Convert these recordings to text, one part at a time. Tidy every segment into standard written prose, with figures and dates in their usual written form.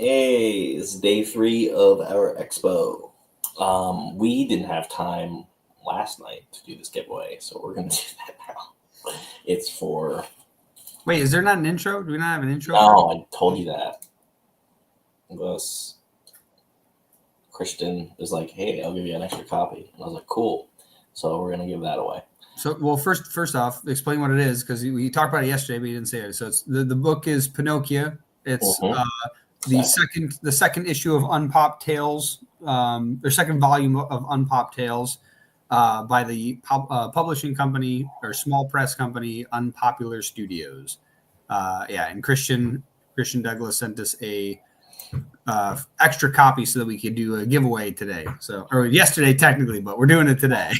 Hey, it's day 3 of our expo. We didn't have time last night to do this giveaway, so we're going to do that now. It's for... Wait, is there not an intro? Do we not have an intro? No, I told you that. Unless Christian is like, hey, I'll give you an extra copy. And I was like, cool. So we're going to give that away. So, well, first off, explain what it is, because we talked about it yesterday, but you didn't say it. So it's the book is Pinocchio. It's the second issue of Unpopped Tales, or second volume of Unpopped Tales, by the publishing company or small press company Unpopular Studios. And Christian Douglas sent us a extra copy so that we could do a giveaway today. Or yesterday technically, but we're doing it today.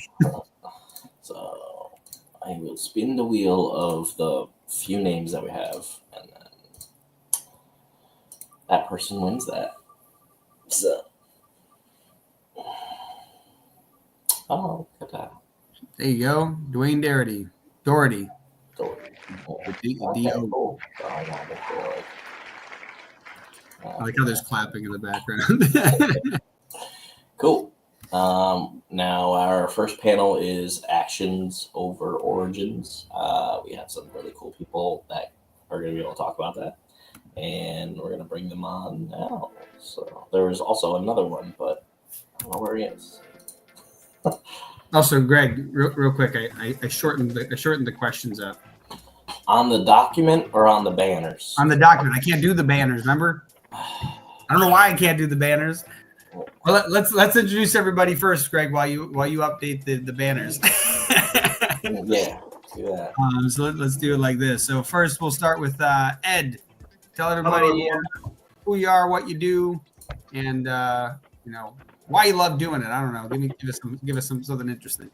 So I will spin the wheel of the few names that we have, and then that person wins that. So, oh, look at that. There you go. Dwayne Doherty. D-O. I like how there's clapping in the background. Cool. Now our first panel is Actions over Origins. We have some really cool people that are going to be able to talk about that, and we're going to bring them on now. So there was also another one, but I don't know where he is. Also, Greg, real quick, I shortened the questions up. On the document or on the banners? On the document. I can't do the banners. Remember? I don't know why I can't do the banners. Well, let's introduce everybody first, Greg, while you update the banners. Yeah, do that. So let's do it like this. So first, we'll start with Ed. Tell everybody who you are, what you do, and why you love doing it. I don't know. Give us something interesting.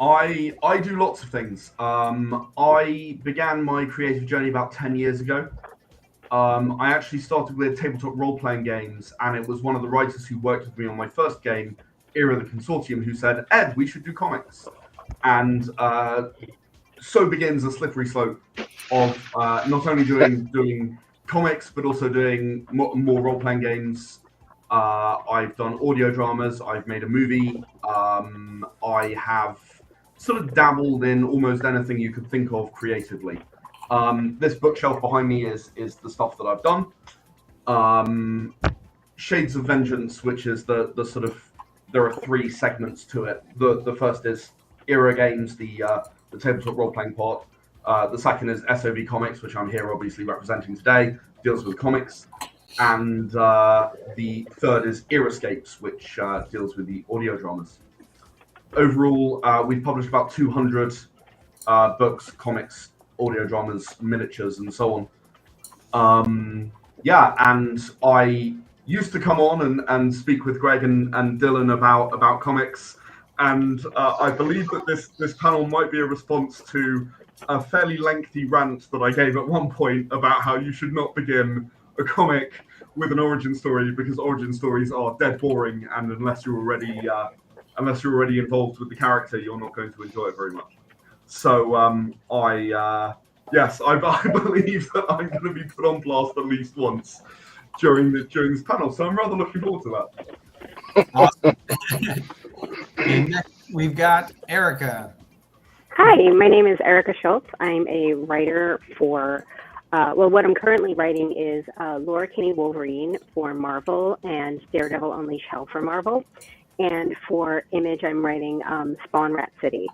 I do lots of things. I began my creative journey about 10 years ago. I actually started with tabletop role-playing games, and it was one of the writers who worked with me on my first game, Era the Consortium, who said, Ed, we should do comics. And so begins a slippery slope of not only doing comics, but also doing more role-playing games. I've done audio dramas, I've made a movie, I have sort of dabbled in almost anything you could think of creatively. This bookshelf behind me is the stuff that I've done. Shades of Vengeance, which is the sort of, there are 3 segments to it. The first is Era Games, the tabletop role-playing part. The second is SOV Comics, which I'm here obviously representing today, deals with comics. And the third is Erascapes, which deals with the audio dramas. Overall, we've published about 200 books, comics, audio dramas, miniatures, and so on. And I used to come on and speak with Greg and Dylan about comics, and I believe that this panel might be a response to a fairly lengthy rant that I gave at one point about how you should not begin a comic with an origin story, because origin stories are dead boring, and unless you're already involved with the character, you're not going to enjoy it very much. So I believe that I'm going to be put on blast at least once during this panel. So I'm rather looking forward to that. Awesome. And next we've got Erica. Hi, my name is Erica Schultz. I'm a writer for, what I'm currently writing is Laura Kinney Wolverine for Marvel and Daredevil Unleash Hell for Marvel. And for Image, I'm writing Spawn Rat City.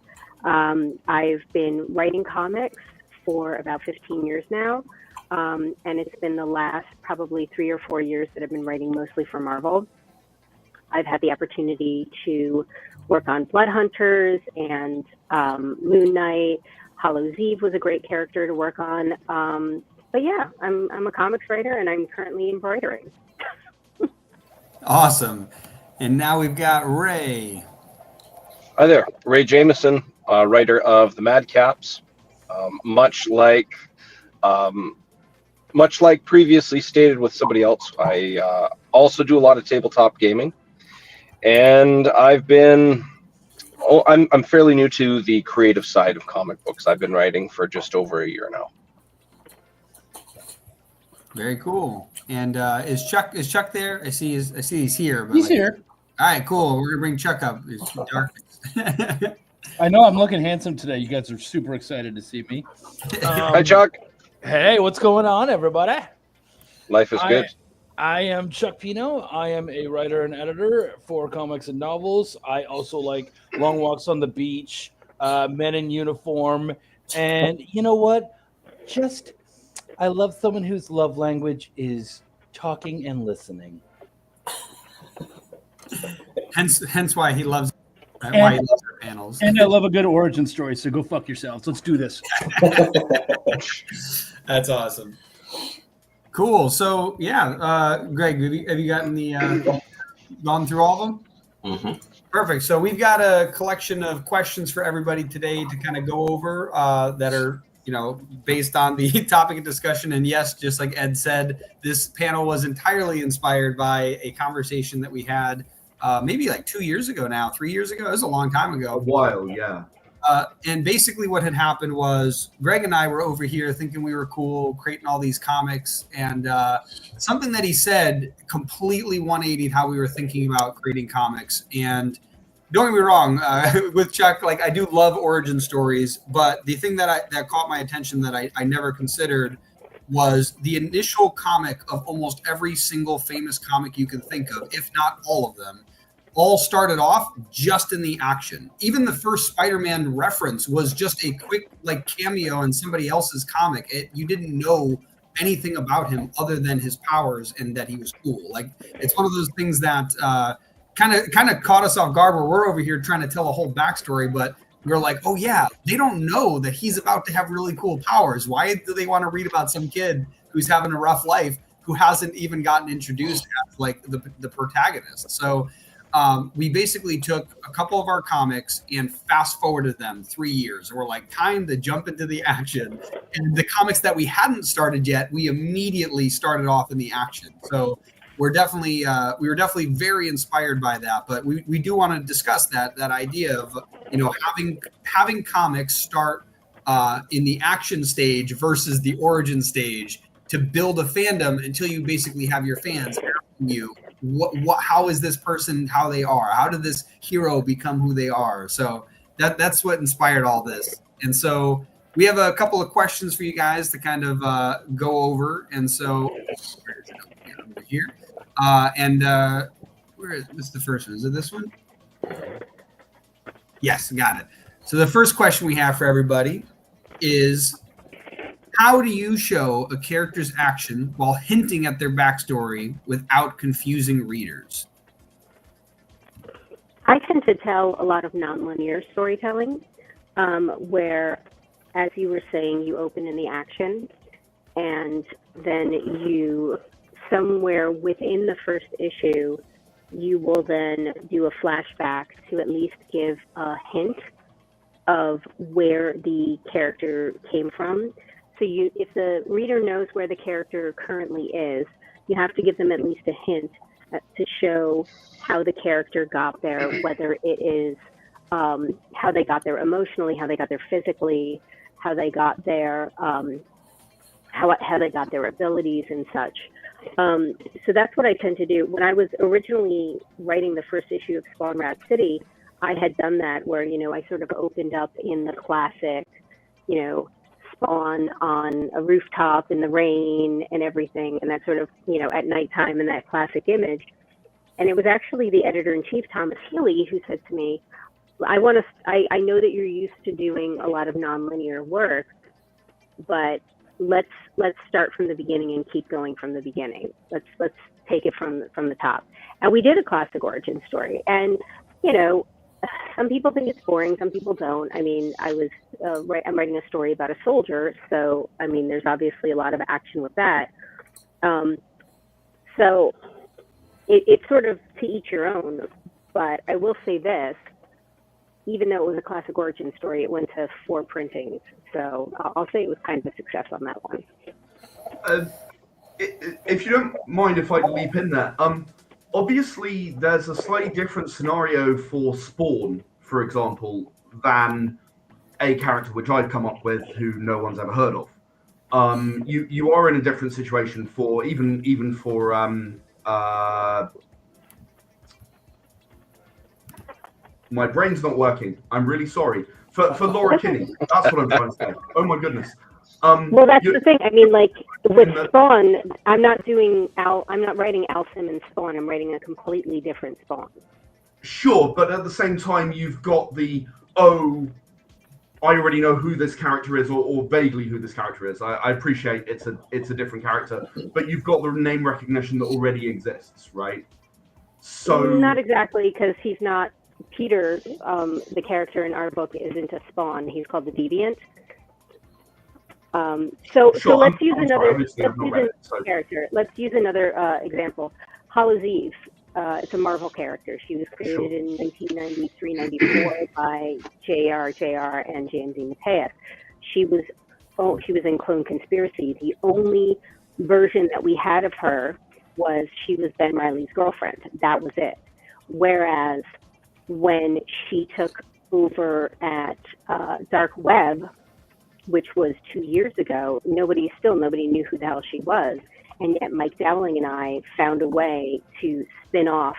I've been writing comics for about 15 years now, and it's been the last probably 3 or 4 years that I've been writing mostly for Marvel. I've had the opportunity to work on Blood Hunters and Moon Knight. Hollow's Eve was a great character to work on. But yeah, I'm a comics writer, and I'm currently embroidering. Awesome. And now we've got Ray. Hi there, Ray Jameson, writer of the Madcaps. Much like previously stated with somebody else, I also do a lot of tabletop gaming, and I'm fairly new to the creative side of comic books. I've been writing for just over a year now. Very cool. And is Chuck there? I see he's here. But He's here. All right, cool. We're gonna bring Chuck up. It's dark. I know I'm looking handsome today. You guys are super excited to see me. Hi, Chuck. Hey, what's going on, everybody? Life is good. I am Chuck Pino. I am a writer and editor for comics and novels. I also like Long Walks on the Beach, Men in Uniform, and you know what? I love someone whose love language is talking and listening. Hence why he loves our panels. And I love a good origin story, so go fuck yourselves. Let's do this. That's awesome. Cool. So yeah, Greg, have you gotten gone through all of them? Mm-hmm. Perfect. So we've got a collection of questions for everybody today to kind of go over that are based on the topic of discussion. And yes, just like Ed said, this panel was entirely inspired by a conversation that we had maybe like 2 years ago now, 3 years ago. It was a long time ago. A while, yeah. And basically what had happened was Greg and I were over here thinking we were cool, creating all these comics. And something that he said completely 180'd how we were thinking about creating comics. And don't get me wrong, with Chuck, like I do love origin stories, but the thing that caught my attention that I never considered was the initial comic of almost every single famous comic you can think of, if not all of them, all started off just in the action. Even the first Spider-Man reference was just a quick cameo in somebody else's comic. You didn't know anything about him other than his powers and that he was cool. Like it's one of those things that kind of caught us off guard where we're over here trying to tell a whole backstory, but we're like, oh yeah, they don't know that he's about to have really cool powers. Why do they want to read about some kid who's having a rough life who hasn't even gotten introduced as like the protagonist? So we basically took a couple of our comics and fast forwarded them 3 years. We're like, time to jump into the action. And the comics that we hadn't started yet, we immediately started off in the action. So we were definitely very inspired by that. But we do want to discuss that idea of having comics start in the action stage versus the origin stage to build a fandom until you basically have your fans asking you, how is this person how they are? How did this hero become who they are? So that's what inspired all this. And so we have a couple of questions for you guys to kind of go over. And so where is it? Over here. What's the first one? Is it this one? Yes, got it. So the first question we have for everybody is, how do you show a character's action while hinting at their backstory without confusing readers? I tend to tell a lot of nonlinear storytelling, where, as you were saying, you open in the action, and then you, somewhere within the first issue, you will then do a flashback to at least give a hint of where the character came from. So if the reader knows where the character currently is, you have to give them at least a hint to show how the character got there, whether it is how they got there emotionally, how they got there physically, how they got there, how they got their abilities and such. So that's what I tend to do. When I was originally writing the first issue of Spawn Rat City, I had done that where, I sort of opened up in the classic, Spawn on a rooftop in the rain and everything, and that sort of, at nighttime in that classic image. And it was actually the editor-in-chief, Thomas Healy, who said to me, I know that you're used to doing a lot of nonlinear work, but let's start from the beginning and keep going from the beginning. Let's take it from the top. And we did a classic origin story. And, some people think it's boring, some people don't. I mean, I'm writing a story about a soldier, so I mean, there's obviously a lot of action with that. So it's sort of to each your own. But I will say this: even though it was a classic origin story, it went to 4 printings. So I'll say it was kind of a success on that one. If you don't mind if I leap in there, obviously there's a slightly different scenario for Spawn, for example, than a character which I've come up with who no one's ever heard of. you are in a different situation for even for my brain's not working. I'm really sorry. For Laura Kinney, that's what I'm trying to say. Oh my goodness. Well, that's the thing. I mean, like with Spawn, I'm not writing Al Simmons Spawn. I'm writing a completely different Spawn. Sure, but at the same time, you've got I already know who this character is, or vaguely who this character is. I appreciate it's a different character, but you've got the name recognition that already exists, right? So not exactly, because he's not Peter. The character in our book isn't a Spawn. He's called the Deviant. So let's use another character. Let's use another example. Hallows Eve. It's a Marvel character. She was created in 1993-94 by J.R. and James E. Mathias. She was in Clone Conspiracy. The only version that we had of her was she was Ben Reilly's girlfriend. That was it. Whereas when she took over at Dark Web, which was 2 years ago, nobody knew who the hell she was. And yet Mike Dowling and I found a way to spin off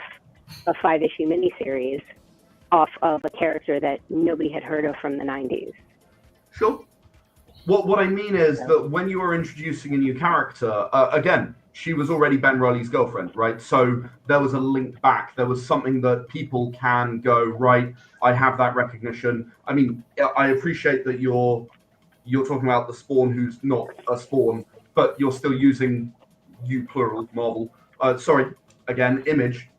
a 5-issue miniseries off of a character that nobody had heard of from the 90s. Sure. What I mean is that when you are introducing a new character, again, she was already Ben Reilly's girlfriend, right? So there was a link back. There was something that people can go, right, I have that recognition. I mean, I appreciate that you're talking about the Spawn who's not a Spawn, but you're still using you plural Marvel. Sorry, again, Image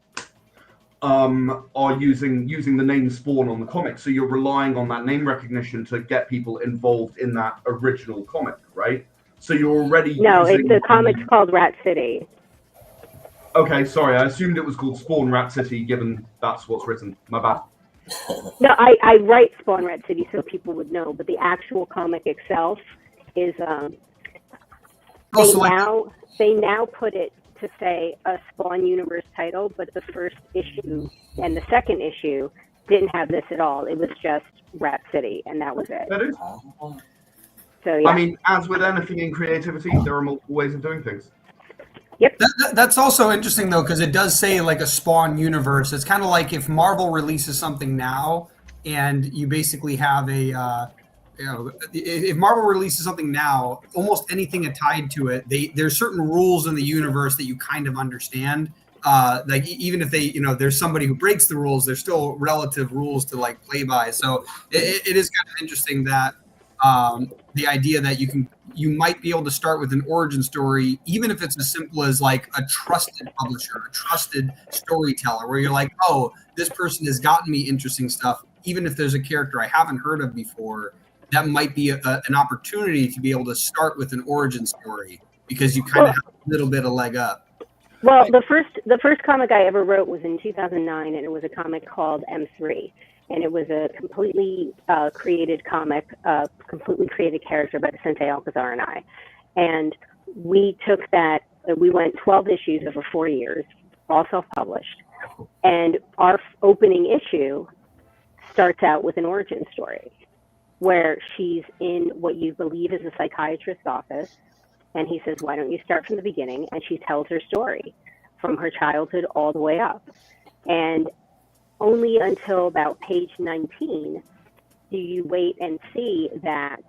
are using the name Spawn on the comic, so you're relying on that name recognition to get people involved in that original comic, right? So you're already it's the comic's called Rat City. Okay, sorry, I assumed it was called Spawn Rat City, given that's what's written. My bad. No, I write Spawn Rat City so people would know, but the actual comic itself is they now put it to say a Spawn Universe title, but the first issue and the second issue didn't have this at all. It was just Rat City, and that was it. That is. So yeah. I mean, as with anything in creativity, there are multiple ways of doing things. Yep. That's also interesting though, because it does say like a Spawn universe. It's kind of like if Marvel releases something now, and you basically have a if Marvel releases something now, almost anything tied to it, there's certain rules in the universe that you kind of understand. Like even if there's somebody who breaks the rules, there's still relative rules to like play by. So it is kind of interesting that the idea that you might be able to start with an origin story, even if it's as simple as like a trusted publisher, a trusted storyteller, where you're like, oh, this person has gotten me interesting stuff, even if there's a character I haven't heard of before. That might be an opportunity to be able to start with an origin story because you kind of have a little bit of leg up. Well, the first comic I ever wrote was in 2009, and it was a comic called M3, and it was a completely created comic, completely created character by the Sensei Alcazar and I. And we took that, we went 12 issues over 4 years, all self-published, and our opening issue starts out with an origin story, where she's in what you believe is a psychiatrist's office, and he says, why don't you start from the beginning? And she tells her story from her childhood all the way up. And only until about page 19 do you wait and see that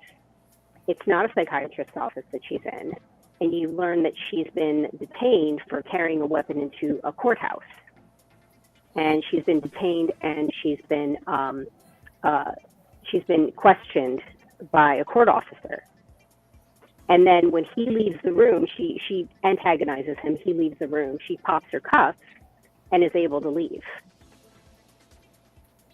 it's not a psychiatrist's office that she's in, and you learn that she's been detained for carrying a weapon into a courthouse. And she's been detained, and she's been questioned by a court officer. And then when he leaves the room, she antagonizes him. He leaves the room. She pops her cuffs and is able to leave.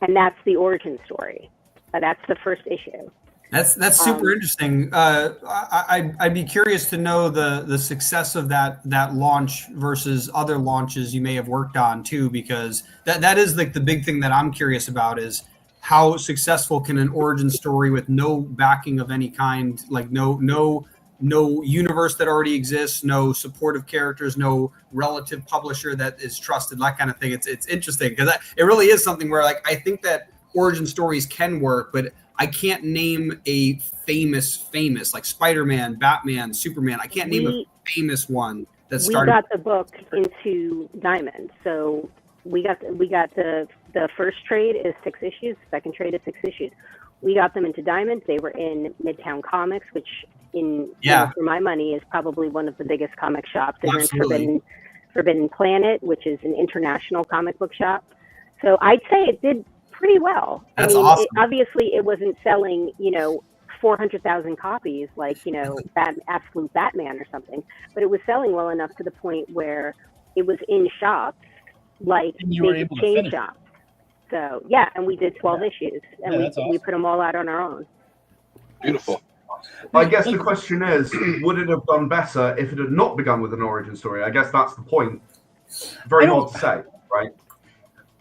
And that's the origin story. That's the first issue. That's super interesting. I'd be curious to know the success of that launch versus other launches you may have worked on too, because that is like the big thing that I'm curious about is how successful can an origin story with no backing of any kind, like no universe that already exists, no supportive characters, no relative publisher that is trusted, that kind of thing. It's interesting because it really is something where like I think that origin stories can work, but I can't name a famous, like Spider-Man, Batman, Superman. I can't name a famous one that started. We got the book into Diamond, so we got the first trade is 6 issues, second trade is 6 issues. We got them into Diamond. They were in Midtown Comics, which for my money is probably one of the biggest comic shops. They were in Forbidden Planet, which is an international comic book shop. So I'd say it did pretty well. That's awesome. Obviously, it wasn't selling, 400,000 copies like, Absolute Batman or something, but it was selling well enough to the point where it was in shops, like big chain shops. So, yeah, and we did 12 issues, and we put them all out on our own. Beautiful. I guess the question is, would it have done better if it had not begun with an origin story? I guess that's the point. Very hard to say, right?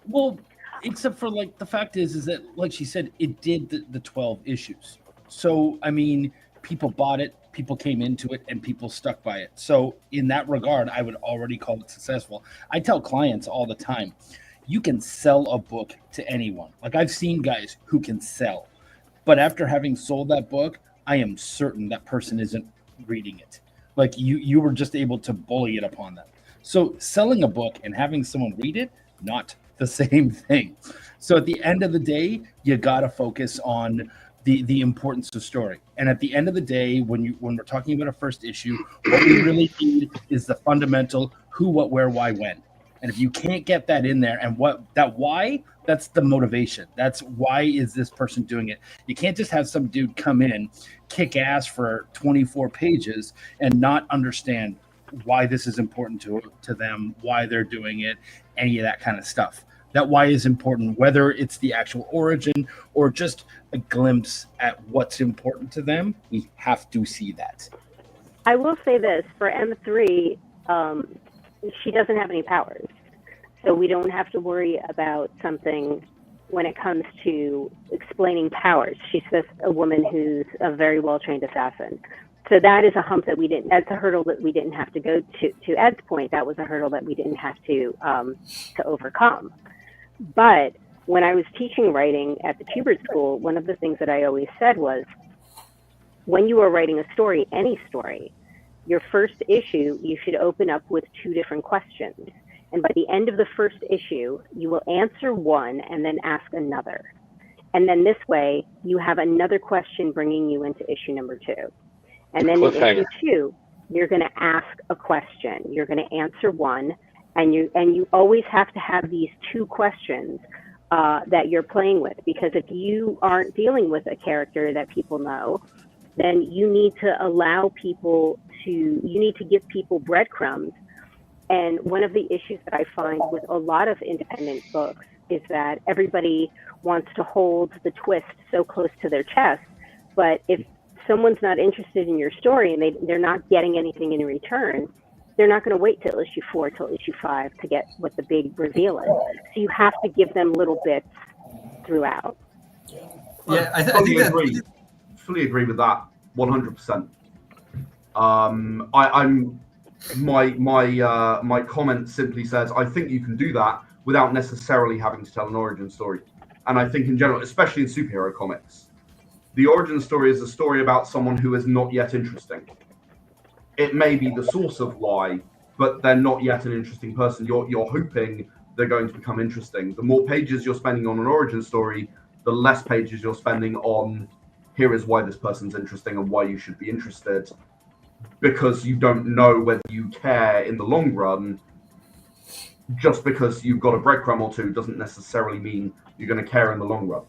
Well, except for the fact is that, like she said, it did the 12 issues. So, I mean, people bought it, people came into it, and people stuck by it. So in that regard, I would already call it successful. I tell clients all the time, you can sell a book to anyone. Like, I've seen guys who can sell, but after having sold that book, I am certain that person isn't reading it. Like, you were just able to bully it upon them. So selling a book and having someone read it, not the same thing. So at the end of the day, you got to focus on the importance of story. And at the end of the day, when we're talking about a first issue, what we really need is the fundamental who, what, where, why, when. And if you can't get that in there, and why, that's the motivation. That's why is this person doing it. You can't just have some dude come in, kick ass for 24 pages and not understand why this is important to them, why they're doing it, any of that kind of stuff. That why is important, whether it's the actual origin or just a glimpse at what's important to them. We have to see that. I will say this, for M3, she doesn't have any powers. So we don't have to worry about something when it comes to explaining powers. She's just a woman who's a very well-trained assassin. So that is a hump that's a hurdle that we didn't have to go to Ed's point. That was a hurdle that we didn't have to overcome. But when I was teaching writing at the Kubert School, one of the things that I always said was, when you are writing a story, any story, your first issue, you should open up with 2 different questions. And by the end of the first issue, you will answer one and then ask another. And then this way, you have another question bringing you into issue number 2. And then in issue 2, you're going to ask a question. You're going to answer one. And you always have to have these 2 questions that you're playing with. Because if you aren't dealing with a character that people know, then you need to allow people you need to give people breadcrumbs. And one of the issues that I find with a lot of independent books is that everybody wants to hold the twist so close to their chest. But if someone's not interested in your story and they're not getting anything in return, they're not going to wait till issue 4, till issue 5 to get what the big reveal is. So you have to give them little bits throughout. Yeah, I think agree. Fully agree with that, 100%. My comment simply says, I think you can do that without necessarily having to tell an origin story. And I think in general, especially in superhero comics, the origin story is a story about someone who is not yet interesting. It may be the source of why, but they're not yet an interesting person. You're hoping they're going to become interesting. The more pages you're spending on an origin story, the less pages you're spending on, here is why this person's interesting and why you should be interested. Because you don't know whether you care in the long run. Just because you've got a breadcrumb or 2 doesn't necessarily mean you're going to care in the long run.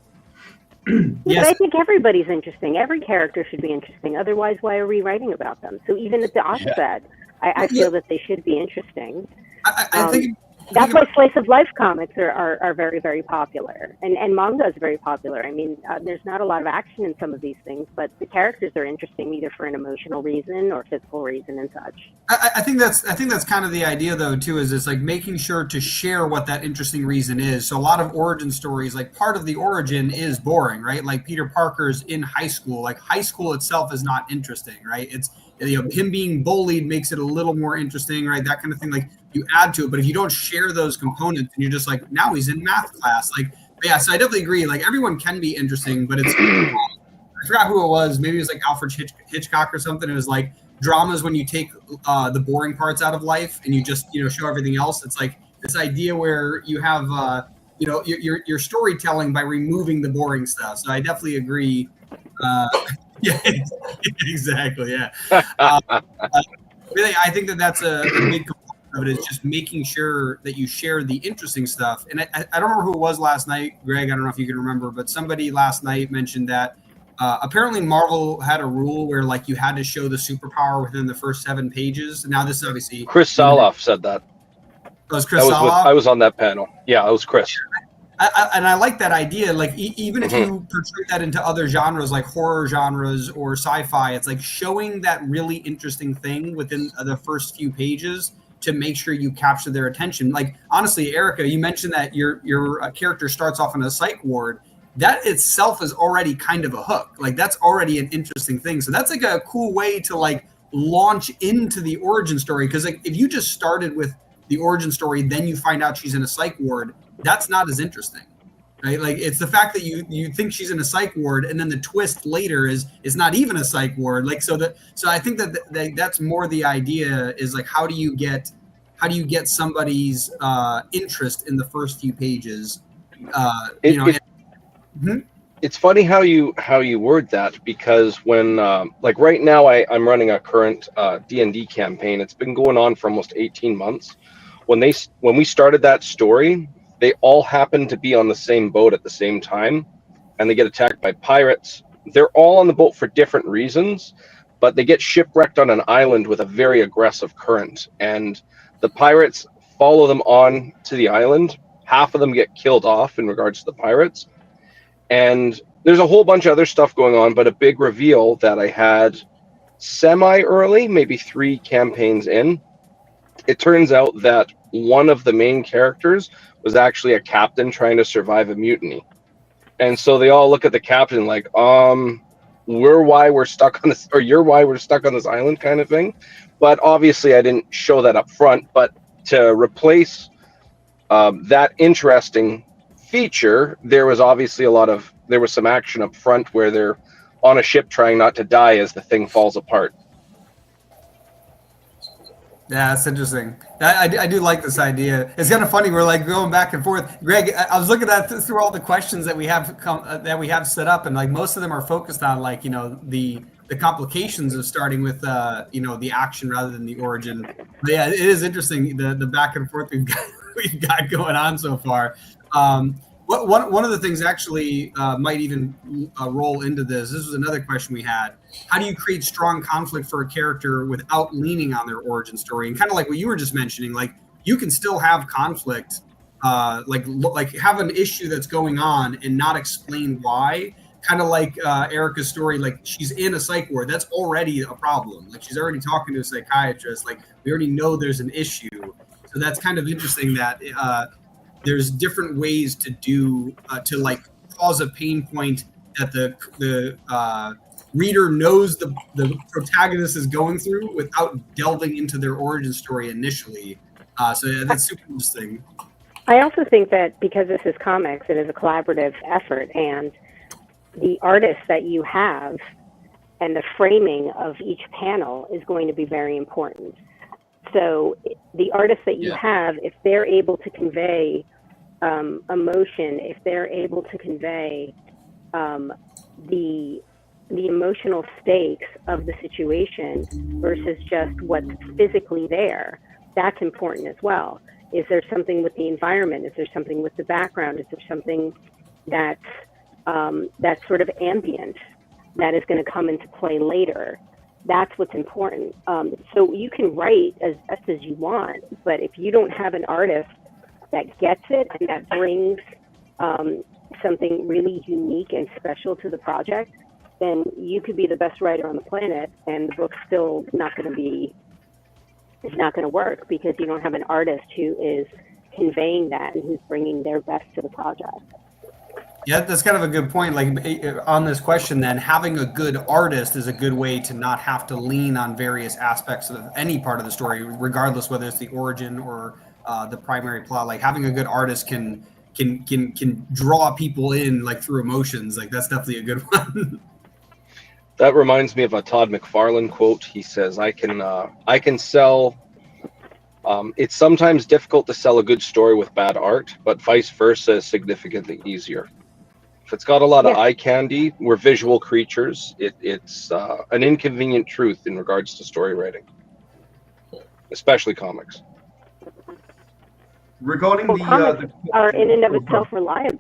Yes. But I think everybody's interesting. Every character should be interesting. Otherwise, why are we writing about them? So even at the offset, I feel that they should be interesting. I think that's why slice of life comics are very, very popular, and manga is very popular. I mean, there's not a lot of action in some of these things, but the characters are interesting either for an emotional reason or physical reason and such. I think that's kind of the idea though too. Is it's like making sure to share what that interesting reason is. So a lot of origin stories, like part of the origin is boring, right? Like Peter Parker's in high school. Like high school itself is not interesting, right? It's him being bullied makes it a little more interesting, right? That kind of thing. Like you add to it, but if you don't share those components and you're just like, now he's in math class, like, yeah. So I definitely agree. Like everyone can be interesting, but it's I forgot who it was. Maybe it was like Alfred Hitchcock or something. It was like dramas when you take the boring parts out of life and you just show everything else. It's like this idea where you have your storytelling by removing the boring stuff. So I definitely agree. Yeah, exactly. Yeah. Really, I think that's a big component of it, is just making sure that you share the interesting stuff. And I don't remember who it was last night, Greg. I don't know if you can remember, but somebody last night mentioned that apparently Marvel had a rule where like you had to show the superpower within the first 7 pages. Now this is obviously Chris Saloff said that. That was Chris Saloff? I was on that panel. Yeah, it was Chris. And I like that idea. Like even if you portray that into other genres, like horror genres or sci-fi, it's like showing that really interesting thing within the first few pages to make sure you capture their attention. Like honestly, Erica, you mentioned that your character starts off in a psych ward. That itself is already kind of a hook. Like that's already an interesting thing. So that's like a cool way to like launch into the origin story. Because like if you just started with the origin story, then you find out she's in a psych ward, that's not as interesting, right? Like it's the fact that you think she's in a psych ward, and then the twist later is not even a psych ward. Like so I think that's more the idea, is like how do you get somebody's interest in the first few pages? It's funny how you word that, because when like right now I'm running a current D&D campaign. It's been going on for almost 18 months. When we started that story, they all happen to be on the same boat at the same time, and they get attacked by pirates. They're all on the boat for different reasons, but they get shipwrecked on an island with a very aggressive current, and the pirates follow them on to the island. Half of them get killed off in regards to the pirates, and there's a whole bunch of other stuff going on, but a big reveal that I had semi-early, maybe 3 campaigns in, it turns out that one of the main characters was actually a captain trying to survive a mutiny. And so they all look at the captain like, you're why we're stuck on this island kind of thing. But obviously I didn't show that up front. But to replace that interesting feature, there was obviously there was some action up front where they're on a ship trying not to die as the thing falls apart. Yeah, that's interesting. I do like this idea. It's kind of funny. We're like going back and forth. Greg, I was looking at through all the questions that we have set up, and like most of them are focused on like the complications of starting with the action rather than the origin. But yeah, it is interesting the back and forth we've got going on so far. One of the things actually might even roll into this. This was another question we had. How do you create strong conflict for a character without leaning on their origin story? And kind of like what you were just mentioning, like you can still have conflict, like have an issue that's going on and not explain why. Kind of like Erica's story, like she's in a psych ward. That's already a problem. Like she's already talking to a psychiatrist. Like we already know there's an issue. So that's kind of interesting that there's different ways to do to like cause a pain point that the reader knows the protagonist is going through without delving into their origin story initially. So yeah, that's super interesting. I also think that because this is comics, it is a collaborative effort, and the artists that you have and the framing of each panel is going to be very important. So the artists that you have, if they're able to convey emotion, if they're able to convey the emotional stakes of the situation versus just what's physically there, that's important as well. Is there something with the environment? Is there something with the background? Is there something that's sort of ambient that is going to come into play later? That's what's important. So you can write as best as you want, but if you don't have an artist that gets it and that brings something really unique and special to the project, then you could be the best writer on the planet and the book's still not going to work because you don't have an artist who is conveying that and who's bringing their best to the project. Yeah, that's kind of a good point. Like on this question, then having a good artist is a good way to not have to lean on various aspects of any part of the story, regardless whether it's the origin or the primary plot. Like having a good artist can draw people in like through emotions. Like that's definitely a good one. That reminds me of a Todd McFarlane quote. He says, I can sell, it's sometimes difficult to sell a good story with bad art, but vice versa is significantly easier. If it's got a lot of eye candy, we're visual creatures. It's an inconvenient truth in regards to story writing, especially comics. Regarding comics are in and of itself reliable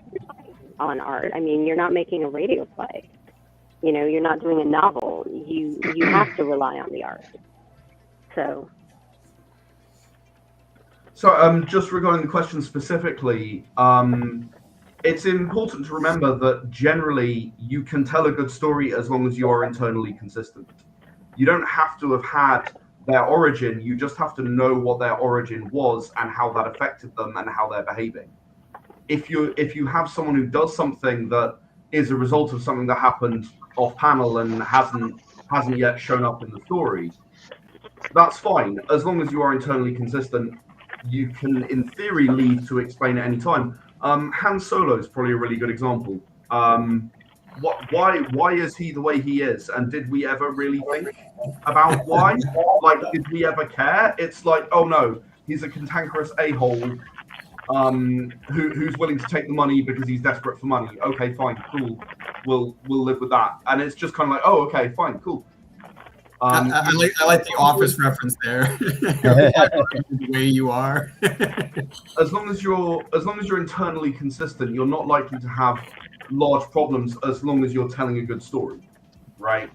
on art. I mean, you're not making a radio play. You know, you're not doing a novel. You have to rely on the art. So just regarding the question specifically, it's important to remember that generally you can tell a good story as long as you are internally consistent. You don't have to have had their origin. You just have to know what their origin was and how that affected them and how they're behaving. If you have someone who does something that is a result of something that happened off panel and hasn't yet shown up in the story, that's fine. As long as you are internally consistent, you can, in theory, leave to explain at any time. Han Solo is probably a really good example. Why is he the way he is? And did we ever really think about why? Like, did we ever care? It's like, oh no, he's a cantankerous a-hole who's willing to take the money because he's desperate for money. Okay, fine, cool. We'll live with that. And it's just kind of like, oh, okay, fine, cool. I like the Office reference there. The way you are. as long as you're internally consistent, you're not likely to have large problems as long as you're telling a good story, right?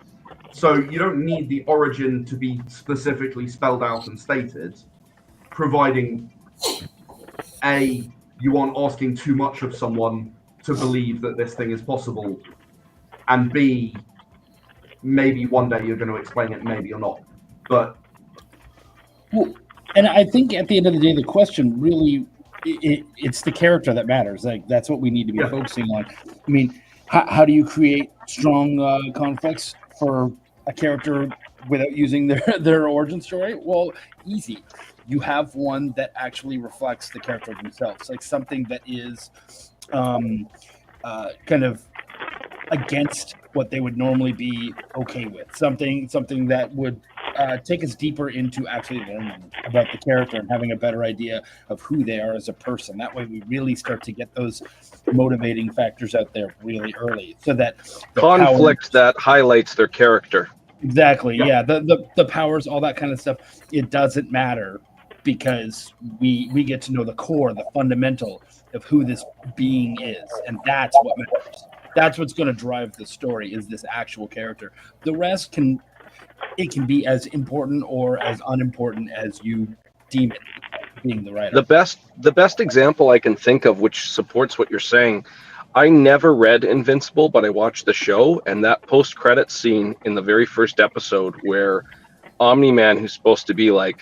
So you don't need the origin to be specifically spelled out and stated, providing A, you aren't asking too much of someone to believe that this thing is possible, and B, maybe one day you're going to explain it, maybe you're not. But well, and I think at the end of the day, the question really it's the character that matters. Like that's what we need to be focusing on. I mean, how do you create strong conflicts for a character without using their origin story? Well, easy. You have one that actually reflects the character themselves, like something that is kind of against what they would normally be okay with. Something that would take us deeper into actually learning about the character and having a better idea of who they are as a person. That way we really start to get those motivating factors out there really early, so that conflict that highlights their character. Exactly. Yeah. The powers, all that kind of stuff, it doesn't matter because we get to know the core, the fundamental of who this being is, and that's what matters. That's what's going to drive the story, is this actual character. The rest can be as important or as unimportant as you deem it, being the writer. The best example I can think of, which supports what you're saying, I never read Invincible, but I watched the show, and that post-credits scene in the very first episode where Omni-Man, who's supposed to be like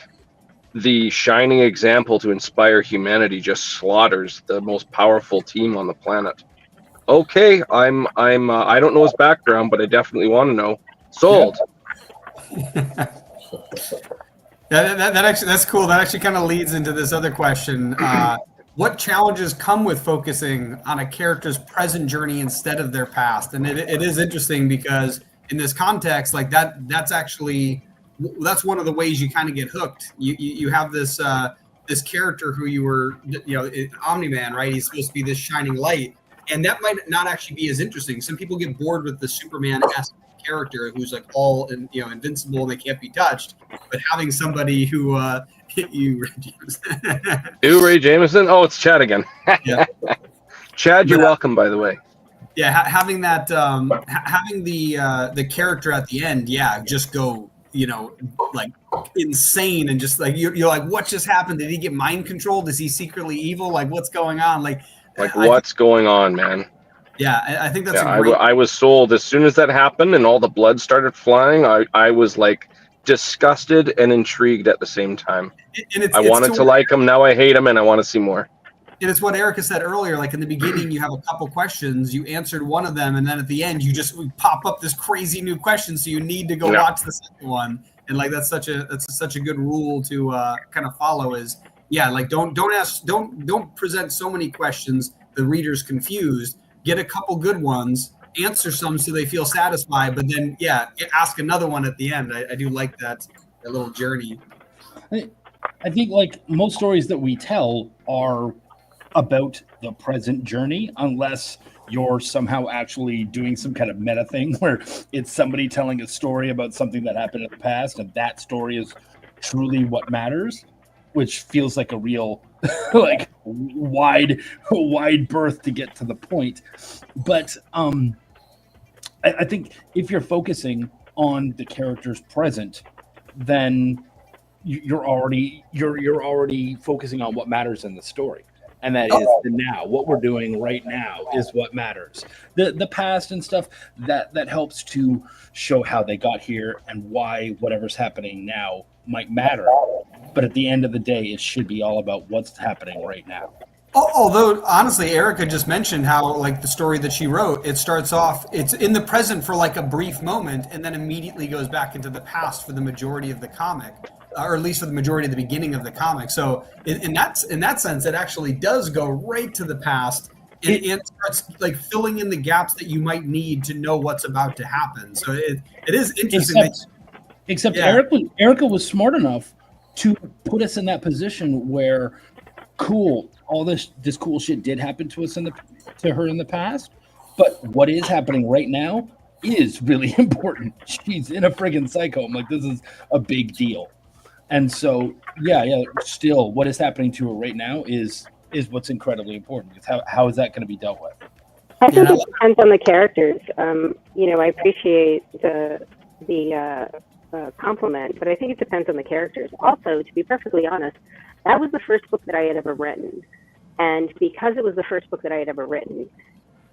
the shining example to inspire humanity, just slaughters the most powerful team on the planet. Okay, I don't know his background, but I definitely want to know. Sold. That's cool. That actually kind of leads into this other question. What challenges come with focusing on a character's present journey instead of their past? And it is interesting because in this context, like that's one of the ways you kind of get hooked. You have this this character who you were, Omni-Man, right? He's supposed to be this shining light. And that might not actually be as interesting. Some people get bored with the Superman-esque character who's like all invincible and they can't be touched. But having somebody who Ray Jameson. Oh, it's Chad again. Yeah. Chad, you're welcome, by the way. Yeah, having that, having the character at the end, just go, like insane and just like you're like, what just happened? Did he get mind controlled? Is he secretly evil? Like, what's going on? Like what's going on, man? Yeah, I think that's I was sold as soon as that happened and all the blood started flying. I was like disgusted and intrigued at the same time. I wanted to like him, now I hate him, and I want to see more. And it's what Erica said earlier. Like in the beginning, you have a couple questions, you answered one of them, and then at the end, you just pop up this crazy new question, so you need to go watch the second one. And like that's such a good rule to kind of follow. Is like don't present so many questions the reader's confused. Get a couple good ones answer some so they feel satisfied, but then ask another one at the end. I do like that little journey. I think like most stories that we tell are about the present journey, unless you're somehow actually doing some kind of meta thing where it's somebody telling a story about something that happened in the past, and that story is truly what matters, which feels like a real like wide berth to get to the point. But I think if you're focusing on the character's present, then you're already focusing on what matters in the story, and that is the now. What we're doing right now is what matters. The past and stuff that helps to show how they got here and why whatever's happening now might matter. But at the end of the day, it should be all about what's happening right now. Although, honestly, Erica just mentioned how, like, the story that she wrote, it starts off, it's in the present for like a brief moment, and then immediately goes back into the past for the majority of the comic, or at least for the majority of the beginning of the comic. So in that sense, it actually does go right to the past and starts like filling in the gaps that you might need to know what's about to happen. So it is interesting. Except Erica was smart enough to put us in that position where, cool, all this cool shit did happen to us to her in the past, but what is happening right now is really important. She's in a friggin' psycho. I'm like, this is a big deal. And so, still, what is happening to her right now is what's incredibly important. Because how is that going to be dealt with? I think it depends on the characters. I appreciate the compliment, but I think it depends on the characters. Also, to be perfectly honest, that was the first book that I had ever written. And because it was the first book that I had ever written,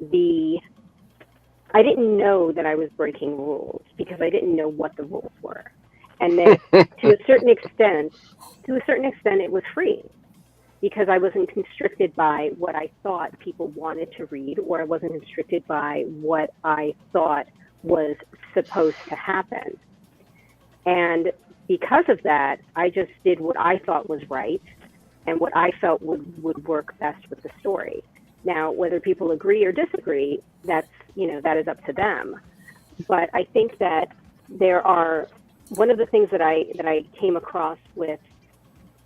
I didn't know that I was breaking rules because I didn't know what the rules were. And then to a certain extent, it was free because I wasn't constricted by what I thought people wanted to read, or I wasn't constricted by what I thought was supposed to happen. And because of that, I just did what I thought was right and what I felt would work best with the story. Now, whether people agree or disagree, that is up to them. But I think that there are, one of the things that I came across with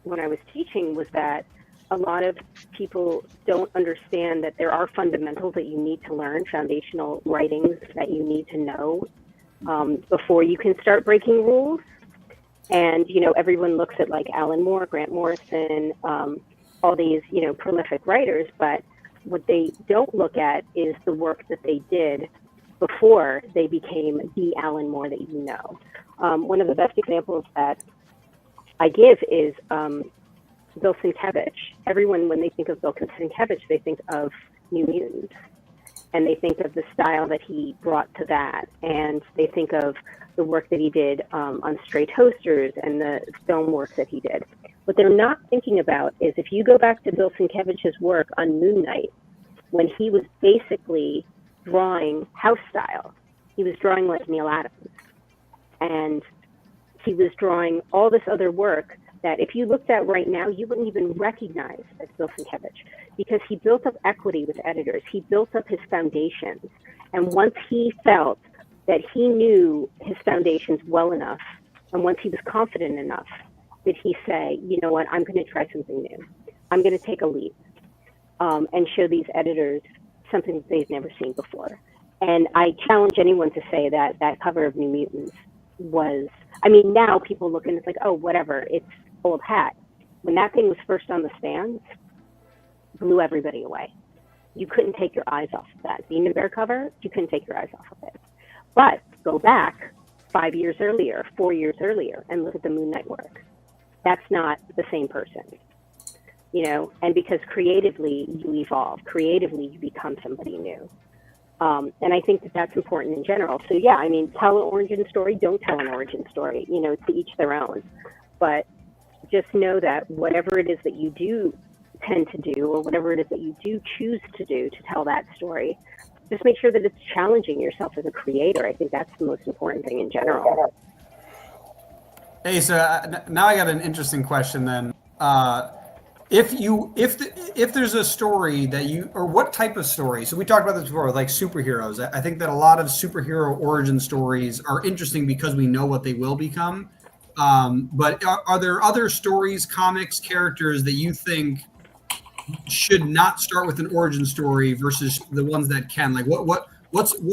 when I was teaching was that a lot of people don't understand that there are fundamentals that you need to learn, foundational writings that you need to know before you can start breaking rules. And, everyone looks at like Alan Moore, Grant Morrison, all these, prolific writers, but what they don't look at is the work that they did before they became the Alan Moore that you know. One of the best examples that I give is Bill Sienkiewicz. Everyone, when they think of Bill Sienkiewicz, they think of New Mutants. And they think of the style that he brought to that. And they think of the work that he did on Stray Toasters and the film work that he did. What they're not thinking about is if you go back to Bill Sienkiewicz's work on Moon Knight, when he was basically drawing house style, he was drawing like Neil Adams. And he was drawing all this other work that if you looked at right now, you wouldn't even recognize as Bill Sienkiewicz, because he built up equity with editors. He built up his foundations. And once he felt that he knew his foundations well enough, and once he was confident enough, did he say, you know what, I'm going to try something new. I'm going to take a leap and show these editors something that they've never seen before. And I challenge anyone to say that that cover of New Mutants was, now people look and it's like, oh, whatever, it's old hat. When that thing was first on the stands, blew everybody away. You couldn't take your eyes off of that. Being a bear cover, you couldn't take your eyes off of it. But go back 5 years earlier, 4 years earlier, and look at the Moon Knight work. That's not the same person, and because creatively you evolve, creatively you become somebody new. And I think that that's important in general. So yeah, tell an origin story, don't tell an origin story, to each their own. But just know that whatever it is that you do tend to do, or whatever it is that you do choose to do to tell that story, just make sure that it's challenging yourself as a creator. I think that's the most important thing in general. Hey, so now I got an interesting question then. if there's a story that you, or what type of story, so we talked about this before, like superheroes. I think that a lot of superhero origin stories are interesting because we know what they will become. But are there other stories, comics, characters that you think should not start with an origin story versus the ones that can? Like what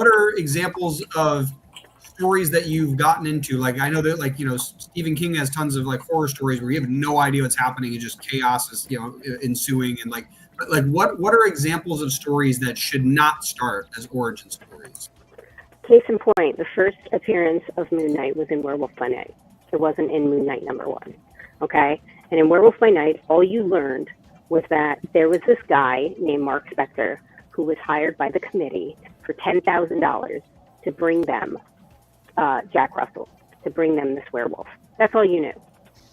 are examples of stories that you've gotten into? Like, I know that, like, Stephen King has tons of like horror stories where you have no idea what's happening and just chaos is ensuing, and like what are examples of stories that should not start as origin stories? Case in point, the first appearance of Moon Knight was in Werewolf by Night. It wasn't in Moon Knight #1. Okay, and in Werewolf by Night, all you learned was that there was this guy named Mark Spector who was hired by the committee for $10,000 to bring them Jack Russell, to bring them this werewolf. That's all you knew.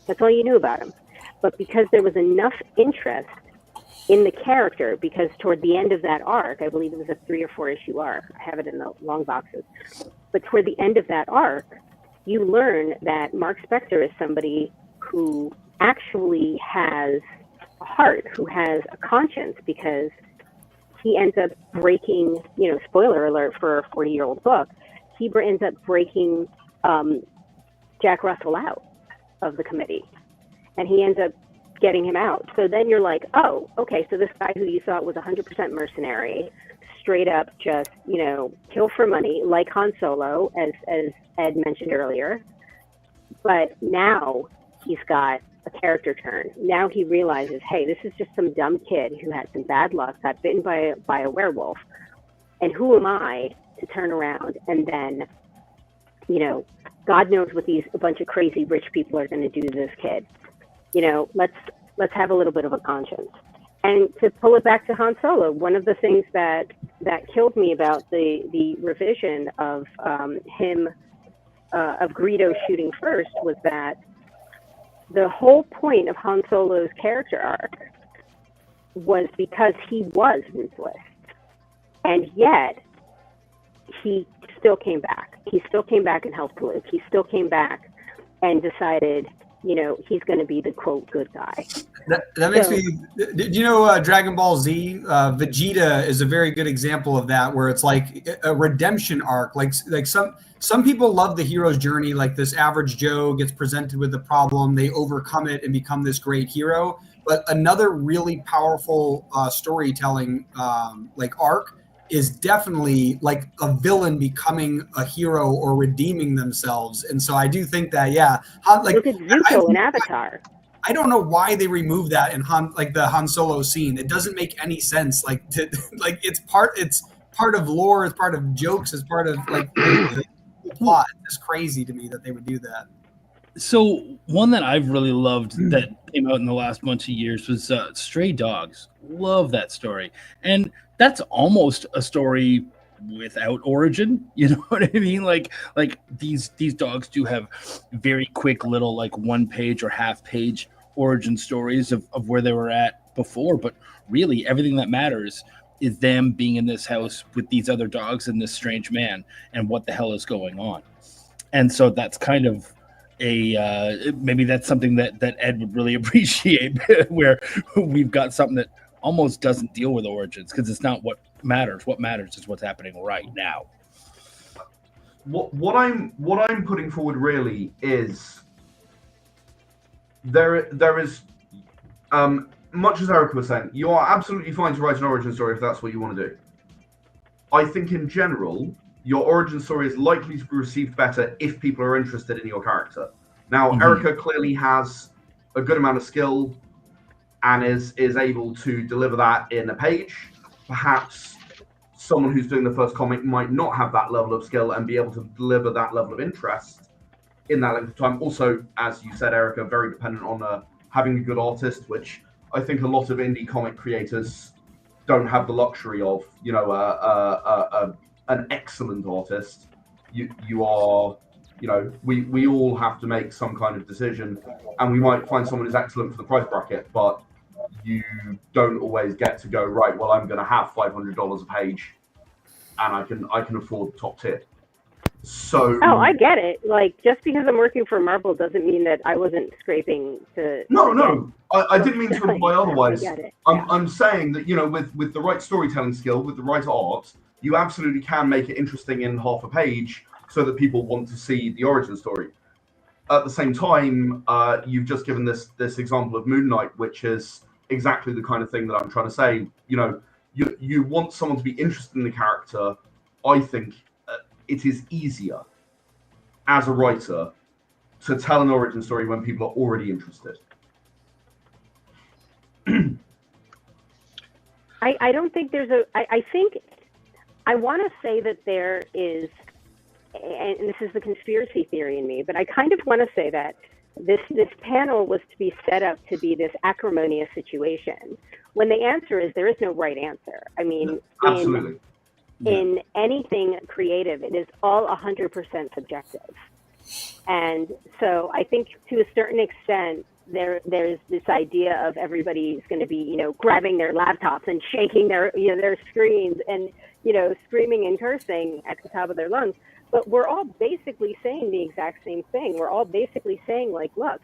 That's all you knew about him. But because there was enough interest in the character, because toward the end of that arc, I believe it was a 3 or 4 issue arc, I have it in the long boxes, but toward the end of that arc, you learn that Mark Spector is somebody who actually has a heart, who has a conscience, because he ends up breaking, spoiler alert for a 40-year-old book, he ends up breaking Jack Russell out of the committee, and he ends up getting him out. So then you're like, oh, okay, so this guy who you thought was 100% mercenary, straight up just, kill for money, like Han Solo, as Ed mentioned earlier, but now he's got a character turn. Now he realizes, hey, this is just some dumb kid who had some bad luck, got bitten by a werewolf, and who am I to turn around and then, God knows what a bunch of crazy rich people are going to do to this kid. Let's have a little bit of a conscience. And to pull it back to Han Solo, one of the things that killed me about the revision of him, of Greedo shooting first, was that the whole point of Han Solo's character arc was because he was ruthless. And yet, he still came back. He still came back and helped Luke. He still came back and decided, he's going to be the, quote, good guy. That makes me. Did you know Dragon Ball Z? Vegeta is a very good example of that, where it's like a redemption arc. Like some people love the hero's journey. Like, this average Joe gets presented with a problem, they overcome it and become this great hero. But another really powerful storytelling arc is definitely like a villain becoming a hero or redeeming themselves. And so I do think that, look at Zuko in Avatar. I don't know why they removed that in the Han Solo scene. It doesn't make any sense. It's part of lore, it's part of jokes, it's part of the plot. It's crazy to me that they would do that. So one that I've really loved that came out in the last bunch of years was Stray Dogs. Love that story. And that's almost a story without origin. You know what I mean? Like these dogs do have very quick little 1-page or half-page origin stories of where they were at before. But really everything that matters is them being in this house with these other dogs and this strange man and what the hell is going on. And so that's kind of maybe that's something that Ed would really appreciate, where we've got something that almost doesn't deal with origins, because it's not what matters. What matters is what's happening right now. What I'm putting forward really is there is much as Erica was saying, you are absolutely fine to write an origin story if that's what you want to do. I think in general, your origin story is likely to be received better if people are interested in your character. Now, Erica clearly has a good amount of skill and is able to deliver that in a page. Perhaps someone who's doing the first comic might not have that level of skill and be able to deliver that level of interest in that length of time. Also, as you said, Erica, very dependent on having a good artist, which I think a lot of indie comic creators don't have the luxury of. An excellent artist. You are, we all have to make some kind of decision, and we might find someone who's excellent for the price bracket, but you don't always get to go, right, well, I'm going to have $500 a page and I can afford top tier. So I get it. Just because I'm working for Marvel doesn't mean that I wasn't scraping to. No. I didn't mean to imply otherwise. I get it. I'm saying that, you know, with the right storytelling skill, with the right art, you absolutely can make it interesting in half a page so that people want to see the origin story. At the same time, you've just given this example of Moon Knight, which is exactly the kind of thing that I'm trying to say. You know, you want someone to be interested in the character. I think it is easier as a writer to tell an origin story when people are already interested. I don't think there's I think I want to say that there is, and this is the conspiracy theory in me, but I kind of want to say that this panel was to be set up to be this acrimonious situation, when the answer is there is no right answer. I mean, absolutely. In anything creative, it is all 100% subjective. And so I think to a certain extent, there's this idea of everybody's going to be, you know, grabbing their laptops and shaking their, you know, their screens and, you know, screaming and cursing at the top of their lungs. But we're all basically saying the exact same thing. We're all basically saying, like, look,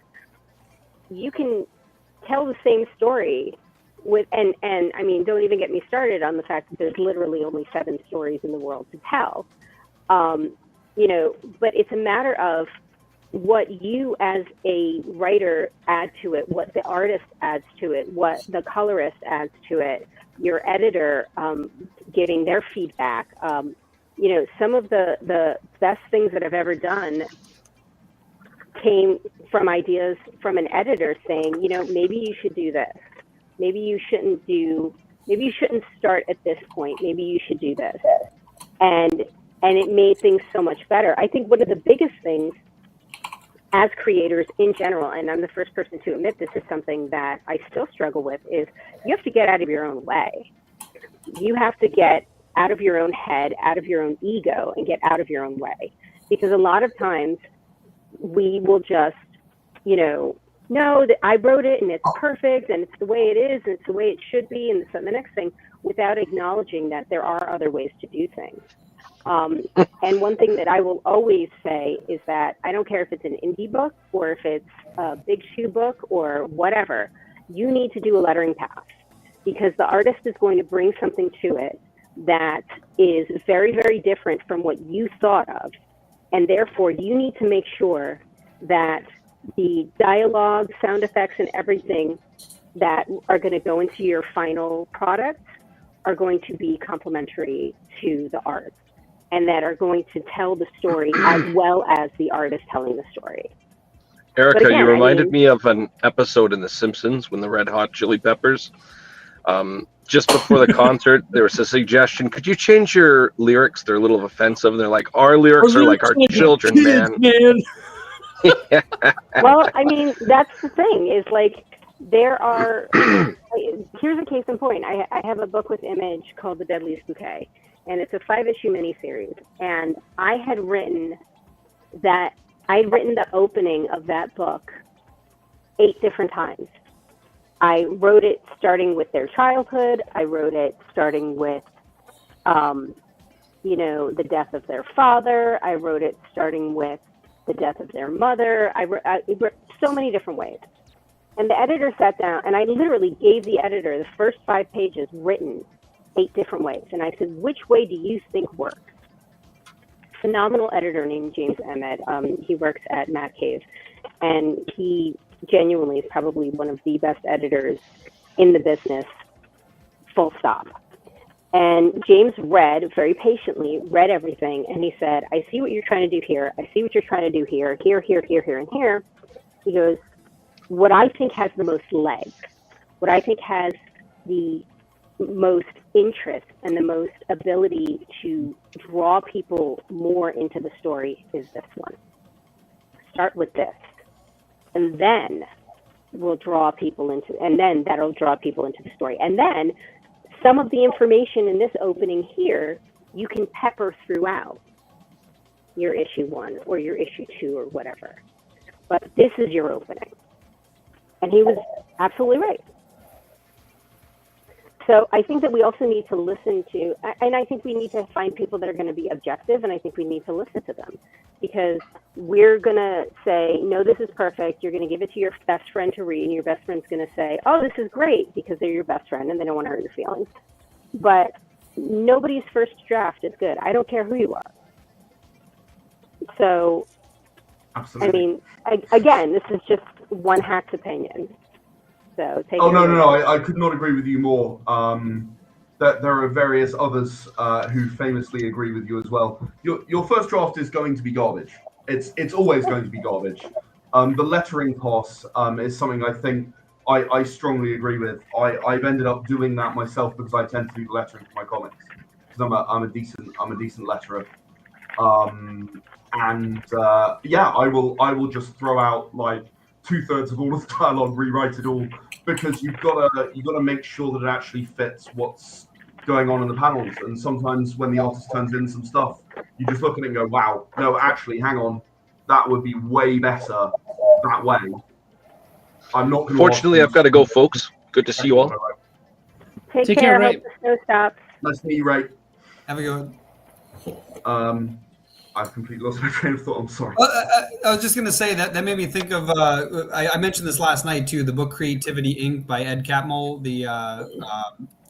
you can tell the same story with, and I mean, don't even get me started on the fact that there's literally only 7 stories in the world to tell. You know, but it's a matter of what you as a writer add to it, what the artist adds to it, what the colorist adds to it, your editor giving their feedback. You know, some of the best things that I've ever done came from ideas from an editor saying, you know, maybe you should do this. Maybe you shouldn't start at this point. Maybe you should do this. And it made things so much better. I think one of the biggest things as creators in general, and I'm the first person to admit this is something that I still struggle with, is you have to get out of your own way. You have to get out of your own head, out of your own ego, and get out of your own way. Because a lot of times we will just, you know that I wrote it and it's perfect and it's the way it is and it's the way it should be and the next thing, without acknowledging that there are other ways to do things. And one thing that I will always say is that I don't care if it's an indie book or if it's a big shoe book or whatever, you need to do a lettering pass, because the artist is going to bring something to it that is very, very different from what you thought of. And therefore, you need to make sure that the dialogue, sound effects, and everything that are going to go into your final product are going to be complementary to the art, and that are going to tell the story as well as the artist telling the story. Erica, again, you reminded me of an episode in The Simpsons when the Red Hot Chili Peppers, just before the concert, there was a suggestion, could you change your lyrics? They're a little offensive. They're like, our lyrics are like our children, man. Yeah. Well, I mean, that's the thing, is like, there are, here's a case in point. I have a book with Image called The Deadliest Bouquet, and it's a 5-issue miniseries. And I had written the opening of that book 8 different times. I wrote it starting with their childhood. I wrote it starting with, the death of their father. I wrote it starting with the death of their mother. I wrote so many different ways. And the editor sat down, and I literally gave the editor the first 5 pages written 8 different ways. And I said, which way do you think works? Phenomenal editor named James Emmett. He works at Matt Cave, and he genuinely is probably one of the best editors in the business, full stop. And James very patiently read everything, and he said, I see what you're trying to do here. I see what you're trying to do here, here, and here. He goes, what I think has the most legs, what I think has the most interest and the most ability to draw people more into the story is this one. Start with this, and then that'll draw people into the story. And then some of the information in this opening here, you can pepper throughout your issue 1 or your issue 2 or whatever. But this is your opening. And he was absolutely right. So I think that we also need to listen to, and I think we need to find people that are going to be objective, and I think we need to listen to them. because we're going to say, no, this is perfect. You're going to give it to your best friend to read, and your best friend's going to say, oh, this is great, because they're your best friend and they don't want to hurt your feelings. But nobody's first draft is good. I don't care who you are. So, Absolutely. I mean, again, this is just one hack's opinion. So take it. No. I could not agree with you more. That there are various others who famously agree with you as well. Your first draft is going to be garbage. It's always going to be garbage. The lettering pass is something I think I strongly agree with. I've ended up doing that myself because I tend to do the lettering for my comics because I'm a decent letterer. I will just throw out like 2/3 of all of the dialogue, rewrite it all, because you've got to make sure that it actually fits what's going on in the panels. And sometimes when the artist turns in some stuff, you just look at it and go, wow, no, actually, hang on, that would be way better that way. I'm not going to. Fortunately, I've got to go, folks. Good to see you all. Take care. Ray. Hope the snow stops. Nice to meet you, Ray. Have a good one. I've completely lost my train of thought. I'm sorry. I was just going to say that made me think of, I mentioned this last night too, the book Creativity Inc. by Ed Catmull, the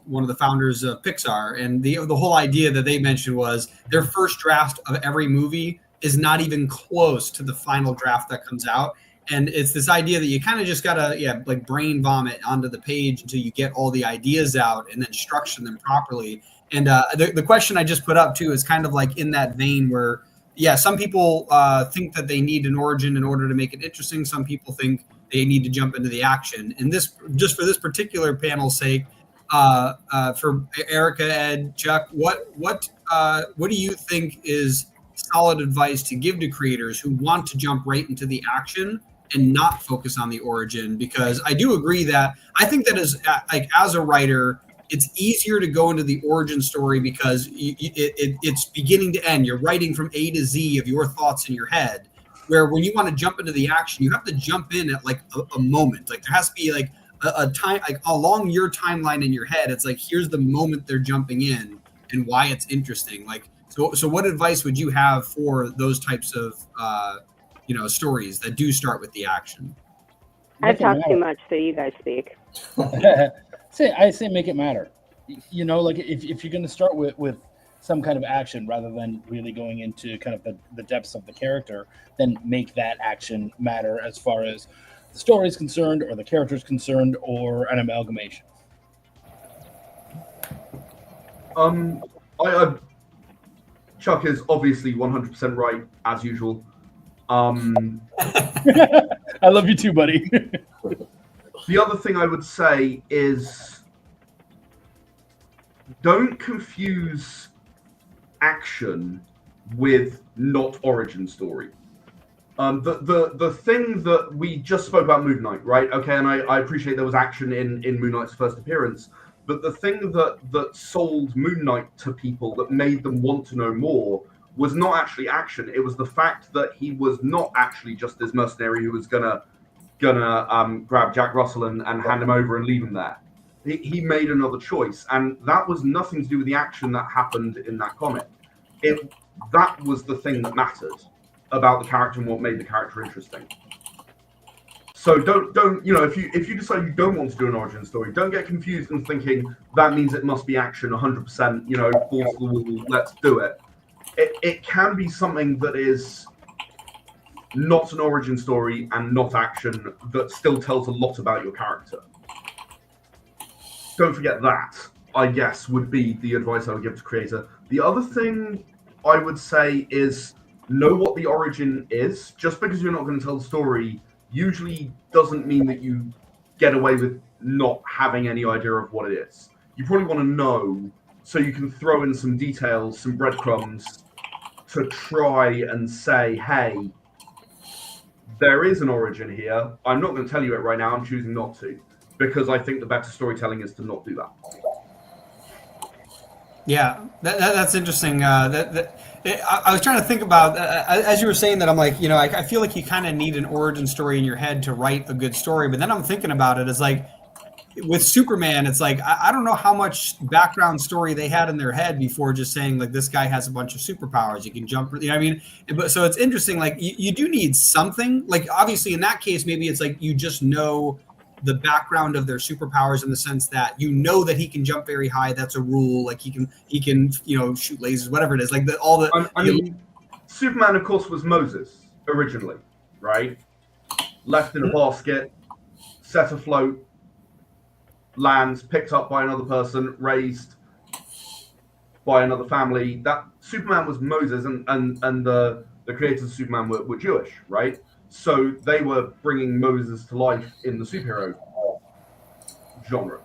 one of the founders of Pixar. And the whole idea that they mentioned was their first draft of every movie is not even close to the final draft that comes out. And it's this idea that you kind of just got to, like brain vomit onto the page until you get all the ideas out and then structure them properly. And the question I just put up too is kind of like in that vein where, yeah, some people think that they need an origin in order to make it interesting. Some people think they need to jump into the action. And this, just for this particular panel's sake, for Erica, Ed, Chuck, what do you think is solid advice to give to creators who want to jump right into the action and not focus on the origin? Because I do agree that I think that as a writer, it's easier to go into the origin story because it's beginning to end. You're writing from A to Z of your thoughts in your head. Where when you want to jump into the action, you have to jump in at like a moment. Like there has to be like a time, like along your timeline in your head. It's like here's the moment they're jumping in and why it's interesting. Like so what advice would you have for those types of stories that do start with the action? I've talked too much, so you guys speak. I say make it matter. Like if you're going to start with some kind of action rather than really going into kind of the depths of the character, then make that action matter as far as the story is concerned or the character is concerned or an amalgamation. Chuck is obviously 100% right, as usual. I love you too, buddy. The other thing I would say is don't confuse action with not origin story. The thing that we just spoke about Moon Knight, right? Okay, and I appreciate there was action in Moon Knight's first appearance, but the thing that sold Moon Knight to people, that made them want to know more, was not actually action. It was the fact that he was not actually just this mercenary who was gonna grab Jack Russell and hand him over and leave him there. He made another choice, and that was nothing to do with the action that happened in that comic. That was the thing that mattered about the character and what made the character interesting. So don't if you decide you don't want to do an origin story, don't get confused and thinking that means it must be action 100%. Balls to the wall, let's do it. It can be something that is not an origin story and not action that still tells a lot about your character. Don't forget that, I guess, would be the advice I would give to creator. The other thing I would say is know what the origin is. Just because you're not going to tell the story usually doesn't mean that you get away with not having any idea of what it is. You probably want to know so you can throw in some details, some breadcrumbs to try and say, hey, there is an origin here. I'm not going to tell you it right now. I'm choosing not to, because I think the better storytelling is to not do that. Yeah, that's interesting. I was trying to think about, as you were saying that, I'm like, I feel like you kind of need an origin story in your head to write a good story. But then I'm thinking about it as like, with Superman, it's like I don't know how much background story they had in their head before just saying like this guy has a bunch of superpowers. He can jump. You know what I mean? But so it's interesting. Like you do need something. Like obviously in that case, maybe it's like you just know the background of their superpowers in the sense that you know that he can jump very high. That's a rule. Like he can shoot lasers, whatever it is. Like I mean, Superman, of course, was Moses originally, right? Left in a basket, set afloat, lands, picked up by another person, raised by another family. That Superman was Moses, and the creators of Superman were Jewish, right? So they were bringing Moses to life in the superhero genre,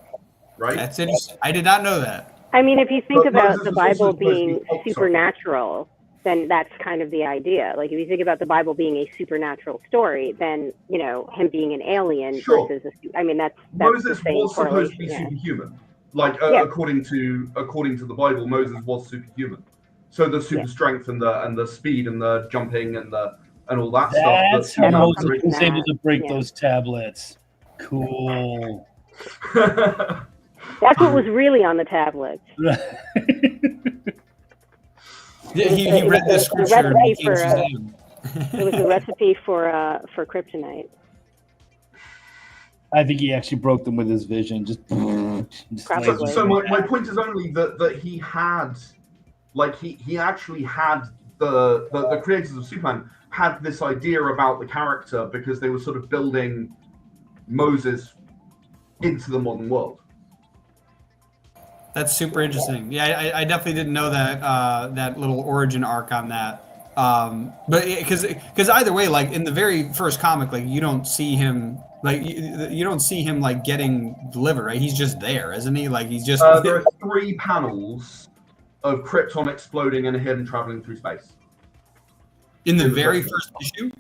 right? That's interesting. I did not know that. I mean, if you think about Moses the was also Bible supposed to be being supernatural, then that's kind of the idea. Like if you think about the Bible being a supernatural story, then him being an alien versus that's Moses the same was supposed to be correlation, superhuman. Like according to the Bible, Moses was superhuman. So the super strength and the speed and the jumping and all that stuff. That's how Moses was able to break those tablets. Cool. That's what was really on the tablets. He read the scripture. It was a recipe for kryptonite. I think he actually broke them with his vision. Just so my point is only that he had, like he actually had the creators of Superman had this idea about the character because they were sort of building Moses into the modern world. That's super interesting. Yeah, I definitely didn't know that that little origin arc on that. But because either way, like in the very first comic, like you don't see him like getting delivered, right? He's just there, isn't he? Like he's just. There are 3 panels of Krypton exploding and him traveling through space. In the very first issue?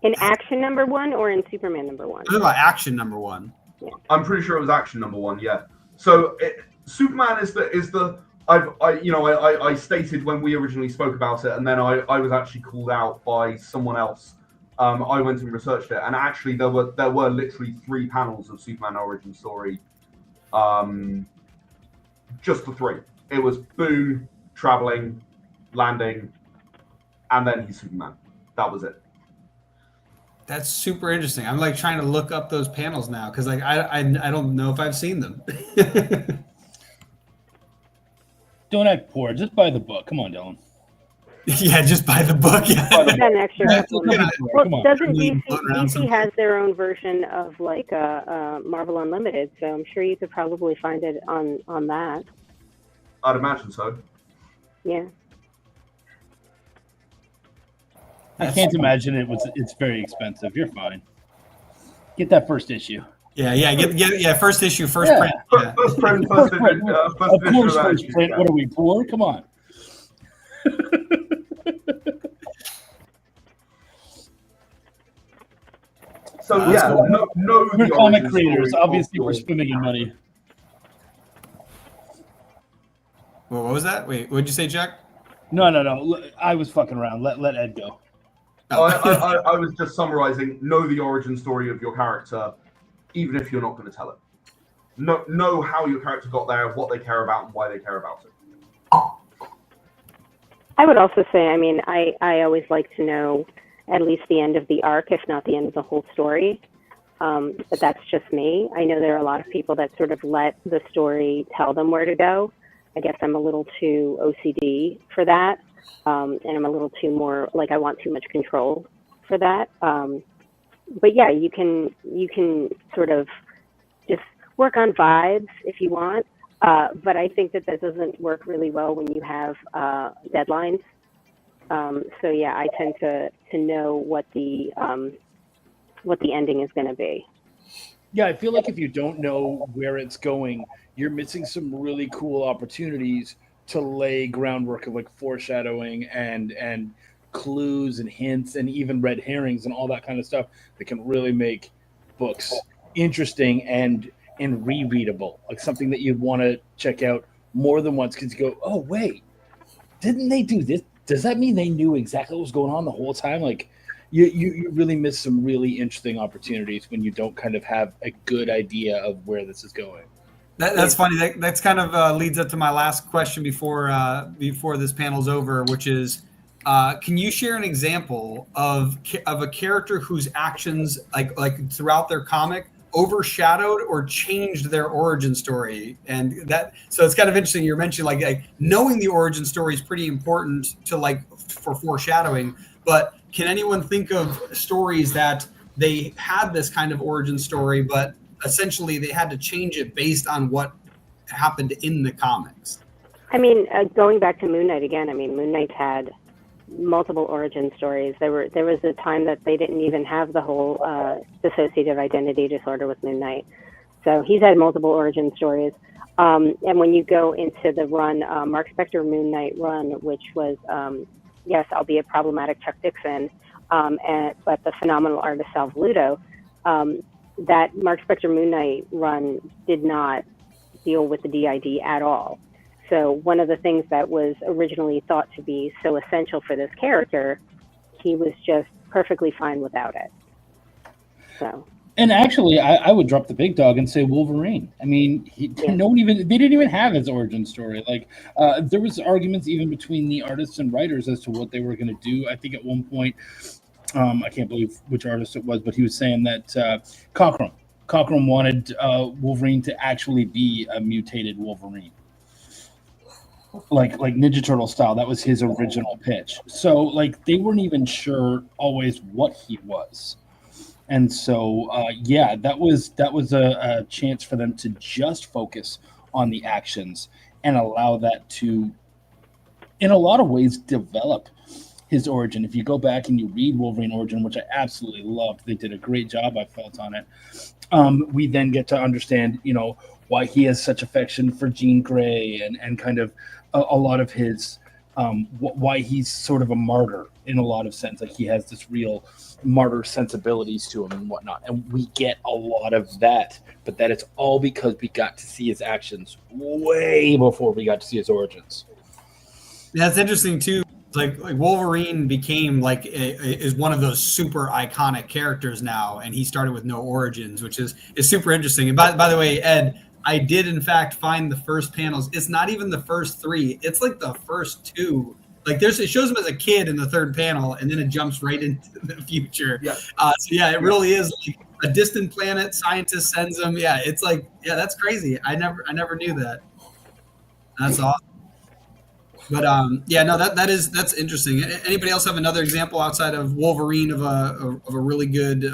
In Action #1 or in Superman #1? What about Action #1? Yeah. I'm pretty sure it was Action #1. Yeah. So Superman is the I stated when we originally spoke about it, and then I was actually called out by someone else. I went and researched it, and actually there were literally 3 panels of Superman origin story. Just the 3. It was boom, traveling, landing, and then he's Superman. That was it. That's super interesting. I'm like trying to look up those panels now because like I don't know if I've seen them. Don't act poor. Just buy the book. Come on, Dylan. Yeah, just buy the book. Yeah. An extra. Well, doesn't DC has their own version of like Marvel Unlimited? So I'm sure you could probably find it on that. I'd imagine so. Yeah. I can't imagine it's very expensive. You're fine. Get that first issue. Yeah. Get first issue, first print. Yeah. First print, first issue. Of course, first print. What are we, poor? Come on. So no. We're comic creators. Obviously, we're swimming in money. Well, what was that? Wait, what'd you say, Jack? No. I was fucking around. Let Ed go. I was just summarizing. Know the origin story of your character, even if you're not going to tell it. Know how your character got there, what they care about, and why they care about it. I would also say, I mean, I always like to know at least the end of the arc, if not the end of the whole story. But that's just me. I know there are a lot of people that sort of let the story tell them where to go. I guess I'm a little too OCD for that. And I'm a little too more like I want too much control for that. But yeah, you can sort of just work on vibes if you want. But I think that doesn't work really well when you have deadlines. So yeah, I tend to know what the ending is going to be. Yeah, I feel like if you don't know where it's going, you're missing some really cool opportunities to lay groundwork of like foreshadowing and clues and hints and even red herrings and all that kind of stuff that can really make books interesting and rereadable, like something that you'd want to check out more than once because you go, oh wait, didn't they do this? Does that mean they knew exactly what was going on the whole time? Like, you really miss some really interesting opportunities when you don't kind of have a good idea of where this is going. That's funny. That's kind of leads up to my last question before this panel's over, which is, can you share an example of a character whose actions, like throughout their comic, overshadowed or changed their origin story? And so it's kind of interesting. You're mentioning like knowing the origin story is pretty important to for foreshadowing. But can anyone think of stories that they had this kind of origin story, but essentially they had to change it based on what happened in the comics? I mean, going back to Moon Knight again, I mean, Moon Knight had multiple origin stories. There was a time that they didn't even have the whole dissociative identity disorder with Moon Knight. So he's had multiple origin stories. And when you go into the run, Mark Spector Moon Knight run, which was, yes, albeit problematic, Chuck Dixon, but the phenomenal artist Sal Valuto, that Mark Spector Moon Knight run did not deal with the DID at all. So one of the things that was originally thought to be so essential for this character, he was just perfectly fine without it. So. And actually, I would drop the big dog and say Wolverine. I mean, they didn't even have his origin story. Like, there was arguments even between the artists and writers as to what they were going to do. I think at one point, I can't believe which artist it was, but he was saying that Cockrum wanted Wolverine to actually be a mutated Wolverine, like Ninja Turtle style. That was his original pitch. So like they weren't even sure always what he was, and so that was a chance for them to just focus on the actions and allow that to, in a lot of ways, develop his origin. If you go back and you read Wolverine Origin, which I absolutely loved, they did a great job, I felt, on it. We then get to understand, why he has such affection for Jean Grey and kind of a lot of his, why he's sort of a martyr in a lot of sense. Like he has this real martyr sensibilities to him and whatnot. And we get a lot of that, but that it's all because we got to see his actions way before we got to see his origins. That's interesting too. Like Wolverine became is one of those super iconic characters now, and he started with no origins, which is super interesting. And by the way, Ed, I did in fact find the first panels. It's not even the first three; it's like the first two. Like it shows him as a kid in the third panel, and then it jumps right into the future. Yeah. It really is like a distant planet. Scientist sends him. Yeah, it's like that's crazy. I never knew that. That's awesome. But that's interesting. Anybody else have another example outside of Wolverine of a really good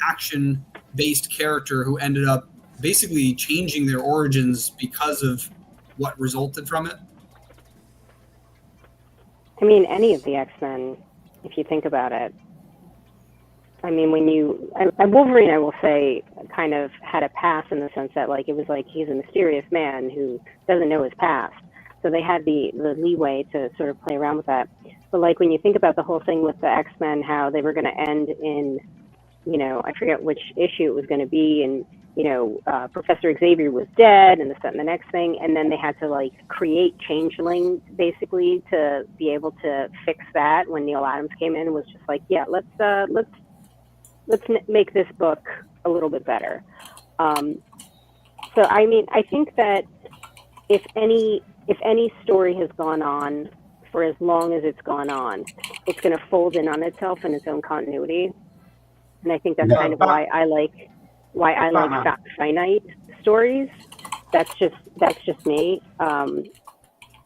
action-based character who ended up basically changing their origins because of what resulted from it? I mean, any of the X-Men, if you think about it. I mean, Wolverine, I will say, kind of had a past in the sense that it was like he's a mysterious man who doesn't know his past. So they had the leeway to sort of play around with that. But when you think about the whole thing with the X-Men, how they were going to end in, I forget which issue it was going to be, and Professor Xavier was dead, and the next thing, and then they had to create Changeling basically to be able to fix that. When Neil Adams came in, and was just let's make this book a little bit better. So I mean, I think that if any story has gone on for as long as it's gone on, it's going to fold in on itself in its own continuity. And I think that's kind of why I like finite stories. That's just me.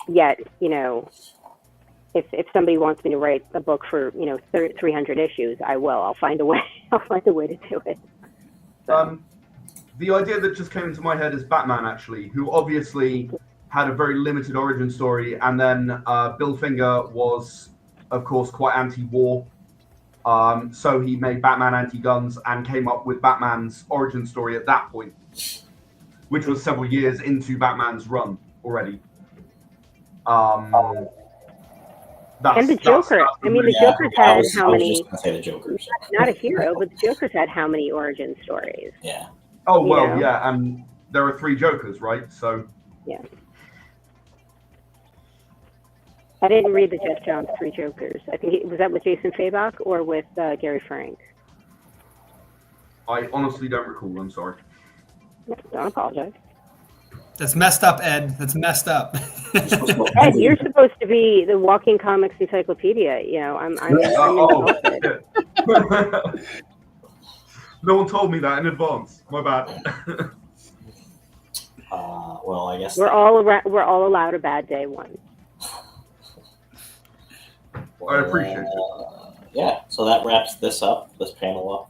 Yet, if somebody wants me to write a book for 300 issues, I will. I'll find a way. I'll find a way to do it. So. The idea that just came into my head is Batman, actually, who obviously had a very limited origin story, and then Bill Finger was, of course, quite anti-war. So he made Batman anti-guns and came up with Batman's origin story at that point, which was several years into Batman's run already. And the Joker. The Joker's had how many? I was just gonna say the Joker's. Not a hero, but the Joker's had how many origin stories? Yeah. Oh, well, yeah, and there are 3 Jokers, right? So. Yeah. I didn't read the Jeff Johns Three Jokers. I think was that with Jason Fabok or with Gary Frank? I honestly don't recall. I'm sorry. Don't apologize. That's messed up, Ed. That's messed up. Ed, you're supposed to be the walking comics encyclopedia. You know, I'm insulted. No one told me that in advance. My bad. Well, I guess we're all allowed a bad day one. I appreciate it. Yeah, so that wraps this panel up.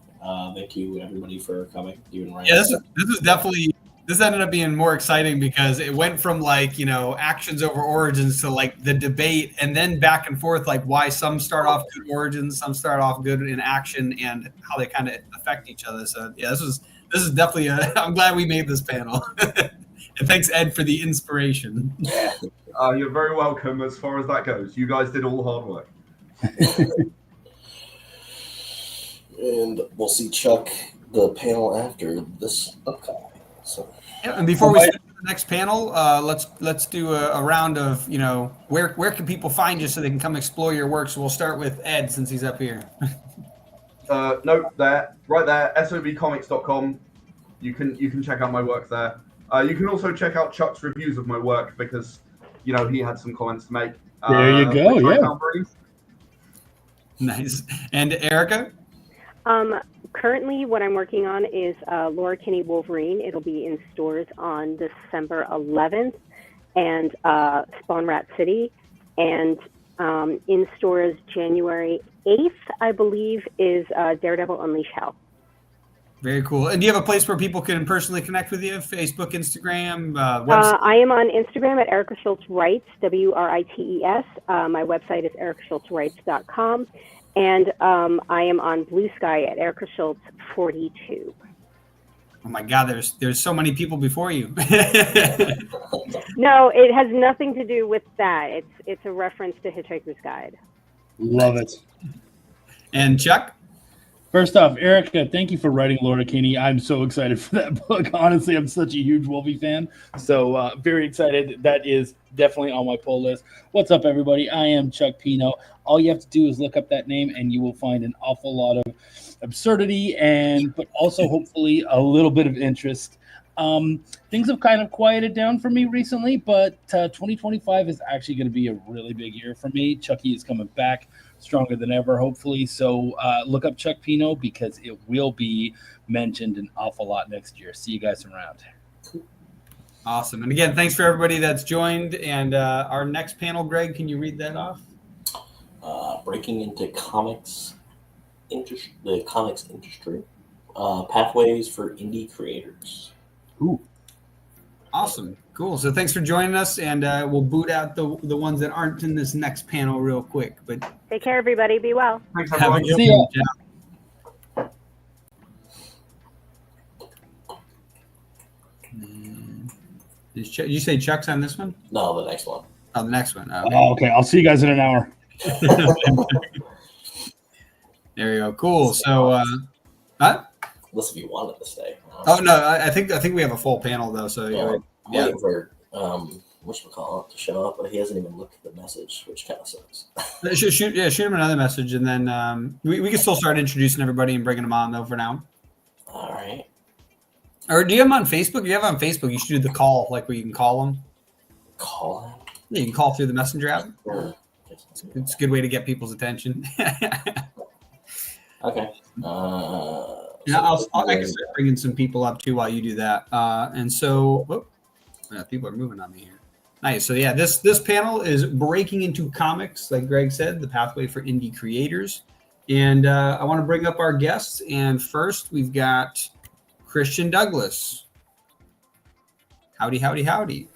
Thank you, everybody, for coming. Yeah, this is definitely. This ended up being more exciting because it went from like, actions over origins to like the debate and then back and forth, like why some start off good origins, some start off good in action, and how they kind of affect each other. So yeah, this is definitely I'm glad we made this panel. And thanks, Ed, for the inspiration. You're very welcome as far as that goes. You guys did all the hard work. And we'll see Chuck, the panel after this upcoming. So. Yeah, and before we start the next panel, let's do a round of where can people find you so they can come explore your work. So we'll start with Ed since he's up here. No, there, right there, sobcomics.com. You can check out my work there. You can also check out Chuck's reviews of my work because he had some comments to make. There you go. Yeah. Nice. And Erica? Currently, what I'm working on is Laura Kinney Wolverine. It'll be in stores on December 11th, and Spawn Rat City, and in stores January 8th, I believe, is Daredevil Unleash Hell. Very cool. And do you have a place where people can personally connect with you? Facebook, Instagram, website? I am on Instagram at Erica Schultz Writes, WRITES. My website is ericaschultzwrites.com. And I am on Blue Sky at Erica Schultz 42. Oh my God, there's so many people before you. No, it has nothing to do with that. It's a reference to Hitchhiker's Guide. Love it. And Chuck? First off, Erica, thank you for writing Laura Kinney. I'm so excited for that book. Honestly, I'm such a huge Wolvie fan. So very excited. That is definitely on my pull list. What's up, everybody? I am Chuck Pino. All you have to do is look up that name and you will find an awful lot of absurdity but also hopefully a little bit of interest. Things have kind of quieted down for me recently, but 2025 is actually going to be a really big year for me. Chucky is coming back stronger than ever, hopefully. So look up Chuck Pino because it will be mentioned an awful lot next year. See you guys around. Awesome. And again, thanks for everybody that's joined. And our next panel, Greg, can you read that off? Breaking into the comics industry, pathways for indie creators. Ooh. Awesome. Cool. So thanks for joining us, and we'll boot out the ones that aren't in this next panel real quick. But take care, everybody. Be well. Thanks, have a everyone. good See one. Did you say Chuck's on this one? No, the next one. Oh, the next one. Okay. Oh, okay. I'll see you guys in an hour. There you go. Cool. So, Unless if you wanted to stay. Oh no, I think we have a full panel though. So I'm waiting for whatchamacallit to show up, but he hasn't even looked at the message, which kind of sucks. shoot him another message, and then we can still start introducing everybody and bringing them on though for now. All right. Or do you have them on Facebook? If you have them on Facebook, you should do the call, like where you can call them. Call him? Yeah, you can call through the messenger app. Sure. It's a good way to get people's attention. Okay. Yeah, I can start bringing some people up too while you do that. And so, people are moving on me here. Nice. So yeah, this panel is breaking into comics, like Greg said, the pathway for indie creators. And I want to bring up our guests. And first, we've got Christian Douglas. Howdy, howdy, howdy.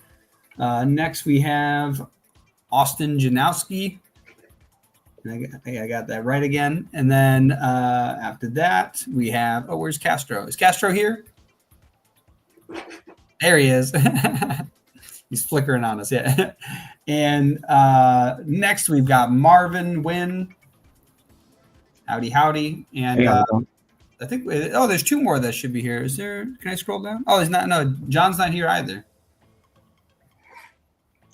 Next, we have Austin Janowski. I got that right again. And then after that, we have, where's Castro? Is Castro here? There he is. He's flickering on us, yeah. And next, we've got Marvin Wynn. Howdy, howdy. And I think, there's two more that should be here. Is there, can I scroll down? Oh, he's not, no, John's not here either.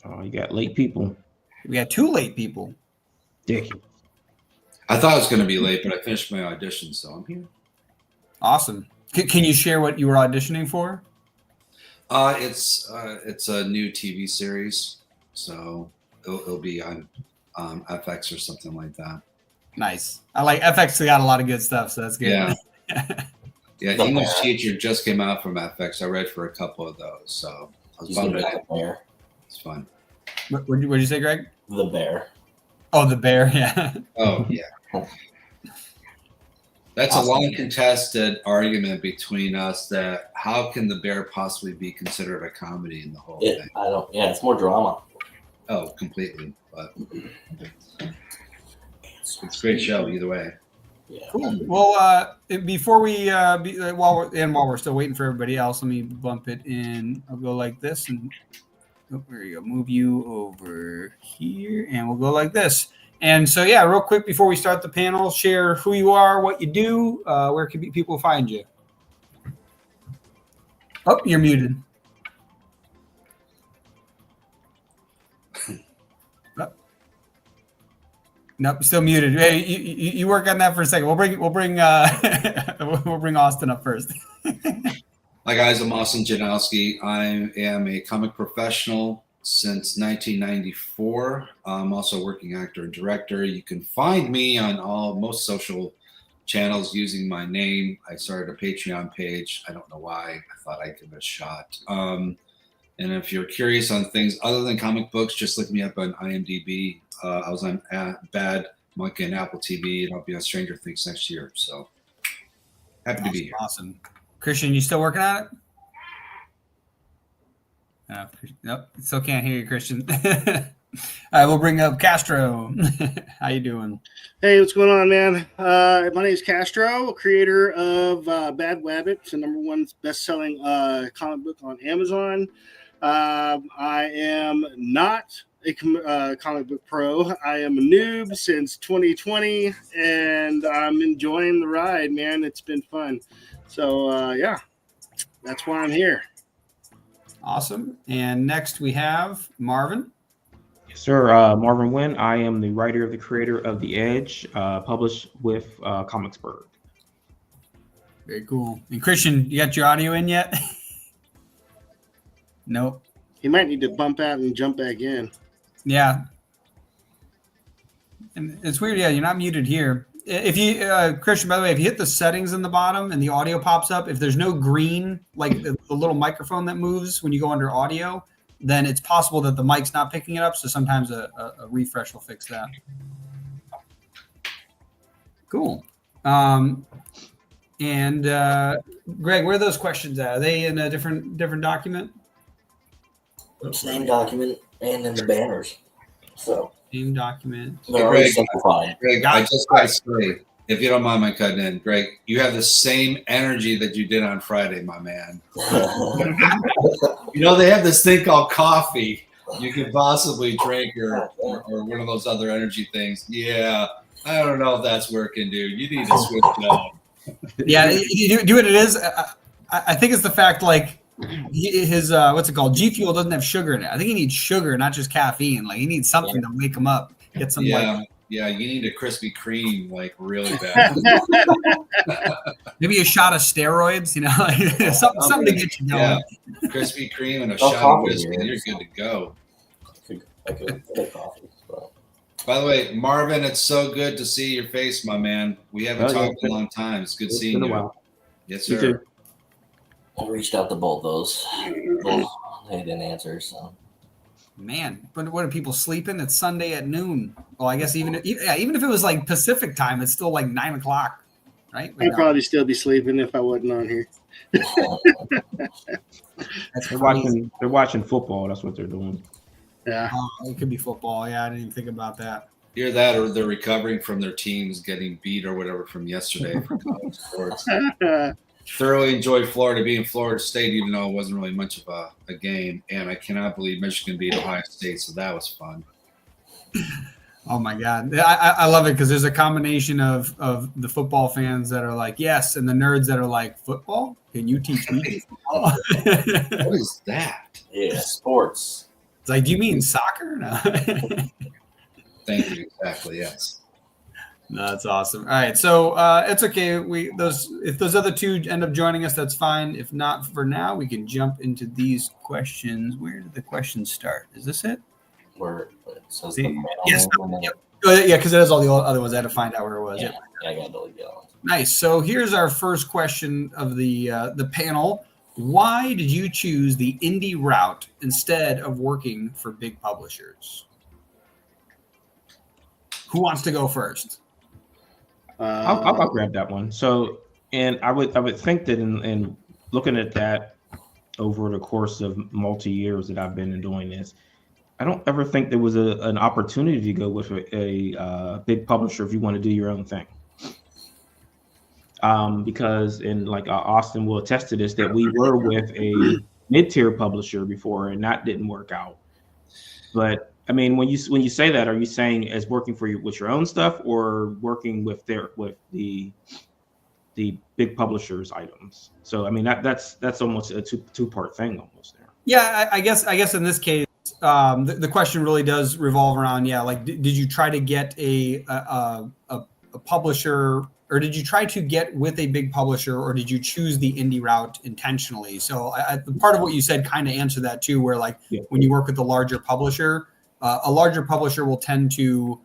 Oh, you got late people. We had 2 late people. Dicky. I thought it was going to be late, but I finished my audition, so I'm here. Awesome. Can you share what you were auditioning for? It's a new TV series, so it'll be on FX or something like that. Nice. I like FX. They got a lot of good stuff, so that's good. Yeah. Yeah, English Teacher just came out from FX. I read for a couple of those, so I was bummed out. It's fun. What did you say, Greg? The Bear. Oh, the Bear. Yeah. Oh, yeah. That's awesome. A long contested argument between us that how can The Bear possibly be considered a comedy in the whole thing? Yeah, it's more drama. Oh, completely. But it's a great show either way. Yeah. Cool. Well, before we while we're still waiting for everybody else, let me bump it in. I'll go like this, and there you go. Move you over here, and we'll go like this. And so, yeah, real quick before we start the panel, share who you are, what you do, where can people find you. Oh, you're muted. Nope, still muted. Hey, you work on that for a second. We'll bring we'll bring Austin up first. Hi guys, I'm Austin Janowski. I am a comic professional since 1994. I'm also a working actor and director. You can find me on most social channels using my name. I started a Patreon page. I don't know why. I thought I'd give it a shot. And if you're curious on things other than comic books, just look me up on IMDb. I was on Bad Monkey and Apple TV, and I'll be on Stranger Things next year. So happy to be here. Awesome. Christian, you still working on it? Nope, still can't hear you, Christian. All right, we'll bring up Castro. How you doing? Hey, what's going on, man? My name is Castro, creator of Bad Wabbit, the #1 best-selling comic book on Amazon. I am not a comic book pro. I am a noob since 2020, and I'm enjoying the ride, man. It's been fun. So, yeah, that's why I'm here. Awesome. And next we have Marvin. Yes, sir. Marvin Wynn. I am the writer of the creator of The Edge, published with Comicsburg. Very cool. And Christian, you got your audio in yet? Nope. He might need to bump out and jump back in. Yeah. And it's weird. Yeah, you're not muted here. If you, Christian, by the way, if you hit the settings in the bottom and the audio pops up, if there's no green, like the little microphone that moves when you go under audio, then it's possible that the mic's not picking it up. So sometimes a refresh will fix that. Cool. And Greg, where are those questions at? Are they in a different document? Same document and in the banners. So same document. Greg, I just got to say, if you don't mind my cutting in, Greg, you have the same energy that you did on Friday, my man. You know, they have this thing called coffee you could possibly drink or one of those other energy things. Yeah, I don't know if that's working, dude. You need to switch it up. Yeah, you do what it is. I think it's the fact, like, his what's it called? G Fuel doesn't have sugar in it. I think he needs sugar, not just caffeine. Like, he needs something to wake him up. Get some. Yeah, you need a Krispy Kreme, like, really bad. Maybe a shot of steroids. You know, like, something to get you going. Yeah. Krispy Kreme and a shot of whiskey, and you're good to go. I could take coffee. By the way, Marvin, it's so good to see your face, my man. We haven't talked in a long time. It's good seeing you. While. Yes, sir. I reached out to both those. They didn't answer, so. Man, but what are people sleeping? It's Sunday at noon. Well, I guess even if it was like Pacific time, it's still like 9 o'clock, right? I'd probably still be sleeping if I wasn't on here. They're watching football. That's what they're doing. Yeah. It could be football. Yeah, I didn't even think about that. Either that or they're recovering from their teams getting beat or whatever from yesterday for college sports. Thoroughly enjoyed Florida being Florida State, even though it wasn't really much of a game. And I cannot believe Michigan beat Ohio State, so that was fun. Oh, my God. I love it because there's a combination of the football fans that are like, yes, and the nerds that are like, football? Can you teach me football? What is that? Yeah, sports. It's like, do you mean soccer? No. Thank you. Exactly. Yes. No, that's awesome. All right, so it's okay. If those other two end up joining us, that's fine. If not, for now, we can jump into these questions. Where did the questions start? Is this it? Where it says See, the panel yes. name, Yep. Yeah, because it has all the other ones. I had to find out where it was. Yeah, Yep. I got delete the other ones. Nice. So here's our first question of the panel. Why did you choose the indie route instead of working for big publishers? Who wants to go first? I'll grab that one. So, and I would think that in looking at that over the course of multi years that I've been doing this, I don't ever think there was an opportunity to go with a big publisher if you want to do your own thing. Because like Austin will attest to this, that we were with a mid-tier publisher before, and that didn't work out. But I mean, when you say that, are you saying as working with your own stuff, or working with the big publishers' items? So I mean, that's almost a two-part thing almost there. Yeah, I guess in this case, the question really does revolve around, like did you try to get a publisher, or did you try to get with a big publisher, or did you choose the indie route intentionally? So part of what you said kind of answered that too, where when you work with a larger publisher will tend to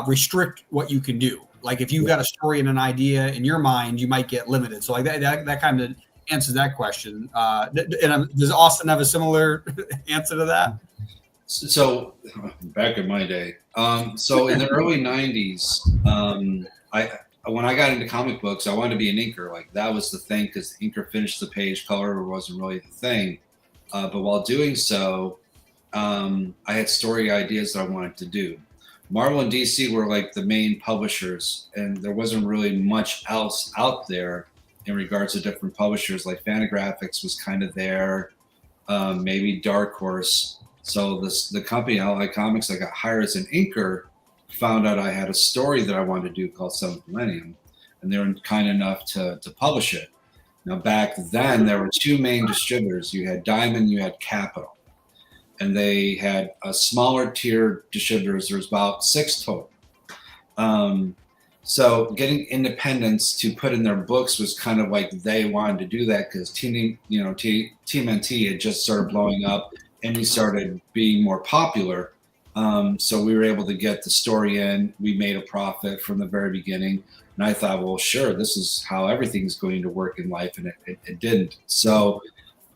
restrict what you can do. Like if you've got a story and an idea in your mind, you might get limited. So like that kind of answers that question. Does Austin have a similar answer to that? So back in my day, so in the early 90s, when I got into comic books, I wanted to be an inker. Like that was the thing, because the inker finished the page, color wasn't really the thing. But while doing so, I had story ideas that I wanted to do. Marvel and DC were like the main publishers, and there wasn't really much else out there in regards to different publishers. Like Fantagraphics was kind of there, maybe Dark Horse. So the company, Allied Comics, I got hired as an inker, found out I had a story that I wanted to do called Seventh Millennium, and they were kind enough to publish it. Now, back then, there were two main distributors. You had Diamond, you had Capital. And they had a smaller tier distributors. There was about 6 total. So getting independents to put in their books was kind of like they wanted to do that, because TMNT had just started blowing up, and we started being more popular. So we were able to get the story in. We made a profit from the very beginning. And I thought, well, sure, this is how everything's going to work in life. And it didn't. So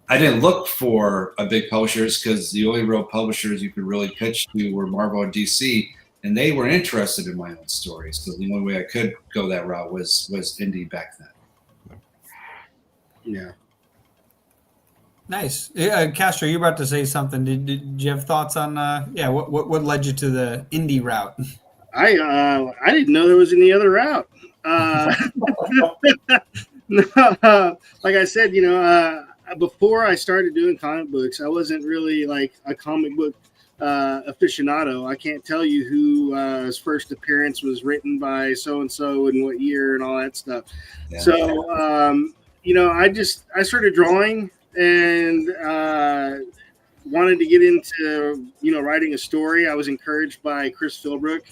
I didn't look for a big publishers, because the only real publishers you could really pitch to were Marvel and DC. And they weren't interested in my own stories. So the only way I could go that route was indie back then. Yeah. Nice. Castro, you're about to say something. Did you have thoughts on what led you to the indie route? I didn't know there was any other route. Like I said, before I started doing comic books, I wasn't really like a comic book aficionado. I can't tell you who his first appearance was written by so and so and what year and all that stuff. Yeah. So I started drawing and wanted to get into writing a story. I was encouraged by Chris Philbrook,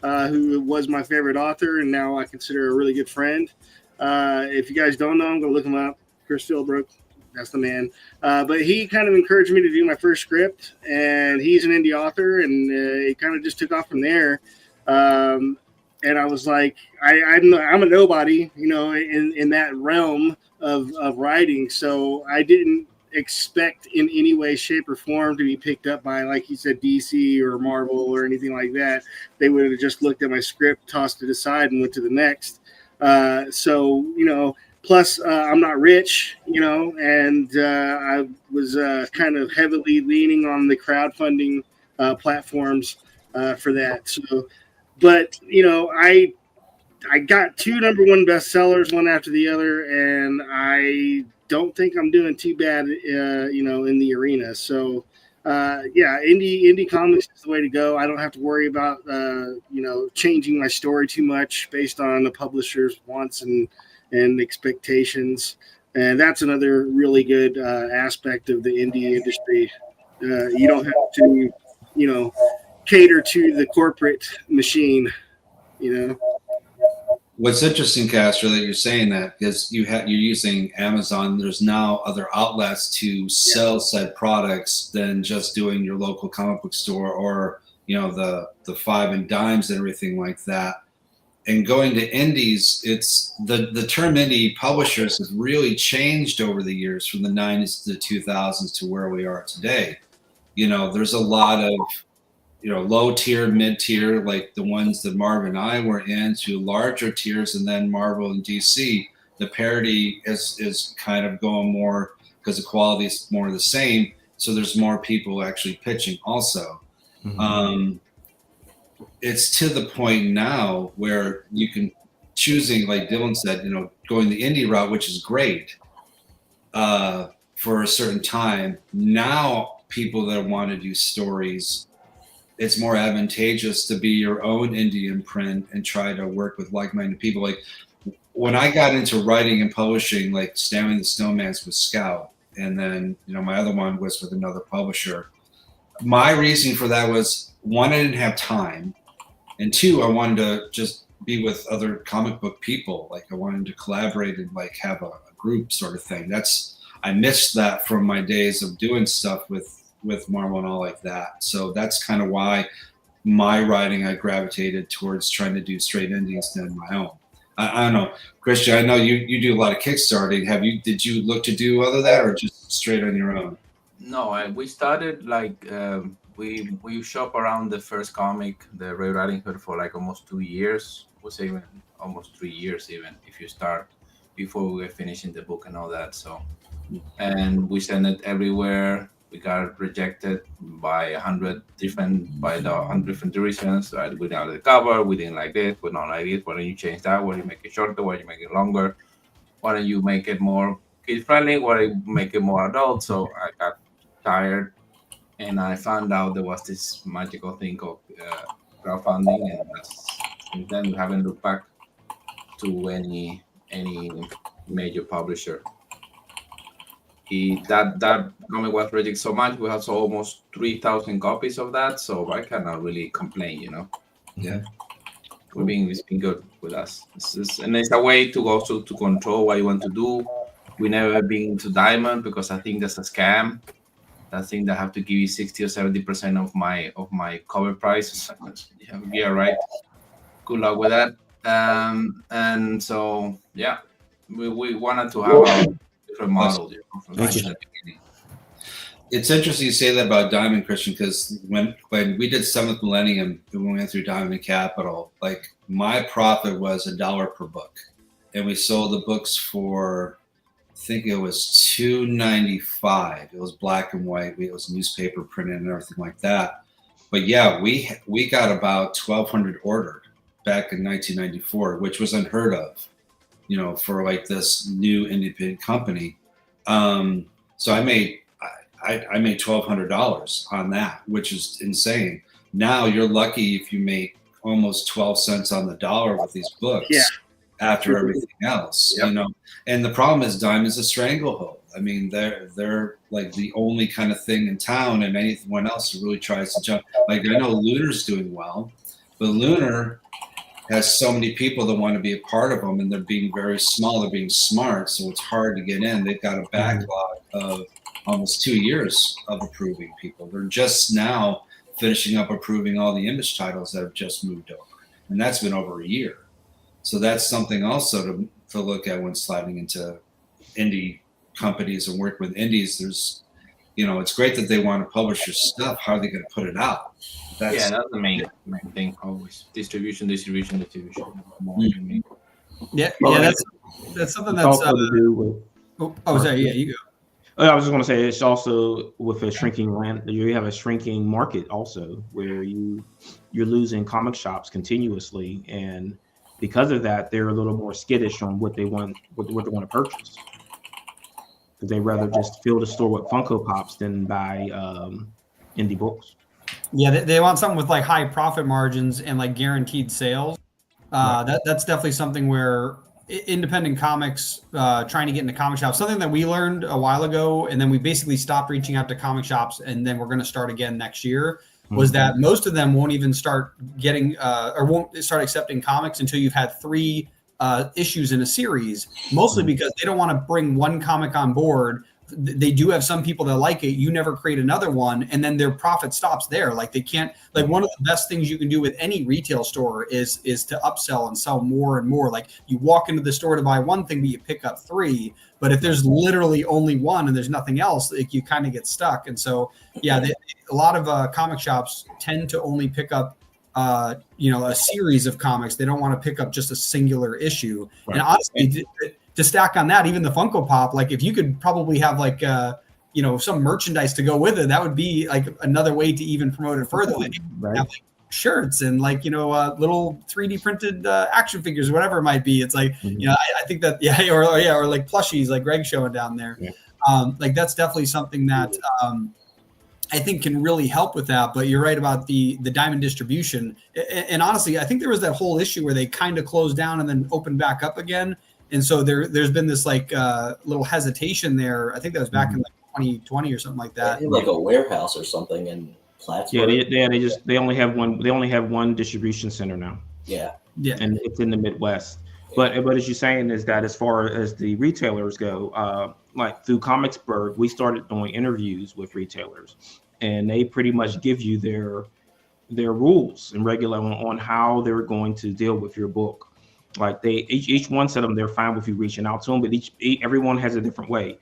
who was my favorite author and now I consider a really good friend. If you guys don't know, I'm gonna look him up. Chris Philbrook, that's the man. But he kind of encouraged me to do my first script, and he's an indie author, and it kind of just took off from there. And I was like, I'm a nobody, in that realm of writing. So I didn't expect in any way, shape, or form to be picked up by, like you said, DC or Marvel or anything like that. They would have just looked at my script, tossed it aside, and went to the next. Plus I'm not rich, and I was kind of heavily leaning on the crowdfunding platforms for that. So, but I got 2 #1 bestsellers, one after the other, and I don't think I'm doing too bad, in the arena. So, indie comics is the way to go. I don't have to worry about, changing my story too much based on the publisher's wants and expectations. And that's another really good aspect of the indie industry. You don't have to, cater to the corporate machine. What's interesting, Castro, that you're saying that because you're using Amazon. There's now other outlets to sell said products than just doing your local comic book store or the five and dimes and everything like that. And going to indies, it's the term indie publishers has really changed over the years from the 90s to the 2000s to where we are today. There's a lot of low tier, mid tier, like the ones that Marv and I were in, to larger tiers, and then Marvel and DC. The parity is kind of going more because the quality is more the same. So there's more people actually pitching also. Mm-hmm. It's to the point now where you can choosing, like Dylan said, going the indie route, which is great for a certain time. Now people that want to do stories, it's more advantageous to be your own indie imprint and try to work with like-minded people. Like when I got into writing and publishing, like Stanley the Snowman's with Scout, and then my other one was with another publisher. My reason for that was, one, I didn't have time, and two, I wanted to just be with other comic book people. Like I wanted to collaborate and like have a group sort of thing. I missed that from my days of doing stuff with Marvel and all like that. So that's kind of why my writing, I gravitated towards trying to do straight indies than my own. I don't know, Christian, I know you do a lot of Kickstarting. Did you look to do other that or just straight on your own? No, we started like we shop around the first comic, the Red Riding Hood, for like almost 2 years. We'll say even almost 3 years, even if you start before we were finishing the book and all that. So, and we send it everywhere. We got rejected by 100 different reasons. Right? We didn't like the cover. We didn't like this. We don't like it. Why don't you change that? Why don't you make it shorter? Why don't you make it longer? Why don't you make it more kid friendly? Why don't you make it more adult? So I got tired, and I found out there was this magical thing called crowdfunding, and since then we haven't looked back to any major publisher. That comic was rejected so much. We have sold almost 3,000 copies of that, so I cannot really complain, Yeah, it's been good with us. And it's a way to also to control what you want to do. We never been to Diamond because I think that's a scam. I think they have to give you 60 or 70% of my cover price. Yeah, right. Good luck with that. And so yeah, we wanted to have a different model. It's interesting you say that about Diamond, Christian, because when we did Seventh Millennium, when we went through Diamond Capital, like my profit was $1 per book, and we sold the books for, I think it was $2.95. It was black and white. It was newspaper printed and everything like that. But yeah, we got about 1,200 ordered back in 1994, which was unheard of, for like this new independent company. So I made $1,200 on that, which is insane. Now you're lucky if you make almost 12 cents on the dollar with these books. Yeah. After everything else, Yep. And the problem is Diamond's a stranglehold. I mean, they're like the only kind of thing in town, and anyone else who really tries to jump. Like I know Lunar's doing well, but Lunar has so many people that want to be a part of them, and they're being very small. They're being smart, so it's hard to get in. They've got a backlog of almost 2 years of approving people. They're just now finishing up approving all the image titles that have just moved over, and that's been over a year. So that's something also to look at when sliding into indie companies and work with indies. There's, it's great that they want to publish your stuff. How are they going to put it out? That's the main thing always. Distribution. Yeah, that's something that's also to do with. sorry, yeah, you go. I was just going to say it's also with a shrinking land. You have a shrinking market also, where you're losing comic shops continuously, and because of that, they're a little more skittish on what they want to purchase. Because they rather just fill the store with Funko Pops than buy indie books. Yeah, they want something with like high profit margins and like guaranteed sales. That's definitely something where independent comics, trying to get into comic shops, something that we learned a while ago, and then we basically stopped reaching out to comic shops, and then we're going to start again next year, was that most of them won't even start getting or won't start accepting comics until you've had 3 issues in a series, mostly because they don't want to bring one comic on board. They do have some people that like it. You never create another one, and then their profit stops there. Like they can't. Like one of the best things you can do with any retail store is to upsell and sell more and more. Like you walk into the store to buy one thing, but you pick up 3. But if there's literally only one and there's nothing else, like you kind of get stuck. And so, yeah, a lot of comic shops tend to only pick up a series of comics. They don't want to pick up just a singular issue. Right. And honestly, to stack on that, even the Funko Pop, like if you could probably have like some merchandise to go with it, that would be like another way to even promote it further. Like, right. Have like shirts and like little 3D printed action figures, whatever it might be. It's like I think that or like plushies, like Greg's showing down there. Yeah. Like that's definitely something that I think can really help with that. But you're right about the diamond distribution. And honestly, I think there was that whole issue where they kind of closed down and then opened back up again. And so there's been this like little hesitation there. I think that was back in like 2020 or something like that. Like a warehouse or something in Plattsburgh. They only have one distribution center now. Yeah. And it's in the Midwest. But as you're saying is that as far as the retailers go, like through Comicsburg, we started doing interviews with retailers, and they pretty much give you their rules and regular on how they're going to deal with your book. Like each one said they're fine with you reaching out to them, but everyone has a different way.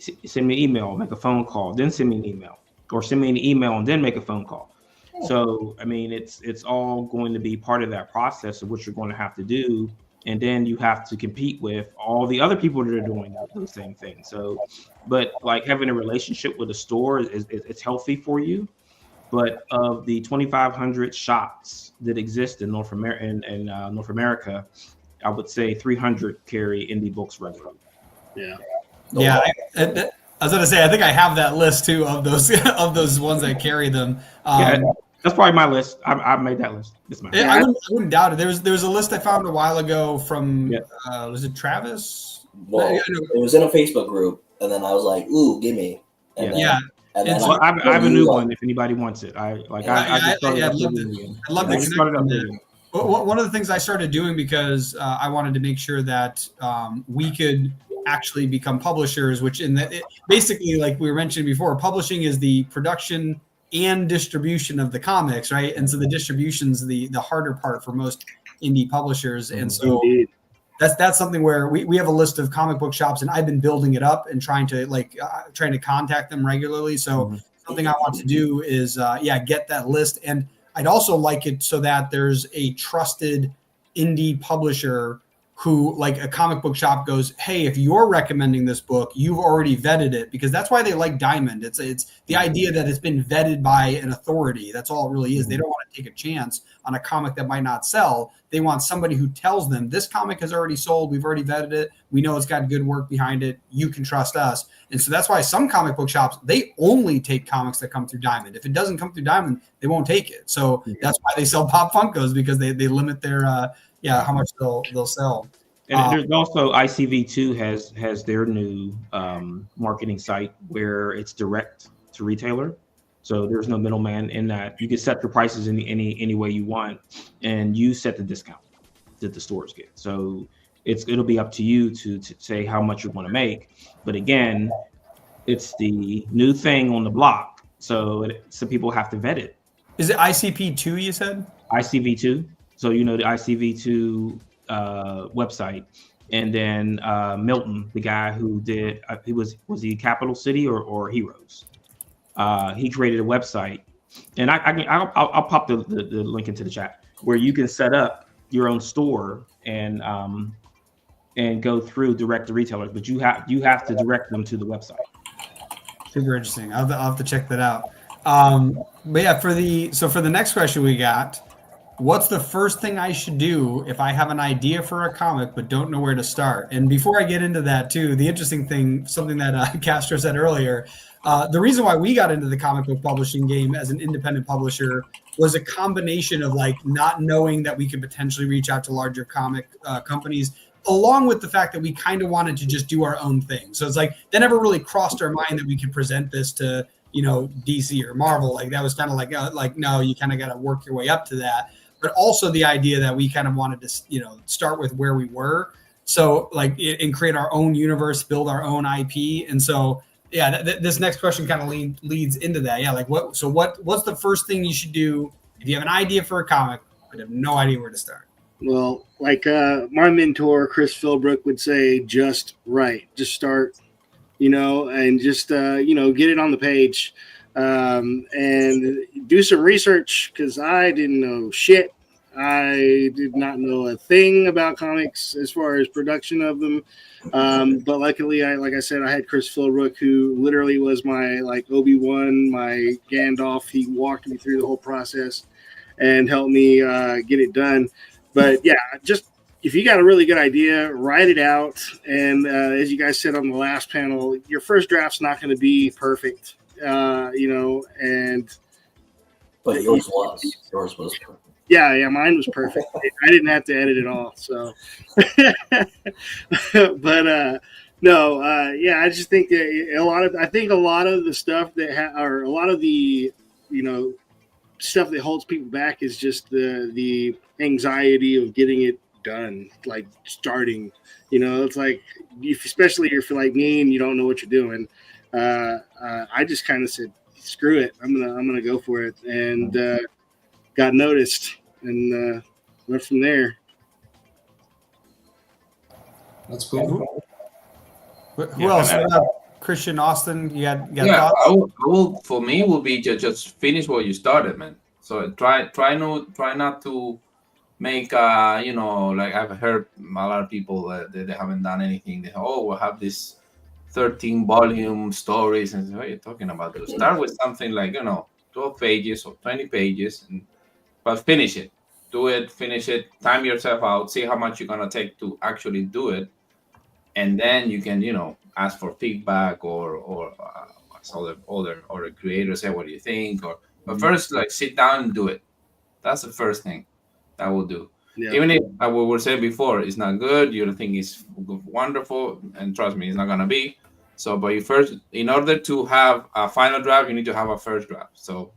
Send me an email, make a phone call, then send me an email, or send me an email and then make a phone call. So I mean, it's all going to be part of that process of what you're going to have to do, and then you have to compete with all the other people that are doing the same thing. So, but like having a relationship with a store it's healthy for you. But of the 2,500 shops that exist in North America, I would say 300 carry indie books regularly. Yeah. Yeah. I was going to say, I think I have that list too of those ones that carry them. That's probably my list. I made that list. I wouldn't doubt it. There was a list I found a while ago from was it Travis? Well, it was in a Facebook group, and then I was like, "Ooh, give me." And then, and then I have a new one if anybody wants it. I'd love to start it up again. One of the things I started doing because I wanted to make sure that we could actually become publishers, which basically, like we were mentioning before, publishing is the production and distribution of the comics, right? And so the distribution's the harder part for most indie publishers. And so that's something where we have a list of comic book shops, and I've been building it up and trying to contact them regularly. So something I want to do is get that list. And I'd also like it so that there's a trusted indie publisher who, like a comic book shop, goes, hey, if you're recommending this book, you've already vetted it, because that's why they like Diamond. It's the idea that it's been vetted by an authority. That's all it really is. They don't want to take a chance on a comic that might not sell. They want somebody who tells them this comic has already sold. We've already vetted it. We know it's got good work behind it. You can trust us. And so that's why some comic book shops, they only take comics that come through Diamond. If it doesn't come through Diamond, they won't take it. So that's why they sell Pop Funkos, because they limit their how much they'll sell. And there's also ICV2 has their new marketing site where it's direct to retailer. So there's no middleman in that. You can set your prices in any way you want, and you set the discount that the stores get. So it'll be up to you to say how much you want to make. But again, it's the new thing on the block. So some people have to vet it. Is it ICP2 you said? ICV2. So the ICV2 website. And then Milton, the guy who did, was he Capital City or Heroes? He created a website, and I'll pop the link into the chat where you can set up your own store and go through direct to retailers, but you have to direct them to the website. Super interesting. I'll have to check that out. But yeah, for the next question we got, what's the first thing I should do if I have an idea for a comic but don't know where to start? And before I get into that too, the interesting thing, something that Castro said earlier, the reason why we got into the comic book publishing game as an independent publisher was a combination of like not knowing that we could potentially reach out to larger comic companies, along with the fact that we kind of wanted to just do our own thing. So it's like that never really crossed our mind that we could present this to, DC or Marvel. Like that was kind of like no, you kind of got to work your way up to that. But also the idea that we kind of wanted to, start with where we were. So like and create our own universe, build our own IP. And so, yeah, this next question kind of leads into that. Yeah. Like what's the first thing you should do if you have an idea for a comic, but have no idea where to start? Well, like my mentor, Chris Philbrook, would say, just write, just start, and just, get it on the page and do some research because I didn't know shit. I did not know a thing about comics as far as production of them. But luckily, like I said, I had Chris Philbrook, who literally was my Obi-Wan, my Gandalf. He walked me through the whole process and helped me get it done. But yeah, just if you got a really good idea, write it out. And as you guys said on the last panel, your first draft's not going to be perfect, and. But yours was perfect. Yeah, mine was perfect. I didn't have to edit it all. So, but no, I just think a lot of the stuff or a lot of the stuff that holds people back is just the anxiety of getting it done, like starting. It's like especially if you're like me and you don't know what you're doing. I just kind of said, screw it, I'm gonna go for it, and got noticed and went from there. That's cool. Who else? Christian, Austin, you got Yeah, thoughts? I will. For me, will be just finish what you started, man. So try not to make like I've heard a lot of people that they haven't done anything. They we'll have this 13 volume stories, and what are you talking about? To start with something like 12 pages or 20 pages, but finish it. Do it, finish it, time yourself out, see how much you're gonna take to actually do it, and then you can ask for feedback or other creators say, what do you think? But first, like, sit down and do it. That's the first thing that will do. Yeah. Even if we were saying before it's not good, you don't think it's wonderful, and trust me, it's not gonna be. So, but you first, in order to have a final draft, you need to have a first draft. So,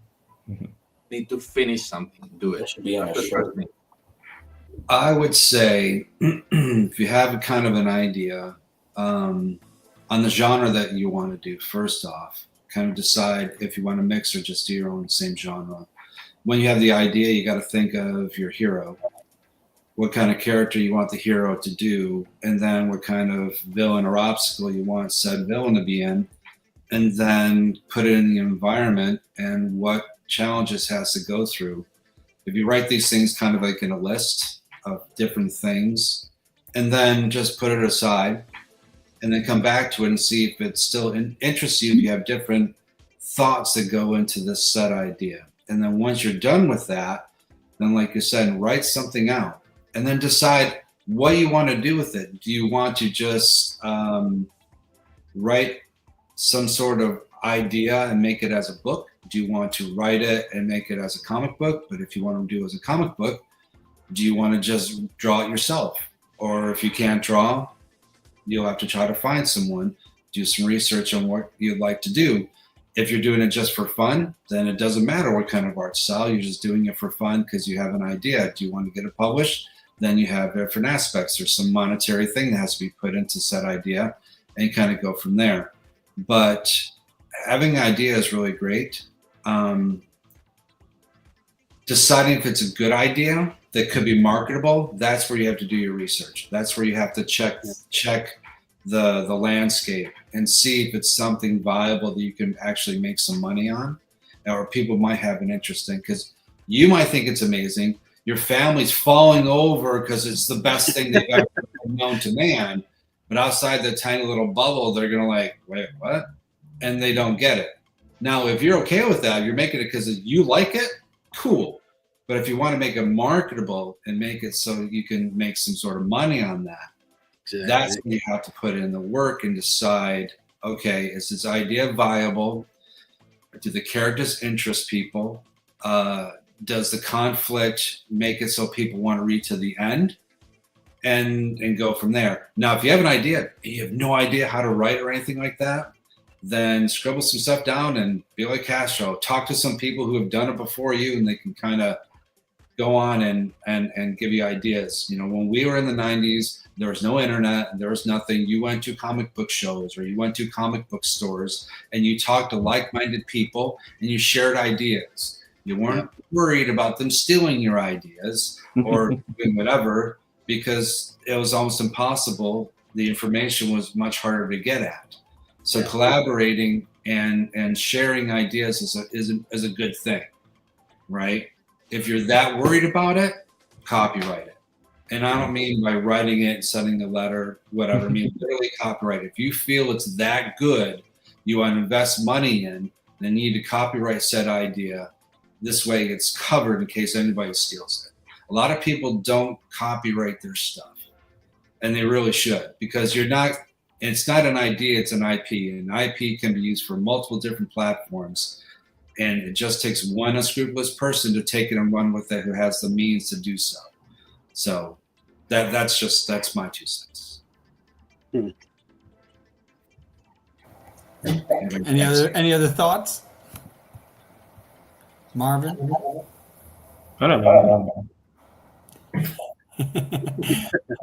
need to finish something, do it. That should be on a shirt. I would say if you have kind of an idea on the genre that you want to do, first off, kind of decide if you want to mix or just do your own same genre. When you have the idea, you got to think of your hero, what kind of character you want the hero to do, and then what kind of villain or obstacle you want said villain to be in, and then put it in the environment and what challenges has to go through. If you write these things kind of like in a list of different things, and then just put it aside, and then come back to it and see if it still interests you, if you have different thoughts that go into this set idea. And then once you're done with that, then like you said, write something out and then decide what you want to do with it. Do you want to just write some sort of idea and make it as a book? Do you want to write it and make it as a comic book? But if you want to do it as a comic book, do you want to just draw it yourself? Or if you can't draw, you'll have to try to find someone, do some research on what you'd like to do. If you're doing it just for fun, then it doesn't matter what kind of art style. You're just doing it for fun because you have an idea. Do you want to get it published? Then you have different aspects. There's some monetary thing that has to be put into said idea, and you kind of go from there. But having an idea is really great. Deciding if it's a good idea that could be marketable, that's where you have to do your research. That's where you have to check the landscape and see if it's something viable that you can actually make some money on, or people might have an interest in, because you might think it's amazing. Your family's falling over because it's the best thing they've ever known to man. But outside the tiny little bubble, they're going to like, wait, what? And they don't get it. Now, if you're okay with that, you're making it because you like it, cool. But if you want to make it marketable and make it so you can make some sort of money on that, exactly, that's when you have to put in the work and decide, okay, is this idea viable? Do the characters interest people? Does the conflict make it so people want to read to the end? and go from there. Now, if you have an idea, you have no idea how to write or anything like that, then scribble some stuff down and be like Castro. Talk to some people who have done it before you, and they can kind of go on and give you ideas. You know, when we were in the 90s, there was no internet, there was nothing. You went to comic book shows or you went to comic book stores and you talked to like-minded people and you shared ideas. You weren't worried about them stealing your ideas or doing whatever, because it was almost impossible. The information was much harder to get at. So collaborating and sharing ideas is a good thing, right? If you're that worried about it, copyright it. And I don't mean by writing it and sending the letter, whatever. I mean literally copyright it. If you feel it's that good, you want to invest money in, then you need to copyright said idea. This way it's covered in case anybody steals it. A lot of people don't copyright their stuff, and they really should, because it's not an idea, it's an IP. And IP can be used for multiple different platforms. And it just takes one unscrupulous person to take it and run with it who has the means to do so. So that's my 2 cents. Any other thoughts? Marvin? I don't know.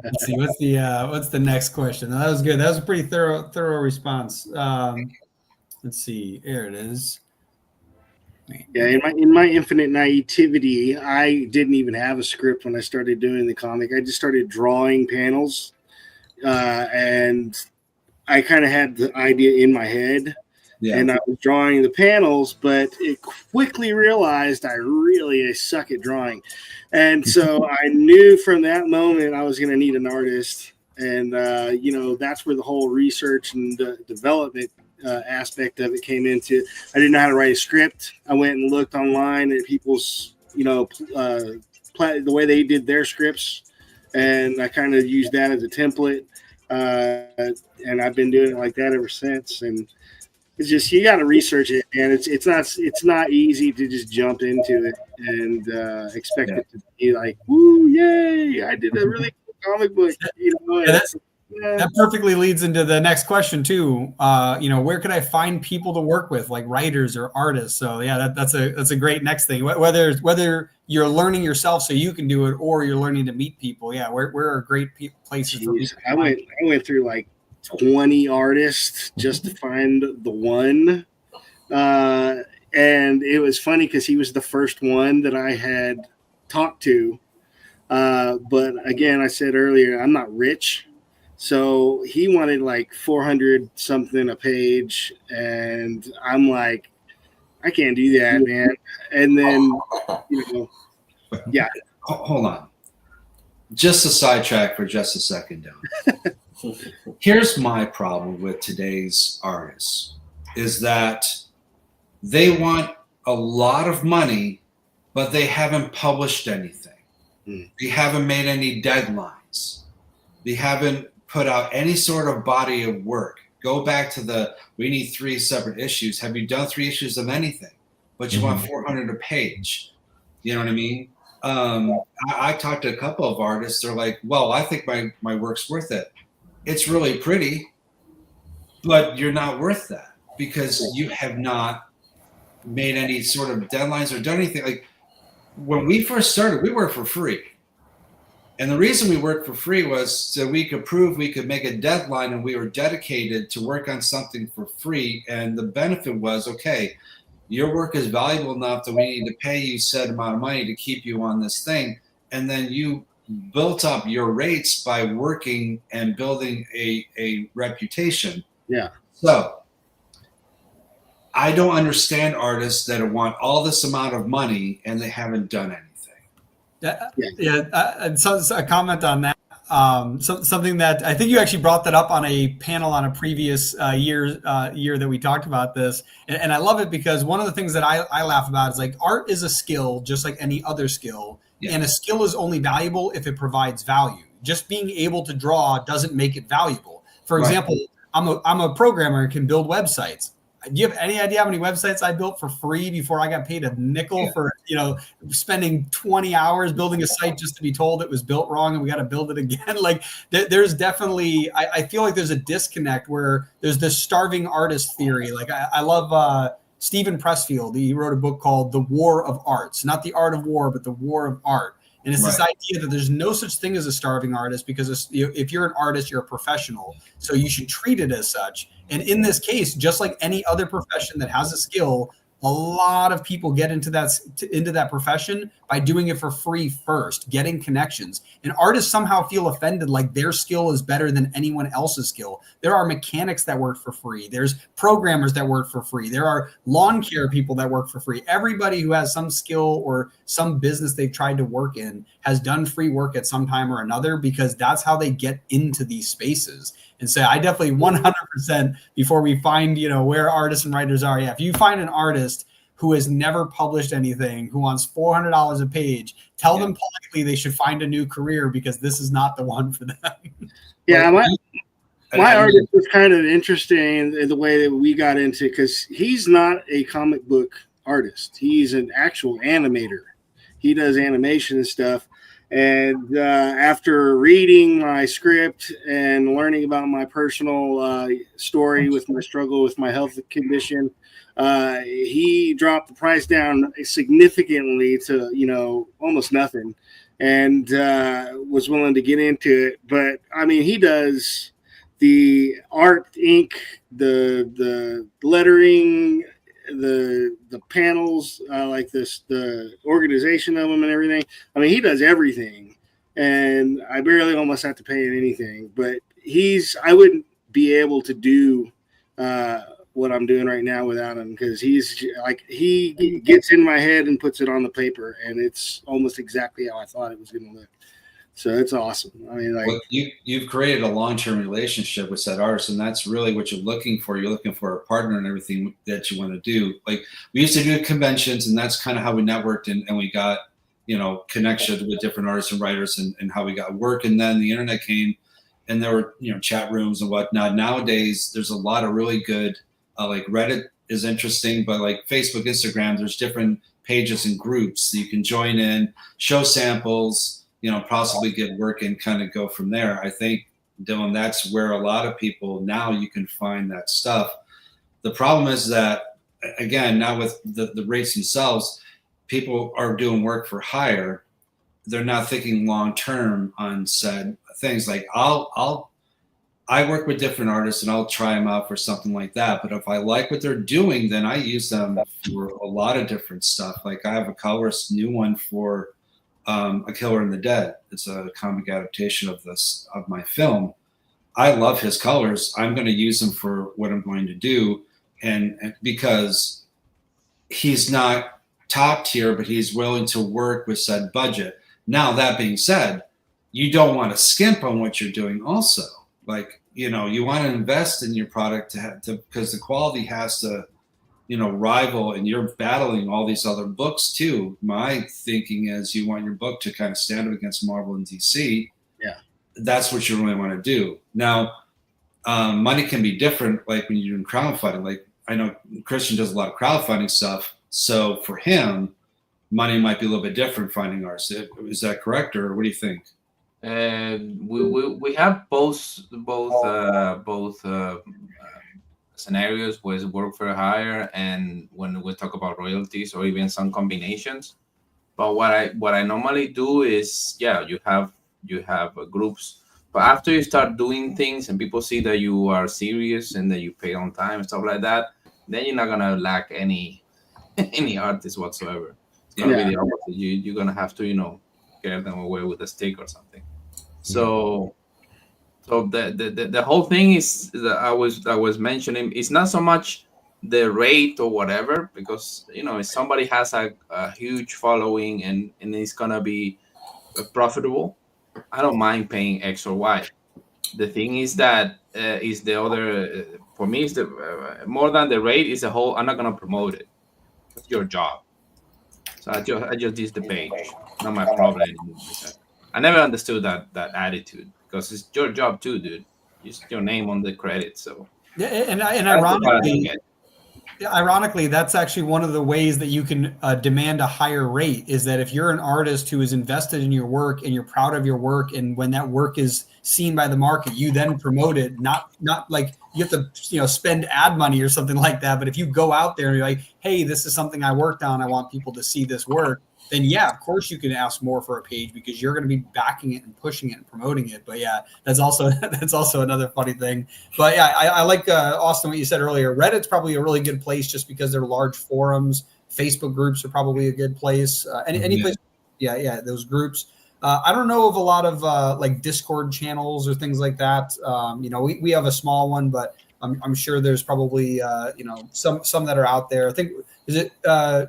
Let's see. What's the next question? That was good. That was a pretty thorough response. Let's see. There it is. Yeah, in my infinite naivety, I didn't even have a script when I started doing the comic. I just started drawing panels, and I kind of had the idea in my head, and I was drawing the panels, but it quickly realized I suck at drawing, and so I knew from that moment I was going to need an artist, and that's where the whole research and development aspect of it came into. I didn't know how to write a script. I went and looked online at people's, the way they did their scripts, and I kind of used that as a template. And I've been doing it like that ever since. And it's just, you got to research it, and it's not easy to just jump into it and expect it to be like, woo, yay! I did a really cool comic book. That perfectly leads into the next question too. Where could I find people to work with, like writers or artists? So yeah, that's a great next thing. Whether you're learning yourself so you can do it, or you're learning to meet people. Yeah, where are great places for people? I went through like 20 artists just to find the one, and it was funny because he was the first one that I had talked to. But again, I said earlier, I'm not rich. So he wanted like 400 something a page, and I'm like, I can't do that, man. And then, Hold on. Just a sidetrack for just a second, Don. Here's my problem with today's artists is that they want a lot of money, but they haven't published anything. They haven't made any deadlines. They haven't put out any sort of body of work. Go back to we need 3 separate issues. Have you done 3 issues of anything? But you want 400 a page. You know what I mean? I talked to a couple of artists. They're like, well, I think my work's worth it. It's really pretty, but you're not worth that because you have not made any sort of deadlines or done anything. Like when we first started, we worked for free. And the reason we worked for free was so we could prove we could make a deadline, and we were dedicated to work on something for free. And the benefit was, okay, your work is valuable enough that we need to pay you said amount of money to keep you on this thing. And then you built up your rates by working and building a reputation. Yeah. So I don't understand artists that want all this amount of money and they haven't done anything. So a comment on that. Something that I think you actually brought that up on a panel on a previous year that we talked about this, and I love it because one of the things that I laugh about is like art is a skill just like any other skill, and a skill is only valuable if it provides value. Just being able to draw doesn't make it valuable. For example, I'm a programmer and can build websites. Do you have any idea how many websites I built for free before I got paid a nickel for, spending 20 hours building a site just to be told it was built wrong and we got to build it again? Like there's definitely, I feel like there's a disconnect where there's this starving artist theory. Like I love Stephen Pressfield. He wrote a book called The War of Arts, not the art of war, but the war of art. And it's this idea that there's no such thing as a starving artist because if you're an artist, you're a professional. So you should treat it as such. And in this case, just like any other profession that has a skill, a lot of people get into that profession by doing it for free first, getting connections. And artists somehow feel offended like their skill is better than anyone else's skill. There are mechanics that work for free. There's programmers that work for free. There are lawn care people that work for free. Everybody who has some skill or some business they've tried to work in has done free work at some time or another because that's how they get into these spaces. And so I definitely 100% before we find, where artists and writers are. Yeah, if you find an artist who has never published anything, who wants $400 a page, tell them politely they should find a new career because this is not the one for them. Yeah, my artist was kind of interesting in the way that we got into because he's not a comic book artist. He's an actual animator. He does animation and stuff. And after reading my script and learning about my personal story with my struggle with my health condition, he dropped the price down significantly to, almost nothing and was willing to get into it. But, I mean, he does the art, ink, the lettering, the panels, like this, the organization of them and everything. I mean, he does everything, and I barely almost have to pay him anything. But I wouldn't be able to do what I'm doing right now without him because he gets in my head and puts it on the paper, and it's almost exactly how I thought it was going to look. So it's awesome. I mean, you've created a long-term relationship with that artist, and that's really what you're looking for. You're looking for a partner and everything that you want to do. Like we used to do conventions, and that's kind of how we networked and we got, connections with different artists and writers and how we got work. And then the internet came, and there were chat rooms and whatnot. Nowadays, there's a lot of really good, like Reddit is interesting, but like Facebook, Instagram, there's different pages and groups that you can join in, show samples. Possibly get work and kind of go from there. I think, Dylan, that's where a lot of people now you can find that stuff. The problem is that, again, now with the rates themselves, people are doing work for hire. They're not thinking long term on said things. Like I work with different artists and I'll try them out for something like that. But if I like what they're doing, then I use them for a lot of different stuff. Like I have a colorist new one for A Killer in the Dead. It's a comic adaptation of my film. I love his colors. I'm going to use them for what I'm going to do, and because he's not top tier, but he's willing to work with said budget. Now that being said, you don't want to skimp on what you're doing. Also, like you want to invest in your product to because the quality has to. Rival, and you're battling all these other books too. My thinking is you want your book to kind of stand up against Marvel and DC. Yeah. That's what you really want to do. Now, money can be different, like when you're doing crowdfunding. Like I know Christian does a lot of crowdfunding stuff. So for him, money might be a little bit different finding ours. Is that correct, or what do you think? We have both scenarios where it's work for hire and when we talk about royalties or even some combinations. But what I normally do is you have groups, but after you start doing things and people see that you are serious and that you pay on time and stuff like that, then you're not gonna lack any artist whatsoever. It's gonna be the opposite. You're gonna have to get them away with a stick or something. So the whole thing is that I was mentioning, it's not so much the rate or whatever, because if somebody has a huge following and it's gonna be profitable, I don't mind paying X or Y. The thing is that is the other for me is the more than the rate is the whole. I'm not gonna promote it. It's your job. So I just use the page, not my problem. I never understood that attitude. Because it's your job too, dude. Just your name on the credit. So yeah, and ironically, ironically, that's actually one of the ways that you can demand a higher rate, is that if you're an artist who is invested in your work and you're proud of your work, and when that work is seen by the market, you then promote it, not like you have to spend ad money or something like that. But if you go out there and you're like, hey, this is something I worked on, I want people to see this work, then yeah, of course you can ask more for a page, because you're going to be backing it and pushing it and promoting it. But yeah, that's also another funny thing. But yeah, I like Austin, what you said earlier. Reddit's probably a really good place just because they're large forums. Facebook groups are probably a good place. Any place, yeah, those groups. I don't know of a lot of like Discord channels or things like that. We have a small one, but I'm sure there's probably some that are out there. I think, is it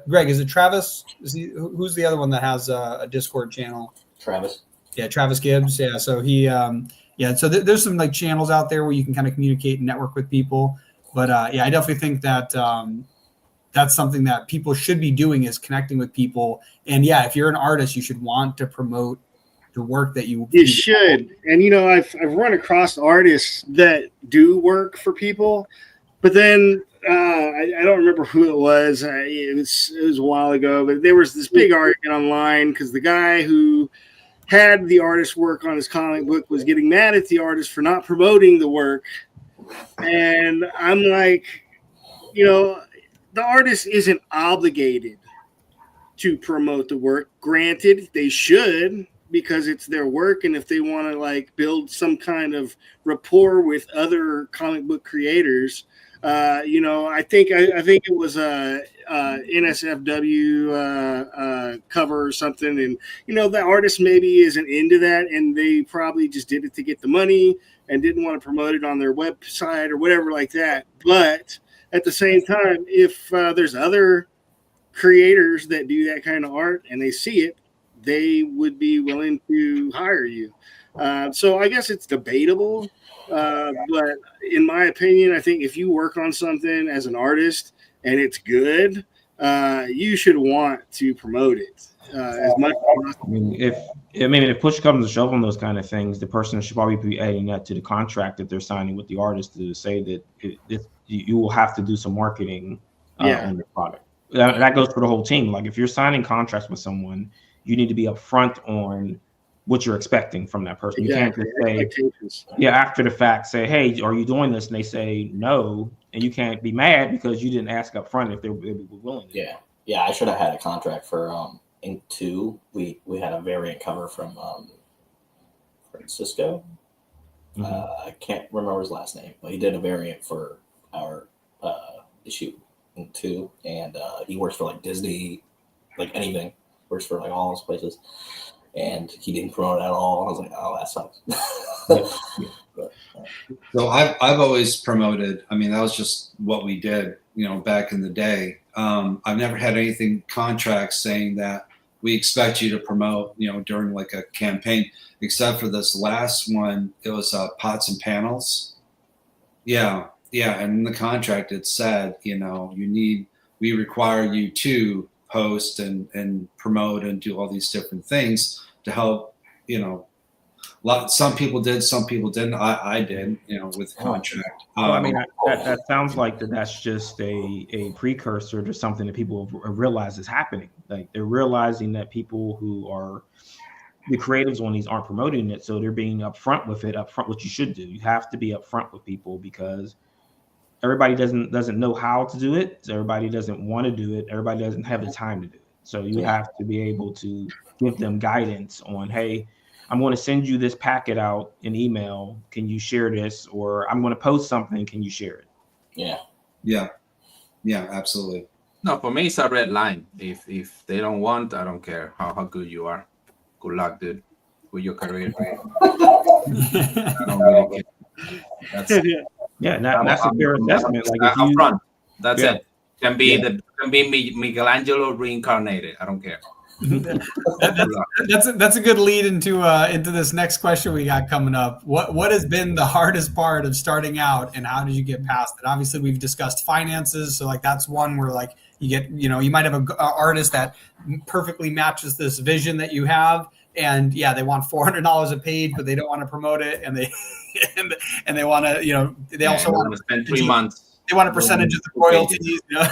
Greg? Is it Travis? Who's the other one that has a Discord channel? Travis. Yeah, Travis Gibbs. Yeah, so he so there's some like channels out there where you can kind of communicate and network with people. But I definitely think that that's something that people should be doing, is connecting with people. And yeah, if you're an artist, you should want to promote the work that you should. And I've run across artists that do work for people, but then I don't remember who it was. It was a while ago, but there was this big argument online because the guy who had the artist work on his comic book was getting mad at the artist for not promoting the work. And I'm like, the artist isn't obligated to promote the work. Granted, they should, because it's their work, and if they want to like build some kind of rapport with other comic book creators, I think it was a NSFW cover or something, and the artist maybe isn't into that, and they probably just did it to get the money and didn't want to promote it on their website or whatever like that. But at the same time, if there's other creators that do that kind of art and they see it, they would be willing to hire you. So I guess it's debatable. But in my opinion, I think if you work on something as an artist and it's good, you should want to promote it as much as possible. If push comes to shove on those kind of things, the person should probably be adding that to the contract that they're signing with the artist, to say that you will have to do some marketing on the product. That goes for the whole team. Like if you're signing contracts with someone, you need to be upfront on what you're expecting from that person. You can't just say, after the fact, say, hey, are you doing this? And they say no, and you can't be mad because you didn't ask up front if they were willing to. Yeah, I should have had a contract for Ink 2. We had a variant cover from Francisco. I can't remember his last name, but he did a variant for our issue Ink 2, and he works for like Disney, like anything. Works for like all those places, and he didn't promote it at all. I was like, oh, that sucks. So I've always promoted. I mean, that was just what we did, back in the day. I've never had anything contracts saying that we expect you to promote, during like a campaign, except for this last one. It was pots and panels. Yeah. And in the contract, it said, we require you to post and promote and do all these different things to help, some people did, some people didn't. I did, with contract. That sounds like that's just a precursor to something that people realize is happening. Like they're realizing that people who are the creatives on these aren't promoting it, so they're being upfront with it. Upfront, what you should do. You have to be upfront with people, because everybody doesn't know how to do it. So everybody doesn't want to do it. Everybody doesn't have the time to do it. So you have to be able to give them guidance on, hey, I'm going to send you this packet out in email. Can you share this? Or I'm going to post something. Can you share it? Yeah, absolutely. No, for me, it's a red line. If they don't want, I don't care how good you are. Good luck, dude, with your career. I don't really care. That's it. That's a fair assessment. Like if up front, that's it. Can be Michelangelo reincarnated. I don't care. That's a good lead into this next question we got coming up. What has been the hardest part of starting out, and how did you get past it? Obviously, we've discussed finances, so like that's one where like you get, you might have an artist that perfectly matches this vision that you have, and they want $400 a page, but they don't want to promote it, and they and they want to, they also want to spend 3 months they want a percentage of the royalties. You know?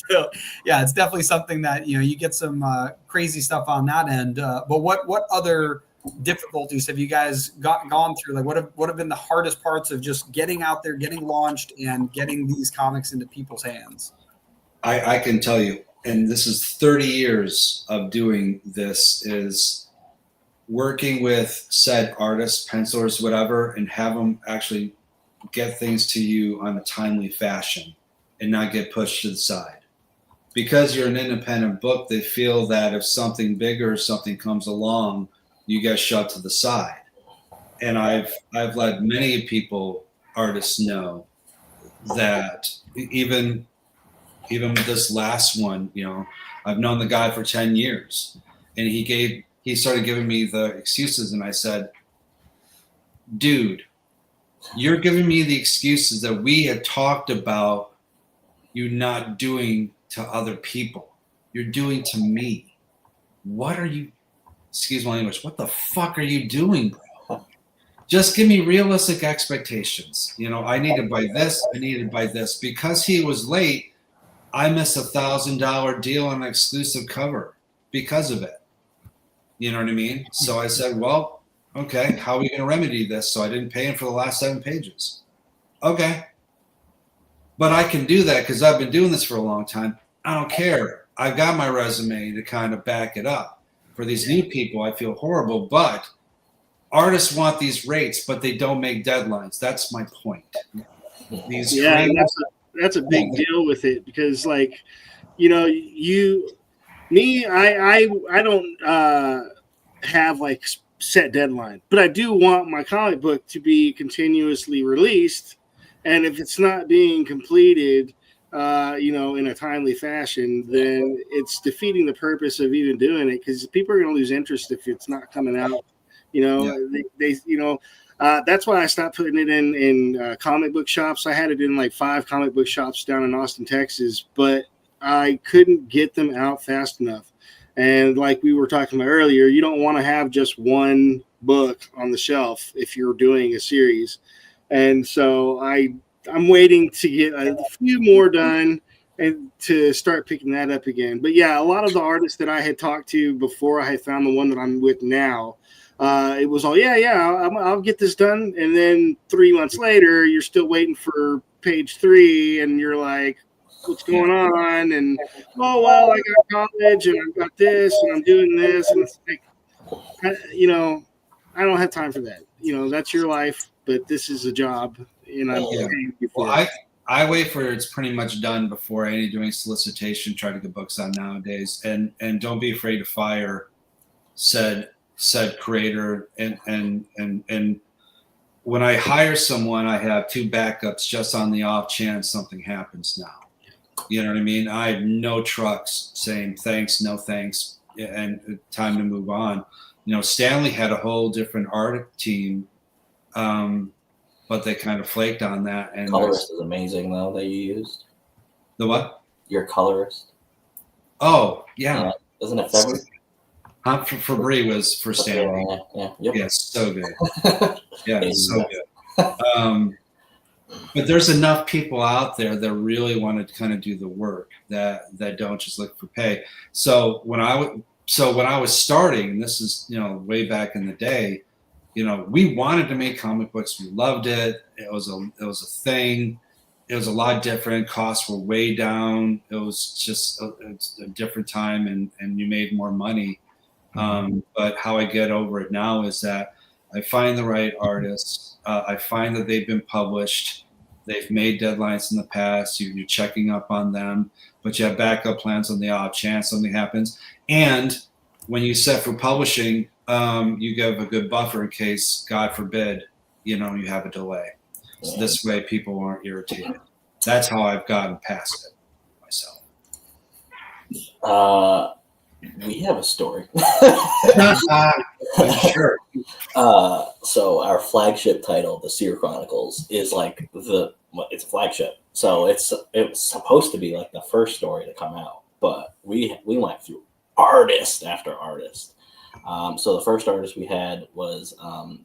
So yeah, it's definitely something that you get some crazy stuff on that end. But what other difficulties have you guys gone through? Like what have been the hardest parts of just getting out there, getting launched, and getting these comics into people's hands? I can tell you, and this is 30 years of doing this, is working with said artists, pencilers, whatever, and have them actually get things to you on a timely fashion and not get pushed to the side. Because you're an independent book, they feel that if something bigger or something comes along, you get shoved to the side. And I've let many people, artists, know that even this last one, I've known the guy for 10 years, and he started giving me the excuses, and I said, dude, you're giving me the excuses that we had talked about you not doing to other people. You're doing to me. What are you, excuse my language, what the fuck are you doing, bro? Just give me realistic expectations. I need to buy this, I need to buy this. Because he was late, I missed $1,000 deal on an exclusive cover because of it. You know what I mean? So I said, well, okay, how are we going to remedy this? So I didn't pay him for the last 7 pages. Okay. But I can do that because I've been doing this for a long time. I don't care. I've got my resume to kind of back it up. For these new people, I feel horrible, but artists want these rates, but they don't make deadlines. That's my point. That's a big deal with it because, like, I don't have like set deadline, but I do want my comic book to be continuously released, and if it's not being completed, in a timely fashion, then it's defeating the purpose of even doing it because people are going to lose interest if it's not coming out. That's why I stopped putting it in comic book shops. I had it in like 5 comic book shops down in Austin, Texas, but I couldn't get them out fast enough. And like we were talking about earlier, you don't want to have just one book on the shelf if you're doing a series. And so I'm waiting to get a few more done and to start picking that up again. But yeah, a lot of the artists that I had talked to before I had found the one that I'm with now, it was all, I'll get this done. And then 3 months later, you're still waiting for page 3 and you're like, what's going on? And, oh, well, I got college and I've got this and I'm doing this. And it's like, I don't have time for that. That's your life, but this is a job. I wait for it's pretty much done before any doing solicitation, try to get books out nowadays. And don't be afraid to fire said creator. And when I hire someone, I have 2 backups just on the off chance something happens now. You know what I mean? I have no trucks saying thanks, no thanks, and time to move on. Stanley had a whole different art team, but they kind of flaked on that. And colorist is amazing, though, that you used. The what? Your colorist. Oh, yeah. Isn't it February? Fabry was for Stanley. Yeah, so good. Yeah, so good. But there's enough people out there that really want to kind of do the work that don't just look for pay. So when I was starting, and this is way back in the day, we wanted to make comic books. We loved it. It was a thing. It was a lot different. Costs were way down. It was just a different time, and you made more money. But how I get over it now is that I find the right artists. I find that they've been published. They've made deadlines in the past. You're checking up on them, but you have backup plans on the off chance something happens. And when you set for publishing, you give a good buffer in case, God forbid, you have a delay. So this way people aren't irritated. That's how I've gotten past it myself. We have a story. Sure. So our flagship title, the Seer Chronicles, is like it's a flagship. So it's supposed to be like the first story to come out, but we went through artist after artist. So the first artist we had was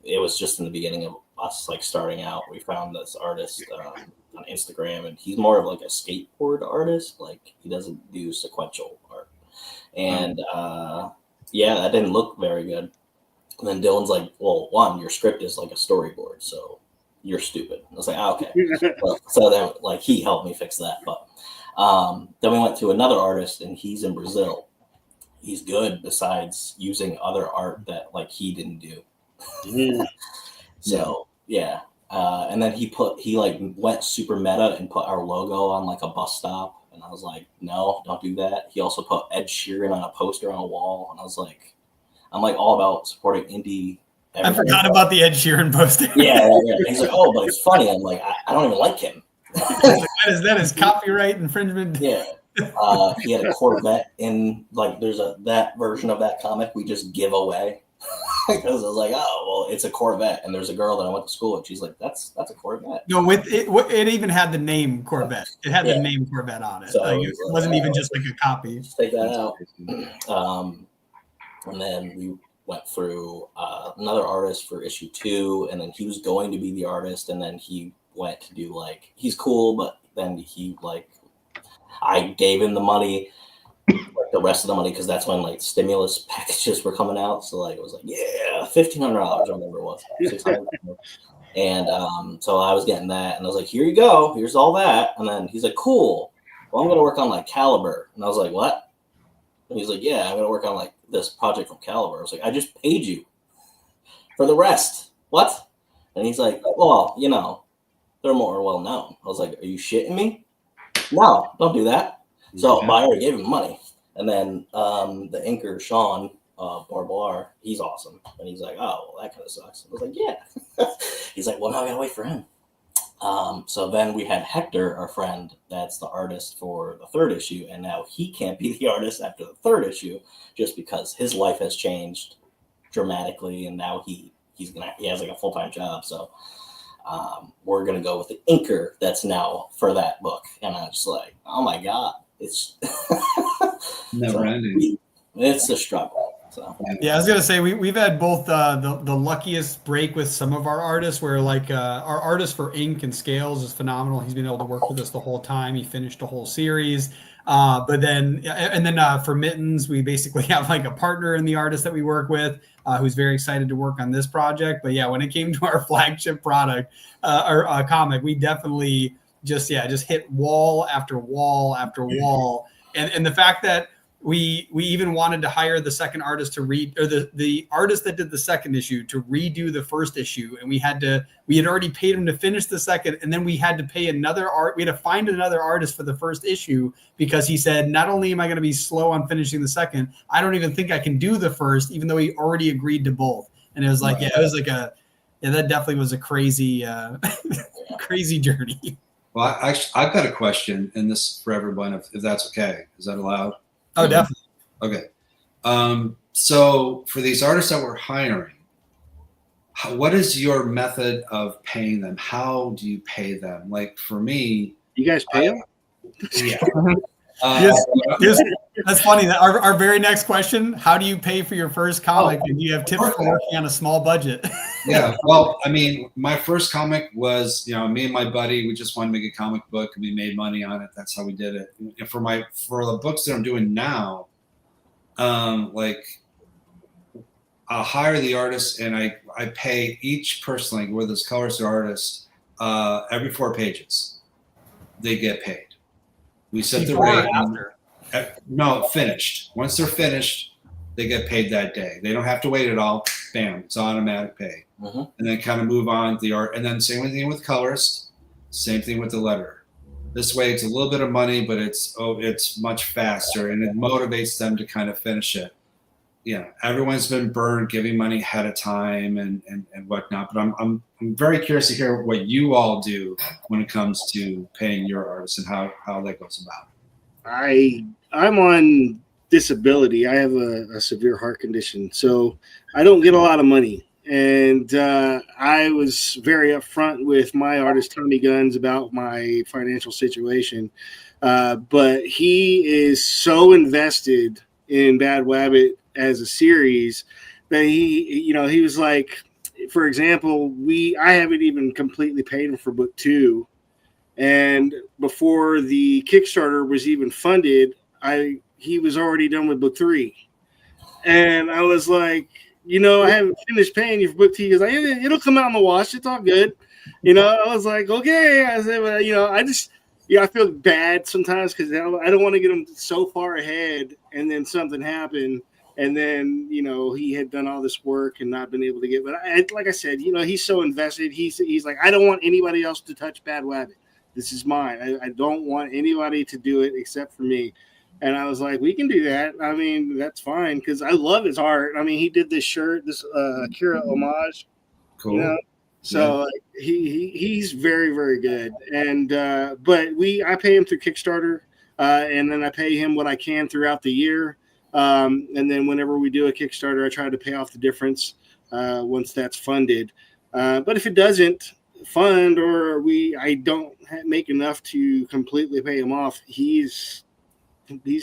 it was just in the beginning us like starting out, we found this artist on Instagram, and he's more of like a skateboard artist. Like he doesn't do sequential art, and yeah, that didn't look very good. And then Dylan's like, "Well, one, your script is like a storyboard, so you're stupid." I was like, "Oh, okay." So then, like, he helped me fix that. But then we went to another artist, and he's in Brazil. He's good besides using other art that like he didn't do. So yeah. And then he like went super meta and put our logo on like a bus stop. And I was like, no, don't do that. He also put Ed Sheeran on a poster on a wall. And I was like, I'm like all about supporting indie. I forgot about the Ed Sheeran poster. Yeah. He's like, oh, but it's funny. I'm like, I don't even like him. that is copyright infringement. Yeah. He had a Corvette in like there's that version of that comic we just give away. Because I was like, oh, well, it's a Corvette, and there's a girl that I went to school with. She's like, that's a Corvette. No, it even had the name Corvette. It had the name Corvette on it. So like, it wasn't even just like a copy. Just take that out. And then we went through another artist for issue 2, and then he was going to be the artist, and then he went to do like he's cool, but then he like I gave him the money. The rest of the money because that's when like stimulus packages were coming out, so like it was like $1,500 or whatever it was, $600. And so I was getting that, and I was like, here you go, here's all that. And then he's like, cool, well, I'm gonna work on like Caliber. And I was like, what? And he's like, yeah, I'm gonna work on like this project from Caliber. I was like, I just paid you for the rest. What? And he's like, well, you know, they're more well known. I was like, are you shitting me? No, don't do that. So I already gave him money. And then the inker, Sean Barboir, he's awesome. And he's like, oh, well, that kind of sucks. I was like, yeah. He's like, well, now I got to wait for him. So then we had Hector, our friend, that's the artist for the 3rd issue. And now he can't be the artist after the 3rd issue just because his life has changed dramatically. And now he has like a full-time job. So we're going to go with the inker that's now for that book. And I was just like, oh, my God. It's never ending. It's a struggle. So yeah, I was gonna say we've had both the luckiest break with some of our artists, where like our artist for ink and scales is phenomenal. He's been able to work with us the whole time. He finished a whole series. But then for Mittens, we basically have like a partner in the artist that we work with, who's very excited to work on this project. But yeah, when it came to our flagship product, our comic, we definitely just hit wall after wall after wall. And the fact that we even wanted to hire the second artist to read, or the artist that did the second issue to redo the first issue. And we had already paid him to finish the second. And then we had to pay we had to find another artist for the first issue because he said, not only am I going to be slow on finishing the second, I don't even think I can do the first, even though he already agreed to both. And it was like, that definitely was a crazy, crazy journey. Well, I've got a question, and this for everyone, if that's okay. Is that allowed? Oh, definitely. Okay. So for these artists that we're hiring, what is your method of paying them? How do you pay them? Like for me, you guys pay them? Yeah. That's funny. Our very next question: how do you pay for your first comic? And do you have tips for working on a small budget? Yeah. Well, I mean, my first comic was, me and my buddy, we just wanted to make a comic book and we made money on it. That's how we did it. And for the books that I'm doing now, like I'll hire the artist and I pay each person, like whether it's colorist or artist, every 4 pages, they get paid. We set the rate. No, finished. Once they're finished, they get paid that day. They don't have to wait at all. Bam, it's automatic pay. Mm-hmm. And then kind of move on to the art. And then same thing with colorist, same thing with the letterer. This way, it's a little bit of money, but it's much faster, and it motivates them to kind of finish it. Yeah, everyone's been burned giving money ahead of time and whatnot. But I'm very curious to hear what you all do when it comes to paying your artists and how that goes about. I'm on disability. I have a severe heart condition, so I don't get a lot of money. And I was very upfront with my artist Tommy Guns about my financial situation, but he is so invested in Bad Wabbit as a series that he was like, for example, I haven't even completely paid him for book 2, and before the Kickstarter was even funded, he was already done with book 3, and I was like, I haven't finished paying you for book 2. He goes, like, it'll come out in the wash. It's all good. I was like, okay. I said, well, I feel bad sometimes because I don't want to get him so far ahead and then something happened. And then, he had done all this work and not been able to get, but like I said, he's so invested. He's like, I don't want anybody else to touch Bad Wabbit. This is mine. I don't want anybody to do it except for me. And I was like, we can do that. I mean, that's fine because I love his art. I mean, he did this shirt, this Akira homage. Cool. So like, he's very, very good. And but I pay him through Kickstarter, and then I pay him what I can throughout the year. And then whenever we do a Kickstarter, I try to pay off the difference once that's funded. But if it doesn't fund or I don't make enough to completely pay him off, he's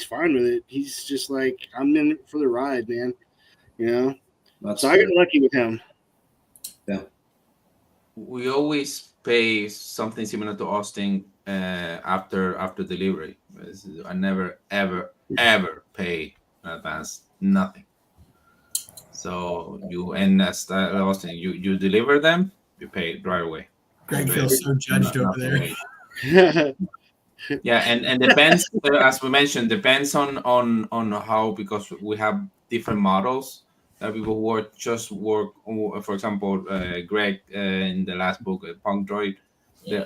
fine with it. He's just like, I'm in it for the ride, man. So I got lucky with him. Yeah. We always pay something similar to Austin after delivery. I never ever pay in advance, nothing. So as Austin, you deliver them, you pay right away. Greg feels so judged over there. Yeah, and depends, as we mentioned, depends on how, because we have different models that people work. For example, Greg in the last book, Punk Droid,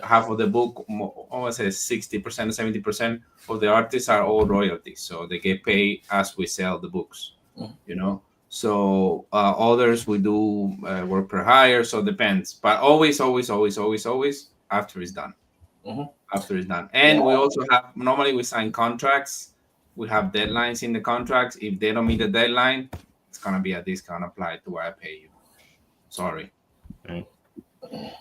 half of the book, almost 60%, 70% of the artists are all royalties, so they get paid as we sell the books. So others we do work per hire, so it depends, but always after it's done. After it's done. And we also have, normally we sign contracts. We have deadlines in the contracts. If they don't meet the deadline, it's going to be a discount applied to what I pay you. Sorry. Okay.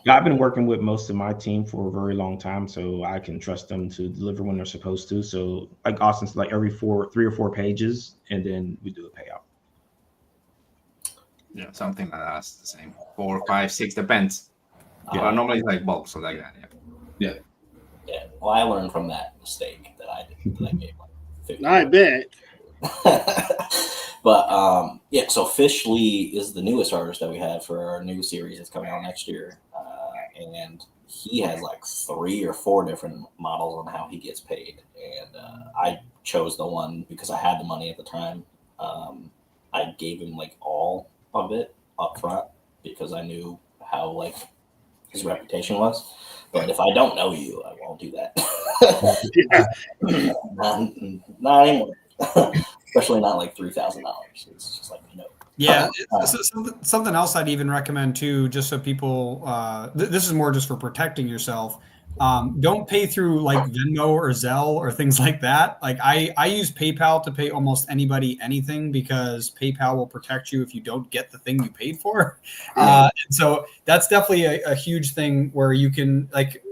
Yeah, I've been working with most of my team for a very long time, so I can trust them to deliver when they're supposed to. So like Austin's, like every 3 or 4 pages, and then we do a payout. Yeah, something like that's the same. 4, 5, 6, depends. Yeah. Normally it's like bulk, so like that. Yeah. Yeah, well, I learned from that mistake that I did. That I gave like 50. I bet. But yeah, so Fish Lee is the newest artist that we have for our new series that's coming out next year, and he has like 3 or 4 different models on how he gets paid, and I chose the one because I had the money at the time. I gave him like all of it up front because I knew how like his reputation was. But if I don't know you, I won't do that. Not anymore. Especially not like $3,000. It's just like, no. Yeah, something else I'd even recommend too, just so people. This is more just for protecting yourself. Don't pay through like Venmo or Zelle or things like that. Like I use PayPal to pay almost anybody anything because PayPal will protect you if you don't get the thing you paid for. And so that's definitely a huge thing where you can like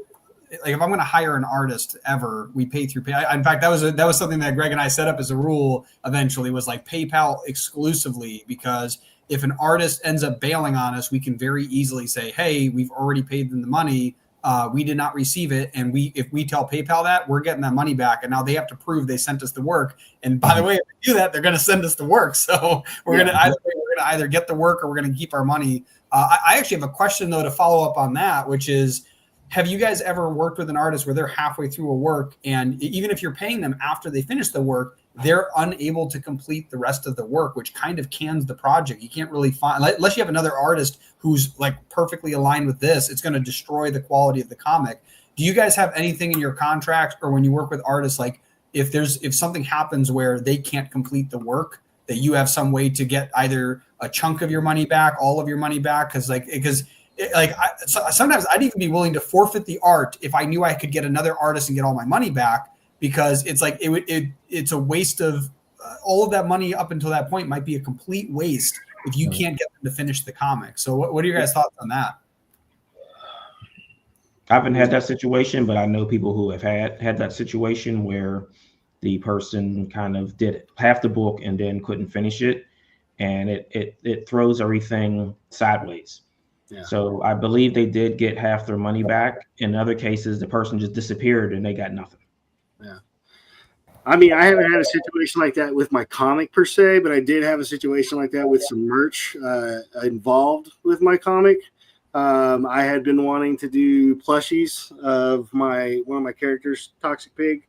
if I'm going to hire an artist ever, we pay through PayPal. In fact, that was something that Greg and I set up as a rule eventually, was like PayPal exclusively, because if an artist ends up bailing on us, we can very easily say, hey, we've already paid them the money. We did not receive it. And if we tell PayPal that, we're getting that money back. And now they have to prove they sent us the work. And by the way, if they do that, they're going to send us the work. So we're going to either get the work or we're going to keep our money. I actually have a question though, to follow up on that, which is, have you guys ever worked with an artist where they're halfway through a work, and even if you're paying them after they finish the work, they're unable to complete the rest of the work, which kind of cans the project? You can't really find, unless you have another artist who's like perfectly aligned with this, it's going to destroy the quality of the comic. Do you guys have anything in your contract, or when you work with artists, like if something happens where they can't complete the work, that you have some way to get either a chunk of your money back, all of your money back? Sometimes I'd even be willing to forfeit the art if I knew I could get another artist and get all my money back, because it's like it's a waste of all of that money up until that point might be a complete waste if you can't get them to finish the comic. So what are your guys' thoughts on that? I haven't had that situation, but I know people who have had that situation where the person kind of did half the book and then couldn't finish it, and it throws everything sideways. Yeah. So I believe they did get half their money back. In other cases, the person just disappeared and they got nothing. Yeah. I mean, I haven't had a situation like that with my comic per se, but I did have a situation like that with some merch involved with my comic. I had been wanting to do plushies of one of my characters, Toxic Pig,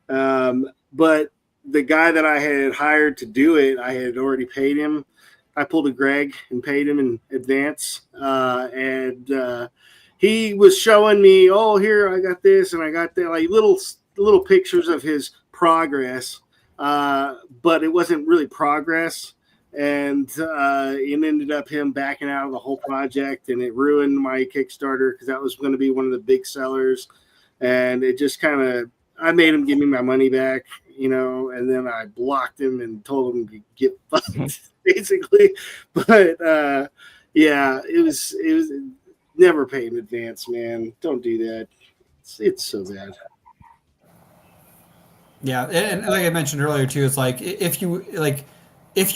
but the guy that I had hired to do it, I had already paid him. I pulled a Greg and paid him in advance, and he was showing me, oh, here I got this and I got that, like little pictures of his progress, but it wasn't really progress, and it ended up him backing out of the whole project, and it ruined my Kickstarter because that was going to be one of the big sellers, and it just kind of, I made him give me my money back, and then I blocked him and told him to get fucked, basically. But yeah, it was never pay in advance, man. Don't do that. It's so bad. Yeah, and like I mentioned earlier too, it's like if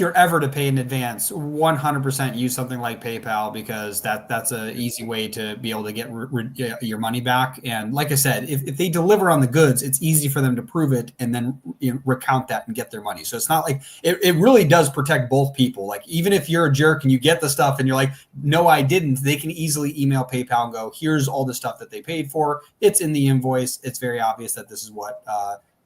you're ever to pay in advance, 100% use something like PayPal, because that's an easy way to be able to get your money back. And like I said, if they deliver on the goods, it's easy for them to prove it and then recount that and get their money. So it's not like it really does protect both people. Like even if you're a jerk and you get the stuff and you're like, no, I didn't, they can easily email PayPal and go, here's all the stuff that they paid for. It's in the invoice. It's very obvious that this is what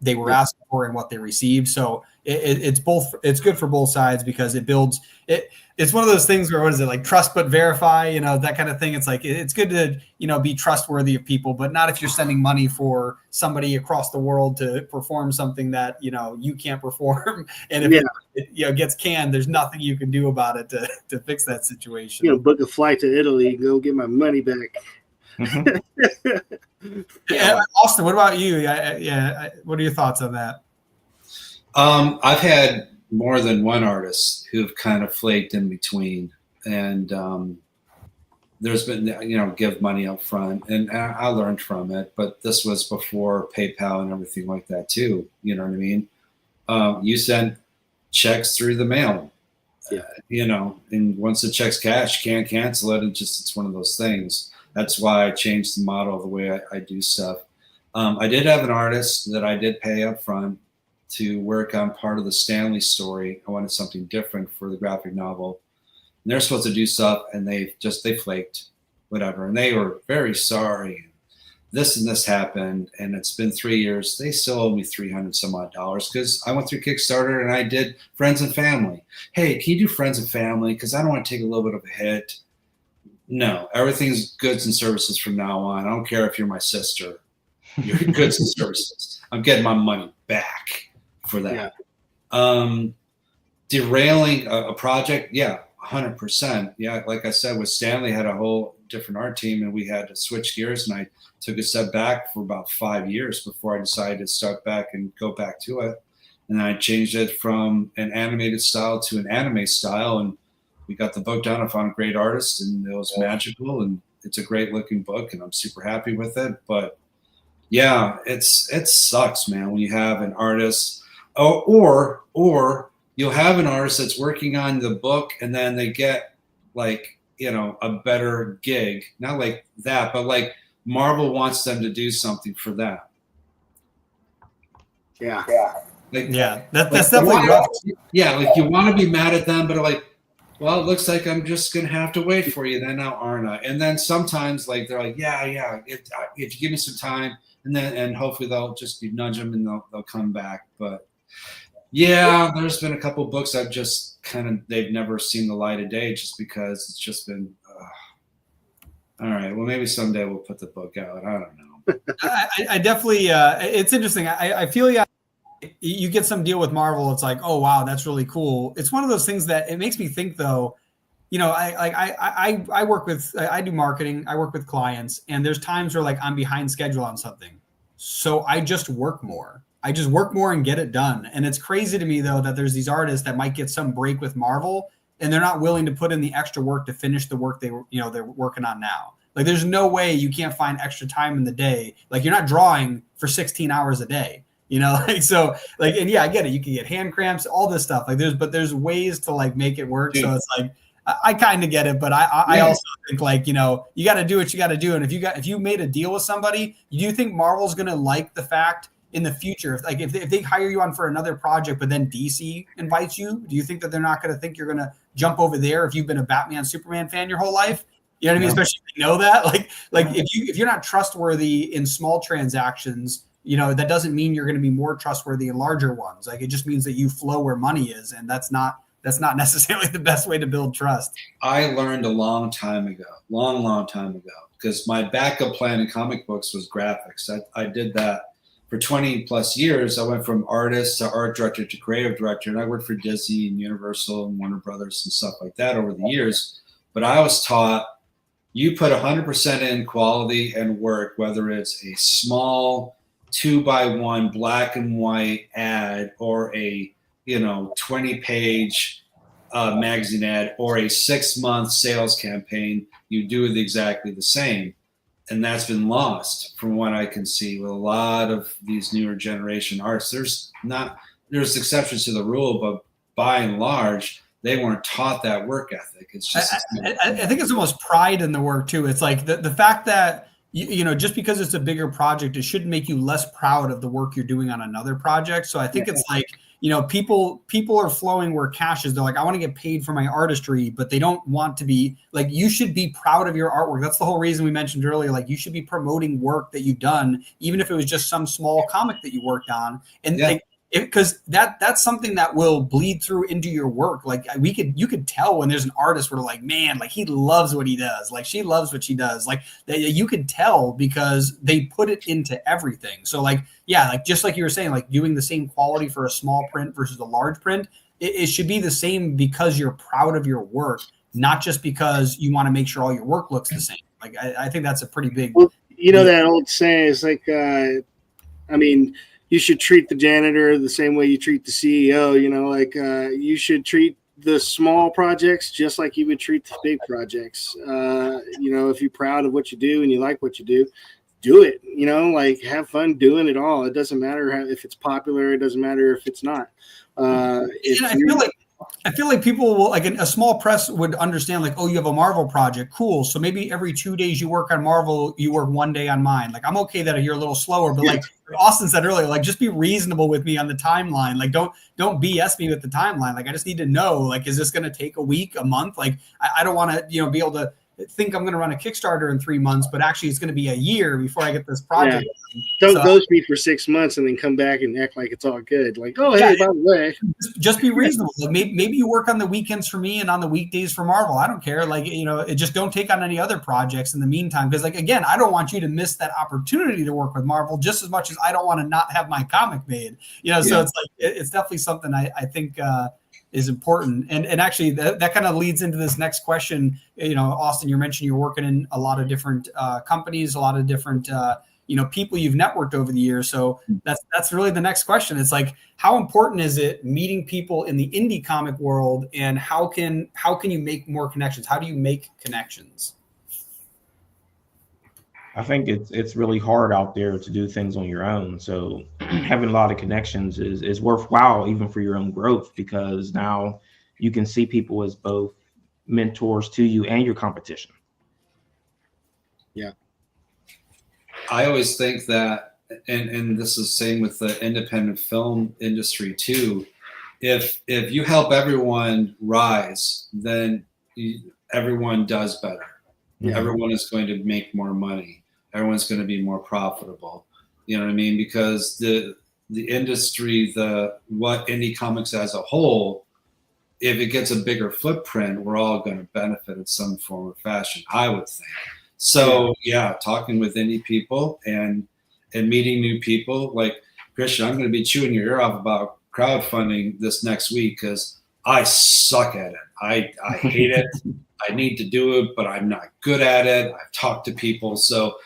they were asking for and what they received. So it's both. It's good for both sides because it builds it. It's one of those things where, what is it, like trust but verify, that kind of thing. It's like, it's good to, be trustworthy of people, but not if you're sending money for somebody across the world to perform something that, you can't perform. And if it gets canned, there's nothing you can do about it to fix that situation. Book a flight to Italy, go get my money back. Yeah, Austin, what about you? What are your thoughts on that? I've had more than one artist who've kind of flaked in between, and there's been, give money up front, and I learned from it, but this was before PayPal and everything like that too. You know what I mean? You send checks through the mail, and once the check's cashed, you can't cancel it. It's one of those things. That's why I changed the model of the way I do stuff. I did have an artist that I did pay up front to work on part of the Stanley story. I wanted something different for the graphic novel. And they're supposed to do stuff, and they flaked, whatever. And they were very sorry. This and this happened, and it's been 3 years. They still owe me $300 some odd because I went through Kickstarter and I did friends and family. Hey, can you do friends and family? Because I don't want to take a little bit of a hit. No, everything's goods and services from now on. I don't care if you're my sister. You're goods and services. I'm getting my money back for that. Yeah. Derailing a project, 100%. Yeah, like I said, with Stanley, had a whole different art team, and we had to switch gears, and I took a step back for about 5 years before I decided to start back and go back to it. And I changed it from an animated style to an anime style, and we got the book done. I found a great artist, and it was magical, and it's a great looking book, and I'm super happy with it. But yeah, it sucks, man, when you have an artist or you'll have an artist that's working on the book, and then they get a better gig. Not like that, but like Marvel wants them to do something for that. Yeah. That's definitely rough. Yeah, like you want to be mad at them, but like, well, it looks like I'm just going to have to wait for you then now, aren't I? And then sometimes they're like, if you give me some time, and hopefully they'll just nudge them and they'll come back. But yeah, there's been a couple books I've just they've never seen the light of day just because it's just been, all right, well, maybe someday we'll put the book out. I don't know. I definitely, it's interesting. I feel you get some deal with Marvel, it's like, oh wow, that's really cool. It's one of those things that it makes me think though, I work with, I do marketing, I work with clients, and there's times where I'm behind schedule on something. So I just work more. And get it done. And it's crazy to me though, that there's these artists that might get some break with Marvel and they're not willing to put in the extra work to finish the work they're working on now. Like there's no way you can't find extra time in the day. Like you're not drawing for 16 hours a day. And I get it. You can get hand cramps, all this stuff. There's ways to make it work. Yeah. So it's I kind of get it, but I also think like, you know, you got to do what you got to do. And if you made a deal with somebody, do you think Marvel's going to like the fact in the future, if they hire you on for another project, but then DC invites you, do you think that they're not going to think you're going to jump over there if you've been a Batman Superman fan your whole life? You know what I mean? Especially if you know that, like if you're not trustworthy in small transactions, you know, that doesn't mean you're going to be more trustworthy in larger ones. Like it just means that you flow where money is, and that's not necessarily the best way to build trust. I learned a long time ago, long time ago, because my backup plan in comic books was graphics. I did that for 20 plus years. I went from artist to art director to creative director, and I worked for Disney and Universal and Warner Brothers and stuff like that over the years. But I was taught you put 100% in quality and work, whether it's a small 2x1 black and white ad or a 20-page magazine ad or a 6-month sales campaign, you do it exactly the same. And that's been lost from what I can see with a lot of these newer generation artists. There's exceptions to the rule, but by and large, they weren't taught that work ethic. It's just I think it's almost pride in the work too. It's like the fact that you know, just because it's a bigger project, it shouldn't make you less proud of the work you're doing on another project. So I think it's like, you know, people are flowing where cash is. They're like, I want to get paid for my artistry, but they don't want to be like, you should be proud of your artwork. That's the whole reason we mentioned earlier. Like you should be promoting work that you've done, even if it was just some small comic that you worked on. And like, because that's something that will bleed through into your work. Like you could tell when there's an artist where like, man, like he loves what he does. Like she loves what she does. Like you could tell because they put it into everything. So like, yeah, like just like you were saying, like doing the same quality for a small print versus a large print, it should be the same because you're proud of your work, not just because you want to make sure all your work looks the same. Like I think that's a pretty big. Well, you know, that old saying is like, I mean, you should treat the janitor the same way you treat the CEO. You know, like you should treat the small projects just like you would treat the big projects. You know, if you're proud of what you do and you like what you do it. You know, like have fun doing it all. It doesn't matter if it's popular. It doesn't matter if it's not. I feel like people will, like a small press would understand, like, oh, you have a Marvel project, cool. So maybe every 2 days you work on Marvel, you work 1 day on mine. Like I'm okay that you're a little slower, but like Austin said earlier, like just be reasonable with me on the timeline. Like don't BS me with the timeline. Like I just need to know, like, is this going to take a week, a month? Like I don't want to, you know, be able to think I'm going to run a Kickstarter in 3 months, but actually it's going to be a year before I get this project. Yeah. Don't ghost me for 6 months and then come back and act like it's all good. Like, oh, hey, by the way, just be reasonable. Like maybe you work on the weekends for me and on the weekdays for Marvel. I don't care. Like, you know, it just don't take on any other projects in the meantime. Because like, again, I don't want you to miss that opportunity to work with Marvel just as much as I don't want to not have my comic made, you know? So it's like, it's definitely something I think, is important. And actually that kind of leads into this next question. You know, Austin, you mentioned you're working in a lot of different companies, a lot of different, you know, people you've networked over the years. So that's really the next question. It's like, how important is it meeting people in the indie comic world, and how can you make more connections? How do you make connections? I think it's really hard out there to do things on your own. So having a lot of connections is worthwhile even for your own growth, because now you can see people as both mentors to you and your competition. Yeah. I always think that, and this is the same with the independent film industry too, if you help everyone rise, then everyone does better. Yeah. Everyone is going to make more money. Everyone's going to be more profitable. You know what I mean? Because the industry, what indie comics as a whole, if it gets a bigger footprint, we're all going to benefit in some form or fashion, I would think. So yeah, talking with indie people and meeting new people. Like Christian, I'm going to be chewing your ear off about crowdfunding this next week because I suck at it. I hate it. I need to do it, but I'm not good at it. I've talked to people. So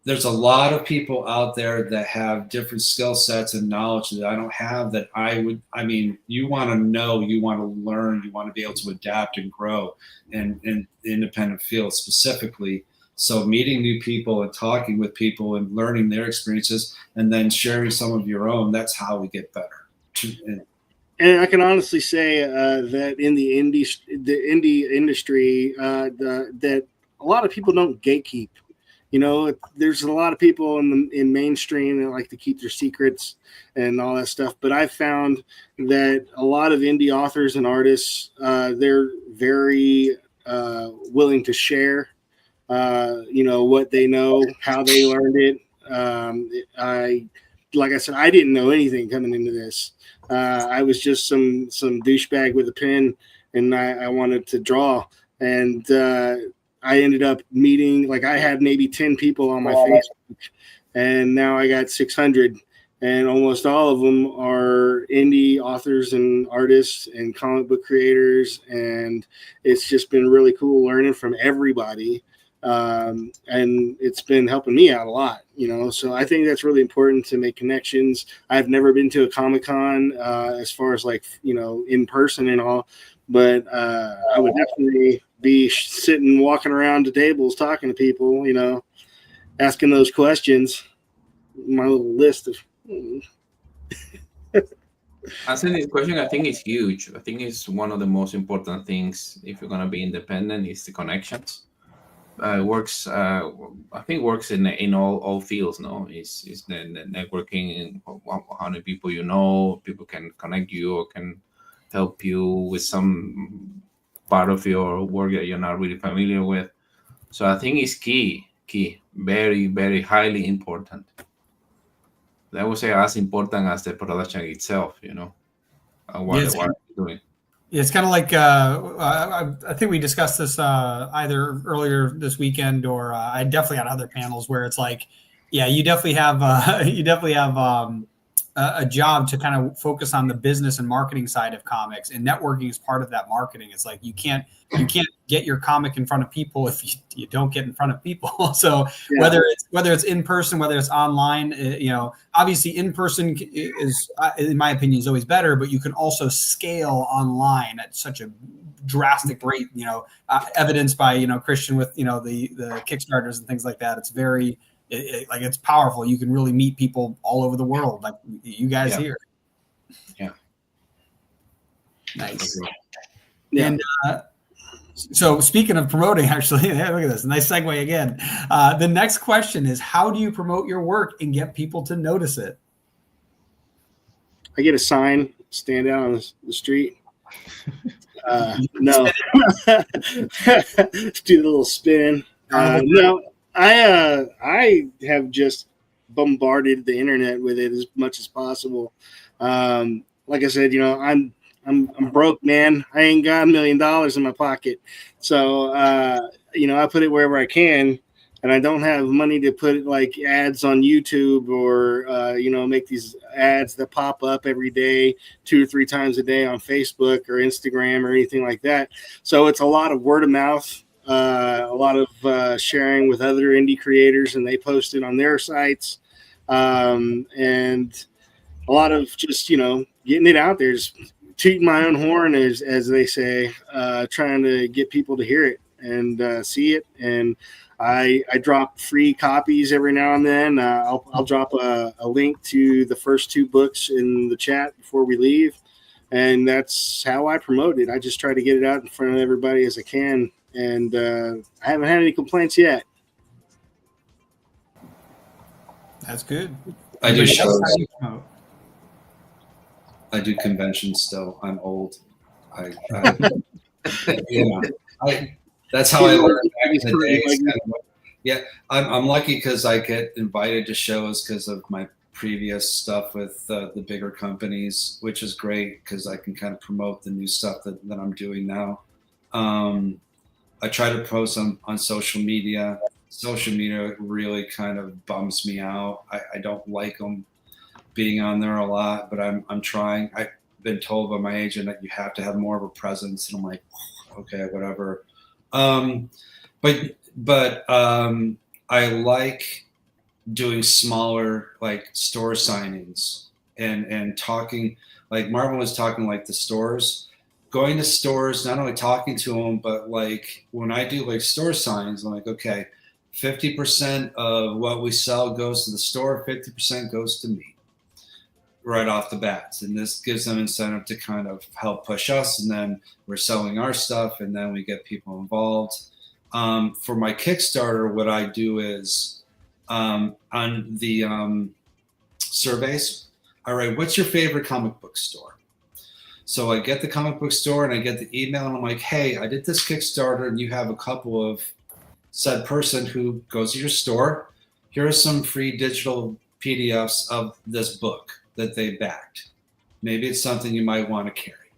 there's a lot of people out there that have different skill sets and knowledge that I don't have, that you want to know, you want to learn, you want to be able to adapt and grow in the independent field specifically. So meeting new people and talking with people and learning their experiences and then sharing some of your own, that's how we get better. And I can honestly say that in the indie industry, that a lot of people don't gatekeep. You know, there's a lot of people in mainstream that like to keep their secrets and all that stuff. But I've found that a lot of indie authors and artists, they're very willing to share, what they know, how they learned it. Like I said, I didn't know anything coming into this. I was just some douchebag with a pen, and I wanted to draw. And I ended up meeting, like, I had maybe 10 people on my Facebook, and now I got 600. And almost all of them are indie authors and artists and comic book creators. And it's just been really cool learning from everybody. And it's been helping me out a lot, so I think that's really important to make connections. I've never been to a Comic-Con as far as like, in person and all, but I would definitely be sitting, walking around the tables, talking to people, asking those questions. My little list of Answering this question, I think is huge. I think it's one of the most important things if you're gonna be independent is the connections. Works. I think works in all fields. No, is the networking and how many people people can connect you or can help you with some part of your work that you're not really familiar with. So I think it's key, very, very highly important. I would say as important as the production itself. What you're doing. It's kind of like I think we discussed this either earlier this weekend or I definitely on other panels where it's like, yeah, you definitely have a job to kind of focus on the business and marketing side of comics, and networking is part of that marketing. It's like you can't get your comic in front of people if you don't get in front of people. So yeah. whether it's in person, whether it's online, obviously in person is, in my opinion, is always better, but you can also scale online at such a drastic rate, evidenced by, Christian with, the Kickstarters and things like that. It's very, it's powerful. You can really meet people all over the world, like you guys here. Yeah. Nice. Yeah. And so speaking of promoting, actually, look at this. Nice segue again. The next question is, how do you promote your work and get people to notice it? I get a sign, stand out on the street. No. Do the little spin. No. I have just bombarded the internet with it as much as possible. Like I said, I'm broke, man. I ain't got $1 million in my pocket, so I put it wherever I can, and I don't have money to put like ads on YouTube or make these ads that pop up every day, 2 or 3 times a day on Facebook or Instagram or anything like that. So it's a lot of word of mouth. A lot of sharing with other indie creators, and they post it on their sites, and a lot of just getting it out there, just tooting my own horn, as they say, trying to get people to hear it and see it. And I drop free copies every now and then. I'll drop a link to the first 2 books in the chat before we leave, and that's how I promote it. I just try to get it out in front of everybody as I can. And I haven't had any complaints yet. That's good. I do shows. I do conventions still. I'm old. That's how I learned back in the day. Yeah, I'm lucky because I get invited to shows because of my previous stuff with the bigger companies, which is great because I can kind of promote the new stuff that I'm doing now. I try to post on social media. Social media really kind of bums me out. I don't like them being on there a lot, but I'm trying. I've been told by my agent that you have to have more of a presence, and I'm like, okay, whatever. But I like doing smaller like store signings and talking, like Marvin was talking, like the stores. Going to stores, not only talking to them, but like when I do like store signs, I'm like, okay, 50% of what we sell goes to the store, 50% goes to me. right off the bat, and this gives them incentive to kind of help push us, and then we're selling our stuff, and then we get people involved. For my Kickstarter, what I do is on the surveys, I write, what's your favorite comic book store? So I get the comic book store and I get the email, and I'm like, hey, I did this Kickstarter and you have a couple of said person who goes to your store. Here are some free digital PDFs of this book that they backed. Maybe it's something you might want to carry.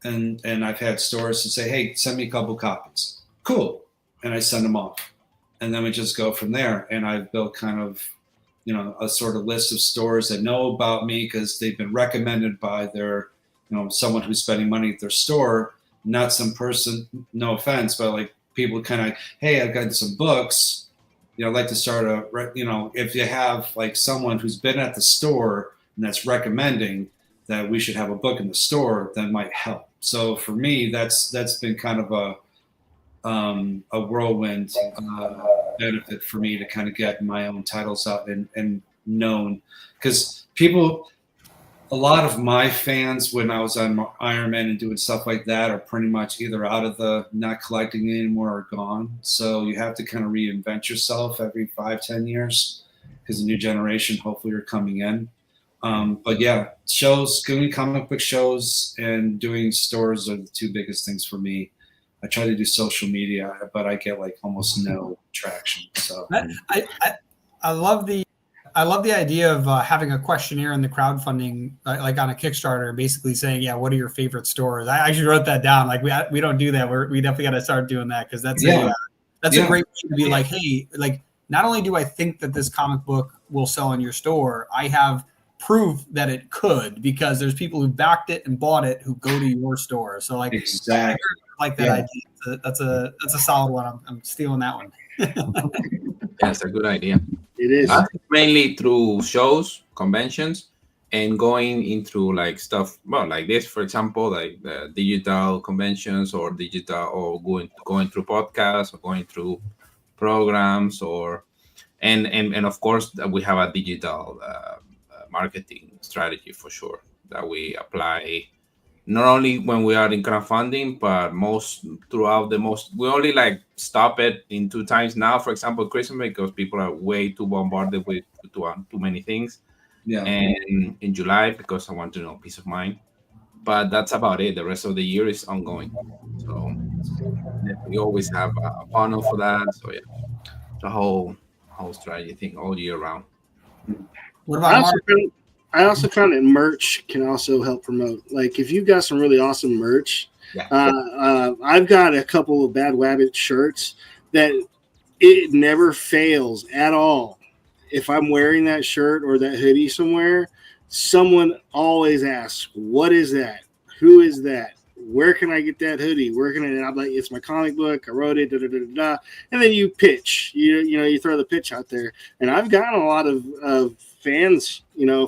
And I've had stores to say, hey, send me a couple copies. Cool. And I send them off. And then we just go from there. And I've built kind of, a sort of list of stores that know about me because they've been recommended by their, someone who's spending money at their store, not some person, no offense, but like people kind of, hey, I've got some books. I'd like to start if you have like someone who's been at the store and that's recommending that we should have a book in the store, that might help. So for me, that's been kind of a whirlwind benefit for me to kind of get my own titles out and known, because a lot of my fans when I was on Iron Man and doing stuff like that are pretty much either out of the not collecting anymore or gone. So you have to kind of reinvent yourself every 5-10 years because the new generation hopefully are coming in. But yeah, doing comic book shows and doing stores are the two biggest things for me. I try to do social media, but I get like almost no traction. So I love the idea of having a questionnaire in the crowdfunding, like on a Kickstarter, basically saying, yeah, what are your favorite stores? I actually wrote that down. Like we don't do that. We definitely got to start doing that, because that's a great way to be like, hey, like not only do I think that this comic book will sell in your store, I have proof that it could, because there's people who backed it and bought it who go to your store. So like, exactly. I like that idea. That's a solid one. I'm stealing that one. That's a good idea. It is. I think mainly through shows, conventions, and going into like stuff, well, like this, for example, like the digital conventions or going through podcasts or going through programs, and of course we have a digital marketing strategy for sure that we apply not only when we are in crowdfunding, but we only like stop it in 2 times now. For example, Christmas, because people are way too bombarded with too many things. Yeah. And in July, because I want to know peace of mind. But that's about it. The rest of the year is ongoing. So we always have a funnel for that. So yeah, the whole strategy thing all year round. What about I also found that merch can also help promote. Like if you've got some really awesome merch, I've got a couple of Bad Wabbit shirts that it never fails at all. If I'm wearing that shirt or that hoodie somewhere, someone always asks, what is that? Who is that? Where can I get that hoodie? And I'm like, it's my comic book. I wrote it, and then you pitch. You throw the pitch out there. And I've gotten a lot of fans,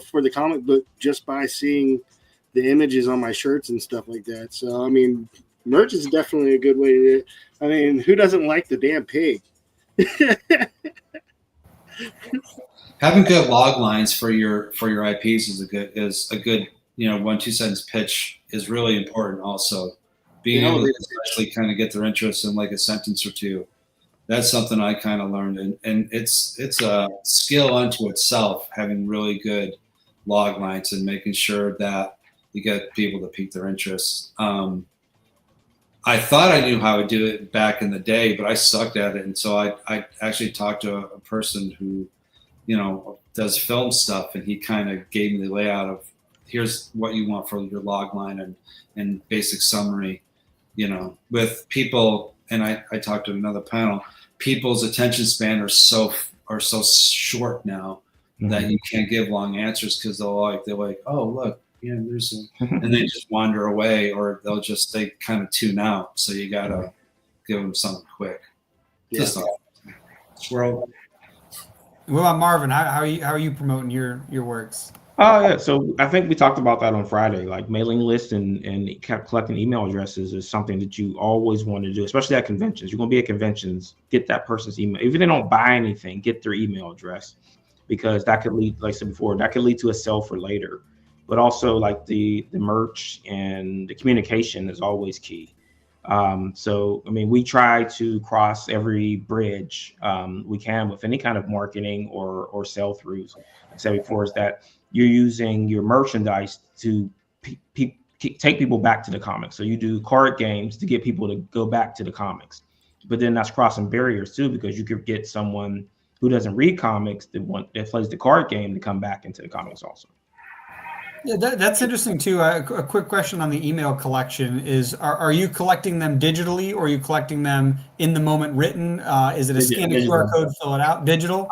for the comic book just by seeing the images on my shirts and stuff like that. So, I mean, merch is definitely a good way to do it. I mean, who doesn't like the damn pig? Having good log lines for your IPs is a good 1-2 sentence pitch is really important. Also, being able to actually kind of get their interest in like a sentence or two. That's something I kind of learned, and it's a skill unto itself, having really good log lines and making sure that you get people to pique their interest. I thought I knew how to do it back in the day, but I sucked at it, and so I actually talked to a person who, does film stuff, and he kind of gave me the layout of here's what you want for your log line and basic summary, with people. And I talked to another panel. People's attention span are so short now that you can't give long answers, because they're like, oh look, there's and they just wander away, or they kind of tune out. So you gotta give them something quick. Yeah. Swirl. What about Marvin? How are you promoting your works? Oh yeah, so I think we talked about that on Friday. Like mailing lists and collecting email addresses is something that you always want to do, especially at conventions. You're going to be at conventions, get that person's email. Even if they don't buy anything, get their email address, because that could lead, like I said before, that could lead to a sell for later. but also like the merch and the communication is always key. So, I mean, we try to cross every bridge we can with any kind of marketing or sell throughs. Like I said before, is that you're using your merchandise to take people back to the comics. So you do card games to get people to go back to the comics, but then that's crossing barriers too, because you could get someone who doesn't read comics that plays the card game to come back into the comics also. Yeah, that's interesting too. A quick question on the email collection is: Are you collecting them digitally, or are you collecting them in the moment written? Is it a scan the QR code, fill it out, digital?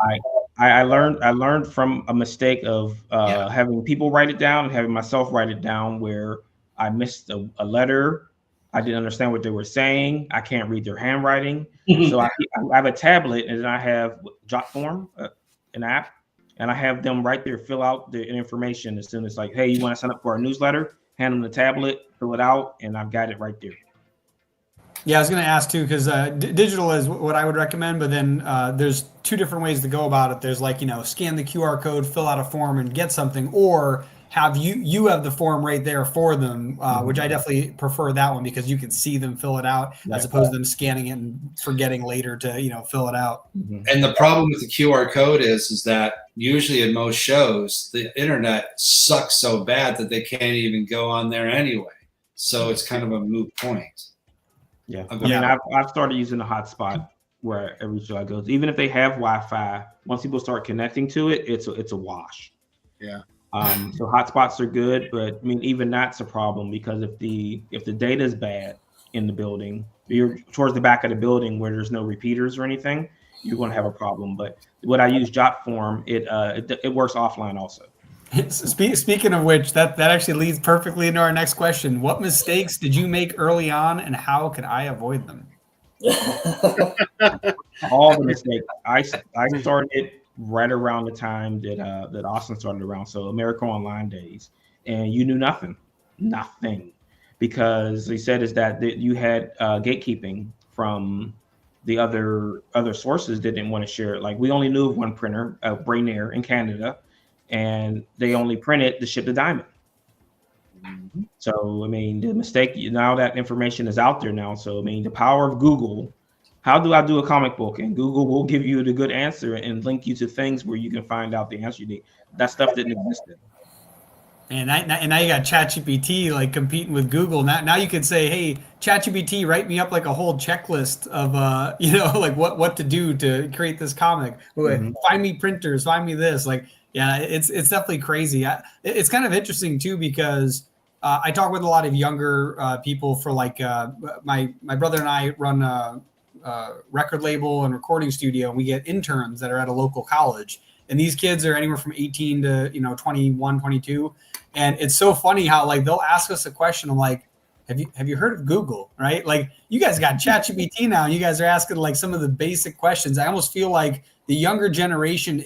I learned from a mistake of having people write it down and having myself write it down, where I missed a letter. I didn't understand what they were saying. I can't read their handwriting. So I have a tablet, and then I have Jotform, an app, and I have them right there fill out the information as soon as like, hey, you want to sign up for our newsletter? Hand them the tablet, fill it out, and I've got it right there. Yeah, I was going to ask too, because digital is what I would recommend, but then there's two different ways to go about it. There's like, scan the QR code, fill out a form and get something, or have you have the form right there for them, which I definitely prefer that one, because you can see them fill it out as opposed to them scanning it and forgetting later to, fill it out. And the problem with the QR code is that usually in most shows, the internet sucks so bad that they can't even go on there anyway. So it's kind of a moot point. Yeah, I mean, I've started using the hotspot where every show I go. Even if they have Wi-Fi, once people start connecting to it, it's a wash. Yeah. So hotspots are good, but I mean, even that's a problem, because if the data is bad in the building, you're towards the back of the building where there's no repeaters or anything, you're going to have a problem. But what I use Jotform, it works offline also. Speaking of which, that actually leads perfectly into our next question. What mistakes did you make early on, and how could I avoid them? All the mistakes. I started right around the time that Austin started around, so America Online days, and you knew nothing, because they said is that you had gatekeeping from the other sources that didn't want to share it. Like, we only knew of one printer, Brainair in Canada, and they only printed the ship to Diamond. So, I mean, the mistake, now that information is out there now. So, I mean, the power of Google. How do I do a comic book? And Google will give you the good answer and link you to things where you can find out the answer you need. That stuff didn't exist then. And now you got ChatGPT like competing with Google. Now you could say, hey, ChatGPT, write me up like a whole checklist of like what to do to create this comic. Find me printers, find me this. Like, yeah, it's definitely crazy. It's kind of interesting too, because I talk with a lot of younger people for like my brother and I run a record label and recording studio, and we get interns that are at a local college. And these kids are anywhere from 18 to 21, 22. And it's so funny how like they'll ask us a question. I'm like, have you heard of Google? Right? Like, you guys got ChatGPT now. You guys are asking like some of the basic questions. I almost feel like the younger generation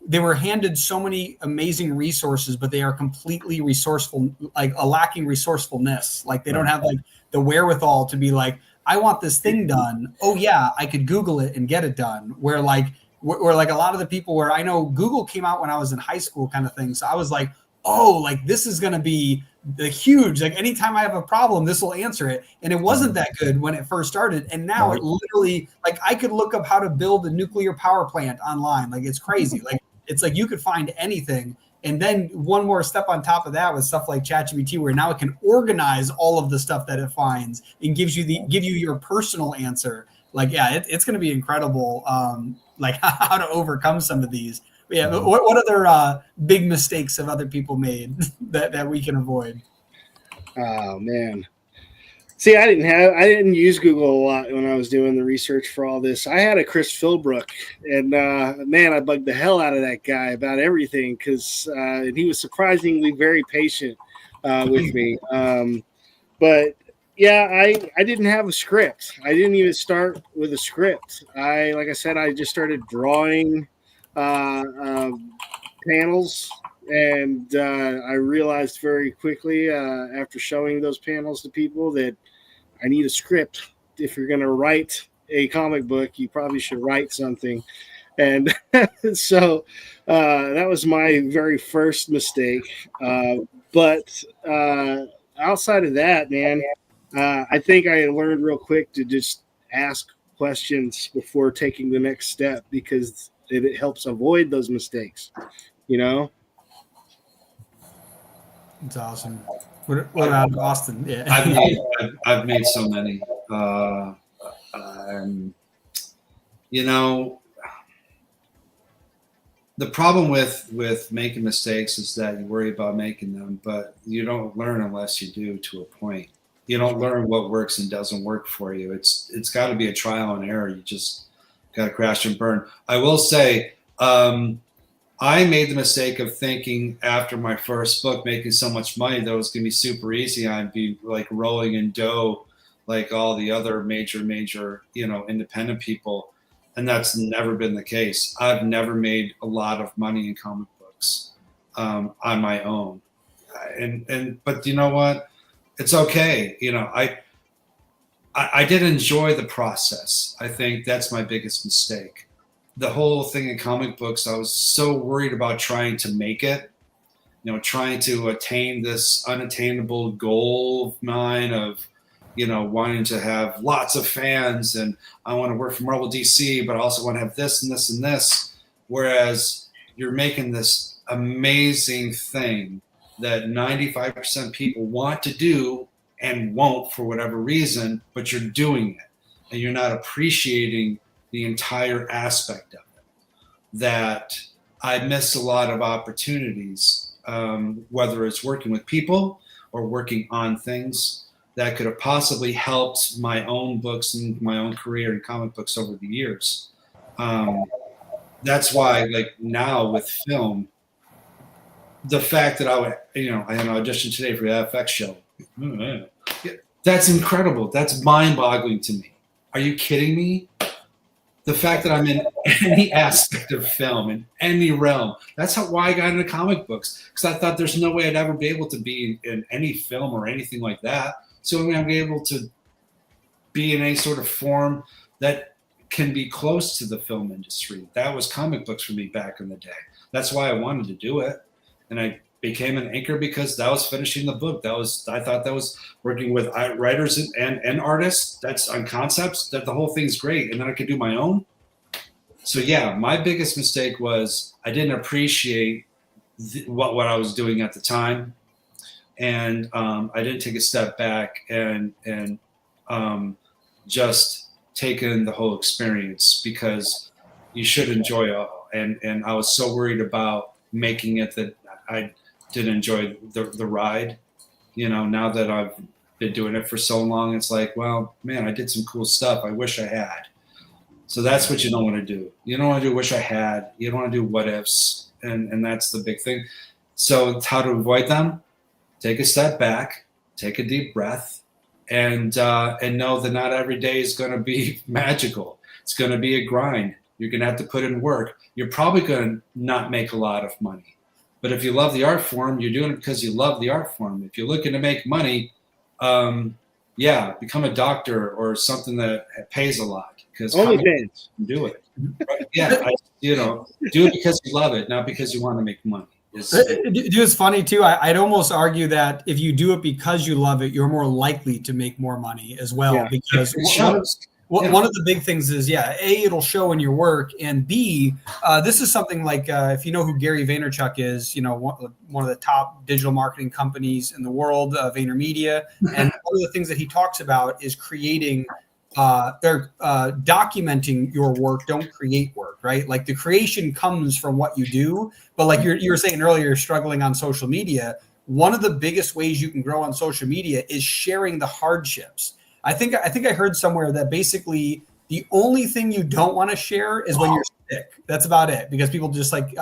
they were handed so many amazing resources, but they are completely resourceful, like lacking resourcefulness. Like, they don't have like the wherewithal to be like, I want this thing done. Oh yeah, I could Google it and get it done. Where like a lot of the people, where I know Google came out when I was in high school kind of thing. So I was like, oh, like this is going to be the huge, like anytime I have a problem, this will answer it. And it wasn't that good when it first started. And now it literally, like, I could look up how to build a nuclear power plant online. Like, it's crazy. Like, it's like you could find anything. And then one more step on top of that with stuff like ChatGPT, where now it can organize all of the stuff that it finds and give you your personal answer. Like, yeah, it's going to be incredible. Like how to overcome some of these. But yeah, but what other big mistakes have other people made that we can avoid? Oh man. See, I didn't use Google a lot when I was doing the research for all this. I had a Chris Philbrook, and man, I bugged the hell out of that guy about everything, because he was surprisingly very patient with me. But yeah, I didn't have a script. I didn't even start with a script. Like I said, I just started drawing panels. And I realized very quickly after showing those panels to people that I need a script. If you're going to write a comic book, you probably should write something. And so that was my very first mistake. But outside of that, man, I think I learned real quick to just ask questions before taking the next step, because it helps avoid those mistakes, you know? It's awesome. What about Austin? Yeah. I've made so many. You know, the problem with making mistakes is that you worry about making them, but you don't learn unless you do, to a point. You don't learn what works and doesn't work for you. It's got to be a trial and error. You just got to crash and burn. I will say, I made the mistake of thinking after my first book, making so much money that it was going to be super easy. I'd be like rolling in dough like all the other major, independent people. And that's never been the case. I've never made a lot of money in comic books on my own. But you know what? It's okay. I did enjoy the process. I think that's my biggest mistake. The whole thing in comic books, I was so worried about trying to make it, trying to attain this unattainable goal of mine of, wanting to have lots of fans, and I want to work for Marvel DC, but I also want to have this and this and this. Whereas you're making this amazing thing that 95% of people want to do and won't for whatever reason, but you're doing it and you're not appreciating the entire aspect of it. That I missed a lot of opportunities, whether it's working with people or working on things that could have possibly helped my own books and my own career in comic books over the years. That's why, like now with film, the fact that I had an audition today for the FX show. That's incredible. That's mind-boggling to me. Are you kidding me? The fact that I'm in any aspect of film, in any realm, that's why I got into comic books, because I thought there's no way I'd ever be able to be in any film or anything like that. So I'm going to be able to be in any sort of form that can be close to the film industry. That was comic books for me back in the day. That's why I wanted to do it. And I became an anchor because that was finishing the book. I thought that was working with writers and artists. That's on concepts, that the whole thing's great. And then I could do my own. So yeah, my biggest mistake was I didn't appreciate what I was doing at the time. And I didn't take a step back and just take in the whole experience, because you should enjoy it. And I was so worried about making it that I didn't enjoy the ride. Now that I've been doing it for so long, it's like, well, man, I did some cool stuff. I wish I had. So that's what you don't want to do. You don't want to do wish I had. You don't want to do what ifs. And that's the big thing. So how to avoid them? Take a step back, take a deep breath, and know that not every day is going to be magical. It's going to be a grind. You're going to have to put in work. You're probably going to not make a lot of money. But if you love the art form, you're doing it because you love the art form. If you're looking to make money, become a doctor or something that pays a lot. Because OnlyFans. Do it. Right? Yeah, do it because you love it, not because you want to make money. It's funny too. I'd almost argue that if you do it because you love it, you're more likely to make more money as well. Yeah. Because one of the big things is, A, it'll show in your work, and B, this is something like if you know who Gary Vaynerchuk is, one of the top digital marketing companies in the world, VaynerMedia, and one of the things that he talks about is creating. They're documenting your work, don't create work, right? Like the creation comes from what you do, but like you were saying earlier, you're struggling on social media. One of the biggest ways you can grow on social media is sharing the hardships. I think I heard somewhere that basically the only thing you don't want to share is when you're sick. That's about it, because people just like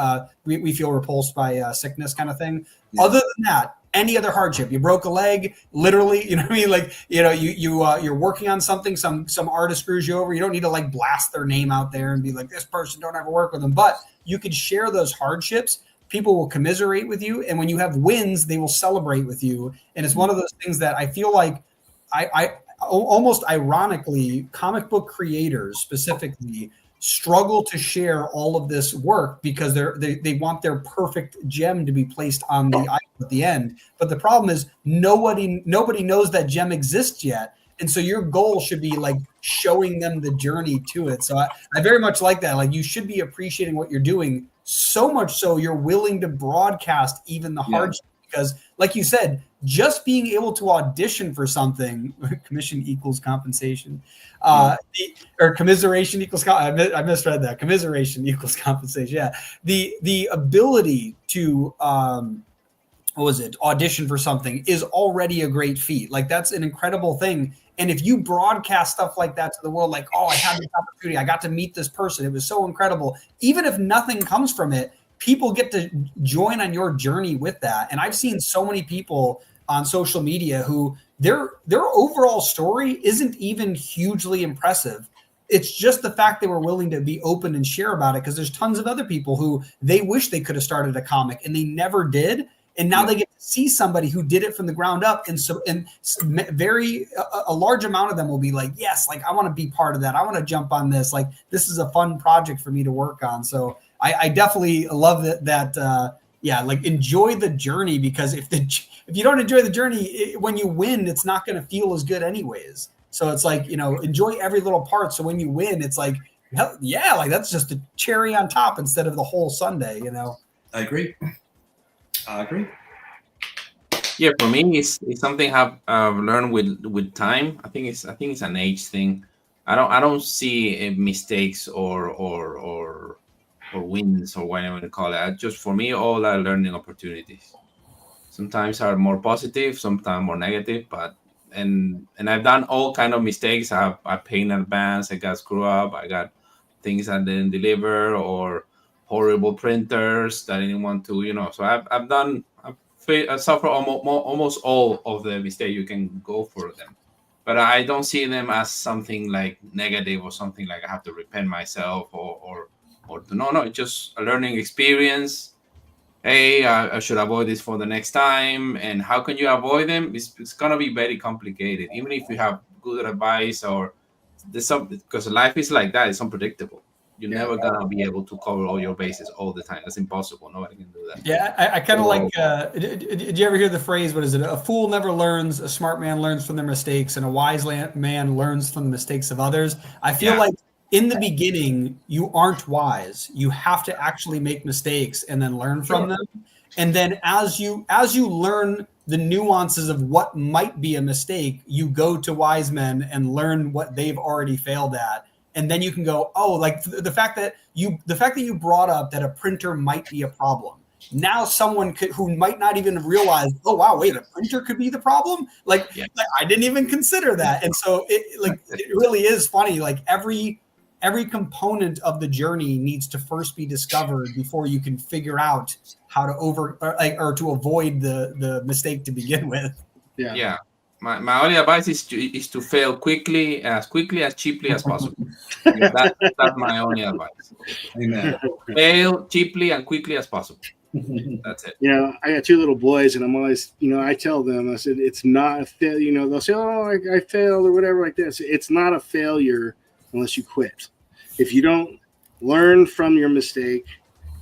we feel repulsed by sickness kind of thing. Yeah. Other than that, any other hardship, you broke a leg, literally, you know what I mean? Like, you're working on something, some artist screws you over. You don't need to like blast their name out there and be like, this person, don't ever work with them. But you could share those hardships. People will commiserate with you. And when you have wins, they will celebrate with you. And it's one of those things that I feel like I almost ironically, comic book creators specifically struggle to share all of this work because they want their perfect gem to be placed on the item at the end. But the problem is nobody knows that gem exists yet. And so your goal should be like showing them the journey to it. So I very much like that. Like, you should be appreciating what you're doing, so much so you're willing to broadcast even the hardship. Because like you said, just being able to audition for something, commission equals compensation, or commiseration equals, I misread that. Commiseration equals compensation. Yeah. The ability to, audition for something is already a great feat. Like, that's an incredible thing. And if you broadcast stuff like that to the world, like, oh, I had this opportunity, I got to meet this person, it was so incredible. Even if nothing comes from it, people get to join on your journey with that. And I've seen so many people on social media who their overall story isn't even hugely impressive. It's just the fact they were willing to be open and share about it, because there's tons of other people who they wish they could have started a comic and they never did. And now they get to see somebody who did it from the ground up. And so, a large amount of them will be like, yes, like, I want to be part of that. I want to jump on this. Like, this is a fun project for me to work on. So I definitely love that. Like, enjoy the journey, because if you don't enjoy the journey, when you win, it's not going to feel as good anyways. So it's like, enjoy every little part. So when you win, it's like, hell, yeah, like, that's just a cherry on top instead of the whole sundae, I agree. Yeah, for me, it's something I've learned with time. I think it's an age thing. I don't see mistakes or wins or whatever you call it. Just, for me, all are learning opportunities. Sometimes are more positive, sometimes more negative. But and I've done all kind of mistakes. I paid in advance. I got screwed up. I got things I didn't deliver, or horrible printers that I didn't want to. So I suffer almost all of the mistakes. You can go for them, but I don't see them as something like negative or something like I have to repent myself or no. It's just a learning experience. Hey, I should avoid this for the next time. And how can you avoid them? It's gonna be very complicated, even if you have good advice or there's because life is like that. It's unpredictable. You're never gonna be able to cover all your bases all the time. That's impossible. Nobody can do that. Yeah, I kind of like. Did you ever hear the phrase? What is it? A fool never learns. A smart man learns from their mistakes, and a wise man learns from the mistakes of others. I feel like in the beginning, you aren't wise. You have to actually make mistakes and then learn from them. And then as you learn the nuances of what might be a mistake, you go to wise men and learn what they've already failed at. And then you can go, oh, like the fact that you brought up that a printer might be a problem. Now someone who might not even realize, oh wow, wait, a printer could be the problem. Like I didn't even consider that. And so it really is funny. Like every component of the journey needs to first be discovered before you can figure out how to or to avoid the mistake to begin with. Yeah. My only advice is to fail quickly, as cheaply as possible. That's my only advice. Amen. Fail cheaply and quickly as possible. That's it. I got 2 little boys, and I'm always, I tell them, I said, it's not a failure. They'll say, oh, I failed or whatever like that. So it's not a failure unless you quit. If you don't learn from your mistake,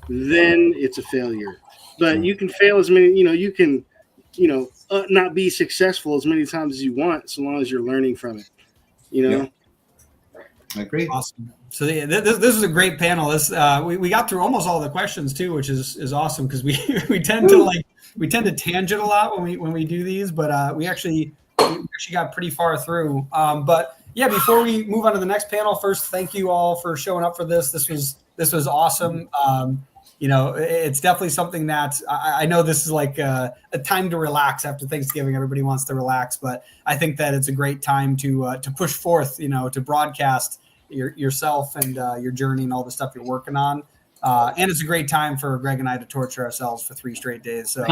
then it's a failure. But you can fail as many, you can, not be successful as many times as you want, so long as you're learning from it. I agree. Awesome. So this is a great panel. This we got through almost all the questions too, which is awesome, because we tend to tangent a lot when we do these, but we actually got pretty far through. But yeah, before we move on to the next panel, first, thank you all for showing up for this. This was awesome. It's definitely something that I know this is like a time to relax after Thanksgiving. Everybody wants to relax, but I think that it's a great time to push forth, to broadcast yourself and your journey and all the stuff you're working on. And it's a great time for Greg and I to torture ourselves for 3 straight days. So,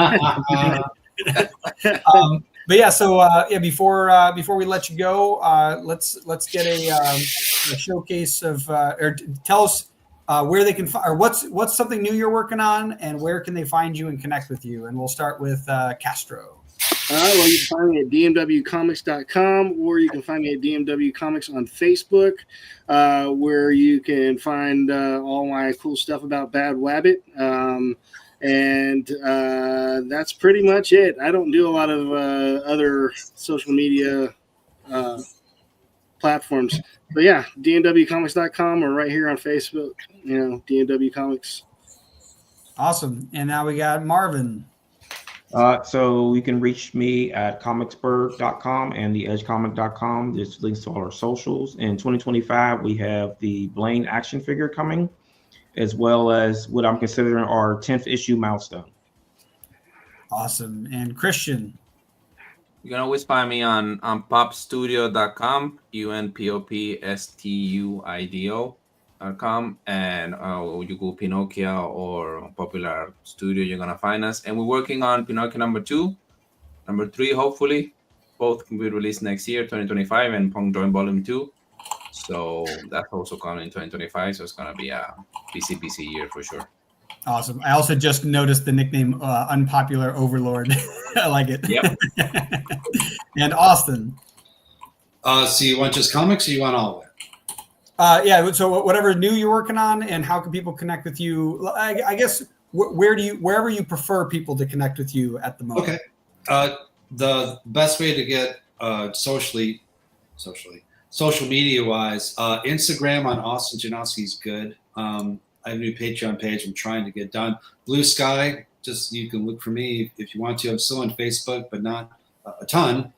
but yeah, so before we let you go, let's get a showcase of or tell us where they can or what's something new you're working on, and where can they find you and connect with you. And we'll start with Castro. Well, you can find me at dmwcomics.com, or you can find me at DMW Comics on Facebook, where you can find all my cool stuff about Bad Wabbit. And that's pretty much it. I don't do a lot of other social media platforms. But yeah, dmwcomics.com, or right here on Facebook, DMW Comics. Awesome. And now we got Marvin. So you can reach me at comicsburg.com and theedgecomic.com. There's links to all our socials. In 2025, we have the Blaine action figure coming, as well as what I'm considering our 10th issue milestone. Awesome. And Christian. You can always find me on popstudio.com, unpopstuido.com, and you go Pinocchio or Popular Studio, you're going to find us. And we're working on Pinocchio number 2, number 3, hopefully. Both can be released next year, 2025, and Punk Joint Volume 2. So that's also coming in 2025. So it's going to be a busy year for sure. Awesome. I also just noticed the nickname Unpopular Overlord. I like it. Yep. And Austin. So you want just comics, or you want all of it? Yeah. So whatever new you're working on, and how can people connect with you? I guess wherever you prefer people to connect with you at the moment. Okay. The best way to get social media wise, Instagram on Austin Janowski is good. I have a new Patreon page I'm trying to get done. Blue Sky, just you can look for me if you want to. I'm still on Facebook, but not a ton.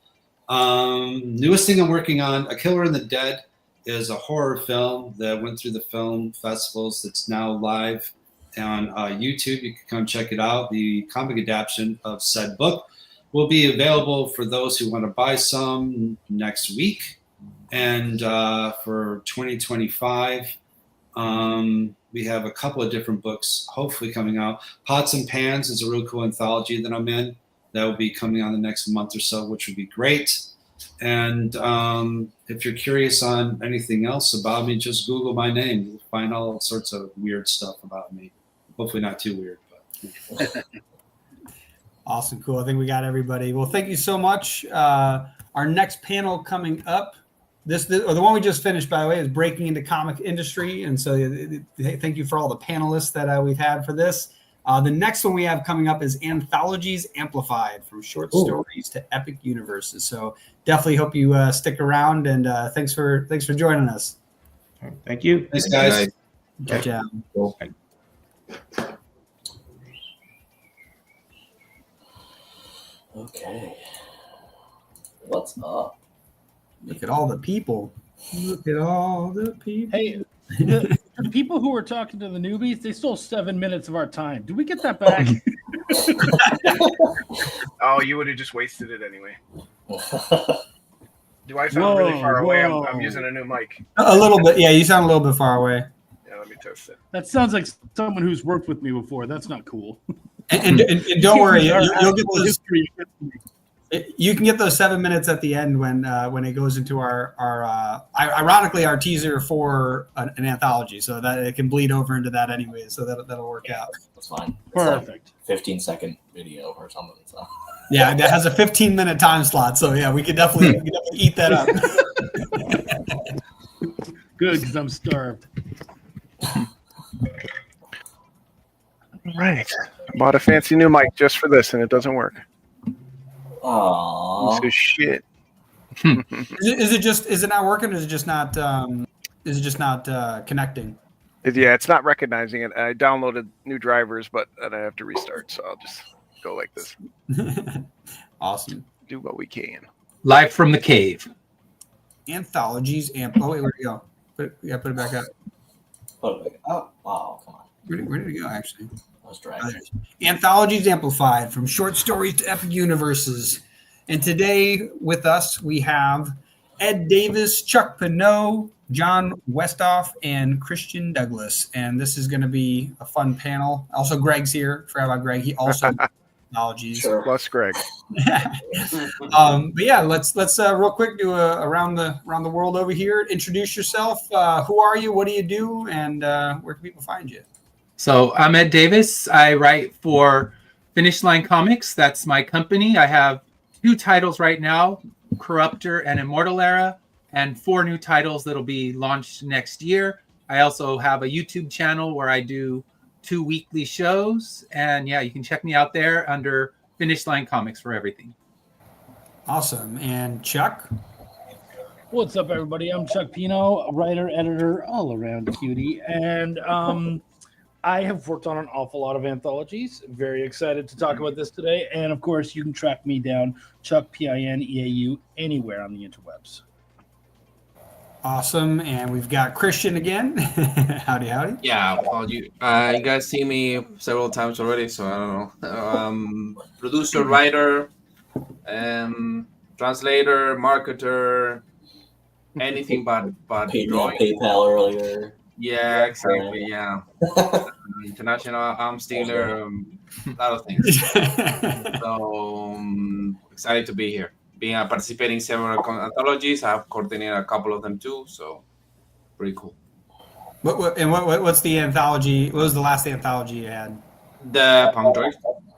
Newest thing I'm working on, A Killer in the Dead, is a horror film that went through the film festivals that's now live on YouTube. You can come check it out. The comic adaptation of said book will be available for those who want to buy some next week. And for 2025, we have a couple of different books hopefully coming out. Pots and Pans is a real cool anthology that I'm in. That will be coming on the next month or so, which would be great. And if you're curious on anything else about me, just Google my name. You'll find all sorts of weird stuff about me. Hopefully not too weird. But Awesome. Cool. I think we got everybody. Well, thank you so much. Our next panel coming up, the one we just finished, by the way, is breaking into comic industry. And so thank you for all the panelists that we've had for this. The next one we have coming up is Anthologies Amplified, from short stories to epic universes. So definitely hope you stick around, and thanks for joining us. Thank you. Thanks, guys. Good job. Cool. Okay. What's up? Look at all the people. Look at all the people. Hey, the people who were talking to the newbies, they stole 7 minutes of our time. Did we get that back? Oh, you would have just wasted it anyway. Do I sound really far away? I'm using a new mic. A little bit. Yeah, you sound a little bit far away. Yeah, let me test it. That sounds like someone who's worked with me before. That's not cool. And don't worry, you'll get those. You can get those 7 minutes at the end when it goes into our ironically our teaser for an anthology, so that it can bleed over into that anyway. So that'll work out. That's fine. Perfect. Like 15-second video or something. So. Yeah, that has a 15-minute time slot. So yeah, we could definitely eat that up. Good, because I'm starved. Right. I bought a fancy new mic just for this, and it doesn't work. Aww. This is shit. Is it not working, or is it just not connecting? Yeah, it's not recognizing it. I downloaded new drivers, but then I have to restart, so I'll just go like this. Awesome. Do what we can. Live from the cave. Anthologies. Oh wait, where'd it go? Put it back up. Oh, wow, come on. Where did it go, actually? I was dragging. Anthologies Amplified, from short stories to epic universes. And today with us, we have Ed Davis, Chuck Pinot, John Westhoff, and Christian Douglas. And this is going to be a fun panel. Also, Greg's here. Forgot about Greg. He also Anthologies. Sure. Plus Greg. But yeah, let's real quick do around the world over here. Introduce yourself. Who are you? What do you do? And where can people find you? So I'm Ed Davis. I write for Finish Line Comics. That's my company. I have 2 titles right now, Corruptor and Immortal Era, and 4 new titles that'll be launched next year. I also have a YouTube channel where I do 2 weekly shows. And yeah, you can check me out there under Finish Line Comics for everything. Awesome. And Chuck? What's up, everybody? I'm Chuck Pino, writer, editor, all around cutie. And I have worked on an awful lot of anthologies. Very excited to talk about this today. And of course, you can track me down, Chuck, Pineau, anywhere on the interwebs. Awesome. And we've got Christian again. Howdy, howdy. Yeah, well, you guys see me several times already, so I don't know. Producer, writer, translator, marketer, anything but drawing. PayPal earlier. Yeah, exactly. Yeah, international arms dealer, a lot of things. So excited to be here. Being participating in several anthologies, I've coordinated a couple of them too. So pretty cool. What's the anthology? What was the last anthology you had? The Punk Droid.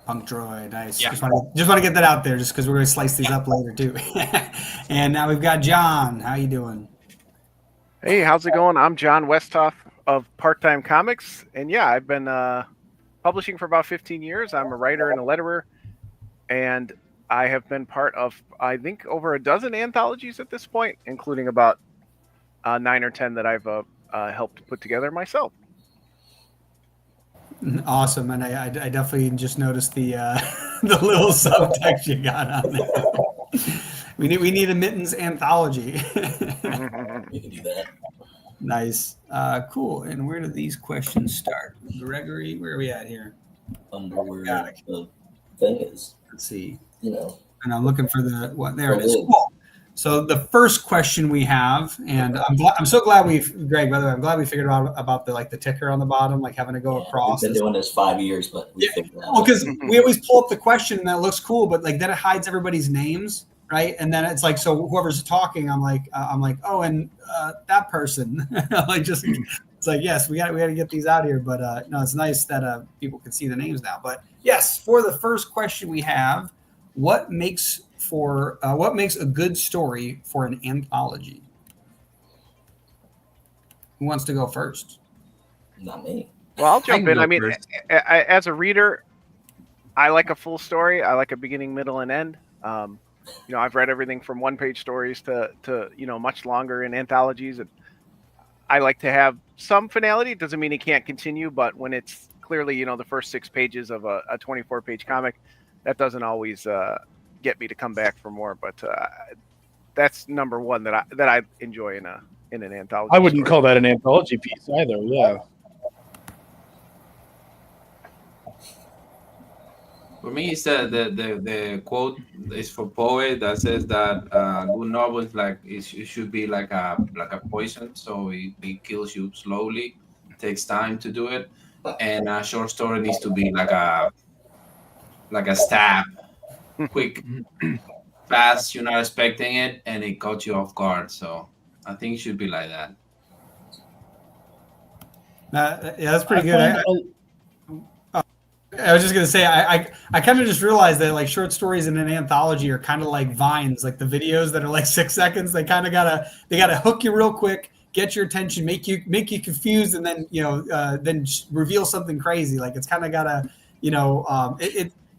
Punk Droid, nice. Yeah. Just want to get that out there, just because we're going to slice these up later too. And now we've got John. How you doing? Hey, how's it going? I'm John Westhoff of Part Time Comics, and yeah, I've been publishing for about 15 years. I'm a writer and a letterer, and I have been part of, I think, over a dozen anthologies at this point, including about 9 or 10 that I've helped put together myself. Awesome, and I definitely just noticed the the little subtext you got on there. We need a Mittens anthology. We can do that. Nice, cool. And where do these questions start? Gregory, where are we at here? Under where the thing is. Let's see. You know. And I'm looking for there it is. Cool. So the first question we have, and I'm so glad Greg, by the way, I'm glad we figured out about the ticker on the bottom, like having to go across. We've been doing this 5 years, but we figured that out. Well, because we always pull up the question and that looks cool, but then it hides everybody's names, right? And then it's like, so whoever's talking, I'm like, oh, and that person, it's like, yes, we got to get these out here, but no, it's nice that people can see the names now. But yes, for the first question we have, what makes a good story for an anthology? Who wants to go first? Not me. Well, I'll jump in. I mean, as a reader, I like a full story. I like a beginning, middle, and end. I've read everything from one-page stories to much longer in anthologies. And I like to have some finality. It doesn't mean it can't continue, but when it's clearly the first 6 pages of a 24-page comic, that doesn't always get me to come back for more. But that's number one that I enjoy in an anthology. I wouldn't call that an anthology piece either. Yeah. For me, it's the quote is for poet that says that good novel is it should be like a poison, so it kills you slowly, takes time to do it, and a short story needs to be like a stab, quick, fast. You're not expecting it, and it caught you off guard. So I think it should be like that. Yeah, that's pretty good. I was just gonna say, I kind of just realized that short stories in an anthology are kind of like vines, like the videos that are 6 seconds. They kind of gotta hook you real quick, get your attention, make you confused, and then then reveal something crazy. It's kind of gotta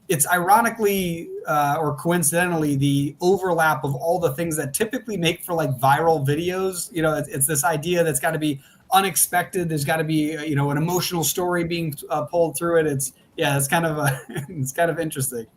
it's ironically or coincidentally the overlap of all the things that typically make for viral videos. It's this idea that's got to be unexpected. There's got to be an emotional story being pulled through it. It's kind of it's kind of interesting.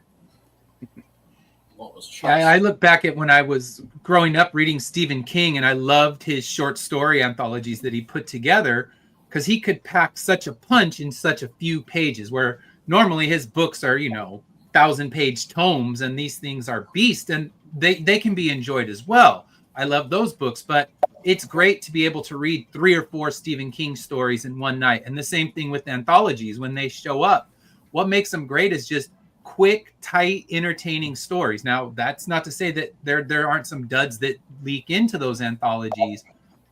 I look back at when I was growing up reading Stephen King, and I loved his short story anthologies that he put together because he could pack such a punch in such a few pages, where normally his books are 1,000-page tomes, and these things are beasts, and they can be enjoyed as well. I love those books, but it's great to be able to read 3 or 4 Stephen King stories in one night. And the same thing with anthologies when they show up. What makes them great is just quick, tight, entertaining stories. Now, that's not to say that there aren't some duds that leak into those anthologies,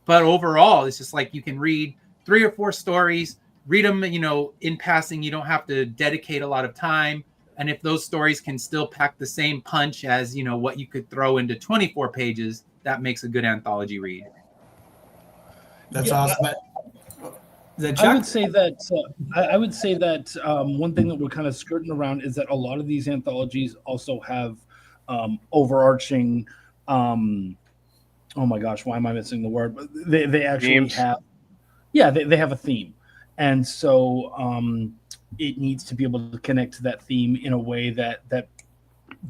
but overall, it's just you can read 3 or 4 stories, read them, in passing. You don't have to dedicate a lot of time. And if those stories can still pack the same punch as, you know, what you could throw into 24 pages, that makes a good anthology read. That's Yeah, awesome. I would say that one thing that we're kind of skirting around is that a lot of these anthologies also have overarching. Oh my gosh, why am I missing the word? But they actually Themes. have, yeah, they have a theme, and so it needs to be able to connect to that theme in a way that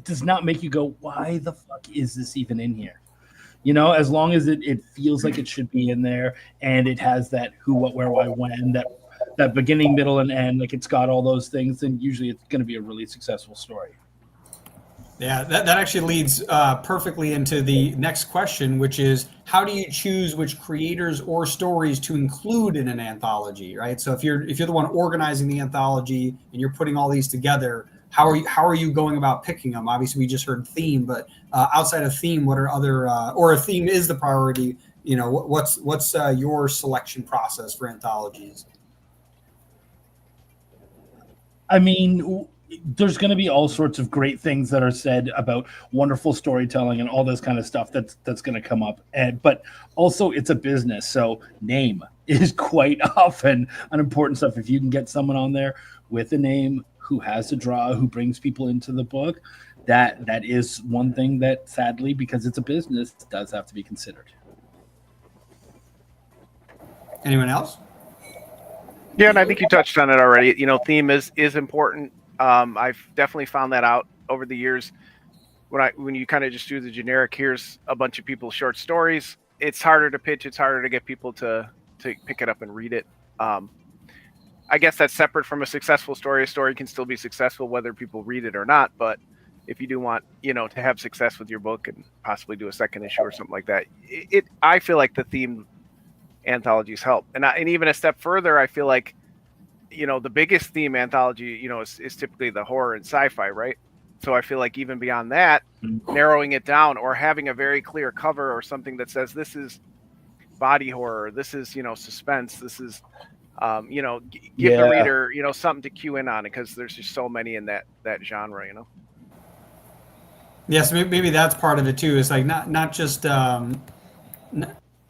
does not make you go, why the fuck is this even in here? You know, as long as it feels like it should be in there, and it has that who, what, where, why, when, that beginning, middle, and end, like it's got all those things, then usually it's going to be a really successful story. Yeah, that actually leads perfectly into the next question, which is how do you choose which creators or stories to include in an anthology, right? So if you're the one organizing the anthology and you're putting all these together, how are you going about picking them? Obviously, we just heard theme, but outside of theme, what are other or if theme is the priority, you know, what's your selection process for anthologies? I mean, there's going to be all sorts of great things that are said about wonderful storytelling and all this kind of stuff that's going to come up. But also, it's a business, so name is quite often an important stuff. If you can get someone on there with a name who has to draw, who brings people into the book, that is one thing that, sadly, because it's a business, does have to be considered. Anyone else? Yeah, and I think you touched on it already. You know, theme is important. I've definitely found that out over the years. When you kind of just do the generic, here's a bunch of people's short stories, it's harder to pitch. It's harder to get people to pick it up and read it. I guess that's separate from a successful story. A story can still be successful whether people read it or not. But if you do want, you know, to have success with your book and possibly do a second issue or something like that, I feel like the theme anthologies help. And even a step further, I feel like, you know, the biggest theme anthology, you know, is typically the horror and sci-fi, right? So I feel like even beyond that, narrowing it down or having a very clear cover or something that says this is body horror, this is, you know, suspense, this is, you know, give the reader, you know, something to cue in on it, because there's just so many in that genre, you know. Yes, maybe that's part of it too. It's like not just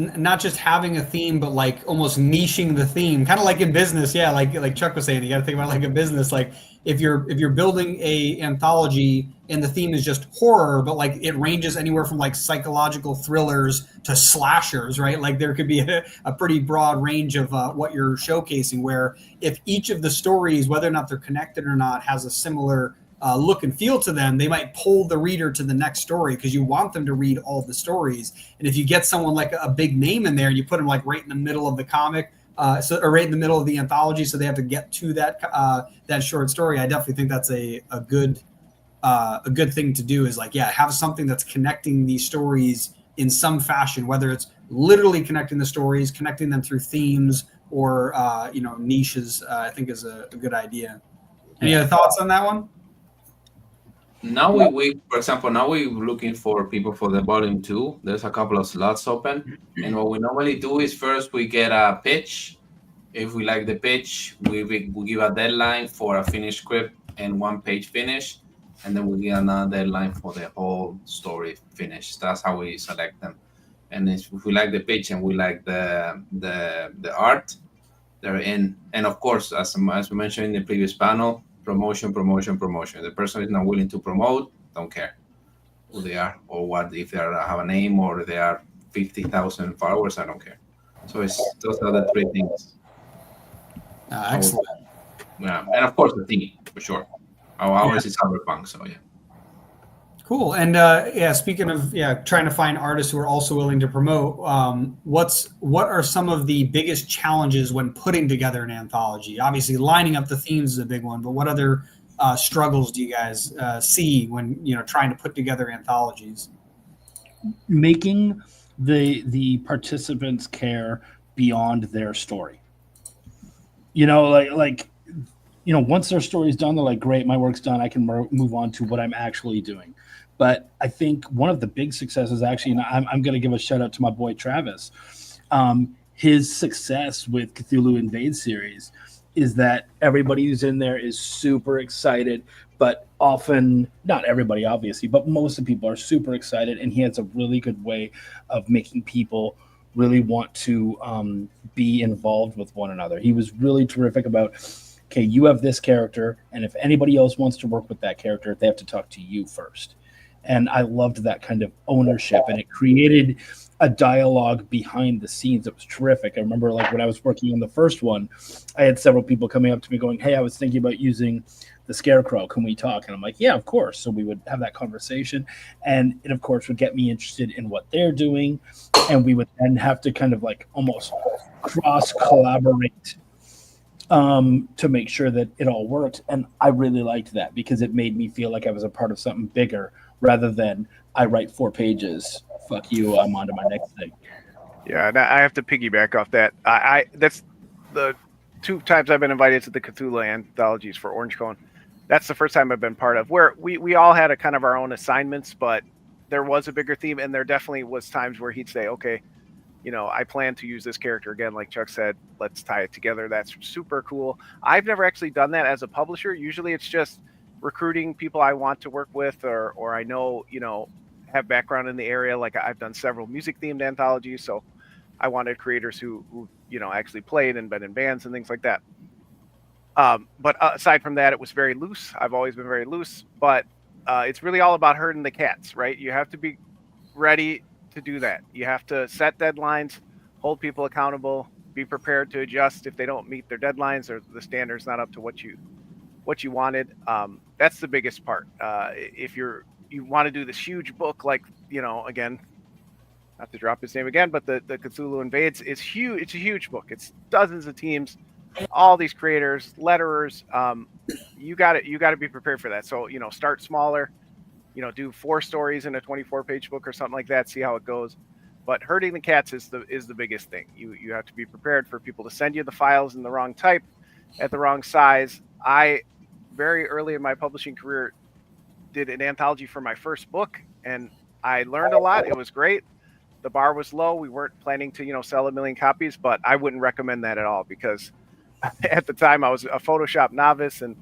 not just having a theme, but like almost niching the theme, kind of like in business. Yeah, like Chuck was saying, you got to think about it like a business. Like if you're building a anthology and the theme is just horror, but like it ranges anywhere from like psychological thrillers to slashers, right? Like there could be a pretty broad range of what you're showcasing. Where if each of the stories, whether or not they're connected or not, has a similar look and feel to them, they might pull the reader to the next story because you want them to read all the stories. And if you get someone like a big name in there, you put them like right in the middle of the comic, or right in the middle of the anthology, so they have to get to that short story. I definitely think that's a good thing to do. Is like, yeah, have something that's connecting these stories in some fashion, whether it's literally connecting the stories, connecting them through themes, or you know, niches. I think is a good idea. Any other thoughts on that one? Now we for example, now we're looking for people for the volume 2. There's a couple of slots open, and what we normally do is first we get a pitch. If we like the pitch, we give a deadline for a finished script and 1-page finish, and then we give another deadline for the whole story finished. That's how we select them. And if we like the pitch and we like the art, they're in. And of course, as we mentioned in the previous panel, promotion. The person is not willing to promote, don't care who they are or what, if they have a name or they are 50,000 followers, I don't care. So those are the three things. Excellent. Yeah, and of course the theme for sure. Ours is cyberpunk, so yeah. Cool. And speaking of trying to find artists who are also willing to promote, what are some of the biggest challenges when putting together an anthology? Obviously, lining up the themes is a big one, but what other struggles do you guys see when trying to put together anthologies? Making the participants care beyond their story. Once their story's done, they're like, great, my work's done. I can move on to what I'm actually doing. But I think one of the big successes, actually, and I'm going to give a shout out to my boy Travis. His success with Cthulhu Invade series is that everybody who's in there is super excited but often, not everybody obviously, but most of the people are super excited, and he has a really good way of making people really want to be involved with one another. He was really terrific about, okay, you have this character, and if anybody else wants to work with that character, they have to talk to you first. And I loved that kind of ownership, and it created a dialogue behind the scenes that was terrific. I remember, like, when I was working on the first one, I had several people coming up to me going, hey, I was thinking about using the Scarecrow. Can we talk? And I'm like, yeah, of course. So we would have that conversation, and it, of course, would get me interested in what they're doing, and we would then have to kind of like almost cross collaborate to make sure that it all worked. And I really liked that because it made me feel like I was a part of something bigger rather than I write 4 pages. Fuck you, I'm on to my next thing. Yeah, and I have to piggyback off that. I that's the 2 times I've been invited to the Cthulhu anthologies for Orange Cone. That's the first time I've been part of, where we all had a kind of our own assignments, but there was a bigger theme, and there definitely was times where he'd say, okay, you know, I plan to use this character again, like Chuck said, let's tie it together. That's super cool. I've never actually done that as a publisher. Usually it's just recruiting people I want to work with, or I know, you know, have background in the area. Like I've done several music themed anthologies, so I wanted creators who you know actually played and been in bands and things like that. But aside from that, it was very loose. I've always been very loose, but it's really all about herding the cats, right? You have to be ready to do that. You have to set deadlines, hold people accountable, be prepared to adjust if they don't meet their deadlines or the standard's not up to what you wanted. That's the biggest part. If you want to do this huge book, like, you know, again, not to drop his name again, but the Cthulhu Invades is huge. It's a huge book. It's dozens of teams, all these creators, letterers. You got to be prepared for that. So, you know, start smaller, you know, do 4 stories in a 24-page book or something like that, see how it goes. But herding the cats is the biggest thing. You have to be prepared for people to send you the files in the wrong type, at the wrong size. I, very early in my publishing career, did an anthology for my first book, and I learned a lot. It was great. The bar was low. We weren't planning to, you know, sell 1 million copies, but I wouldn't recommend that at all, because at the time I was a Photoshop novice, and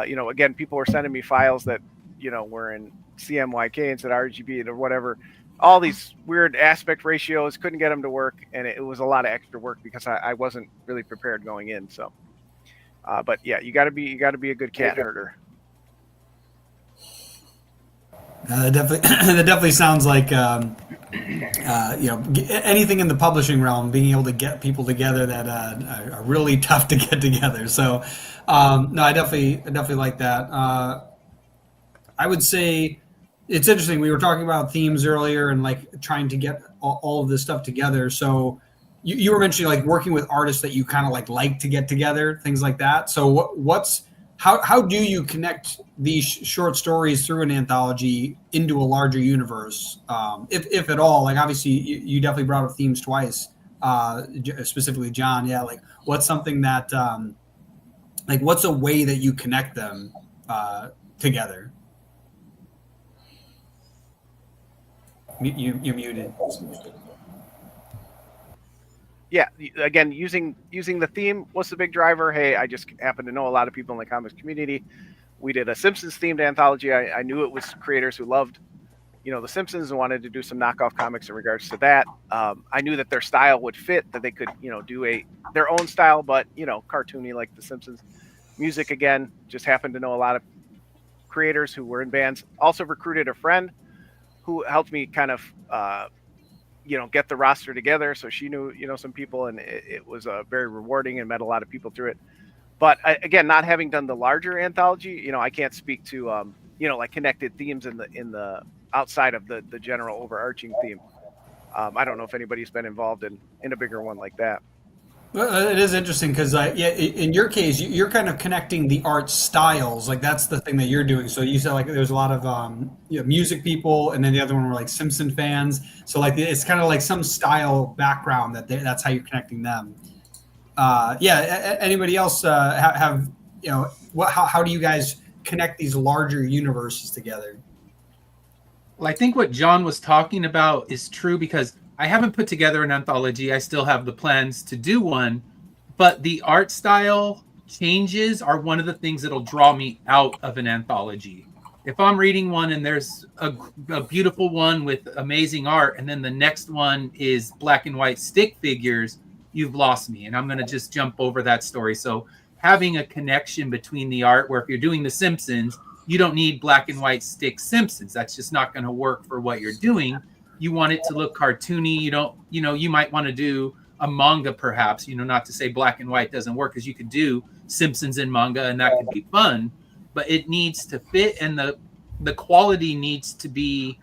you know, again, people were sending me files that, you know, were in CMYK instead of RGB or whatever. All these weird aspect ratios, couldn't get them to work, and it was a lot of extra work because I wasn't really prepared going in. So, but yeah, you got to be a good cat herder. That definitely sounds like you know, anything in the publishing realm, being able to get people together that are really tough to get together. So no, I definitely like that. I would say it's interesting. We were talking about themes earlier and like trying to get all of this stuff together. So you were mentioning like working with artists that you kind of like to get together, things like that. So how do you connect these short stories through an anthology into a larger universe, if at all? Like obviously you definitely brought up themes twice, specifically John. Yeah, like what's something that like what's a way that you connect them together? You're muted. Yeah, again, using the theme. What's the big driver? Hey, I just happen to know a lot of people in the comics community. We did a Simpsons themed anthology. I knew it was creators who loved, you know, the Simpsons and wanted to do some knockoff comics in regards to that. I knew that their style would fit, that they could, you know, do their own style, but, you know, cartoony like the Simpsons. Music, again, just happened to know a lot of creators who were in bands. Also recruited a friend who helped me kind of you know, get the roster together. So she knew, you know, some people, and it was very rewarding and met a lot of people through it. But again, not having done the larger anthology, you know, I can't speak to, you know, like connected themes in the outside of the general overarching theme. I don't know if anybody's been involved in a bigger one like that. Well, it is interesting because, yeah, in your case, you're kind of connecting the art styles. Like that's the thing that you're doing. So you said like there's a lot of you know, music people, and then the other one were like Simpson fans. So like it's kind of like some style background that's how you're connecting them. Yeah. Anybody else have you know how do you guys connect these larger universes together? Well, I think what John was talking about is true because I haven't put together an anthology. I still have the plans to do one, but the art style changes are one of the things that'll draw me out of an anthology. If I'm reading one and there's a beautiful one with amazing art, and then the next one is black and white stick figures, you've lost me, and I'm going to just jump over that story. So having a connection between the art, where if you're doing The Simpsons, you don't need black and white stick Simpsons. That's just not going to work for what you're doing. You want it to look cartoony. You might want to do a manga, perhaps, not to say black and white doesn't work, because you could do Simpsons in manga and that could be fun, but it needs to fit, and the quality needs to be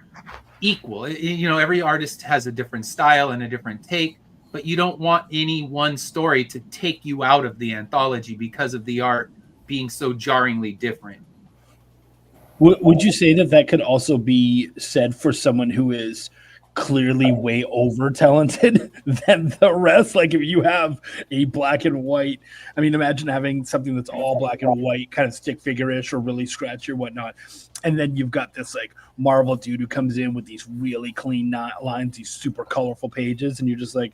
equal. Every artist has a different style and a different take, but you don't want any one story to take you out of the anthology because of the art being so jarringly different. Would you say that could also be said for someone who is clearly way over talented than the rest? Like, if you have a black and white, I mean, imagine having something that's all black and white, kind of stick figure-ish or really scratchy or whatnot, and then you've got this like Marvel dude who comes in with these really clean lines, these super colorful pages, and you're just like,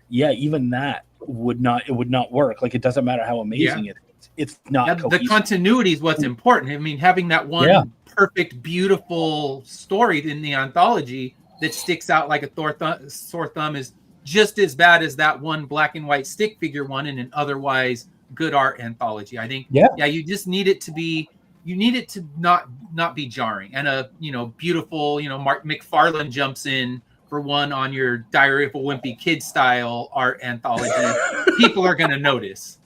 yeah, even that would not work. Like, it doesn't matter how amazing it is. It's not the continuity is what's important. I mean, having that one perfect, beautiful story in the anthology that sticks out like a sore thumb is just as bad as that one black and white stick figure one in an otherwise good art anthology. I think, you just need it to be, not be jarring, and a beautiful, Mark McFarlane jumps in for one on your Diary of a Wimpy Kid style art anthology. People are going to notice.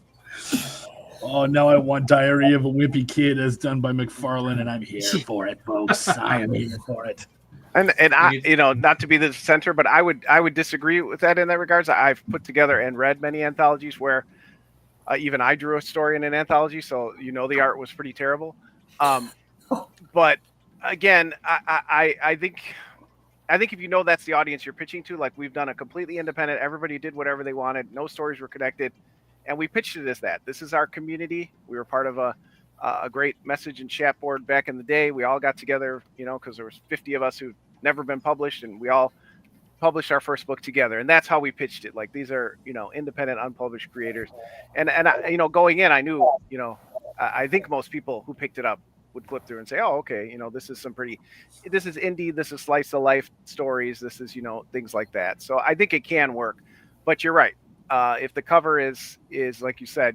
Oh, now I want Diary of a Wimpy Kid as done by McFarlane, and I'm here for it, folks. I am here for it. And I, not to be the center, but I would disagree with that in that regards. I've put together and read many anthologies where even I drew a story in an anthology, so the art was pretty terrible. But again, I think if that's the audience you're pitching to, like, we've done a completely independent, everybody did whatever they wanted, no stories were connected, and we pitched it as that. This is our community. We were part of a great message and chat board back in the day. We all got together, because there was 50 of us who'd never been published, and we all published our first book together. And that's how we pitched it. Like, these are, independent, unpublished creators. And I, going in, I knew, I think most people who picked it up would flip through and say, oh, okay, this is this is indie, this is slice of life stories, this is, things like that. So I think it can work. But you're right. If the cover is like you said,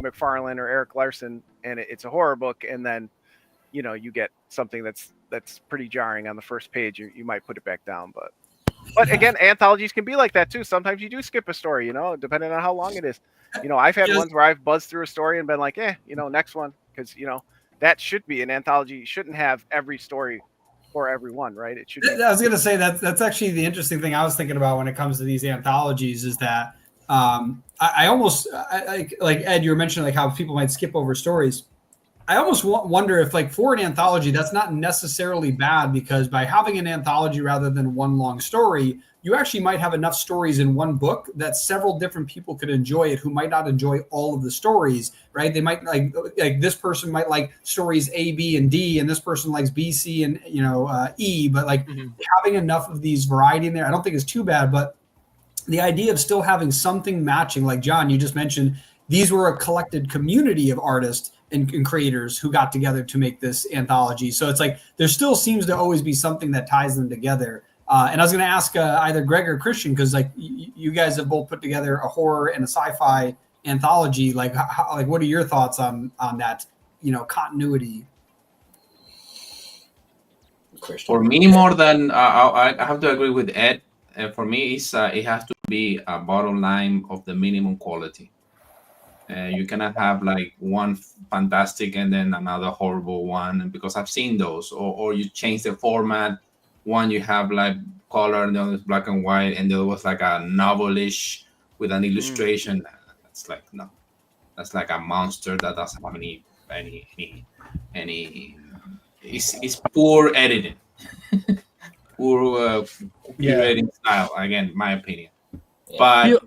McFarlane or Eric Larson, and it's a horror book, and then you get something that's pretty jarring on the first page, you might put it back down. But again, anthologies can be like that too. Sometimes you do skip a story, depending on how long it is. I've had ones where I've buzzed through a story and been like, next one, because that should be an anthology. You shouldn't have every story for everyone, right? It should be. I was going to say that's actually the interesting thing I was thinking about when it comes to these anthologies is that I almost like Ed, you were mentioning like how people might skip over stories. I almost wonder if, like, for an anthology, that's not necessarily bad, because by having an anthology rather than one long story, you actually might have enough stories in one book that several different people could enjoy it who might not enjoy all of the stories, right? They might like this person might like stories A, B, and D, and this person likes B, C, and E. But like having enough of these variety in there, I don't think is too bad. But the idea of still having something matching, like John, you just mentioned, these were a collected community of artists and creators who got together to make this anthology. So it's like there still seems to always be something that ties them together. And I was going to ask either Greg or Christian, because like you guys have both put together a horror and a sci-fi anthology. Like, what are your thoughts on that? Continuity. Christian. For me, more than I have to agree with Ed. For me, it has to be a bottom line of the minimum quality. You cannot have like one fantastic and then another horrible one, because I've seen those. Or you change the format. One you have like color, and the other is black and white, and the other was like a novelish with an illustration. That's like no, that's like a monster that doesn't have any. It's poor editing, poor curating style. Again, my opinion. But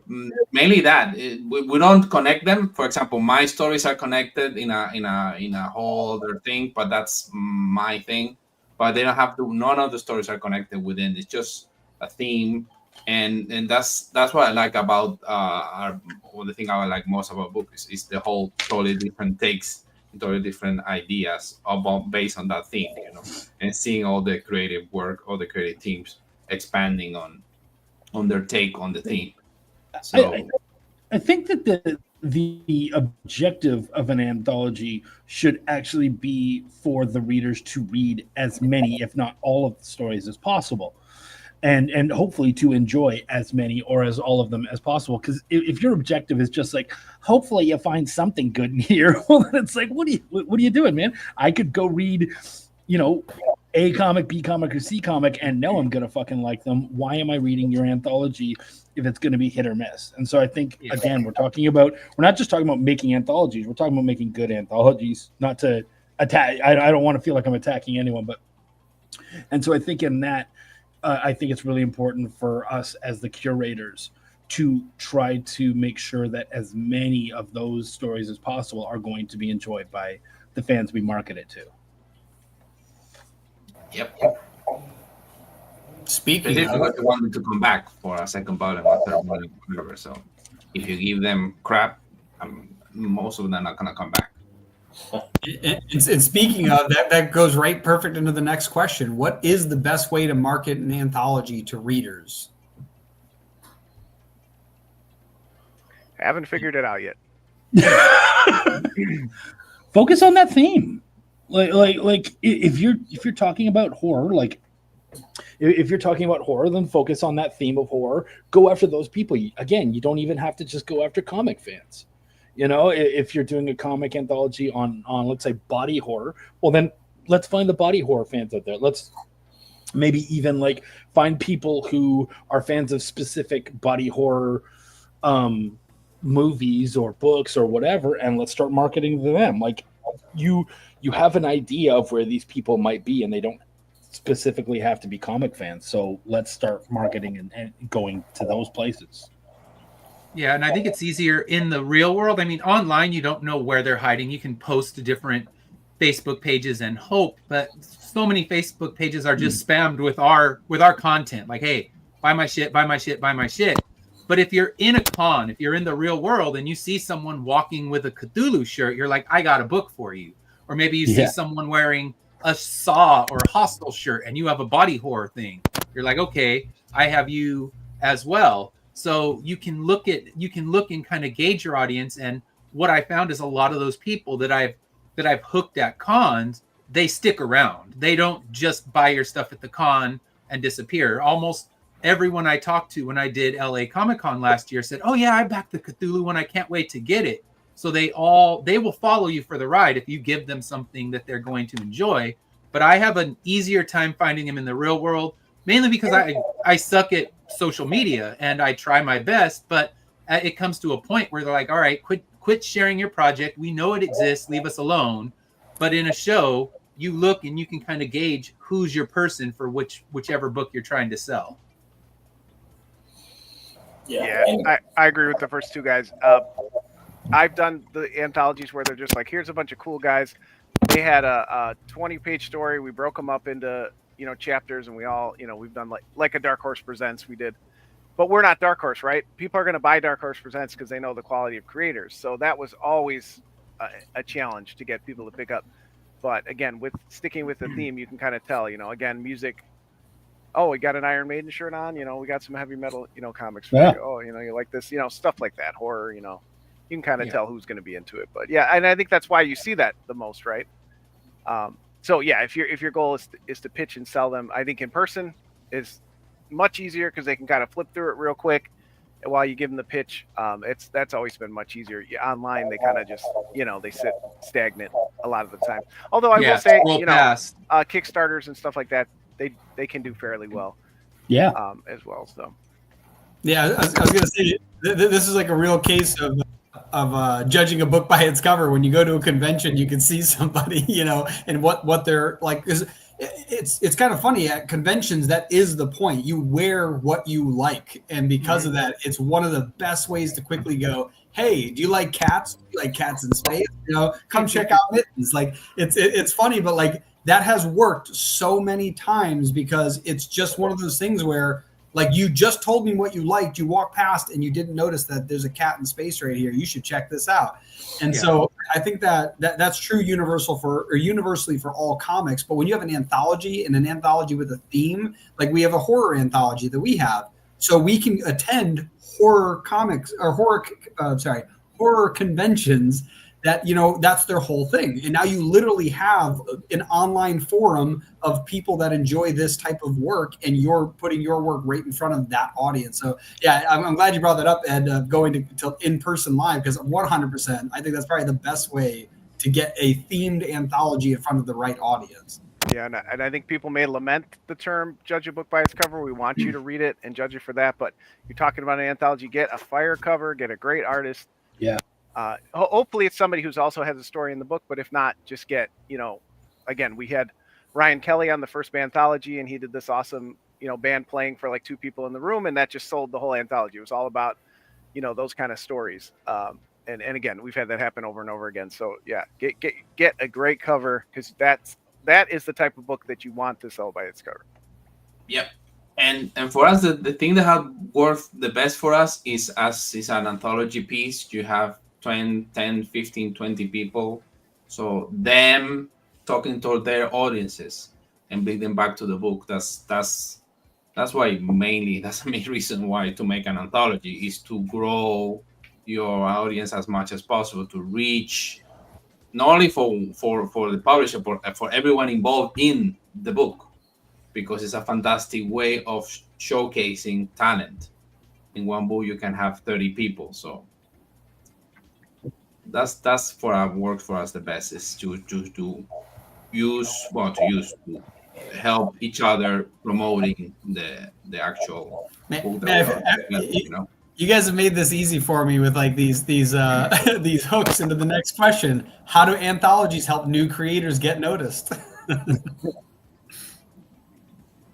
mainly that we don't connect them. For example, my stories are connected in a whole other thing, but that's my thing. But they don't have to. None of the stories are connected within. It's just a theme and that's what I like about the thing I like most about books is the whole totally different takes, totally different ideas about based on that theme, and seeing all the creative work, all the creative teams expanding on their take on the theme. So I think that the objective of an anthology should actually be for the readers to read as many, if not all, of the stories as possible, and hopefully to enjoy as many or as all of them as possible. Because if your objective is just like, hopefully you find something good in here, well, then it's like, what are you doing, man? I could go read, A comic, B comic, or C comic, and know I'm gonna fucking like them. Why am I reading your anthology if it's going to be hit or miss? And so I think, again, we're not just talking about making anthologies. We're talking about making good anthologies, not to attack. I don't want to feel like I'm attacking anyone, and so I think in that, I think it's really important for us as the curators to try to make sure that as many of those stories as possible are going to be enjoyed by the fans we market it to. Yep. Speaking of, they want them to come back for a second volume or third volume, whatever. So if you give them crap, most of them are not gonna come back. And speaking of that goes right perfect into the next question. What is the best way to market an anthology to readers? Haven't figured it out yet. Focus on that theme. Like if you're talking about horror, like if you're talking about horror, then focus on that theme of horror. Go after those people. Again, you don't even have to just go after comic fans. If you're doing a comic anthology on let's say body horror, well then let's find the body horror fans out there. Let's maybe even like find people who are fans of specific body horror movies or books or whatever, and let's start marketing to them. Like you have an idea of where these people might be, and they don't specifically have to be comic fans. So let's start marketing and going to those places. Yeah, and I think it's easier in the real world. I mean, online, you don't know where they're hiding. You can post to different Facebook pages and hope, but so many Facebook pages are just spammed with our content. Like, hey, buy my shit, buy my shit, buy my shit. But if you're in a con, if you're in the real world and you see someone walking with a Cthulhu shirt, you're like, I got a book for you. Or maybe you see someone wearing a Saw or a Hostel shirt and you have a body horror thing. You're like, okay, I have you as well. So you can look and kind of gauge your audience. And what I found is a lot of those people that I've hooked at cons, they stick around. They don't just buy your stuff at the con and disappear. Almost everyone I talked to when I did LA Comic Con last year said, oh yeah, I backed the Cthulhu one. I can't wait to get it. So they will follow you for the ride if you give them something that they're going to enjoy. But I have an easier time finding them in the real world, mainly because I suck at social media and I try my best, but it comes to a point where they're like, all right, quit sharing your project. We know it exists. Leave us alone. But in a show, you look and you can kind of gauge who's your person for whichever book you're trying to sell. Yeah, I agree with the first two guys. I've done the anthologies where they're just like, here's a bunch of cool guys. They had a 20-page story. We broke them up into chapters, and we all we've done like a Dark Horse Presents we did, but we're not Dark Horse, right? People are going to buy Dark Horse Presents because they know the quality of creators. So that was always a challenge to get people to pick up. But again, with sticking with the theme, you can kind of tell. Again, music. Oh, we got an Iron Maiden shirt on. We got some heavy metal comics for you. Oh, you like this. Stuff like that. Horror. You can kind of tell who's going to be into it. But yeah, and I think that's why you see that the most, right? So yeah, if your goal is to pitch and sell them, I think in person is much easier because they can kind of flip through it real quick while you give them the pitch. That's always been much easier. Online, they kind of just they sit stagnant a lot of the time. Although I will say Kickstarters and stuff like that, they can do fairly well. Yeah. As well. So. Yeah, I was going to say this is like a real case of judging a book by its cover. When you go to a convention, you can see somebody, and what they're like. It's kind of funny at conventions. That is the point. You wear what you like, and because of that, it's one of the best ways to quickly go, hey, do you like cats? Do you like cats in space? Come check out Mittens. Like it's funny, but like that has worked so many times because it's just one of those things where Like, you just told me what you liked. You walked past and you didn't notice that there's a cat in space right here. You should check this out. And so I think that's true universally for all comics. But when you have an anthology and an anthology with a theme, like we have a horror anthology that we have, so we can attend horror comics or horror conventions that, that's their whole thing. And now you literally have an online forum of people that enjoy this type of work, and you're putting your work right in front of that audience. So yeah, I'm glad you brought that up, Ed, going to in-person live, because 100%, I think that's probably the best way to get a themed anthology in front of the right audience. Yeah, and I think people may lament the term judge a book by its cover. We want you to read it and judge it for that. But you're talking about an anthology, get a fire cover, get a great artist. Yeah. Hopefully it's somebody who's also has a story in the book, but if not, just get, again, we had Ryan Kelly on the first anthology, and he did this awesome, band playing for like 2 people in the room, and that just sold the whole anthology. It was all about, those kind of stories. And again, we've had that happen over and over again. So yeah, get a great cover, because that is the type of book that you want to sell by its cover. Yep. And for us, the thing that has worked the best for us is an anthology piece. You have 10, 15, 20 people. So them talking to their audiences and bring them back to the book. That's why mainly, that's the main reason why to make an anthology, is to grow your audience as much as possible, to reach not only for the publisher, but for everyone involved in the book, because it's a fantastic way of showcasing talent. In one book, you can have 30 people. So that's for our work for us the best, is to help each other promoting the actual book that You guys have made this easy for me with like these these hooks into the next question. How do anthologies help new creators get noticed?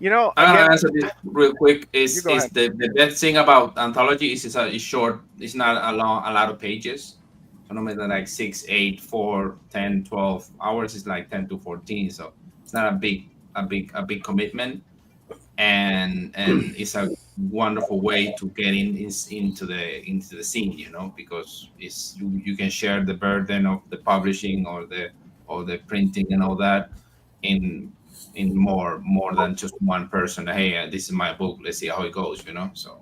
I'll answer this real quick. Is the best thing about anthology is it's short. It's not a lot of pages. So no matter like 6, 8, 4, 10, 12 hours is like 10 to 14. So it's not a big commitment, and it's a wonderful way to get into the scene, because it's you can share the burden of the publishing or the printing and all that in more than just one person. Hey, this is my book. Let's see how it goes. So.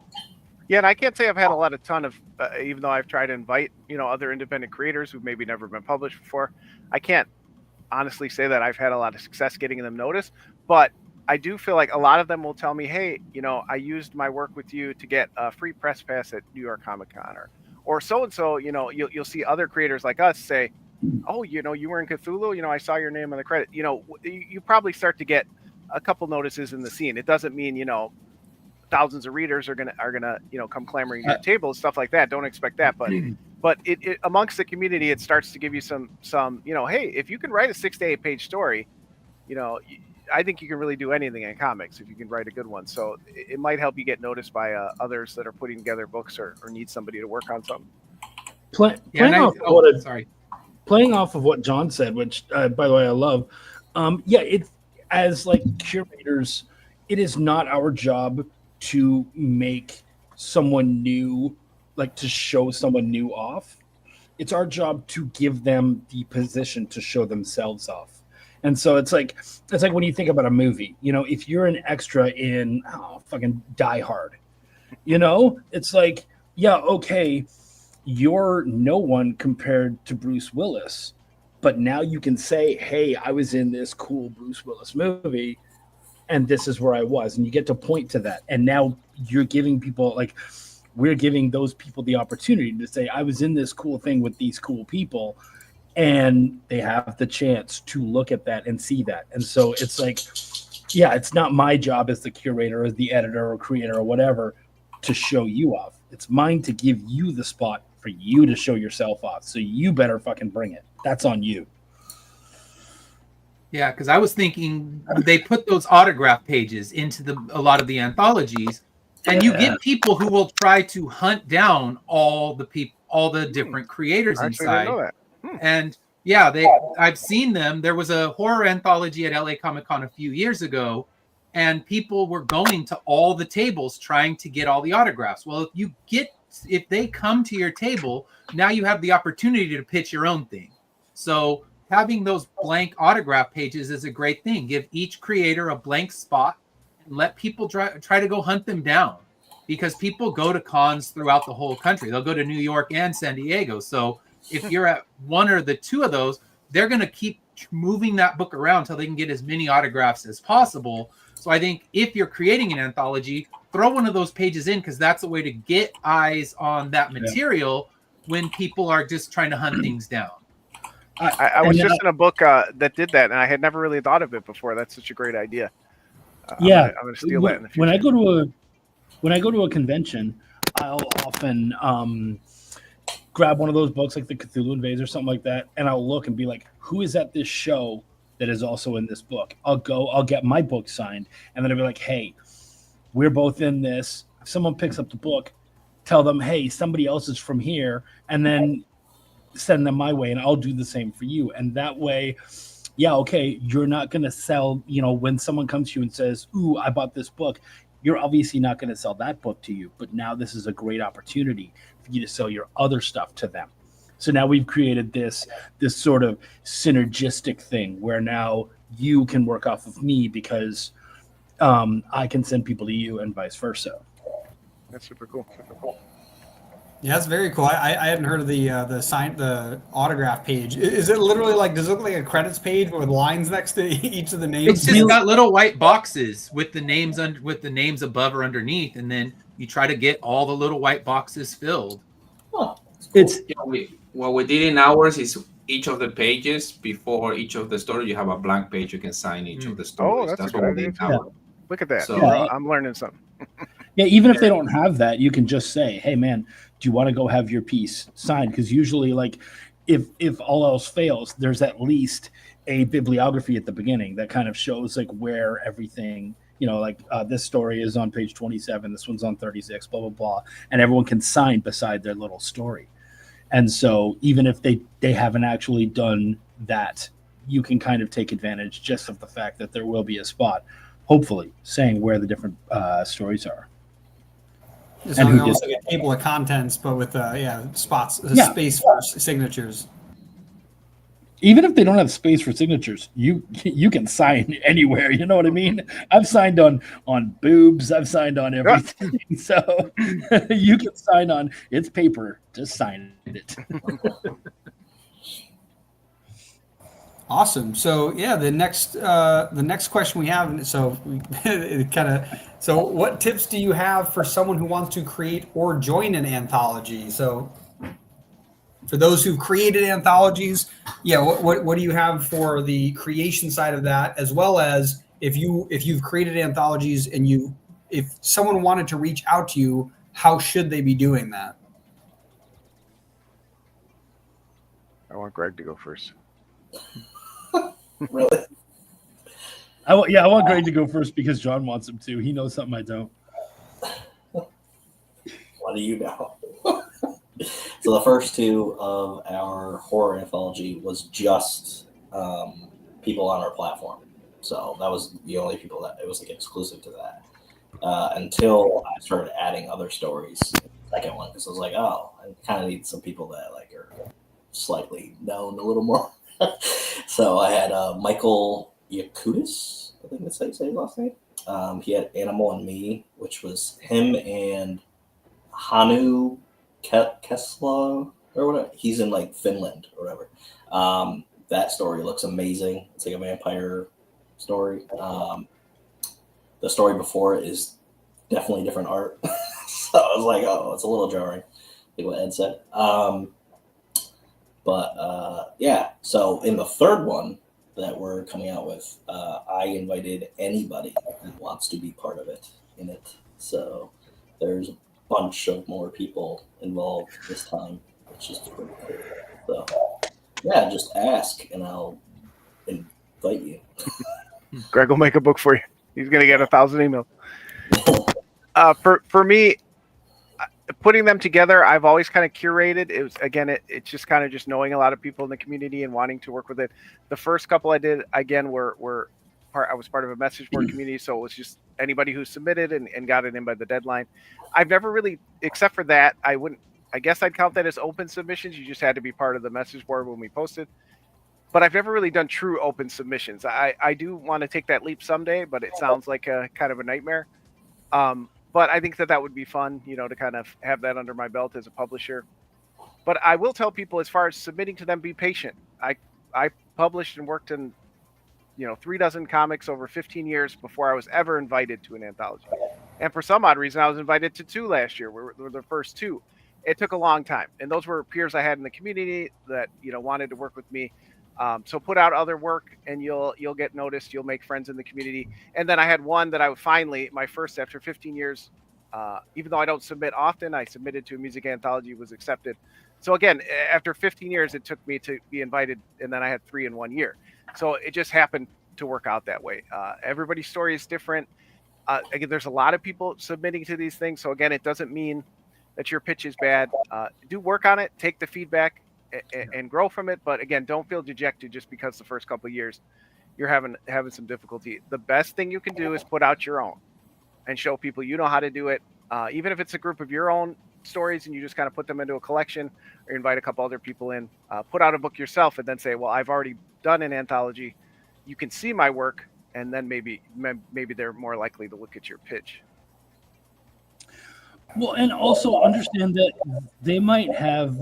Yeah, and I can't say I've had a ton of, even though I've tried to invite, other independent creators who've maybe never been published before. I can't honestly say that I've had a lot of success getting them noticed, but I do feel like a lot of them will tell me, hey, I used my work with you to get a free press pass at New York Comic Con, or so-and-so, you'll see other creators like us say, oh, you were in Cthulhu, I saw your name on the credit. You probably start to get a couple notices in the scene. It doesn't mean, thousands of readers are gonna come clamoring to your table, stuff like that. Don't expect that, but it amongst the community, it starts to give you some hey, if you can write a 6 to 8 page story, I think you can really do anything in comics if you can write a good one. So it might help you get noticed by others that are putting together books or need somebody to work on something. Playing off of what John said, which by the way I love. It as like curators, it is not our job to make someone new, like to show someone new off. It's our job to give them the position to show themselves off. And so it's like when you think about a movie, if you're an extra in fucking Die Hard, it's like, yeah, okay, you're no one compared to Bruce Willis, but now you can say, hey, I was in this cool Bruce Willis movie, and this is where I was, and you get to point to that. And now you're giving people, like, we're giving those people the opportunity to say, I was in this cool thing with these cool people, and they have the chance to look at that and see that. And so it's like, yeah, it's not my job as the curator, as the editor or creator or whatever to show you off. It's mine to give you the spot for you to show yourself off. So you better fucking bring it. That's on you. Yeah, because I was thinking they put those autograph pages into a lot of the anthologies, and you get people who will try to hunt down all the different creators inside. Didn't know that. And yeah, I've seen them. There was a horror anthology at LA Comic Con a few years ago, and people were going to all the tables trying to get all the autographs. Well, if they come to your table, now you have the opportunity to pitch your own thing. So having those blank autograph pages is a great thing. Give each creator a blank spot and let people try to go hunt them down, because people go to cons throughout the whole country. They'll go to New York and San Diego. So if you're at one or the two of those, they're going to keep moving that book around until they can get as many autographs as possible. So I think if you're creating an anthology, throw one of those pages in, because that's a way to get eyes on that material when people are just trying to hunt things down. I was just in a book that did that, and I had never really thought of it before. That's such a great idea. I'm gonna steal that in the future. When I go to a convention, I'll often grab one of those books like the Cthulhu Invades or something like that, and I'll look and be like, who is at this show that is also in this book? I'll get my book signed, and then I'll be like, hey, we're both in this. If someone picks up the book, tell them, hey, somebody else is from here, and then send them my way, and I'll do the same for you. And that way, you're not going to sell, when someone comes to you and says, ooh, I bought this book, you're obviously not going to sell that book to you, but now this is a great opportunity for you to sell your other stuff to them. So now we've created this sort of synergistic thing where now you can work off of me because I can send people to you and vice versa. That's super cool. Yeah, that's very cool. I hadn't heard of the autograph page. Is it literally like, does it look like a credits page with lines next to each of the names? It's just got little white boxes with the names above or underneath, and then you try to get all the little white boxes filled. What we did in ours is each of the pages before each of the stories, you have a blank page you can sign each of the stories. Oh, that's what we did in ours. Look at that. So, I'm learning something. Yeah, even if they don't have that, you can just say, hey, man, do you want to go have your piece signed? Because usually, like, if all else fails, there's at least a bibliography at the beginning that kind of shows, like, where everything, this story is on page 27, this one's on 36, blah, blah, blah. And everyone can sign beside their little story. And so even if they haven't actually done that, you can kind of take advantage just of the fact that there will be a spot, hopefully, saying where the different stories are. It's almost like a table of contents, but with spots, space for signatures. Even if they don't have space for signatures, you can sign anywhere. You know what I mean? I've signed on boobs. I've signed on everything. So you can sign on. It's paper. Just sign it. Awesome. So the next question we have. So what tips do you have for someone who wants to create or join an anthology? So for those who've created anthologies, what do you have for the creation side of that, as well as if you've created anthologies and if someone wanted to reach out to you, how should they be doing that? I want Greg to go first. Really? I want Greg to go first because John wants him to. He knows something I don't. What do you know? So the first two of our horror anthology was just people on our platform. So that was the only people that it was like exclusive to that. Until I started adding other stories in the second one, because I was like, I kind of need some people that are slightly known a little more. So I had Michael Yakutis, I think that's how you say his last name. He had Animal and Me, which was him and Hanu Kessler or whatever. He's in like Finland or whatever. That story looks amazing. It's like a vampire story. The story before it is definitely different art. So I was like, it's a little jarring, like what Ed said. So in the third one that we're coming out with, I invited anybody that wants to be part of it in it. So there's a bunch of more people involved this time, which is pretty cool. So just ask and I'll invite you. Greg will make a book for you. He's going to get 1,000 emails. For me, putting them together, I've always kind of curated. It was it's just kind of just knowing a lot of people in the community and wanting to work with it. The first couple I did again were I was part of a message board community, so it was just anybody who submitted and got it in by the deadline. I've never really, except for that, I guess I'd count that as open submissions. You just had to be part of the message board when we posted. But I've never really done true open submissions. I do want to take that leap someday, but it sounds like a kind of a nightmare. But I think that would be fun, to kind of have that under my belt as a publisher. But I will tell people, as far as submitting to them, be patient. I published and worked in 36 comics over 15 years before I was ever invited to an anthology. And for some odd reason, I was invited to 2 last year. We were the first 2. It took a long time. And those were peers I had in the community that, wanted to work with me. So put out other work and you'll get noticed. You'll make friends in the community. And then I had one that I finally, my first after 15 years, even though I don't submit often, I submitted to a music anthology, was accepted. So again, after 15 years, it took me to be invited, and then I had 3 in 1 year. So it just happened to work out that way. Everybody's story is different. Again, there's a lot of people submitting to these things. So again, it doesn't mean that your pitch is bad. Do work on it, take the feedback, and grow from it. But again, don't feel dejected just because the first couple of years you're having some difficulty. The best thing you can do is put out your own and show people you know how to do it. Even if it's a group of your own stories and you just kind of put them into a collection, or invite a couple other people in, put out a book yourself and then say, well, I've already done an anthology. You can see my work, and then maybe they're more likely to look at your pitch. Well, and also understand that they might have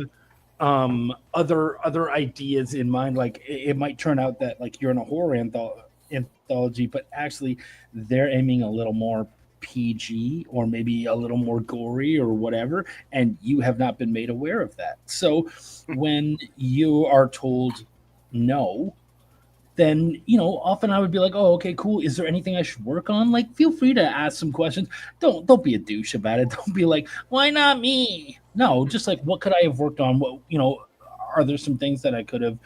other ideas in mind. Like it might turn out that like you're in a horror anthology, but actually they're aiming a little more PG or maybe a little more gory or whatever, and you have not been made aware of that. So when you are told no, then often I would be like, oh, okay, cool, is there anything I should work on? Like, feel free to ask some questions. Don't be a douche about it. Don't be like, why not me? No, just like, what could I have worked on? What, are there some things that I could have?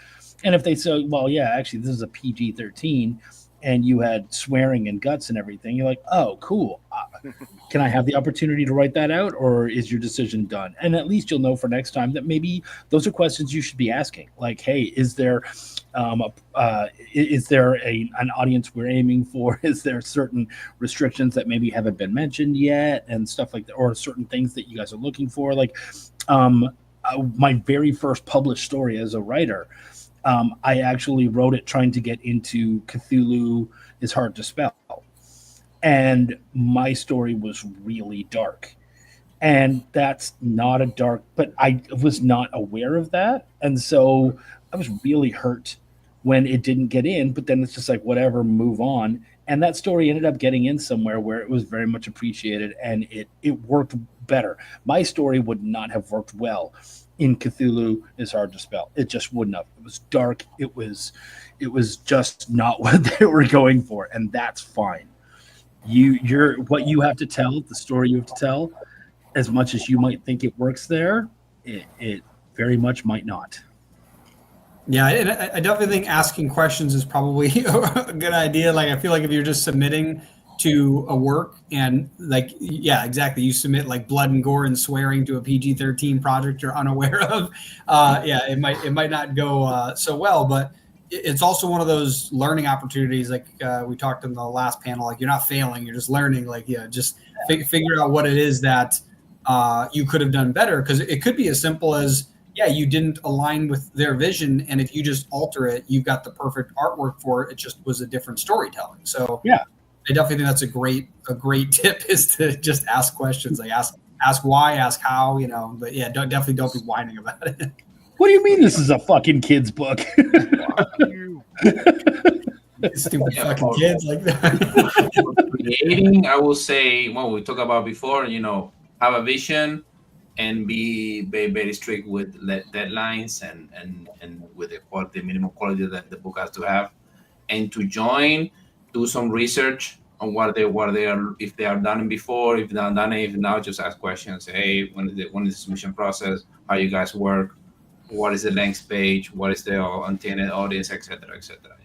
And if they say, well, yeah, actually this is a PG-13 and you had swearing and guts and everything, you're like, oh, cool. Can I have the opportunity to write that out, or is your decision done? And at least you'll know for next time that maybe those are questions you should be asking. Like, hey, is there an audience we're aiming for? Is there certain restrictions that maybe haven't been mentioned yet and stuff like that, or certain things that you guys are looking for? Like my very first published story as a writer, I actually wrote it trying to get into Cthulhu is Hard to Spell. And my story was really dark. And that's not a dark, but I was not aware of that. And so I was really hurt when it didn't get in, but then it's just like, whatever, move on. And that story ended up getting in somewhere where it was very much appreciated, and it worked better. My story would not have worked well in Cthulhu is Hard to Spell. It just wouldn't have. It was dark. It was just not what they were going for, and that's fine. You're what you have to tell, the story you have to tell, as much as you might think it works there, it very much might not. Yeah, and I definitely think asking questions is probably a good idea. Like, I feel like if you're just submitting to a work and like, yeah, exactly, you submit like blood and gore and swearing to a PG-13 project you're unaware of, it might not go so well. But it's also one of those learning opportunities. Like we talked in the last panel, like you're not failing, you're just learning. Like, just figure out what it is that you could have done better, because it could be as simple as, yeah, you didn't align with their vision, and if you just alter it, you've got the perfect artwork for it. It just was a different storytelling. So yeah, I definitely think that's a great tip, is to just ask questions. Like ask why, ask how, But yeah, definitely don't be whining about it. What do you mean this is a fucking kid's book? Stupid fucking kids like that. Creating, I will say, what we talked about before, have a vision and be very, very strict with deadlines and with the minimum quality that the book has to have. And to join, do some research on what they are, if they have done it before, if they have done it, if now, just ask questions. Hey, when is the submission process? How you guys work? What is the length page? What is the intended audience, etc., etc.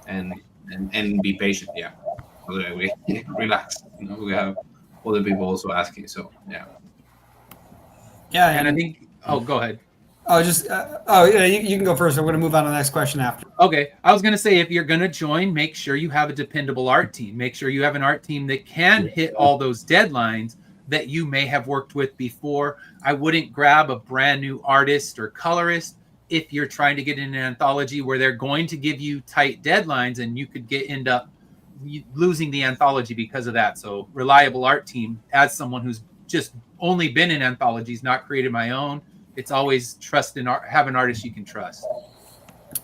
And be patient. Yeah, relax. We have other people also asking. So yeah. Yeah, and I think. Oh, go ahead. You can go first. I'm going to move on to the next question after. Okay. I was going to say, if you're going to join, make sure you have a dependable art team. Make sure you have an art team that can hit all those deadlines that you may have worked with before. I wouldn't grab a brand new artist or colorist if you're trying to get in an anthology where they're going to give you tight deadlines and you could end up losing the anthology because of that. So reliable art team, as someone who's just only been in anthologies, not created my own, it's always trust in art, have an artist you can trust.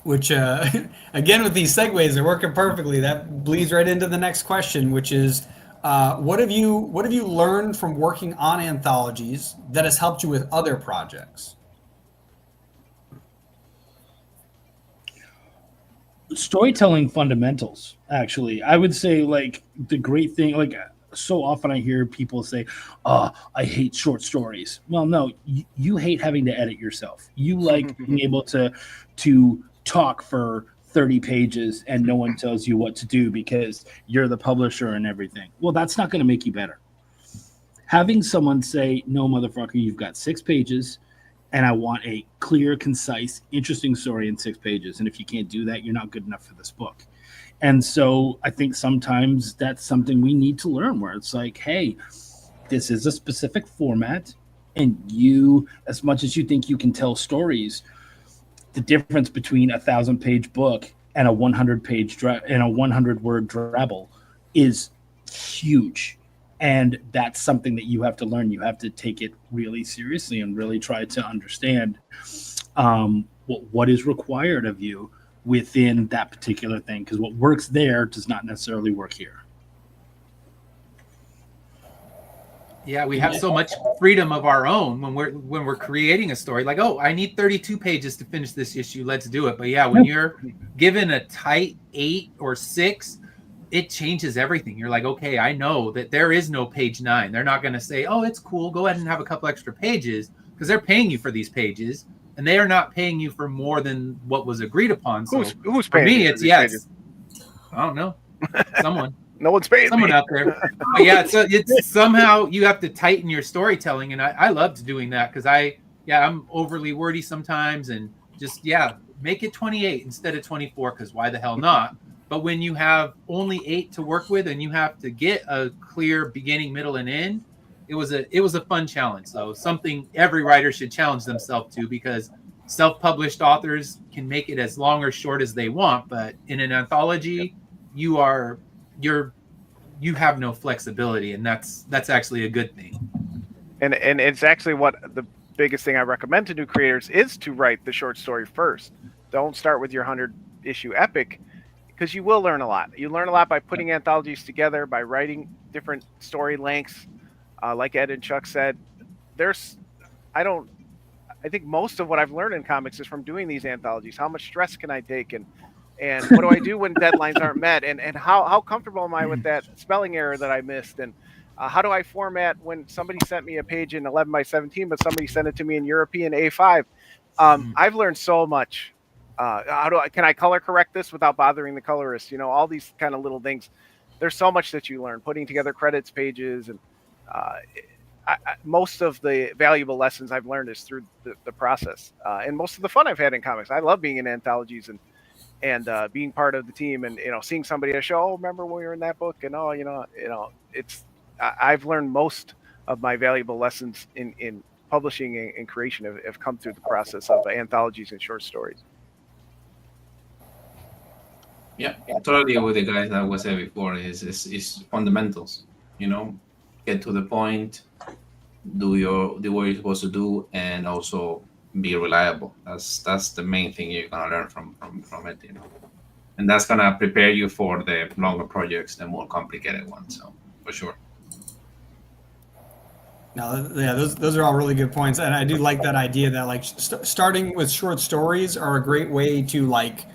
Which again, with these segues, they're working perfectly. That bleeds right into the next question, which is what have you learned from working on anthologies that has helped you with other projects? Storytelling fundamentals, actually. I would say, like, the great thing, like, so often I hear people say, "Oh, I hate short stories." Well, no, you hate having to edit yourself. You like being able to talk for 30 pages and no one tells you what to do because you're the publisher and everything. Well, that's not going to make you better. Having someone say, "No, motherfucker, you've got 6 pages and I want a clear, concise, interesting story in 6 pages. And if you can't do that, you're not good enough for this book." And so I think sometimes that's something we need to learn, where it's like, hey, this is a specific format, and you, as much as you think you can tell stories, the difference between a 1,000-page book and a 100-page and a 100-word drabble is huge. And that's something that you have to learn. You have to take it really seriously and really try to understand what is required of you within that particular thing, because what works there does not necessarily work here. Yeah, we have so much freedom of our own when we're creating a story. Like, oh, I need 32 pages to finish this issue. Let's do it. But yeah, when you're given a tight 8 or 6, it changes everything. You're like, okay, I know that there is no page 9. They're not going to say, oh, it's cool, go ahead and have a couple extra pages, because they're paying you for these pages, and they are not paying you for more than what was agreed upon. So who's for paying me, you for it's these yes. pages? I don't know. Someone. No one's paying someone me. out there. But yeah, so it's somehow you have to tighten your storytelling, and I loved doing that because I'm overly wordy sometimes, and just make it 28 instead of 24, because why the hell not? But when you have only 8 to work with and you have to get a clear beginning, middle, and end, it was a fun challenge. So something every writer should challenge themselves to, because self-published authors can make it as long or short as they want, but in an anthology, you have no flexibility, and that's actually a good thing. And it's actually what the biggest thing I recommend to new creators is to write the short story first. Don't start with your 100-issue epic, because you will learn a lot. You learn a lot by putting anthologies together, by writing different story lengths. Like Ed and Chuck said, I think most of what I've learned in comics is from doing these anthologies. How much stress can I take, and what do I do when deadlines aren't met, and how comfortable am I with that spelling error that I missed, and how do I format when somebody sent me a page in 11 by 17, but somebody sent it to me in European A5. I've learned so much. Can I color correct this without bothering the colorist? All these kind of little things. There's so much that you learn putting together credits pages, and most of the valuable lessons I've learned is through the process, and most of the fun I've had in comics. I love being in anthologies and being part of the team, and seeing somebody at a show. Oh, remember when we were in that book? And I've learned most of my valuable lessons in publishing and creation have come through the process of anthologies and short stories. Yeah, totally with the guys that was said before. Is fundamentals. Get to the point, do what you're supposed to do, and also be reliable. That's the main thing you're gonna learn from it, and that's gonna prepare you for the longer projects, the more complicated ones. So for sure. No, yeah, those are all really good points, and I do like that idea that like starting with short stories are a great way to like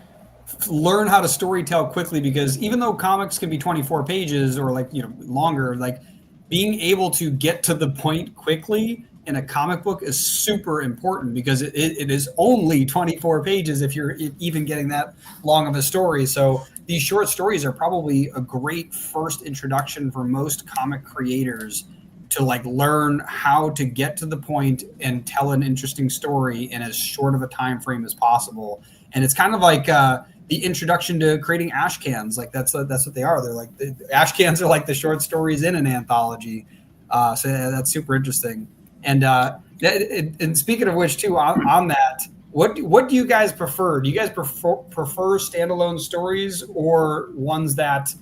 learn how to storytell quickly, because even though comics can be 24 pages or longer, like being able to get to the point quickly in a comic book is super important, because it is only 24 pages if you're even getting that long of a story. So these short stories are probably a great first introduction for most comic creators to like learn how to get to the point and tell an interesting story in as short of a time frame as possible. And it's kind of like the introduction to creating ash cans. Like that's what they are. They're like the ash cans are like the short stories in an anthology. So that's super interesting. And speaking of which, too, on that, what do you guys prefer? Do you guys prefer standalone stories or ones that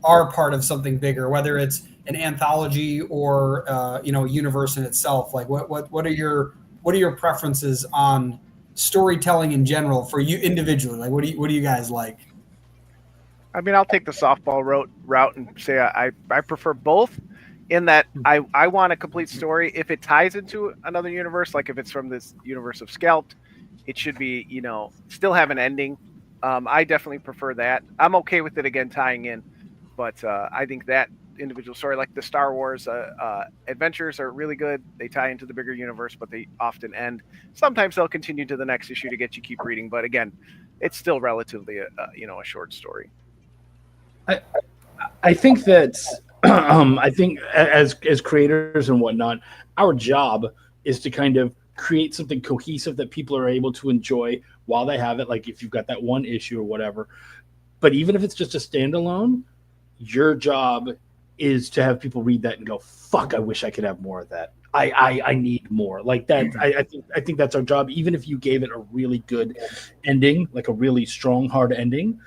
are part of something bigger, whether it's an anthology or a universe in itself? Like what are your preferences on storytelling in general for you individually? Like what do you guys like? I mean, I'll take the softball route and say I prefer both, in that I want a complete story. If it ties into another universe, like if it's from this universe of Scalped, it should be, still have an ending. I definitely prefer that. I'm okay with it again tying in, but I think that individual story, like the Star Wars adventures, are really good. They tie into the bigger universe, but they often end. Sometimes they'll continue to the next issue to get you keep reading, but again, it's still relatively a short story. I think that I think as creators and whatnot, our job is to kind of create something cohesive that people are able to enjoy while they have it. Like if you've got that one issue or whatever, but even if it's just a standalone, your job is to have people read that and go, "Fuck! I wish I could have more of that. I need more." Like that. I think that's our job. Even if you gave it a really good ending, like a really strong, hard ending,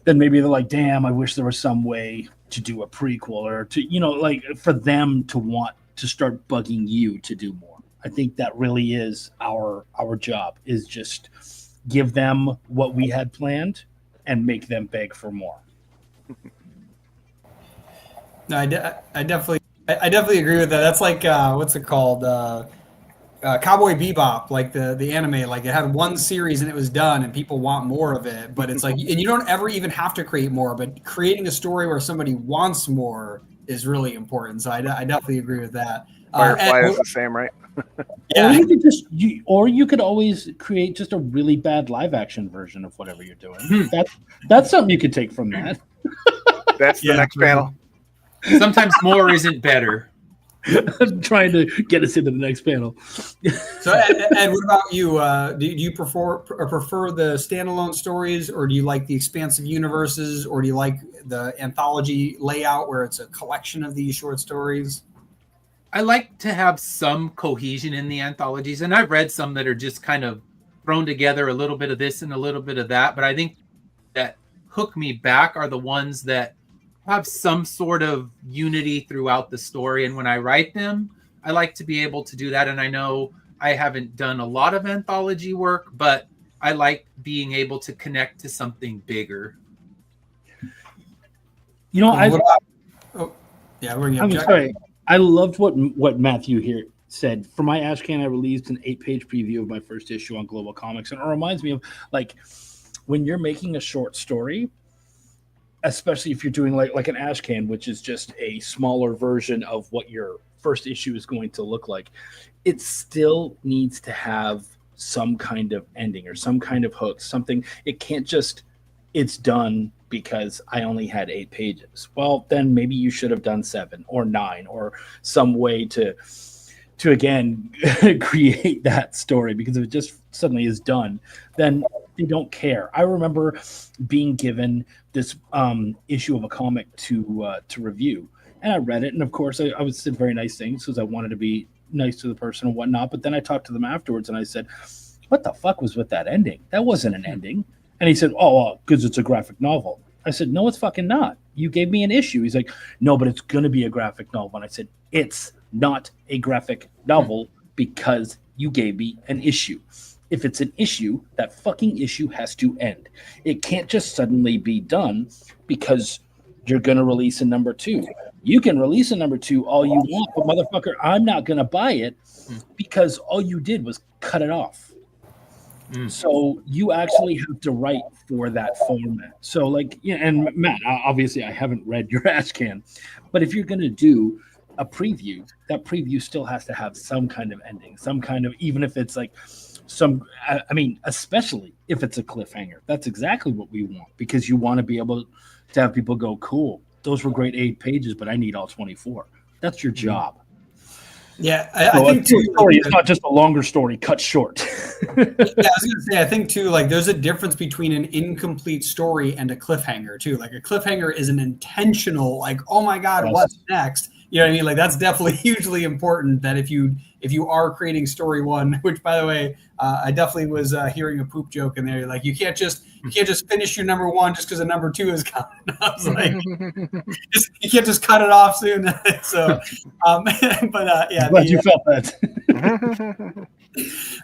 then maybe they're like, "Damn! I wish there was some way to do a prequel or to like for them to want to start bugging you to do more." I think that really is our job, is just give them what we had planned and make them beg for more. No, I definitely agree with that. That's like what's it called? Cowboy Bebop, like the anime. Like it had one series and it was done, and people want more of it. But it's like, and you don't ever even have to create more. But creating a story where somebody wants more is really important. So I definitely agree with that. Firefly is the same, right? Yeah. Or you could always create just a really bad live action version of whatever you're doing. That's something you could take from that. That's the next panel. Sometimes more isn't better. I'm trying to get us into the next panel. So, Ed, what about you? Do you prefer the standalone stories, or do you like the expansive universes, or do you like the anthology layout where it's a collection of these short stories? I like to have some cohesion in the anthologies, and I've read some that are just kind of thrown together, a little bit of this and a little bit of that. But I think that hook me back are the ones that have some sort of unity throughout the story. And when I write them, I like to be able to do that. And I know I haven't done a lot of anthology work, but I like being able to connect to something bigger. I'm sorry. I loved what Matthew here said. For my Ashcan, I released an 8-page preview of my first issue on Global Comics. And it reminds me of, like, when you're making a short story, especially if you're doing like an Ashcan, which is just a smaller version of what your first issue is going to look like, it still needs to have some kind of ending or some kind of hook, something. It can't just, it's done because I only had 8 pages. Well, then maybe you should have done 7 or 9 or some way to again create that story, because if it just suddenly is done, then they don't care. I remember being given this issue of a comic to review, and I read it, and of course I was said very nice things because I wanted to be nice to the person and whatnot. But then I talked to them afterwards, and I said, "What the fuck was with that ending? That wasn't an ending." And he said, "Oh, because it's a graphic novel." I said, "No, it's fucking not. You gave me an issue." He's like, "No, but it's going to be a graphic novel." And I said, "It's not a graphic novel because you gave me an issue. If it's an issue, that fucking issue has to end. It can't just suddenly be done because you're going to release a number 2. You can release a number 2 all you want, but motherfucker, I'm not going to buy it because all you did was cut it off." So you actually have to write for that format. So like, yeah, and Matt, obviously I haven't read your Ashcan, but if you're going to do a preview, that preview still has to have some kind of ending, some kind of, even if it's like I mean, especially if it's a cliffhanger. That's exactly what we want, because you want to be able to have people go, "Cool, those were great 8 pages, but I need all 24. That's your job. Yeah, I think too. Story is not just a longer story cut short. Yeah, I was gonna say, I think too, like there's a difference between an incomplete story and a cliffhanger too. Like a cliffhanger is an intentional, like, oh my God, what's next? You know what I mean? Like that's definitely hugely important. That if you are creating story one, which by the way, I definitely was hearing a poop joke in there. Like you can't just finish your number one just because a number two is coming. I was like, you can't just cut it off soon. So, but yeah, glad you felt that.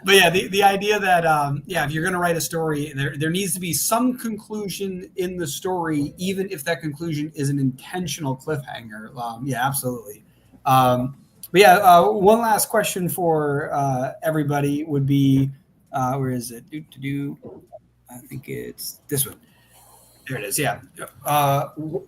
But yeah, the idea that if you're going to write a story, there needs to be some conclusion in the story, even if that conclusion is an intentional cliffhanger. Yeah, absolutely. But yeah, one last question for everybody would be, where is it? I think it's this one. There it is. Yeah.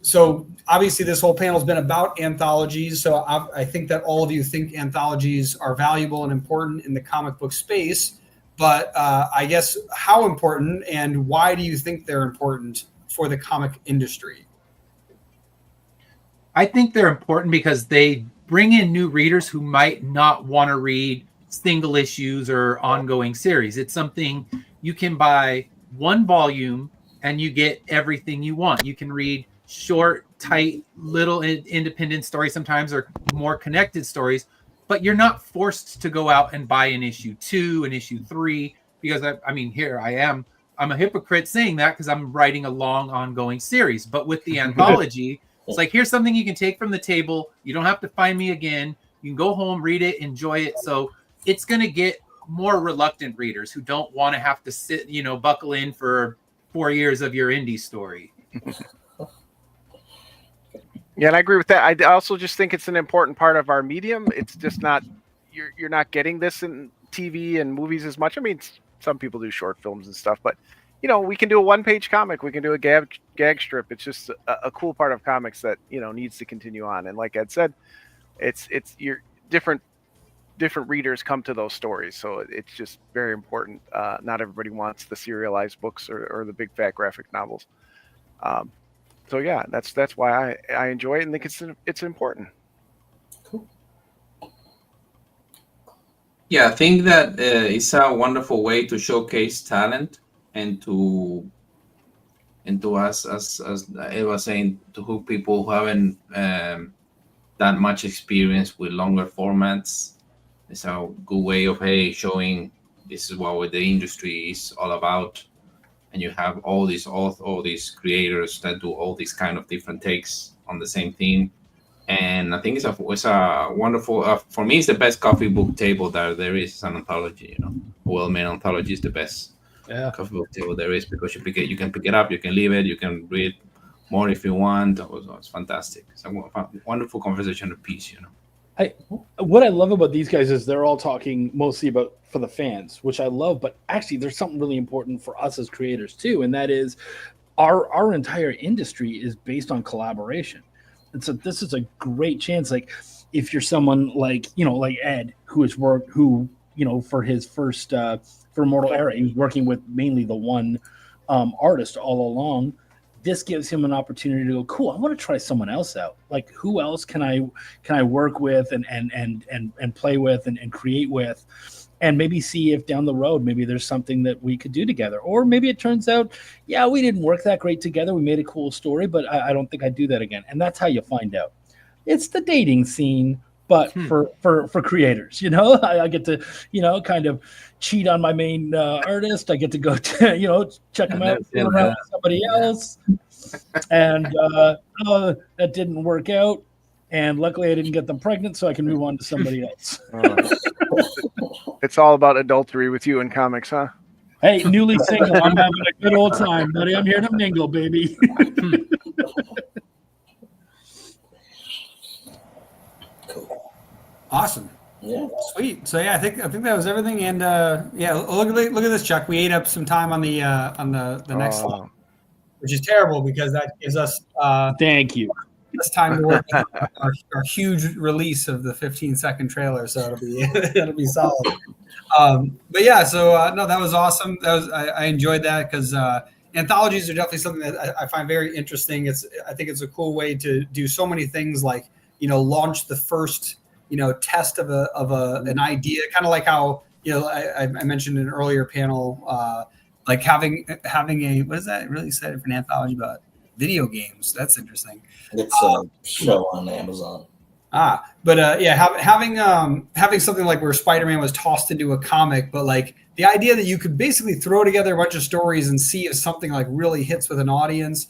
So obviously this whole panel has been about anthologies. So I think that all of you think anthologies are valuable and important in the comic book space. But I guess how important and why do you think they're important for the comic industry? I think they're important because they bring in new readers who might not want to read single issues or ongoing series. It's something you can buy one volume and you get everything you want. You can read short, tight, little independent stories sometimes, or more connected stories, but you're not forced to go out and buy an issue 2, an issue 3, because I mean, here I am. I'm a hypocrite saying that because I'm writing a long ongoing series. But with the anthology, it's like, here's something you can take from the table. You don't have to find me again. You can go home, read it, enjoy it. So it's going to get more reluctant readers who don't want to have to sit, buckle in for 4 years of your indie story. Yeah, and I agree with that. I also just think it's an important part of our medium. It's just not, you're not getting this in TV and movies as much. I mean, some people do short films and stuff, but we can do a one-page comic. We can do a gag strip. It's just a cool part of comics that, needs to continue on. And like Ed said, it's your different readers come to those stories. So it's just very important. Not everybody wants the serialized books or the big fat graphic novels. So yeah, that's why I enjoy it and think it's important. Cool. Yeah, I think that it's a wonderful way to showcase talent and to us, as I was saying, to who people who haven't that much experience with longer formats. It's a good way of showing this is what the industry is all about. And you have all these creators that do all these kind of different takes on the same theme. And I think it's a wonderful, for me, it's the best coffee book table that there is. It's an anthology, A well-made anthology is the best coffee book table there is, because you can pick it up, you can leave it, you can read more if you want. It's fantastic. It's a wonderful conversational piece, What I love about these guys is they're all talking mostly about for the fans, which I love, but actually there's something really important for us as creators too, and that is our entire industry is based on collaboration. And so this is a great chance, like if you're someone like like Ed, for his first for Mortal Era, he was working with mainly the one artist all along. This gives him an opportunity to go, cool, I want to try someone else out. Like, who else can I work with and play with and create with, and maybe see if down the road maybe there's something that we could do together. Or maybe it turns out, yeah, we didn't work that great together. We made a cool story, but I don't think I'd do that again. And that's how you find out. It's the dating scene, but for creators, I get to, kind of cheat on my main artist. I get to go to, check them out, around with somebody else. And that didn't work out. And luckily I didn't get them pregnant, so I can move on to somebody else. It's all about adultery with you in comics, huh? Hey, newly single. I'm having a good old time, buddy. I'm here to mingle, baby. Awesome. Yeah. Sweet. So yeah, I think that was everything. And look at this, Chuck. We ate up some time on the next slide, which is terrible because that gives us thank you. This time to work on our huge release of the 15-second trailer, so it'll be solid. But yeah, so no, that was awesome. I enjoyed that because anthologies are definitely something that I find very interesting. I think it's a cool way to do so many things, like launch the first test of an idea, kind of like how I mentioned in an earlier panel, like having a what is that really said for an anthology about video games? That's interesting. It's a show on Amazon. But having something like where Spider-Man was tossed into a comic, but like the idea that you could basically throw together a bunch of stories and see if something like really hits with an audience.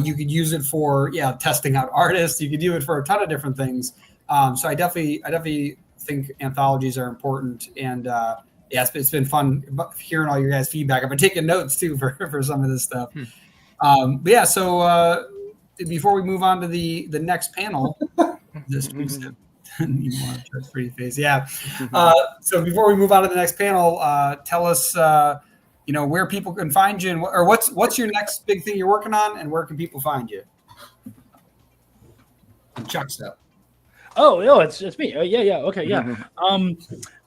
You could use it for testing out artists. You could do it for a ton of different things. So I definitely think anthologies are important, and it's been fun hearing all your guys' feedback. I've been taking notes too for some of this stuff. So before we move on to the next panel, this you want to touch pretty face, So before we move on to the next panel, tell us where people can find you, or what's your next big thing you're working on, and where can people find you? Chuck's up. Oh, it's me. Okay, yeah.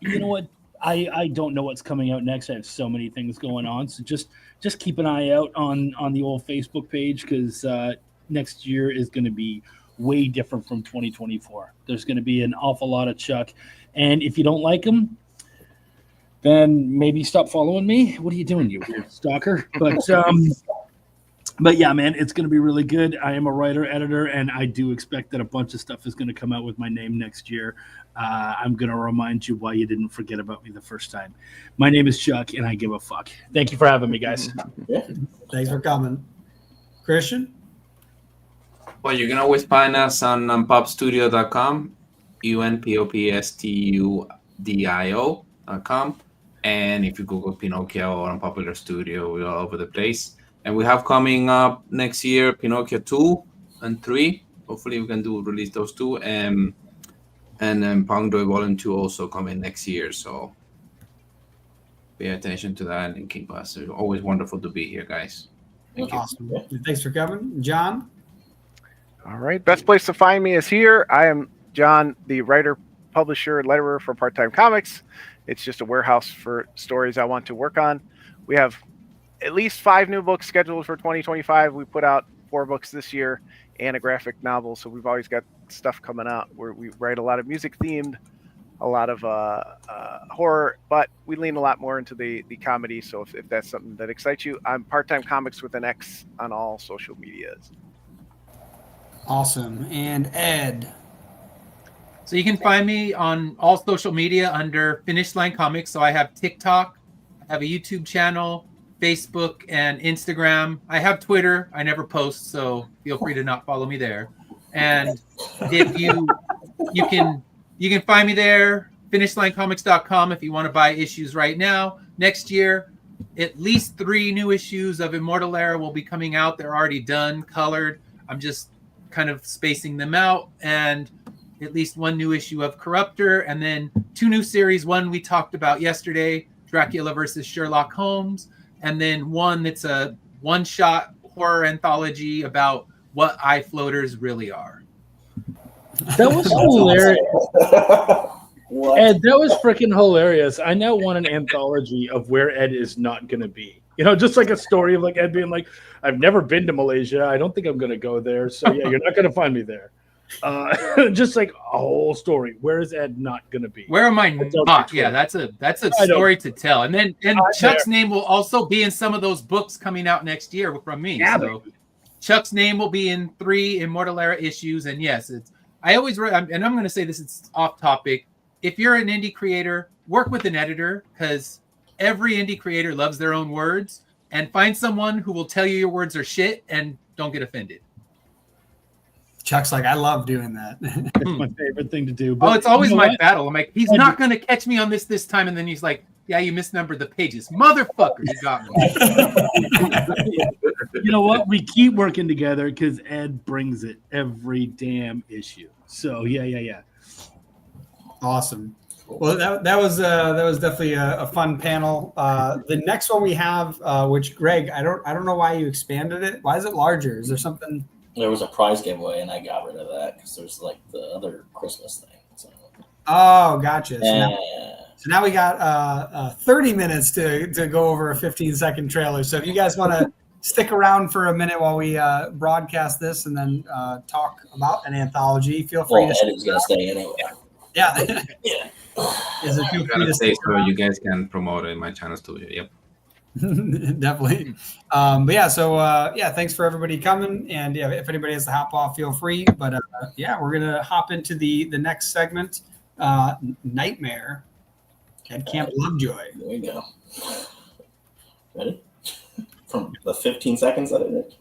You know what? I don't know what's coming out next. I have so many things going on, so just keep an eye out on the old Facebook page, because next year is going to be way different from 2024. There's going to be an awful lot of Chuck, and if you don't like him, then maybe stop following me. What are you doing, you weird stalker? But yeah, man, it's going to be really good. I am a writer, editor, and I do expect that a bunch of stuff is going to come out with my name next year. I'm going to remind you why you didn't forget about me the first time. My name is Chuck, and I give a fuck. Thank you for having me, guys. Thanks for coming. Christian? Well, you can always find us on unpopstudio.com, unpopstudio.com. And if you Google Pinocchio or Unpopular Studio, we're all over the place. And we have coming up next year Pinocchio 2 and 3. Hopefully we can release those two. And then Pongdoy Volume 2 also coming next year. So pay attention to that and keep us. It's always wonderful to be here, guys. Thank you. Awesome. Thanks for coming. John? All right. Best place to find me is here. I am John, the writer, publisher, letterer for Part-Time Comics. It's just a warehouse for stories I want to work on. We have at least 5 new books scheduled for 2025. We put out 4 books this year and a graphic novel. So we've always got stuff coming out where we write a lot of music themed, a lot of horror, but we lean a lot more into the comedy. So if that's something that excites you, I'm Part-Time Comics with an X on all social medias. Awesome. And Ed? So you can find me on all social media under Finish Line Comics. So I have TikTok, I have a YouTube channel, Facebook, and Instagram. I have Twitter. I never post, so feel free to not follow me there. And if you can find me there, finishlinecomics.com, if you want to buy issues right now. Next year, at least 3 new issues of Immortal Era will be coming out. They're already done, colored. I'm just kind of spacing them out, and at least 1 new issue of Corruptor, and then 2 new series. One we talked about yesterday, Dracula versus Sherlock Holmes, and then one that's a one-shot horror anthology about what eye floaters really are. That was hilarious. Ed, that was freaking hilarious. I now want an anthology of where Ed is not going to be. Just like a story of like Ed being like, I've never been to Malaysia. I don't think I'm going to go there. So yeah, you're not going to find me there. Just like a whole story. Where is Ed not going to be? Where am I not? Yeah, that's a story to tell. And then Chuck's name will also be in some of those books coming out next year from me. Yeah, so Chuck's name will be in 3 Immortal Era issues. And yes, I always write, and I'm going to say this, it's off topic. If you're an indie creator, work with an editor, because every indie creator loves their own words, and find someone who will tell you your words are shit and don't get offended. Chuck's like, I love doing that. It's my favorite thing to do. But it's always my battle. I'm like, he's not going to catch me on this time. And then he's like, yeah, you misnumbered the pages. Motherfucker, you got me. You know what? We keep working together because Ed brings it every damn issue. So, yeah. Awesome. Well, that was definitely a fun panel. The next one we have, which Greg, I don't know why you expanded it. Why is it larger? Is there something? There was a prize giveaway, and I got rid of that because there's like the other Christmas thing. So. Oh, gotcha. So now we got 30 minutes to go over a 15-second trailer. So if you guys want to stick around for a minute while we broadcast this and then talk about an anthology, feel free to. Eddie's going to stay anyway. Yeah. Yeah. Is it I'm feel free gonna to say stick so around? you guys can promote it in my channels too. Yep. Definitely. But yeah, so yeah, thanks for everybody coming. And yeah, if anybody has to hop off, feel free. But yeah, we're gonna hop into the next segment, Nightmare at Camp Lovejoy. There we go. Ready? From the 15 seconds that I did.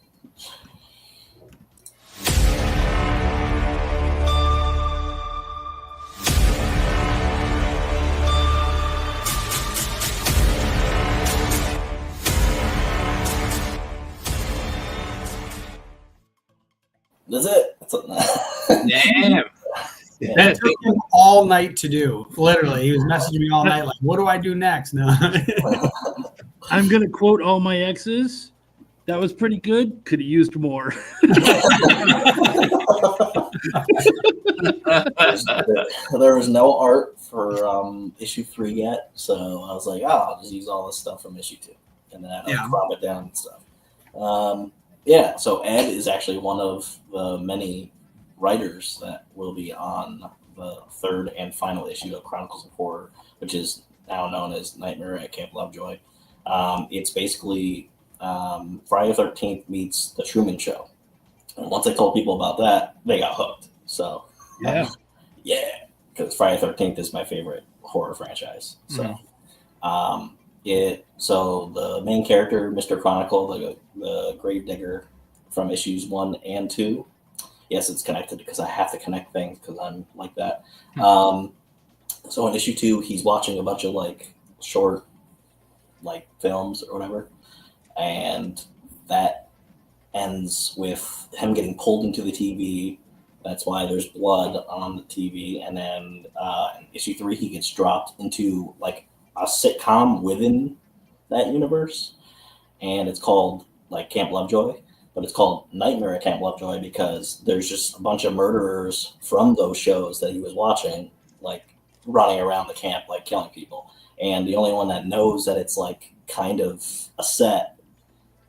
That's it. Damn. It took him all night to do. Literally, he was messaging me all night, like, "What do I do next?" No. I'm gonna quote all my exes. That was pretty good. Could have used more. There was no art for issue 3 yet, so I was like, I'll just use all this stuff from issue 2, and then I crop it down and stuff. Yeah, so Ed is actually one of the many writers that will be on the 3rd and final issue of Chronicles of Horror, which is now known as Nightmare at Camp Lovejoy. It's basically Friday the 13th meets The Truman Show. And once I told people about that, they got hooked. So, yeah, because Friday the 13th is my favorite horror franchise. So, so the main character, Mr. Chronicle, the Gravedigger from issues 1 and 2. Yes, it's connected because I have to connect things because I'm like that. So in issue 2, he's watching a bunch of like short, like films or whatever, and that ends with him getting pulled into the TV. That's why there's blood on the TV. And then in issue 3, he gets dropped into like a sitcom within that universe, and it's called like Camp Lovejoy, but it's called Nightmare at Camp Lovejoy because there's just a bunch of murderers from those shows that he was watching, like running around the camp, like killing people. And the only one that knows that it's like kind of a set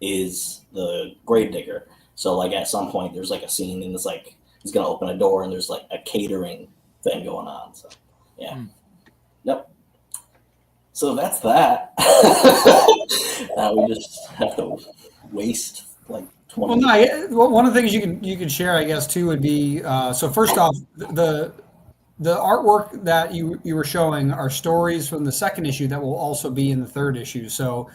is the Gravedigger. So like at some point there's like a scene and it's like he's gonna open a door and there's like a catering thing going on. So yeah. Yep. So that's that. We just have to waste like 20 one of the things you can share, I guess, too, would be so first off, the artwork that you were showing are stories from the 2nd issue that will also be in the 3rd issue. So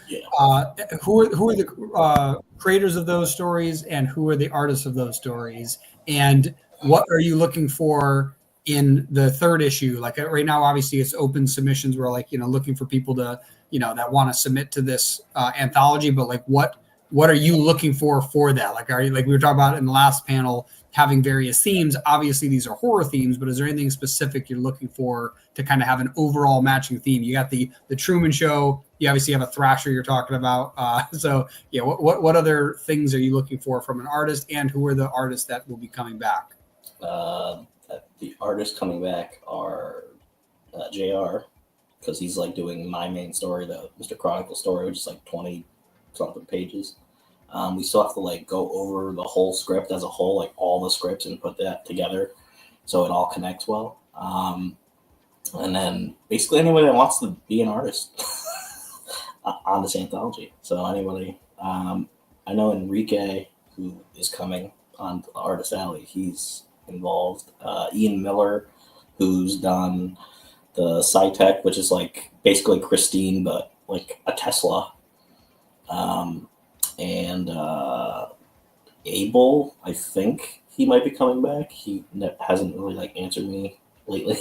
who are the creators of those stories, and who are the artists of those stories, and what are you looking for in the 3rd issue? Like right now, obviously it's open submissions. We're like, looking for people to, that want to submit to this anthology, but like what are you looking for that? Like, are you, like we were talking about in the last panel, having various themes? Obviously these are horror themes, but is there anything specific you're looking for to kind of have an overall matching theme? You got the Truman Show, you obviously have a Thrasher you're talking about. So yeah, what other things are you looking for from an artist, and who are the artists that will be coming back? The artists coming back are JR, because he's like doing my main story, the Mr. Chronicle story, which is like 20 something pages. We still have to like go over the whole script as a whole, like all the scripts, and put that together so it all connects well. And then basically anybody that wants to be an artist on this anthology. So anybody, I know Enrique, who is coming on the Artist Alley, he's involved. Ian Miller, who's done the SciTech, which is like basically Christine, but like a Tesla. And Abel, I think he might be coming back. He hasn't really like answered me lately.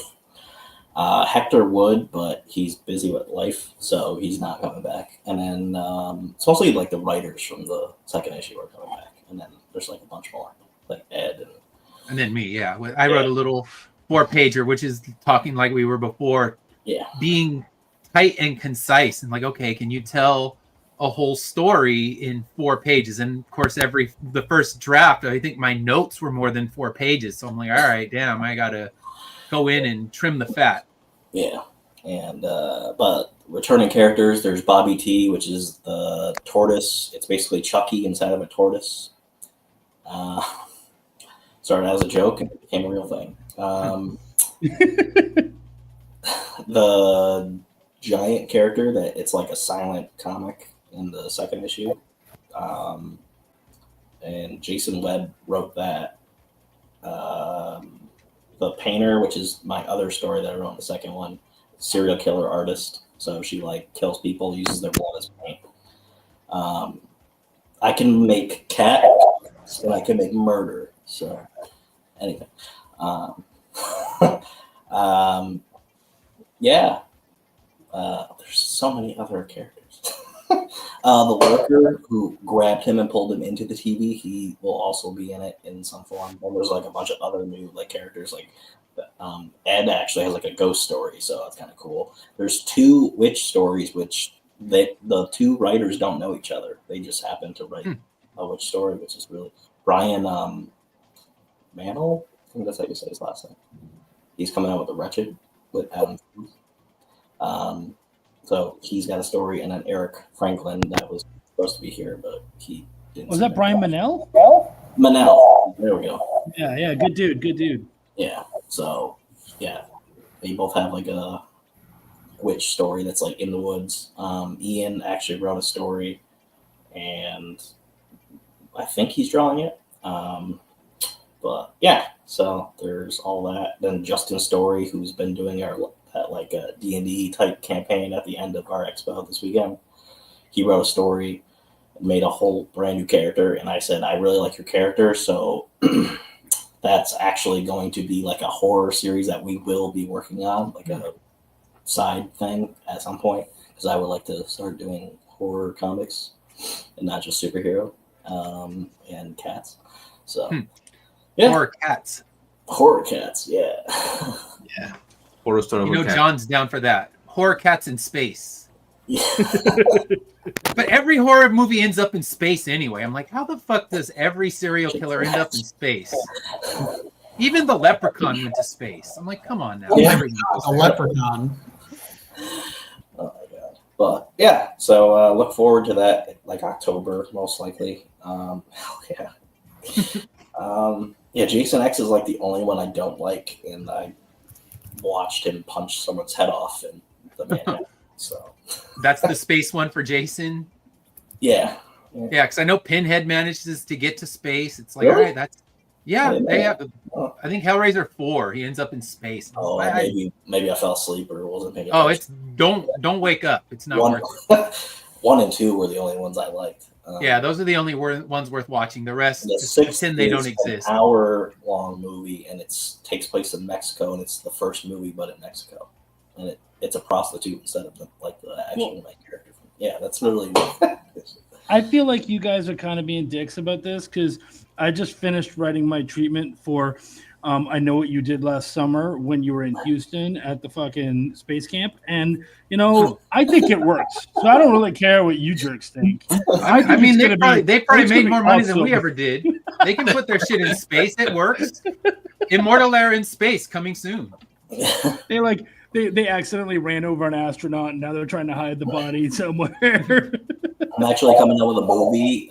Hector would, but he's busy with life, so he's not coming back. And then it's mostly like the writers from the 2nd issue are coming back, and then there's like a bunch more, like Ed and then me. Yeah, I wrote a little 4-pager, which is talking like we were before. Yeah, being tight and concise, and like, okay, can you tell a whole story in 4 pages? And of course, the first draft, I think my notes were more than 4 pages. So I'm like, all right, damn, I gotta go in and trim the fat. Yeah. And but returning characters, there's Bobby T, which is the tortoise. It's basically Chucky inside of a tortoise. Started as a joke and it became a real thing. the giant character that it's like a silent comic in the second issue. And Jason Webb wrote that. The painter, which is my other story that I wrote in the second one, serial killer artist. So she like kills people, uses their blood as paint. I can make cat and I can make murder. So anyway, yeah. There's so many other characters. The worker who grabbed him and pulled him into the TV, he will also be in it in some form. And there's like a bunch of other new like characters. Like Ed actually has like a ghost story, so that's kind of cool. There's 2 witch stories, which the 2 writers don't know each other. They just happen to write a witch story, which is really Brian Mantle. I think that's how you say his last name. He's coming out with The Wretched with Adam. So he's got a story, and then Eric Franklin that was supposed to be here, but he didn't. Was that Brian Manell? Manell. There we go. Yeah, good dude. Yeah. So yeah, they both have like a witch story that's like in the woods. Ian actually wrote a story, and I think he's drawing it. But yeah, so there's all that. Then Justin Story, who's been doing that like a D&D type campaign at the end of our expo this weekend. He wrote a story, made a whole brand new character, and I said, I really like your character, so that's actually going to be like a horror series that we will be working on, like a side thing at some point, because I would like to start doing horror comics and not just superhero and cats. So yeah. Horror cats, yeah. Yeah. Horror story. You know, John's down for that. Horror cats in space. Yeah. But every horror movie ends up in space anyway. I'm like, how the fuck does every serial killer end up in space? Even the leprechaun went to space. I'm like, come on now. Yeah, a leprechaun. Oh my god. But yeah, so look forward to that like October, most likely. Hell yeah. Yeah, Jason X is like the only one I don't like, and I watched him punch someone's head off in the Manhattan. So that's the space one for Jason. Yeah, because I know Pinhead manages to get to space. It's like, all right, that's they have. I think Hellraiser 4. He ends up in space. Oh, maybe I fell asleep or wasn't paying attention. It's don't wake up. It's not worth it. 1 and 2 were the only ones I liked. Yeah, those are the only ones worth watching. The rest, just pretend they don't exist. An hour-long movie, and it takes place in Mexico, and it's the first movie, but in Mexico, and it's a prostitute instead of the actual main character. Yeah, that's literally. I feel like you guys are kind of being dicks about this because I just finished writing my treatment for I Know What You Did Last Summer when you were in Houston at the fucking space camp. And, you know, I think it works. So I don't really care what you jerks think. I mean, they probably made more money than we ever did. They can put their shit in space. It works. Immortal Air in space coming soon. They accidentally ran over an astronaut and now they're trying to hide the body somewhere. I'm actually coming out with a movie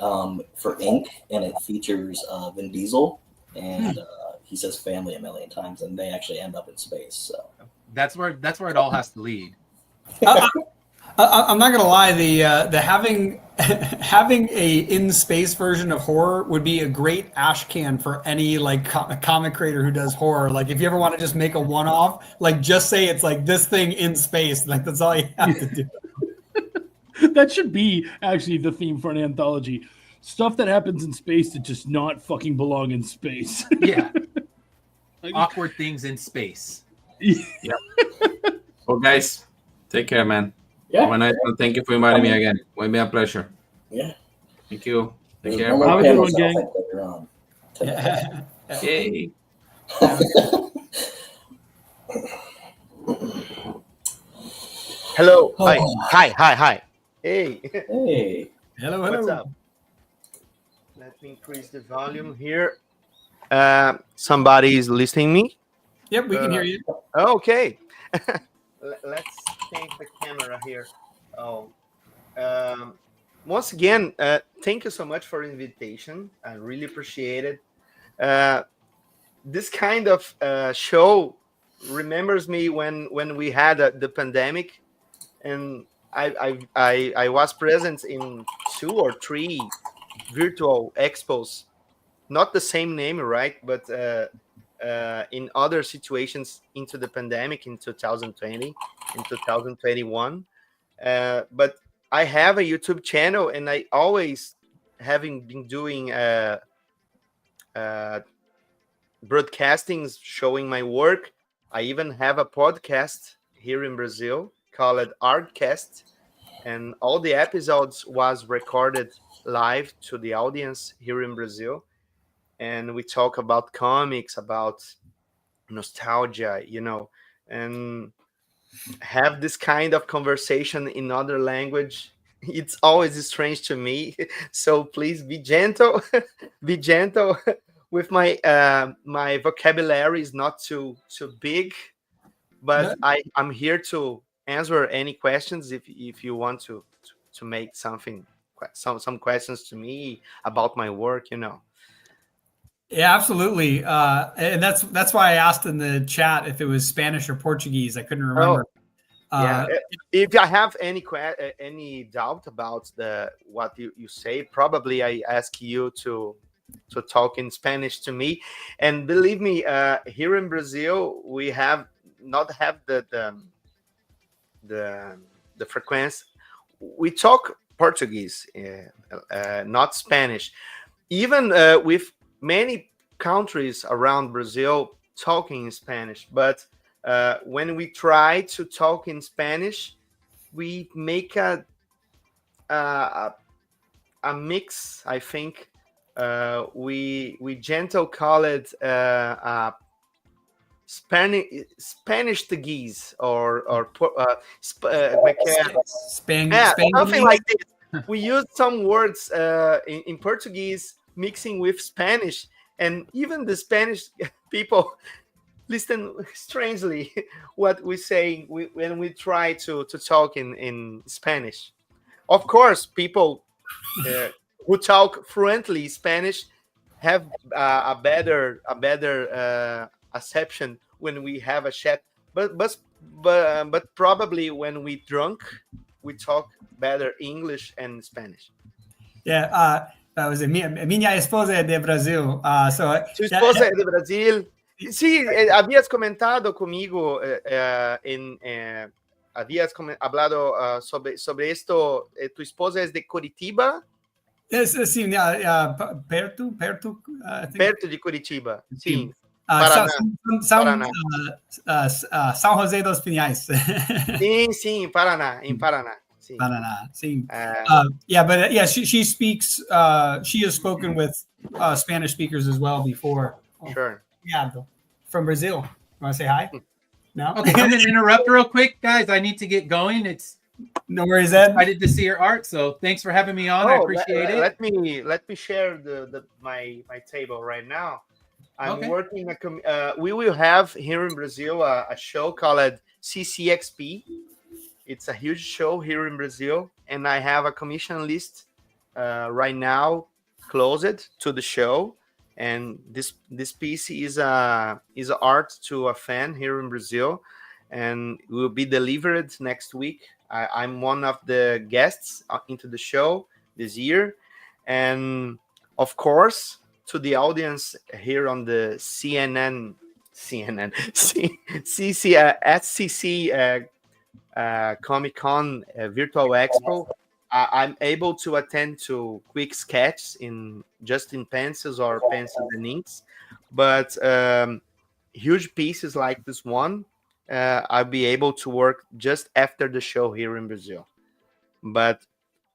for Inc. and it features Vin Diesel and he says family a million times, and they actually end up in space. So that's where it all has to lead. I'm not gonna lie, the having a in space version of horror would be a great ash can for any like comic creator who does horror. Like if you ever want to just make a one-off, like just say it's like this thing in space. Like that's all you have to do. That should be actually the theme for an anthology. Stuff that happens in space that just not fucking belong in space. Yeah. Awkward things in space. Yeah. Well, guys, take care, man. Yeah. When thank you for inviting me again. It will be a pleasure. Yeah. Thank you. Take care. Have a good one, gang. Yay. Hello. Hi. Hey. Hey. Hello. What's up? Let me increase the volume here. Somebody's listening me? Yep, we can hear you. Okay. Let's change the camera here. Once again, thank you so much for the invitation. I really appreciate it. This kind of show remembers me when we had the pandemic, and I was present in 2 or 3 virtual expos, not the same name, right? But in other situations into the pandemic in 2020, in 2021. But I have a YouTube channel, and I always having been doing uh, broadcastings showing my work. I even have a podcast here in Brazil called Artcast, and all the episodes was recorded live to the audience here in Brazil. And we talk about comics, about nostalgia, and have this kind of conversation in other language. It's always strange to me. So please be gentle, be gentle with my vocabulary is not too big, but I'm here to answer any questions if you want to make some questions to me about my work. Yeah, absolutely. And that's why I asked in the chat if it was Spanish or Portuguese. I couldn't remember. Yeah, if I have any doubt about what you say, probably I ask you to talk in Spanish to me. And believe me, here in Brazil, we have not have the frequency. We talk Portuguese, not Spanish. Even with many countries around Brazil talking in Spanish, but when we try to talk in Spanish, we make a mix. I think we gentle call it Spanish como é que é? Something like this. We use some words in Portuguese mixing with Spanish, and even the Spanish people listen strangely what we say when we try to talk in Spanish. Of course, people who talk fluently Spanish have a better acception when we have a chat. But probably when we drunk, we talk better English and Spanish. Yeah, that was it. Minha esposa é de Brasil. Tu esposa é de Brasil. Sí, habías comentado conmigo, habías hablado sobre esto. Tu esposa es de Curitiba. Sim, perto. Perto de Curitiba, sim. Paraná. São José dos Pinhais. Sim, Paraná, em Paraná. Sim. Paraná, sim. She speaks. She has spoken with Spanish speakers as well before. Sure. Obrigado. From Brazil. You want to say hi? No. Okay, I'm gonna interrupt real quick, guys. I need to get going. It's no worries, Ed. Excited to see your art, so thanks for having me on. I appreciate it. Let me share my table right now. I'm working. We will have here in Brazil a show called CCXP. It's a huge show here in Brazil, and I have a commission list right now closed to the show. And this piece is art to a fan here in Brazil, and will be delivered next week. I'm one of the guests into the show this year, and of course to the audience here on the SCC Comic-Con Virtual Expo. I'm able to attend to quick sketches in pencils or pencils and inks, but huge pieces like this one, I'll be able to work just after the show here in Brazil. But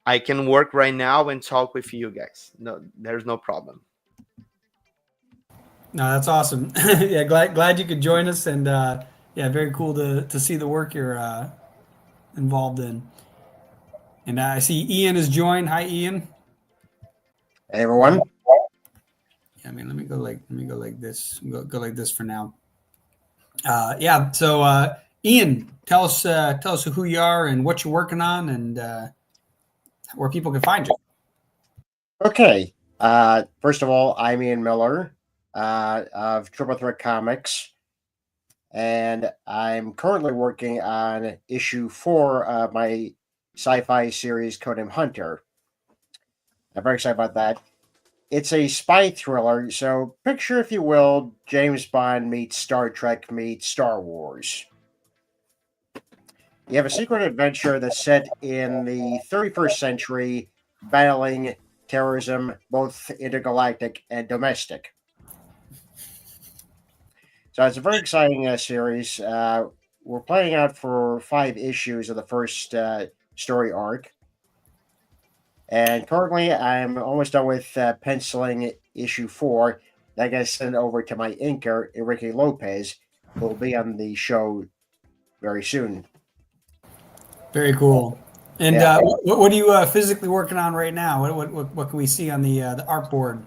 I can work right now and talk with you guys. No, there's no problem. No, that's awesome. Yeah, glad you could join us, and very cool to see the work you're involved in. And I see Ian has joined. Hi, Ian. Hey, everyone. Yeah, let me go like this. Go like this for now. So Ian, tell us who you are and what you're working on, and where people can find you. Okay. First of all, I'm Ian Miller of Triple Threat Comics. and I'm currently working on issue 4 of my sci-fi series Codename Hunter. I'm very excited about that. It's a spy thriller, so picture, if you will, James Bond meets Star Trek meets Star Wars. You have a secret adventure that's set in the 31st century, battling terrorism, both intergalactic and domestic. So it's a very exciting series. We're planning out for 5 issues of the first story arc. And currently, I'm almost done with penciling issue 4. I got to send it over to my inker, Enrique Lopez, who will be on the show very soon. Very cool. And Yeah. what are you physically working on right now? What can we see on the artboard?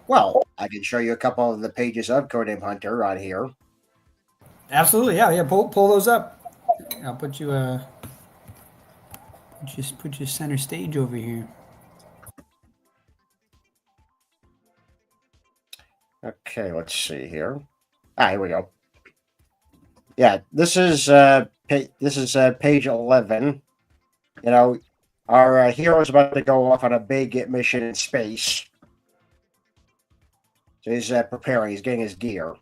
Well, I can show you a couple of the pages of Codename Hunter on here. Absolutely, yeah. Pull those up. I'll put you just put you center stage over here. Okay, let's see here. Here we go. Yeah, this is page 11. You know, our hero is about to go off on a big mission in space. So he's preparing. He's getting his gear.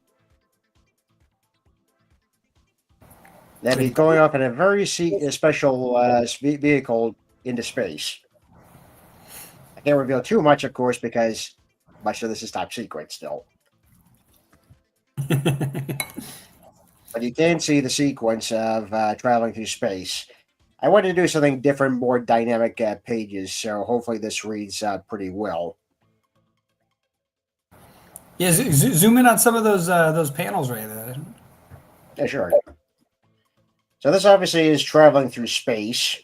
Then he's going off in a very special vehicle into space. I can't reveal too much, of course, because much of this is top secret still. But you can see the sequence of traveling through space. I wanted to do something different, more dynamic pages, so hopefully this reads pretty well. Yeah, zoom in on some of those panels right there. Yeah, sure. So this obviously is traveling through space.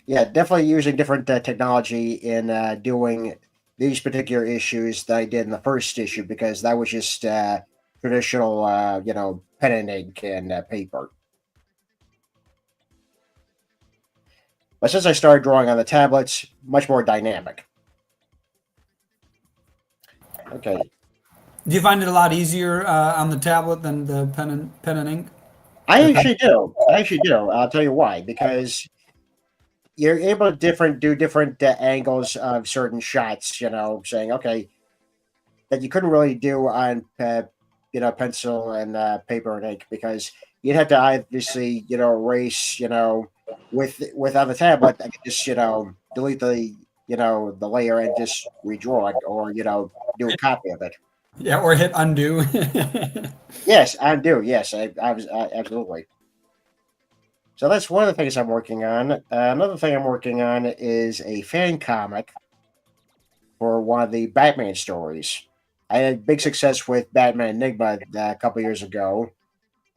Yeah, definitely using different technology in doing these particular issues that I did in the first issue, because that was just traditional, pen and ink and paper. But since I started drawing on the tablets, much more dynamic. Okay. Do you find it a lot easier on the tablet than the pen and ink? I actually do. I'll tell you why. Because you're able to do different angles of certain shots. Saying okay, that you couldn't really do on pencil and paper and ink, because you'd have to obviously erase with on the tablet. I could just delete the the layer and just redraw it, or do a copy of it. Yeah, or hit undo. Yes, undo. Yes, absolutely. So that's one of the things I'm working on. Another thing I'm working on is a fan comic for one of the Batman stories. I had big success with Batman Enigma a couple years ago,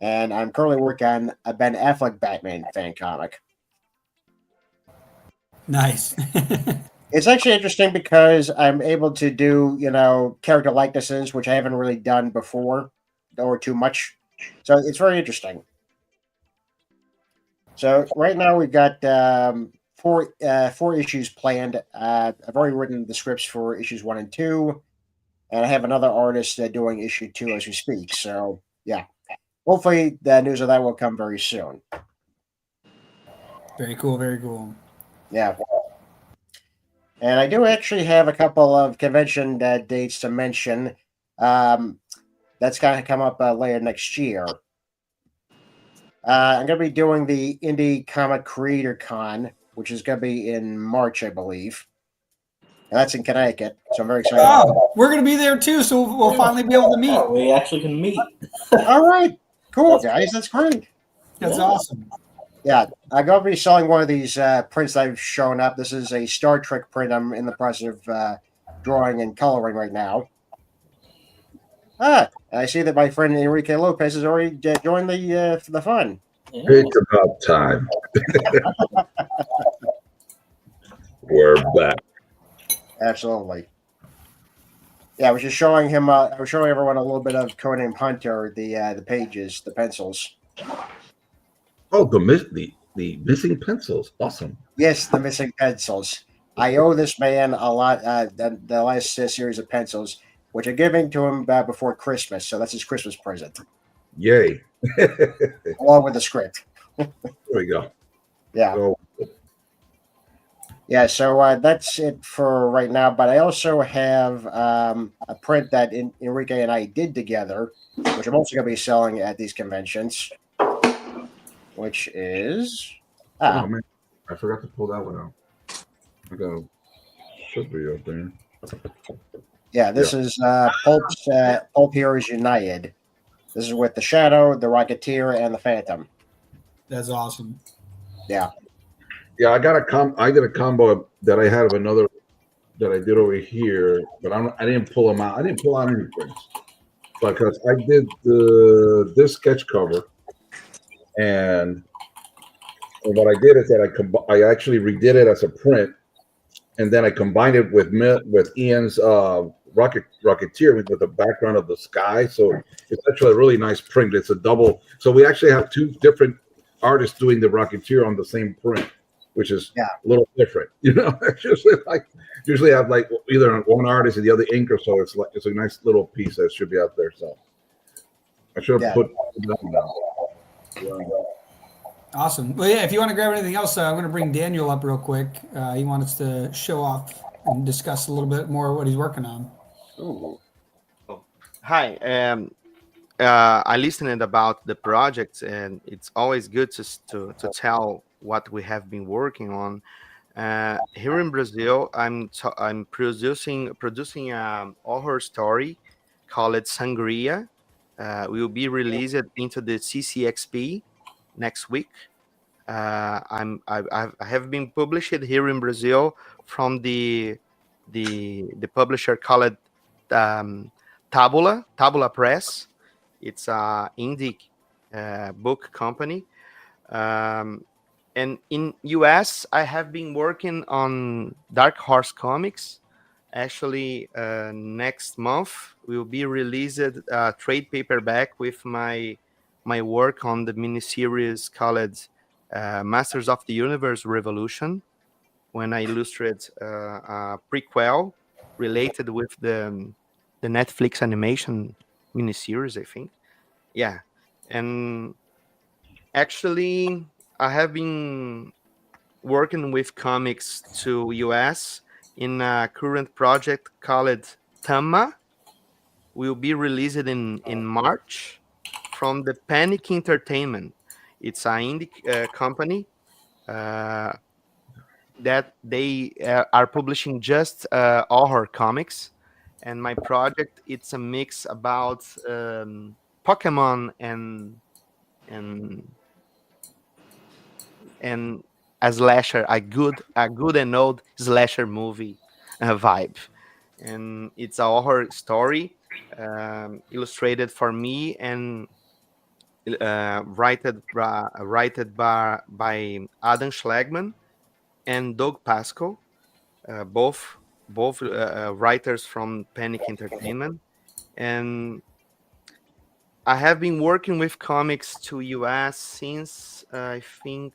and I'm currently working on a Ben Affleck Batman fan comic. Nice. It's actually interesting because I'm able to do, character likenesses, which I haven't really done before, or too much. So it's very interesting. So right now we've got four issues planned. I've already written the scripts for issues 1 and 2, and I have another artist doing issue 2 as we speak. So yeah, hopefully the news of that will come very soon. Very cool. Very cool. Yeah. And I do actually have a couple of convention dates to mention. That's going to come up later next year. I'm going to be doing the Indie Comic Creator Con, which is going to be in March, I believe. And that's in Connecticut, so I'm very excited. Oh, we're going to be there too, so we'll finally be able to meet. Oh, we actually can meet. All right. Cool, guys. That's great. That's awesome. Yeah, I'm going to be selling one of these prints I've shown up. This is a Star Trek print I'm in the process of drawing and coloring right now. I see that my friend Enrique Lopez has already joined the fun. It's about time. We're back. Absolutely. Yeah, I was just showing him. I was showing everyone a little bit of Codename Hunter, the pages, the pencils. Oh, the missing pencils. Awesome. Yes, the missing pencils. I owe this man a lot. The last series of pencils, which I'm giving to him before Christmas. So that's his Christmas present, Yay. along with the script. There we go. Yeah. So, Yeah, so that's it for right now. But I also have a print that Enrique and I did together, which I'm also going to be selling at these conventions, which is oh man, I forgot to pull that one out. I got should be up there. yeah, this is Pulp's Pulp Heroes United. This is with the Shadow, the Rocketeer, and the Phantom. That's awesome. Yeah. Yeah, I did a combo that I had of another that I did over here, but I didn't pull them out. I didn't pull out any prints because I did this sketch cover, and what I did is that I actually redid it as a print, and then I combined it with Ian's Rocketeer with the background of the sky. So it's actually a really nice print. It's a double. So we actually have two different artists doing the Rocketeer on the same print, which is a little different. You know, usually I have like either one artist and the other inker. So it's a nice little piece that should be out there. So I should have put that one down. Awesome. Well, yeah, if you want to grab anything else, I'm going to bring Daniel up real quick. He wants to show off and discuss a little bit more what he's working on. Ooh. Hi. I listened about the projects, and it's always good to tell what we have been working on. Here in Brazil, I'm producing a horror story called Sangria. Will be released into the CCXP next week. I have been published here in Brazil from the publisher called Tabula Press. It's a indie book company. And in US, I have been working on Dark Horse Comics. Actually, next month will be released a trade paperback with my work on the miniseries called Masters of the Universe Revolution, when I illustrate a prequel related with the Netflix animation miniseries, I think. Yeah, and actually, I have been working with comics to US in a current project called Tama. Will be released in March from the Panic Entertainment. It's an indie company that they are publishing just horror comics, and my project, it's a mix about Pokemon and a slasher, a good and old slasher movie vibe, and it's a horror story illustrated for me and written by Adam Schlegman and Doug Pascal, both writers from Panic Entertainment. And I have been working with comics to US since I think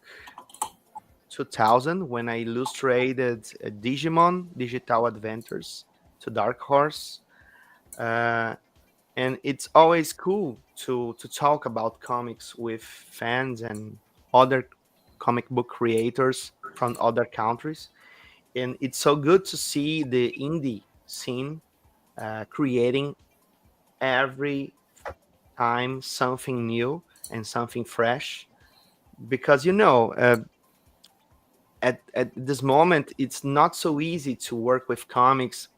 2000, when I illustrated Digimon Digital Adventures to Dark Horse. And it's always cool to talk about comics with fans and other comic book creators from other countries. And it's so good to see the indie scene creating every time something new and something fresh, because at this moment it's not so easy to work with comics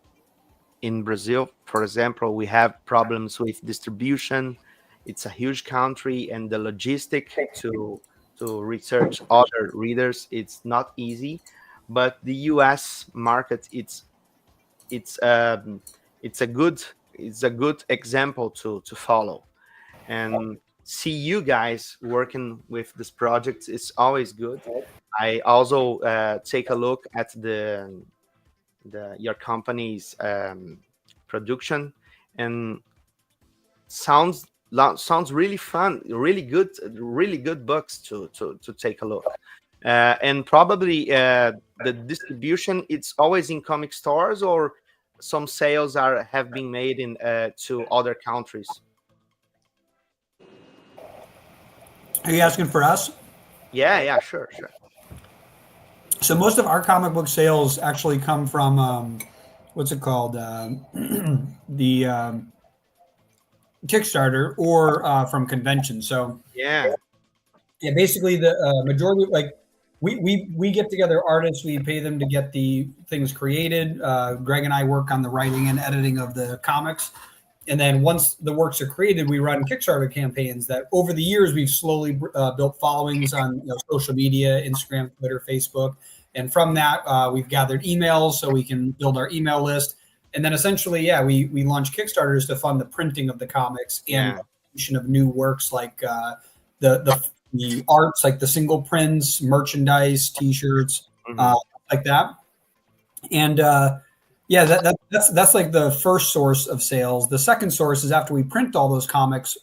in Brazil. For example, we have problems with distribution. It's a huge country, and the logistic to research other readers, it's not easy. But the US market, it's a good example to follow, and see you guys working with this project is always good. I also take a look at your company's production, and sounds really fun, really good books to take a look. And probably the distribution, it's always in comic stores, or some sales have been made in to other countries. Are you asking for us? Yeah, sure. So most of our comic book sales actually come from what's it called? The Kickstarter, or from conventions. So yeah, basically the majority, like we get together artists, we pay them to get the things created. Greg and I work on the writing and editing of the comics. And then once the works are created, we run Kickstarter campaigns that over the years we've slowly built followings on social media, Instagram, Twitter, Facebook. And from that, we've gathered emails so we can build our email list. And then essentially, we launch Kickstarters to fund the printing of the comics and creation of new works, like the arts, like the single prints, merchandise, T-shirts, like that. And that's like the first source of sales. The second source is after we print all those comics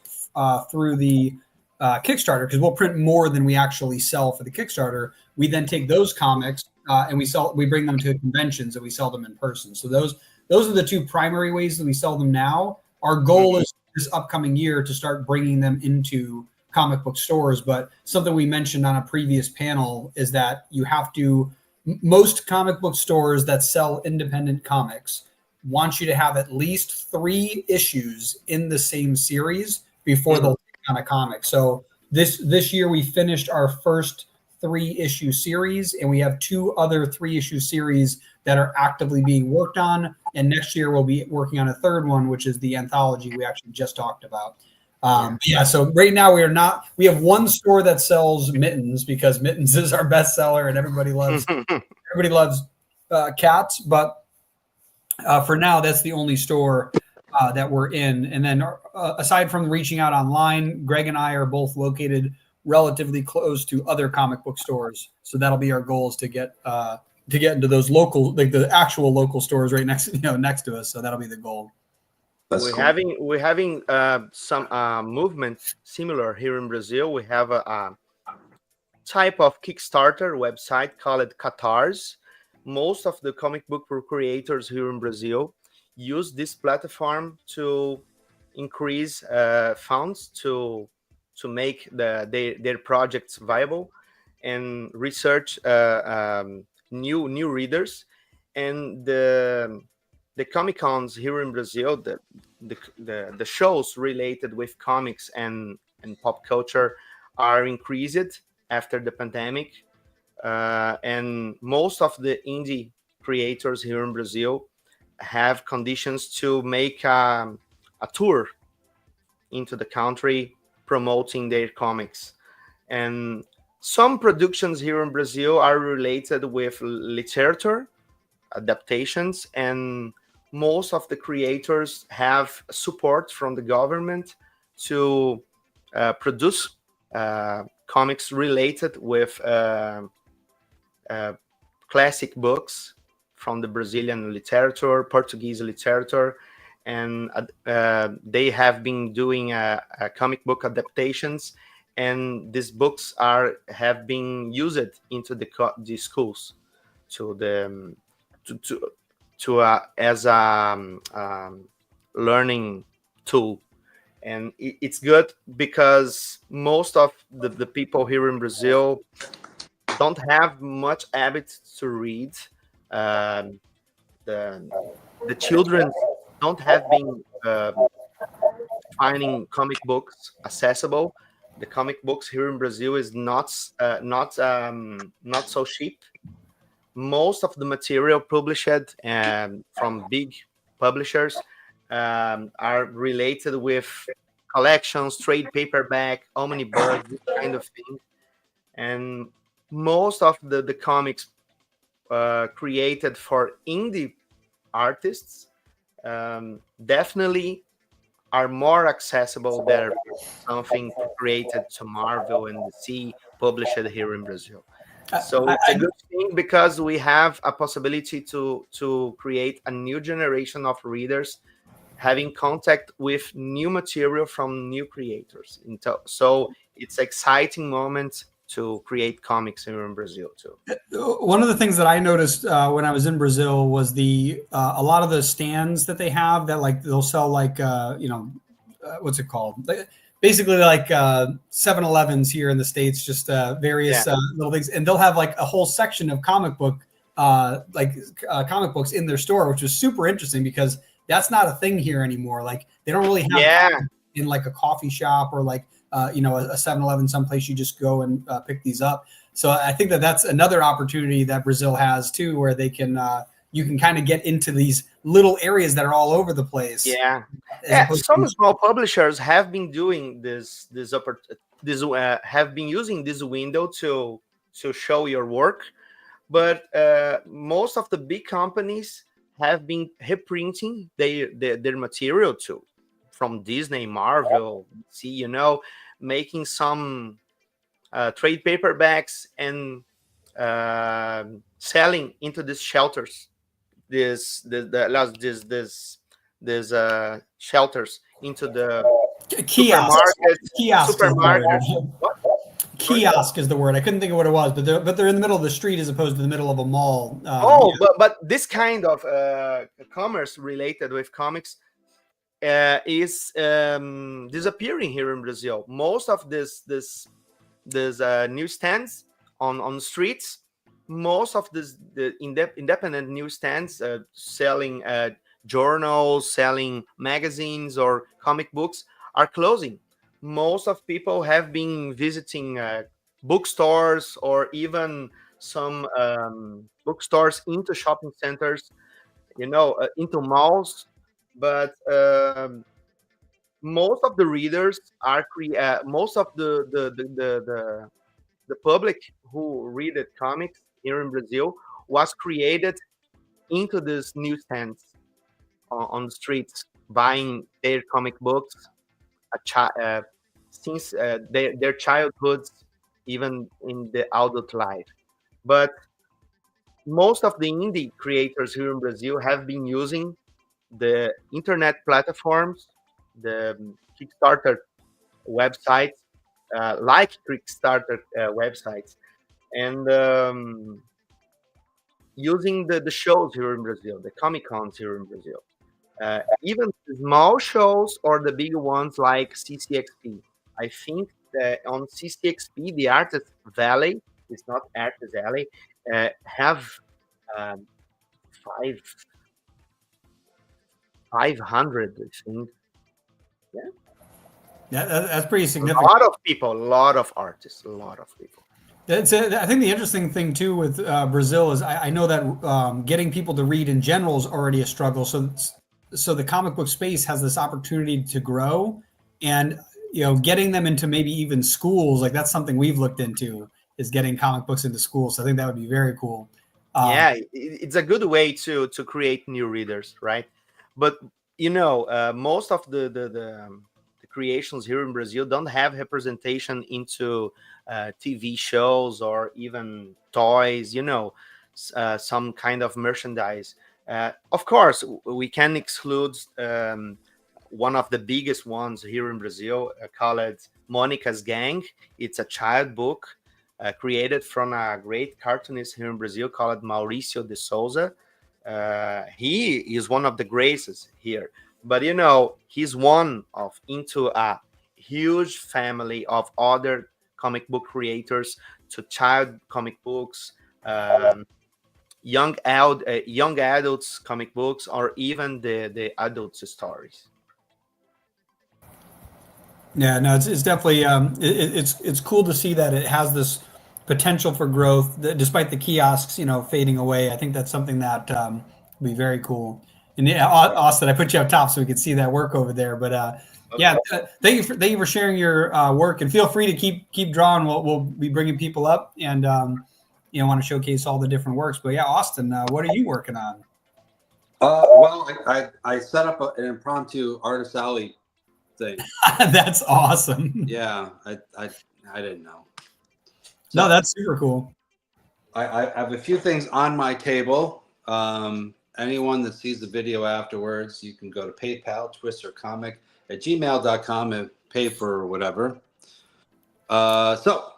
through the Kickstarter, because we'll print more than we actually sell for the Kickstarter. We then take those comics and we bring them to conventions and we sell them in person. So those are the two primary ways that we sell them now. Our goal is this upcoming year to start bringing them into comic book stores. But something we mentioned on a previous panel is that most comic book stores that sell independent comics want you to have at least 3 issues in the same series before they'll take on a comic. So this year we finished our first 3-issue series, and we have 2 other 3-issue series that are actively being worked on. And next year we'll be working on a 3rd one, which is the anthology we actually just talked about. So right now we have one store that sells mittens, because mittens is our best seller and everybody loves cats. But for now, that's the only store that we're in. And then aside from reaching out online, Greg and I are both located relatively close to other comic book stores. So that'll be our goal, is to get into those local, like the actual local stores right next to us. So that'll be the goal. We're having some movement similar here in Brazil. We have a type of Kickstarter website called Catarse. Most of the comic book creators here in Brazil use this platform to increase funds to make their projects viable and research new readers. And the Comic Cons here in Brazil, the shows related with comics and pop culture are increased after the pandemic, and most of the indie creators here in Brazil have conditions to make a tour into the country promoting their comics. And some productions here in Brazil are related with literature adaptations, and most of the creators have support from the government to produce comics related with classic books from the Brazilian literature, Portuguese literature, and they have been doing comic book adaptations, and these books have been used into the schools as a learning tool. And it's good because most of the people here in Brazil don't have much habit to read. The children don't have been finding comic books accessible. The comic books here in Brazil is not so cheap. Most of the material published from big publishers are related with collections, trade paperback, omnibus, this kind of thing. And most of the comics created for indie artists definitely are more accessible than something created to Marvel and DC published here in Brazil. So it's a good thing because we have a possibility to create a new generation of readers having contact with new material from new creators. So it's an exciting moment to create comics here in Brazil too. One of the things that I noticed when I was in Brazil was a lot of the stands that they have that like they'll sell like what's it called? Basically like 7-Elevens here in the States, just various little things, and they'll have like a whole section of comic books in their store, which was super interesting because that's not a thing here anymore. Like they don't really have in like a coffee shop or like a 7-Eleven someplace you just go and pick these up. So I think that's another opportunity that Brazil has too, where they can you can kind of get into these little areas that are all over the place. Yeah, some small publishers have been doing have been using this window to show your work, but most of the big companies have been reprinting their material too, from Disney, Marvel, see, making some trade paperbacks and selling into these shelters, these shelters into the supermarkets. Kiosk is the word. I couldn't think of what it was, but they're in the middle of the street as opposed to the middle of a mall. But this kind of commerce related with comics is disappearing here in Brazil. Most of this newsstands on streets, most of the independent newsstands selling journals, selling magazines or comic books are closing. Most of people have been visiting bookstores or even some bookstores into shopping centers, into malls. But most of the readers are most of the public who read comics here in Brazil was created into these newsstands on the streets, buying their comic books since their childhoods, even in the adult life. But most of the indie creators here in Brazil have been using the internet platforms, the Kickstarter websites, like Kickstarter websites, and using the shows here in Brazil, the Comic Cons here in Brazil. Even small shows or the big ones like CCXP. I think that on CCXP, the Artist Valley, it's not Artist Alley, have 500, I think. Yeah. That's pretty significant. A lot of people, a lot of artists, a lot of people. I think the interesting thing too with Brazil is I know that getting people to read in general is already a struggle. So the comic book space has this opportunity to grow, and getting them into maybe even schools, like that's something we've looked into, is getting comic books into schools. So I think that would be very cool. Yeah, it's a good way to create new readers, right? But most of the creations here in Brazil don't have representation into TV shows or even toys, some kind of merchandise. Of course, we can exclude one of the biggest ones here in Brazil, called Monica's Gang. It's a child book created from a great cartoonist here in Brazil called Mauricio de Souza. He is one of the greatest here. But he's one into a huge family of other comic book creators to child comic books, young adults comic books, or even the adults stories. Yeah, no, it's definitely it's cool to see that it has this potential for growth despite the kiosks fading away. I think that's something that would be very cool. And Austin, I put you up top so we could see that work over there. But thank you for sharing your work, and feel free to keep drawing. We'll be bringing people up, and want to showcase all the different works. But yeah, Austin, what are you working on? Well, I set up an impromptu Artist Alley thing. That's awesome. Yeah, I didn't know. No, that's super cool. I have a few things on my table. Anyone that sees the video afterwards, you can go to PayPal, twistercomic@gmail.com and pay for whatever. So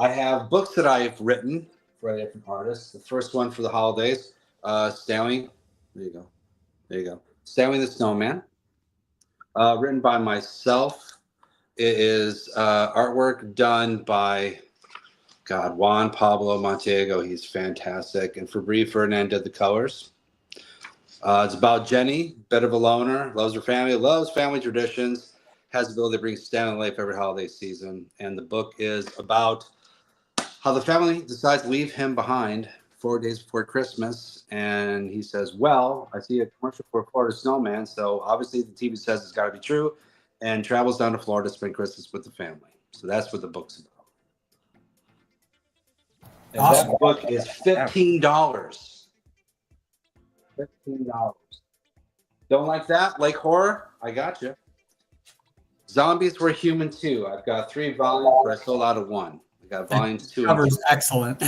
I have books that I've written for different artists. The first one for the holidays, Stanley. There you go. There you go. Stanley the Snowman. Written by myself. It is artwork done by Juan Pablo Montiago. He's fantastic. And Fabri Ferdinand did the colors. It's about Jenny, bit of a loner, loves her family, loves family traditions, has the ability to bring Stanley to life every holiday season. And the book is about how the family decides to leave him behind 4 days before Christmas. And he says, well, I see a commercial for a Florida snowman. So obviously the TV says it's got to be true, and travels down to Florida to spend Christmas with the family. So that's what the book's about. And Awesome. that book is $15. $15. Don't like that? Like horror? I got you. Zombies Were Human too. I've got 3 volumes, but I sold out of 1. I got volumes 2 and 3. Cover's excellent.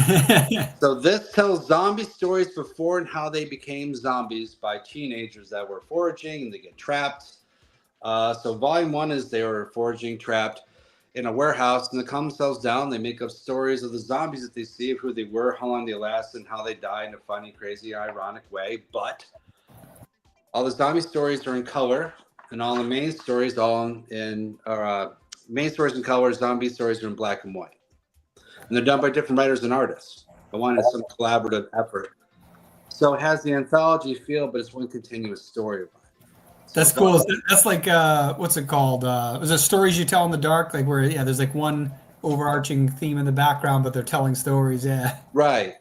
So this tells zombie stories before and how they became zombies by teenagers that were foraging and they get trapped. So volume 1 is they were foraging, trapped in a warehouse, and they calm themselves down. They make up stories of the zombies that they see, of who they were, how long they lasted, and how they died in a funny, crazy, ironic way. But all the zombie stories are in color, and all the main stories main stories in color, zombie stories are in black and white. And they're done by different writers and artists. The one is some collaborative effort. So it has the anthology feel, but it's one continuous story. That's cool. That's like what's it called? Is it Stories You Tell in the Dark? Like where there's like one overarching theme in the background, but they're telling stories. Yeah. Right.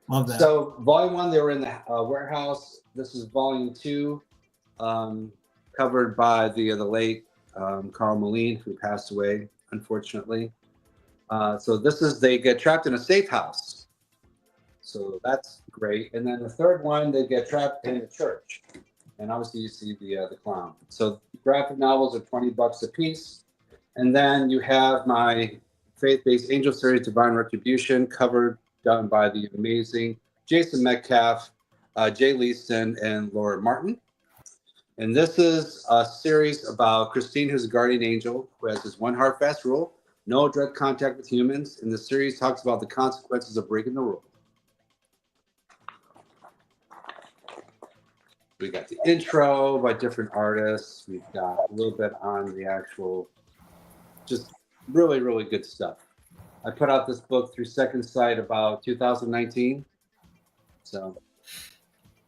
Love that. So volume 1, they were in the warehouse. This is volume 2, covered by the late Carl Moline, who passed away, unfortunately. So they get trapped in a safe house. So that's great. And then the third one, they get trapped in a church. And obviously you see the clown. So graphic novels are $20 a piece. And then you have my faith-based angel series, Divine Retribution, done by the amazing Jason Metcalf, Jay Leaston, and Laura Martin. And this is a series about Christine, who's a guardian angel, who has this one hard, fast rule: no direct contact with humans. And the series talks about the consequences of breaking the rule. We got the intro by different artists. We've got a little bit on the actual, just really, really good stuff. I put out this book through Second Sight about 2019. So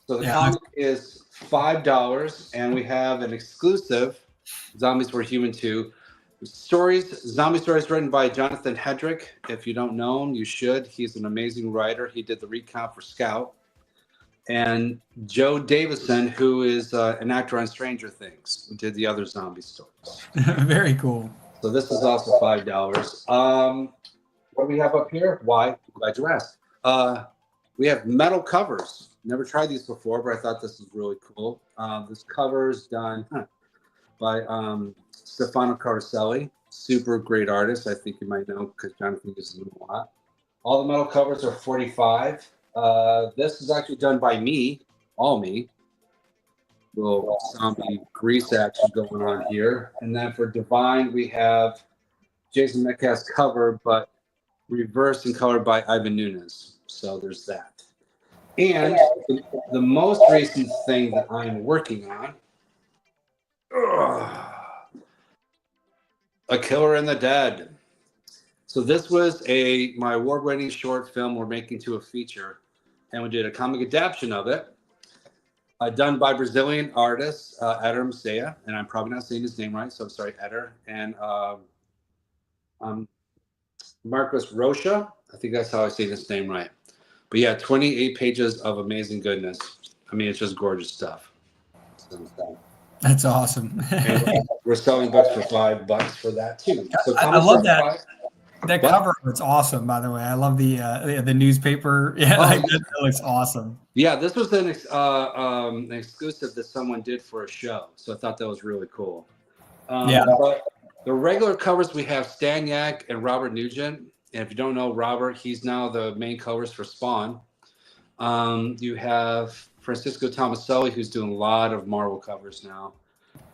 the comic is $5, and we have an exclusive Zombies Were Human 2. Zombie stories written by Jonathan Hedrick. If you don't know him, you should. He's an amazing writer. He did the recount for Scout. And Joe Davison, who is an actor on Stranger Things, who did the other zombie stories. Very cool. So this is also $5. What do we have up here? Why? I'm glad you asked. We have metal covers. Never tried these before, but I thought this was really cool. This cover is done by Stefano Caroselli. Super great artist. I think you might know because Jonathan uses them a lot. All the metal covers are $45. This is actually done by me, all me. Little zombie grease action going on here. And then for Divine, we have Jason Metcalf's cover, but reversed and colored by Ivan Nunes. So there's that. And the most recent thing that I'm working on, A Killer in the Dead. So this was my award-winning short film we're making to a feature, and we did a comic adaptation of it, done by Brazilian artist Eder Macea, and I'm probably not saying his name right, so I'm sorry, Eder, and Marcos Rocha. I think that's how I say his name right. But yeah, 28 pages of amazing goodness. I mean, it's just gorgeous stuff. That's awesome. We're selling books for $5 for that too. So I love that. That cover, it's awesome, by the way. I love the newspaper. Yeah, that looks awesome. Yeah, this was an exclusive that someone did for a show, so I thought that was really cool. But the regular covers, we have Staniak and Robert Nugent. And if you don't know Robert, he's now the main covers for Spawn. You have Francisco Tomaselli, who's doing a lot of Marvel covers now.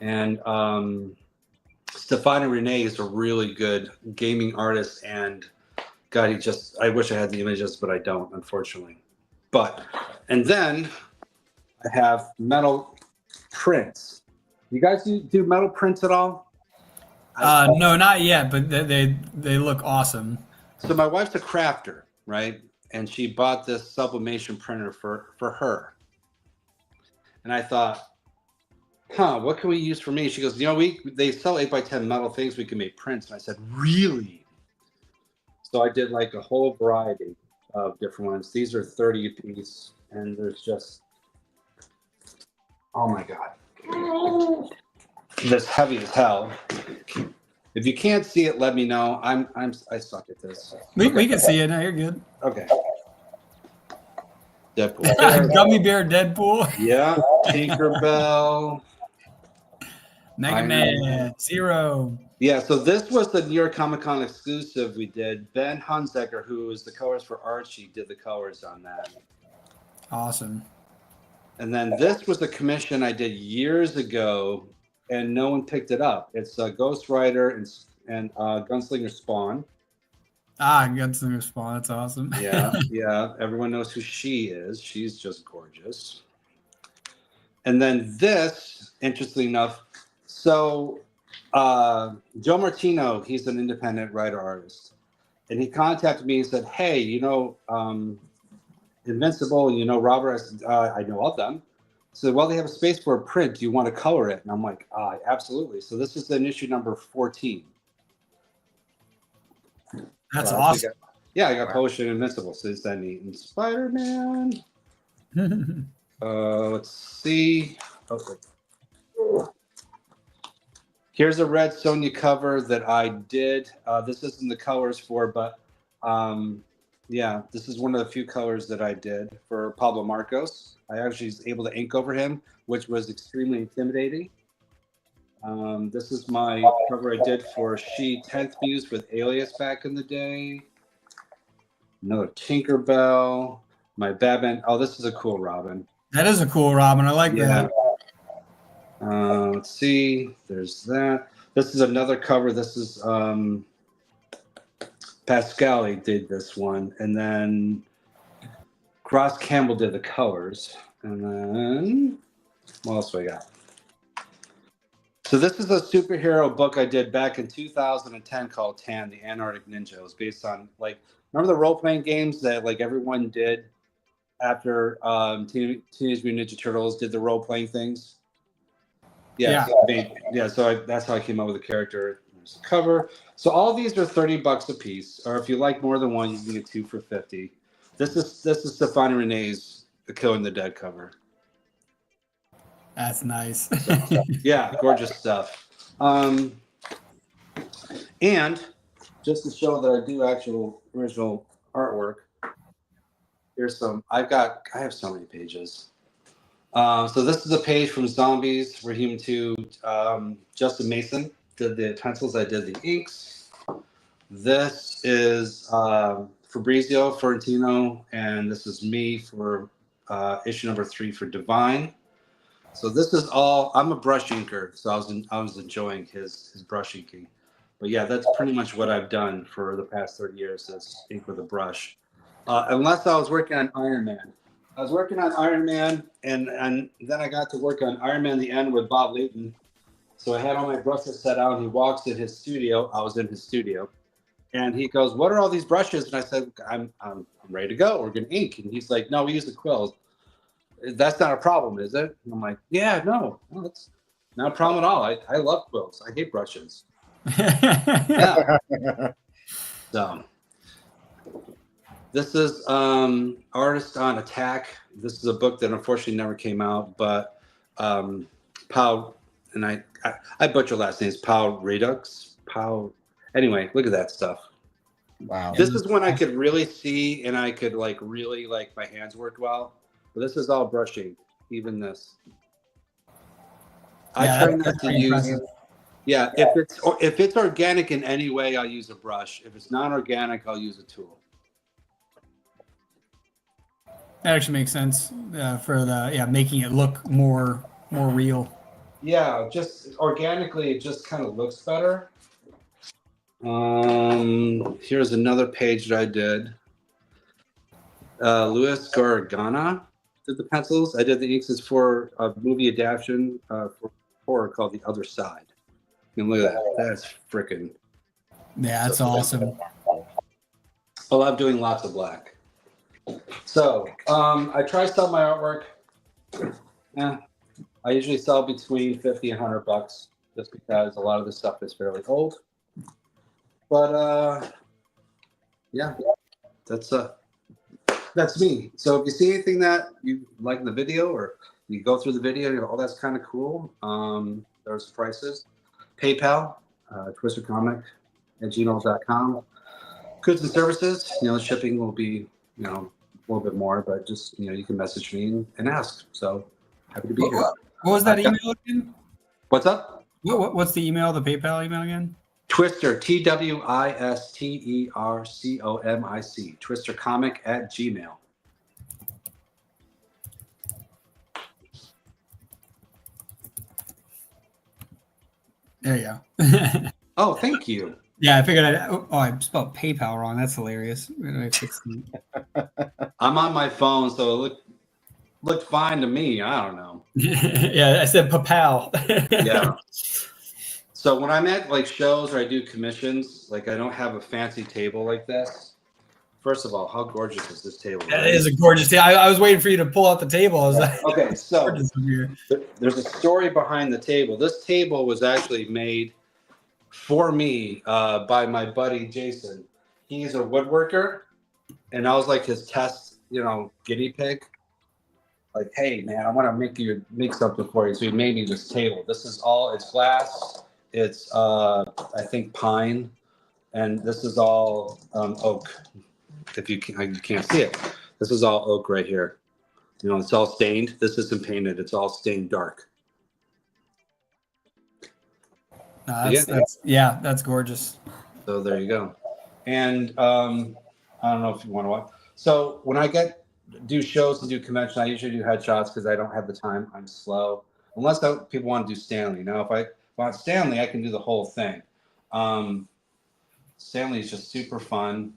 And Stefano Renee is a really good gaming artist and God, I wish I had the images, but I don't, unfortunately. And then I have metal prints. You guys do metal prints at all? No, not yet, but they look awesome. So my wife's a crafter, right? And she bought this sublimation printer for her. And I thought, what can we use for me? She goes, they sell 8x10 metal things. We can make prints. And I said, really? So I did like a whole variety of different ones. These are 30 a piece, and there's just, oh my God, this heavy as hell. If you can't see it, let me know. I suck at this. We can see it now. You're good. Okay. Deadpool. Gummy Bear Deadpool. Yeah. Tinkerbell. Mega Man. Zero. Yeah, so this was the New York Comic Con exclusive we did. Ben Hunziker, who was the colors for Archie, did the colors on that. Awesome. And then this was a commission I did years ago, and no one picked it up. It's Ghost Rider and Gunslinger Spawn. Gunslinger Spawn. That's awesome. Yeah. Everyone knows who she is. She's just gorgeous. And then this, interestingly enough, so Joe Martino, he's an independent writer artist, and he contacted me and said, hey, Invincible, Robert, I said, I know of them. So, well, they have a space for a print. Do you want to color it? And I'm like, absolutely. So this is in issue number 14. That's awesome. I got published in Invincible. So it's then and Spider-Man. Let's see. Here's a red Sonya cover that I did. This isn't the colors for, but this is one of the few colors that I did for Pablo Marcos. I actually was able to ink over him, which was extremely intimidating. This is my cover I did for She 10th Muse with Alias back in the day. Another Tinkerbell. My Batman. Oh, this is a cool Robin. That is a cool Robin. I like that. Let's see. There's that. This is another cover. This is Pascali did this one, and then Ross Campbell did the colors, and then what else do I got? So this is a superhero book I did back in 2010 called Tan, the Antarctic Ninja. It was based on remember the role-playing games that everyone did after Teenage Mutant Ninja Turtles did the role-playing things. So that's how I came up with the character. There's the cover. So all these are $30 a piece, or if you like more than one, you can get two for $50. This is Stefani Renee's The Killing the Dead cover. That's nice. Gorgeous stuff. And just to show that I do actual original artwork, here's some. I have so many pages. So this is a page from Zombies for Human 2. Justin Mason did the pencils. I did the inks. This is Fabrizio Ferrantino, and this is me for issue number 3 for Divine. So this is all. I'm a brush inker, so I was enjoying his brush inking. But yeah, that's pretty much what I've done for the past 30 years. Is ink with a brush. Unless I was working on Iron Man. I was working on Iron Man, and then I got to work on Iron Man the End with Bob Layton. So I had all my brushes set out, and he walks in his studio. I was in his studio, and he goes, "What are all these brushes?" And I said, "I'm ready to go. We're gonna ink." And he's like, "No, we use the quills. That's not a problem, is it?" And I'm like, "Yeah, no, that's not a problem at all. I love quills. I hate brushes." Yeah. So. This is Artist on Attack. This is a book that unfortunately never came out, but Pau, and I butcher last names, Pau Redux. Anyway, look at that stuff. Wow. This is when I could really see and I could really my hands worked well. But this is all brushing, even this. I try not to use. Impressive. Yeah, if it's organic in any way, I'll use a brush. If it's non-organic, I'll use a tool. That actually makes sense for making it look more real. Yeah, just organically, it just kind of looks better. Here's another page that I did. Louis Gargana did the pencils. I did the inks for a movie adaptation for horror called The Other Side. And look at that. That's freaking. Yeah, that's awesome. I love doing lots of black. So I try to sell my artwork. I usually sell between 50 and $100 just because a lot of this stuff is fairly old. But yeah, that's me. So if you see anything that you like in the video, or you go through the video, you go, oh, that's kind of cool. There's prices. PayPal, twistercomic@gmail.com. Goods and services, shipping will be, a little bit more, but just, you can message me and ask. So happy to be here. What was that email again? What's up? What's the email, the PayPal email again? Twister, TWISTERCOMIC, twistercomic@gmail. There you go. Oh, thank you. Yeah, I figured I spelled PayPal wrong. That's hilarious. I'm on my phone, so it looked fine to me. I don't know. Yeah, I said PayPal. Yeah. So when I'm at like shows or I do commissions, like I don't have a fancy table like this. First of all, how gorgeous is this table? That is a gorgeous table. I was waiting for you to pull out the table. I was like, okay, so there's a story behind the table. This table was actually made for me by my buddy Jason. He's a woodworker, and I was like his test, guinea pig. Like, hey man, I want to make something for you. So he made me this table. It's glass. It's I think pine, and this is all oak. If you can't see it, this is all oak right here. It's all stained. This isn't painted. It's all stained dark. That's gorgeous. So there you go. And I don't know if you want to watch. So when I do shows and do convention, I usually do headshots because I don't have the time. I'm slow. Unless people want to do Stanley. Now, if I want Stanley, I can do the whole thing. Stanley is just super fun.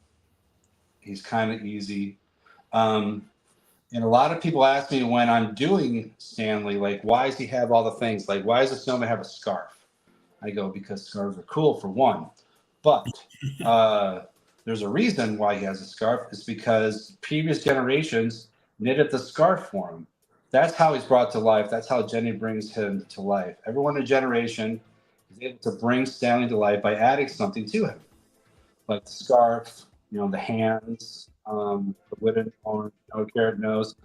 He's kind of easy. And a lot of people ask me when I'm doing Stanley, like, why does he have all the things? Like, why does the snowman have a scarf? I go, because scarves are cool for one. But there's a reason why he has a scarf. It's because previous generations knitted the scarf for him. That's how he's brought to life. That's how Jenny brings him to life. Everyone in a generation is able to bring Stanley to life by adding something to him. Like the scarf, the hands, the wooden horn, carrot nose.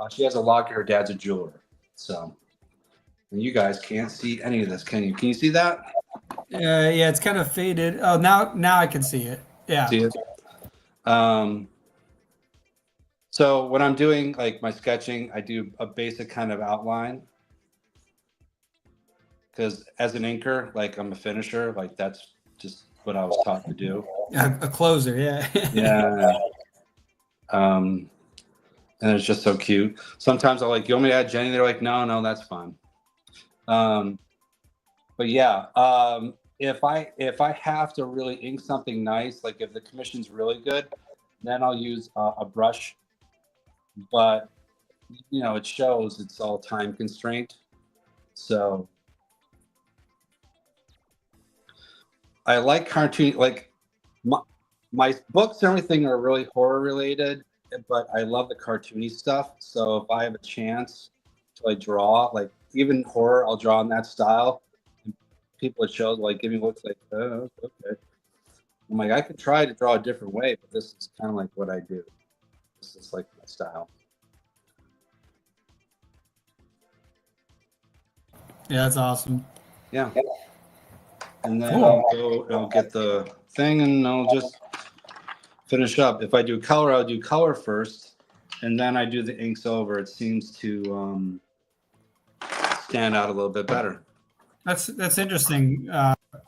She has a locket. Her dad's a jeweler. So, and you guys can't see any of this, can you? Can you see that? Yeah, it's kind of faded. Oh, now I can see it. Yeah. See it? So when I'm doing like my sketching, I do a basic kind of outline. Because as an inker, like I'm a finisher, like that's just what I was taught to do. A closer, yeah. Yeah. And it's just so cute. Sometimes I'm like, you want me to add Jenny? They're like, no, that's fine. But yeah, if I have to really ink something nice, like if the commission's really good, then I'll use a brush. But it shows it's all time constraint. So I like cartoon, like my books and everything are really horror related, but I love the cartoony stuff. So if I have a chance to like draw, like even horror, I'll draw in that style. And people at shows like give me looks like, oh, okay. I'm like, I could try to draw a different way, but this is kind of like what I do. This is like my style. Yeah, that's awesome. Yeah. And then I'll get the thing and I'll just finish up. If I do color, I'll do color first, and then I do the inks over. It seems to stand out a little bit better. That's interesting,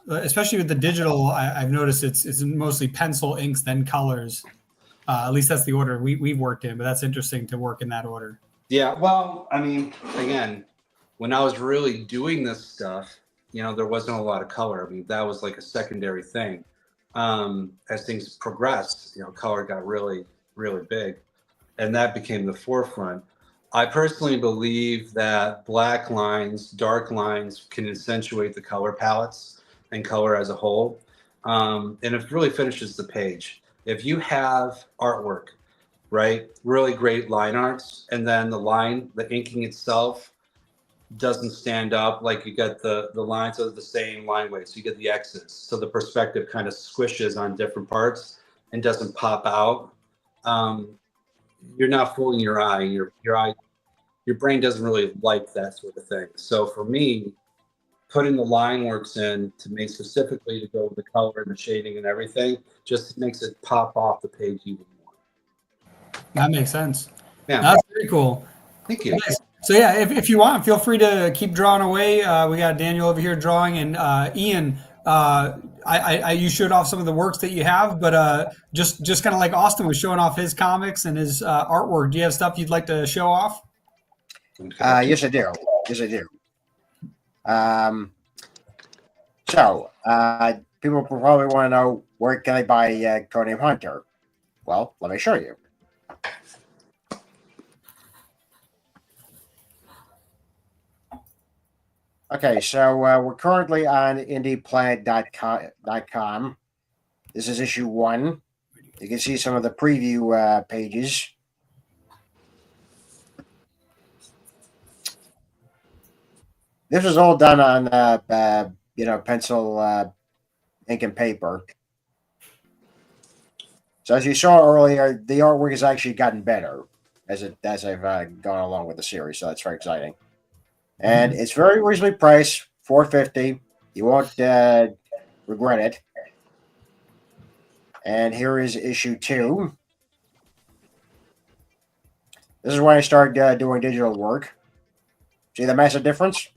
especially with the digital. I've noticed it's mostly pencil, inks, then colors. At least that's the order we've worked in, but that's interesting to work in that order. Yeah, well, I mean, again, when I was really doing this stuff, there wasn't a lot of color. I mean, that was like a secondary thing. as things progressed, color got really, really big, and that became the forefront. I personally believe that black lines, dark lines can accentuate the color palettes and color as a whole. And it really finishes the page. If you have artwork, right, really great line arts, and then the inking itself doesn't stand up, like you get the lines are the same line weight, so you get the X's. So the perspective kind of squishes on different parts and doesn't pop out. You're not fooling your eye. Your brain doesn't really like that sort of thing. So for me, putting the line works in to make specifically to go with the color and the shading and everything just makes it pop off the page even more. That makes sense. Yeah. That's very cool. Thank you. Nice. So yeah, if you want, feel free to keep drawing away. We got Daniel over here drawing, and Ian. You showed off some of the works that you have, but just kind of like Austin was showing off his comics and his artwork. Do you have stuff you'd like to show off? Yes, I do. Yes, I do. So people probably want to know, where can I buy Codename Hunter? Well, let me show you. Okay, so we're currently on indieplanet.com. This is issue 1. You can see some of the preview pages. This was all done on pencil, ink, and paper. So as you saw earlier, the artwork has actually gotten better as I've gone along with the series. So that's very exciting. And it's very reasonably priced, $4.50. You won't regret it. And here is issue 2. This is when I started doing digital work. See the massive difference?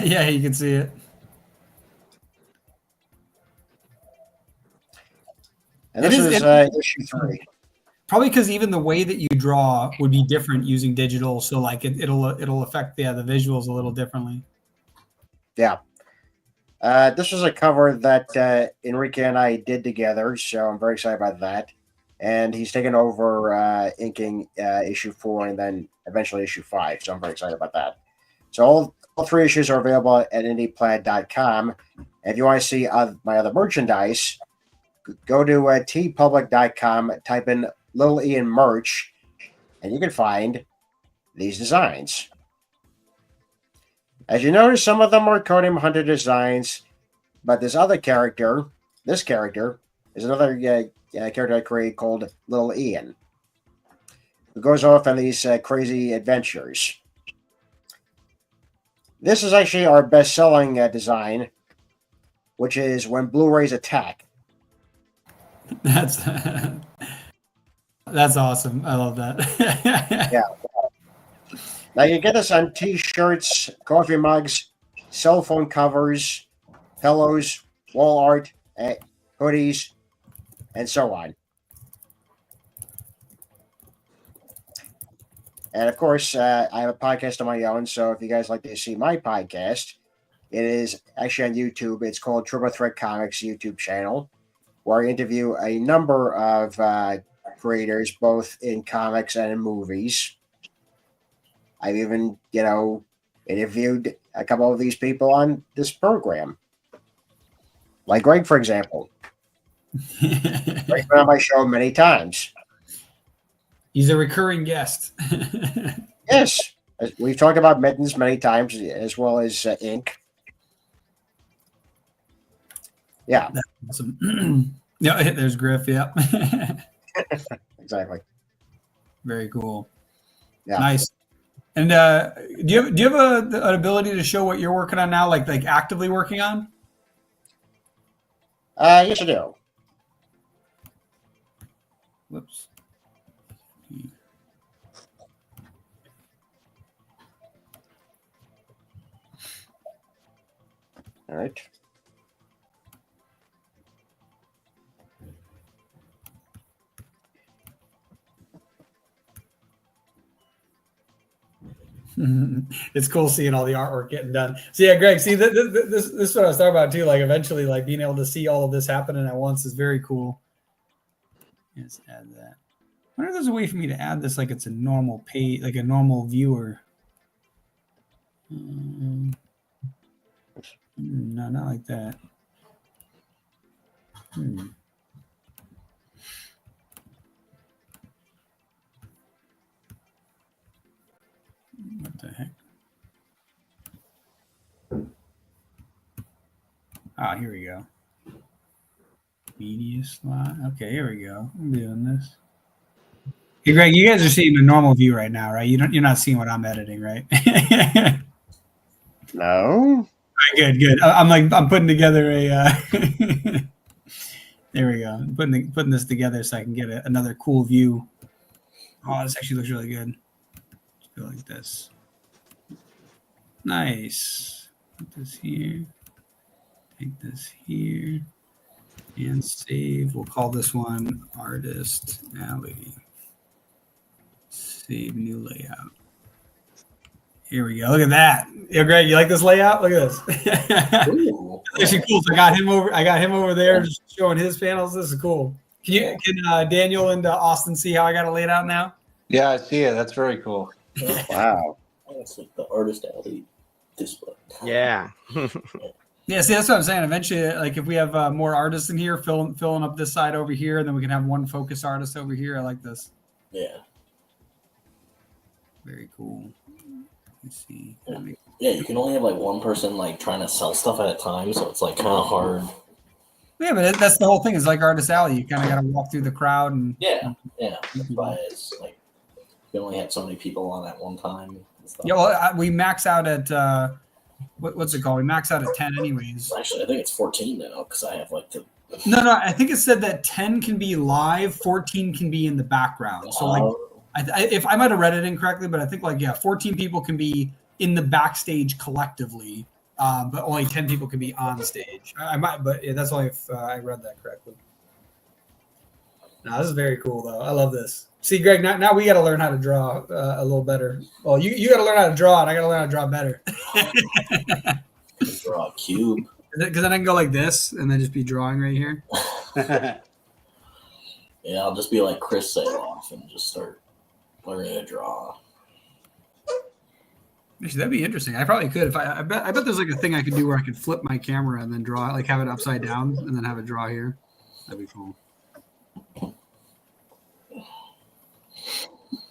Yeah, you can see it. And this is issue 3. Probably because even the way that you draw would be different using digital, so like it'll affect the visuals a little differently. Yeah. This was a cover that Enrique and I did together, so I'm very excited about that. And he's taken over inking issue 4 and then eventually issue 5, so I'm very excited about that. So all 3 issues are available at indieplanet.com. And if you want to see my other merchandise, go to tpublic.com, type in Little Ian merch, and you can find these designs. As you notice, some of them are Codename Hunter designs, but this character is another character I created called Little Ian, who goes off on these crazy adventures. This is actually our best-selling design, which is When Blu-rays Attack. That's awesome. I love that. Yeah. Now you get this on T-shirts, coffee mugs, cell phone covers, pillows, wall art, hoodies, and so on. And of course, I have a podcast of my own, so if you guys like to see my podcast, it is actually on YouTube. It's called Triple Threat Comics YouTube channel, where I interview a number of creators, both in comics and in movies. I've even, interviewed a couple of these people on this program. Like Greg, for example. Greg's been on my show many times. He's a recurring guest. Yes. We've talked about mittens many times, as well as ink. Yeah. That's awesome. Yeah, there's Griff. Yeah. Exactly. Very cool. Yeah. Nice. And do you have an ability to show what you're working on now, like actively working on? Yes, I do. Whoops. All right. It's cool seeing all the artwork getting done. So yeah, Greg, see this is what I was talking about too. Like eventually, like being able to see all of this happening at once is very cool. Let's add that. I wonder if there's a way for me to add this like it's a normal page, like a normal viewer. No, not like that. What the heck? Ah, here we go. Media slot. Okay, here we go. I'm doing this. Hey, Greg, you guys are seeing a normal view right now, right? You're not seeing what I'm editing, right? No. Right, good. I'm putting together a. There we go. I'm putting this together so I can get another cool view. Oh, this actually looks really good. Let's go like this. Nice. Put this here. Take this here. And save. We'll call this one Artist Alley. Save new layout. Here we go. Look at that. Yeah, Greg, you like this layout? Look at this. It's actually cool. So I got him over there just showing his panels. This is cool. Can Daniel and Austin see how I got it laid out now? Yeah, I see it. That's very cool. Wow. That's like the Artist Alley display. Yeah. Yeah, see, that's what I'm saying. Eventually, like if we have more artists in here, filling up this side over here, and then we can have one focus artist over here. I like this. Yeah. Very cool. Let's see. Yeah, you can only have like one person like trying to sell stuff at a time, so it's like kind of hard. Yeah, but that's the whole thing. Is like Artist Alley. You kind of got to walk through the crowd and yeah. That's why it's like you only have so many people on at one time. And stuff. Yeah, well, we max out at what's it called? We max out at 10 anyways. Actually, I think it's 14 now because I have like the. No, I think it said that 10 can be live, 14 can be in the background. So like. If I might have read it incorrectly, but I think 14 people can be in the backstage collectively, but only 10 people can be on stage. I might, but that's only if I read that correctly. No, this is very cool though. I love this. See, Greg, now we got to learn how to draw a little better. Well, you got to learn how to draw, and I got to learn how to draw better. Draw a cube. Because then I can go like this, and then just be drawing right here. Yeah, I'll just be like Chris Saloff and just start learning to draw. Actually, that'd be interesting. I probably could if I bet there's like a thing I could do where I could flip my camera and then draw, like have it upside down and then have it draw here. That'd be cool.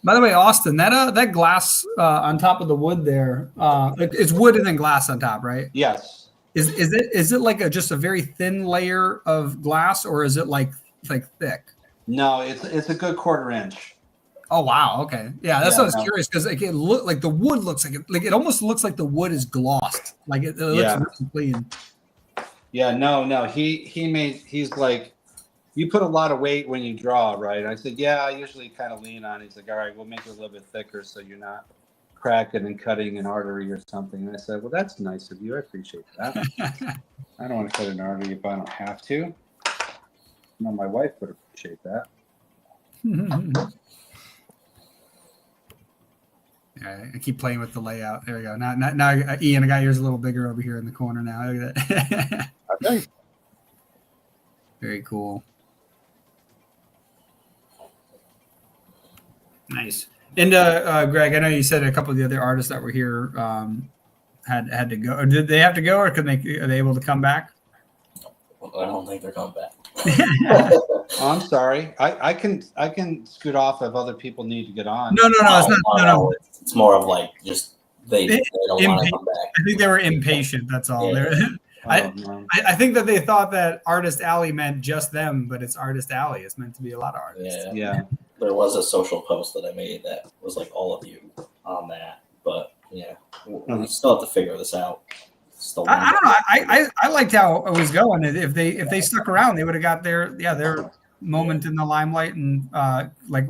By the way, Austin, that glass on top of the wood there, it's wood and then glass on top, right? Yes. Is it like just a very thin layer of glass, or is it like thick? No, it's a good 1/4 inch. Oh wow! Okay, yeah, that's what I was curious because it look like the wood looks like it almost looks like the wood is glossed, like it looks really clean. Yeah, no, he's like, you put a lot of weight when you draw, right? I said, yeah, I usually kind of lean on it. He's like, all right, we'll make it a little bit thicker so you're not cracking and cutting an artery or something. And I said, well, that's nice of you. I appreciate that. I don't want to cut an artery if I don't have to. No, my wife would appreciate that. Yeah, I keep playing with the layout. There we go. Now Ian, I got yours a little bigger over here in the corner now. Look at that. Okay. Very cool. Nice. And Greg, I know you said a couple of the other artists that were here had to go. Or did they have to go, or are they able to come back? I don't think they're coming back. I'm sorry. I can scoot off if other people need to get on. No, it's not. No. It's more of like just they don't want to come back. I think they were impatient. That's all. Yeah. I think that they thought that Artist Alley meant just them, but it's Artist Alley. It's meant to be a lot of artists. Yeah. There was a social post that I made that was like all of you on that, but yeah, we still have to figure this out. I don't know. I liked how it was going. If they stuck around, they would have got their moment in the limelight and like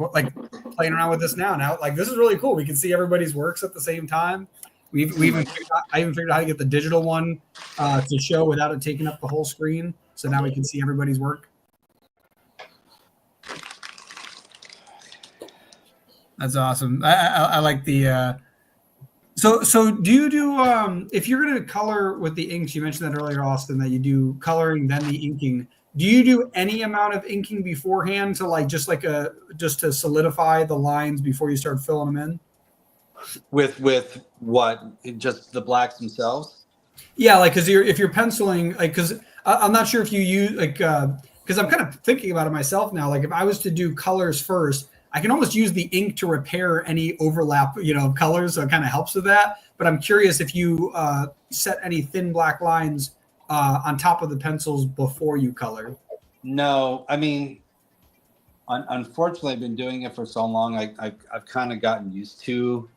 playing around with this now. Now, like, this is really cool. We can see everybody's works at the same time. I even figured out how to get the digital one to show without it taking up the whole screen. So now we can see everybody's work. That's awesome. I like the So do you do if you're going to color with the inks? You mentioned that earlier, Austin, that you do coloring then the inking. Do you do any amount of inking beforehand to like just to solidify the lines before you start filling them in? With what? Just the blacks themselves? Yeah, like because if you're penciling, like because I'm not sure if you use like because I'm kind of thinking about it myself now. Like if I was to do colors first, I can almost use the ink to repair any overlap, of colors. So it kind of helps with that. But I'm curious if you set any thin black lines on top of the pencils before you color. No, I mean, unfortunately, I've been doing it for so long. I've kind of gotten used to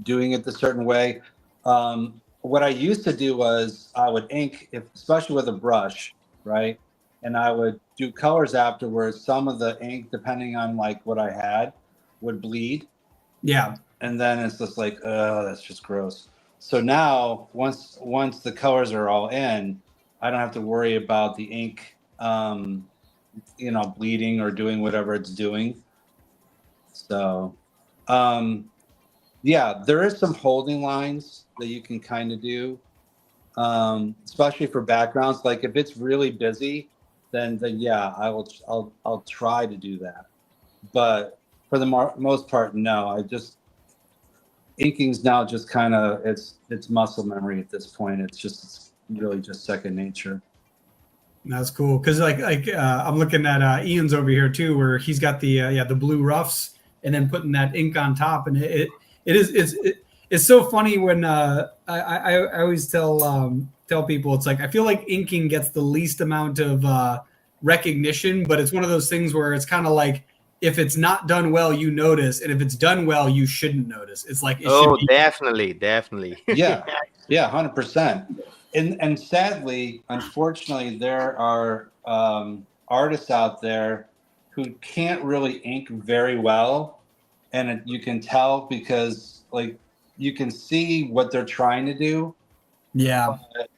doing it the certain way. What I used to do was I would ink, especially with a brush, right? And I would do colors afterwards. Some of the ink, depending on like what I had, would bleed. Yeah. And then it's just like, oh, that's just gross. So now, once the colors are all in, I don't have to worry about the ink, bleeding or doing whatever it's doing. So, yeah, there is some holding lines that you can kind of do, especially for backgrounds. Like if it's really busy, then yeah, I'll try to do that. But for the most part, no. Inking's now just kind of it's muscle memory at this point. It's really just second nature. That's cool because I'm looking at Ian's over here too, where he's got the blue roughs and then putting that ink on top, and it's so funny when I always tell people it's like I feel like inking gets the least amount of recognition, but it's one of those things where it's kind of like if it's not done well, you notice, and if it's done well, you shouldn't notice. It's like definitely. Yeah, 100%. And sadly, unfortunately, there are artists out there who can't really ink very well, and you can tell because like you can see what they're trying to do. Yeah.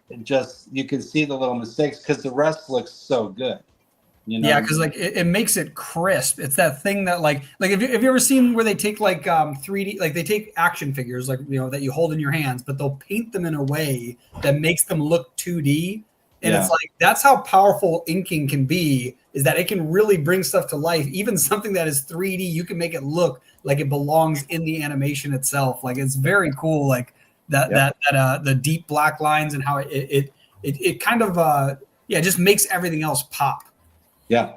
You can see the little mistakes because the rest looks so good. Yeah, because like it makes it crisp. It's that thing that like have you ever seen where they take like 3D, like they take action figures like that you hold in your hands, but they'll paint them in a way that makes them look 2D. And it's like that's how powerful inking can be, is that it can really bring stuff to life. Even something that is 3D, you can make it look like it belongs in the animation itself. Like it's very cool, like that the deep black lines and how it kind of just makes everything else pop. Yeah,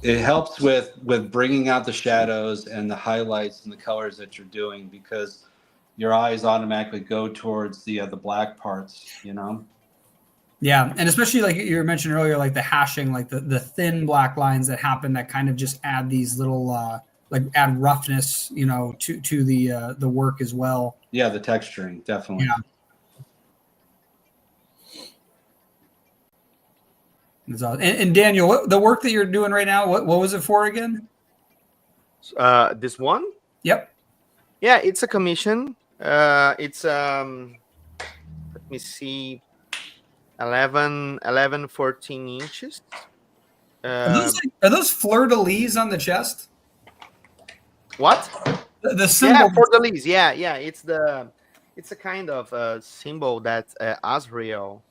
it helps with bringing out the shadows and the highlights and the colors that you're doing because your eyes automatically go towards the black parts, Yeah, and especially like you mentioned earlier, like the hashing, like the thin black lines that happen that kind of just add these little add roughness, to the work as well. Yeah, the texturing, definitely. Yeah. And Daniel, the work that you're doing right now, what was it for again? This one? Yep. Yeah, it's a commission. It's let me see, 11, 14 inches. Are those fleur-de-lis on the chest? What? The symbol. Yeah, fleur-de-lis. Yeah. It's a kind of symbol that Azrael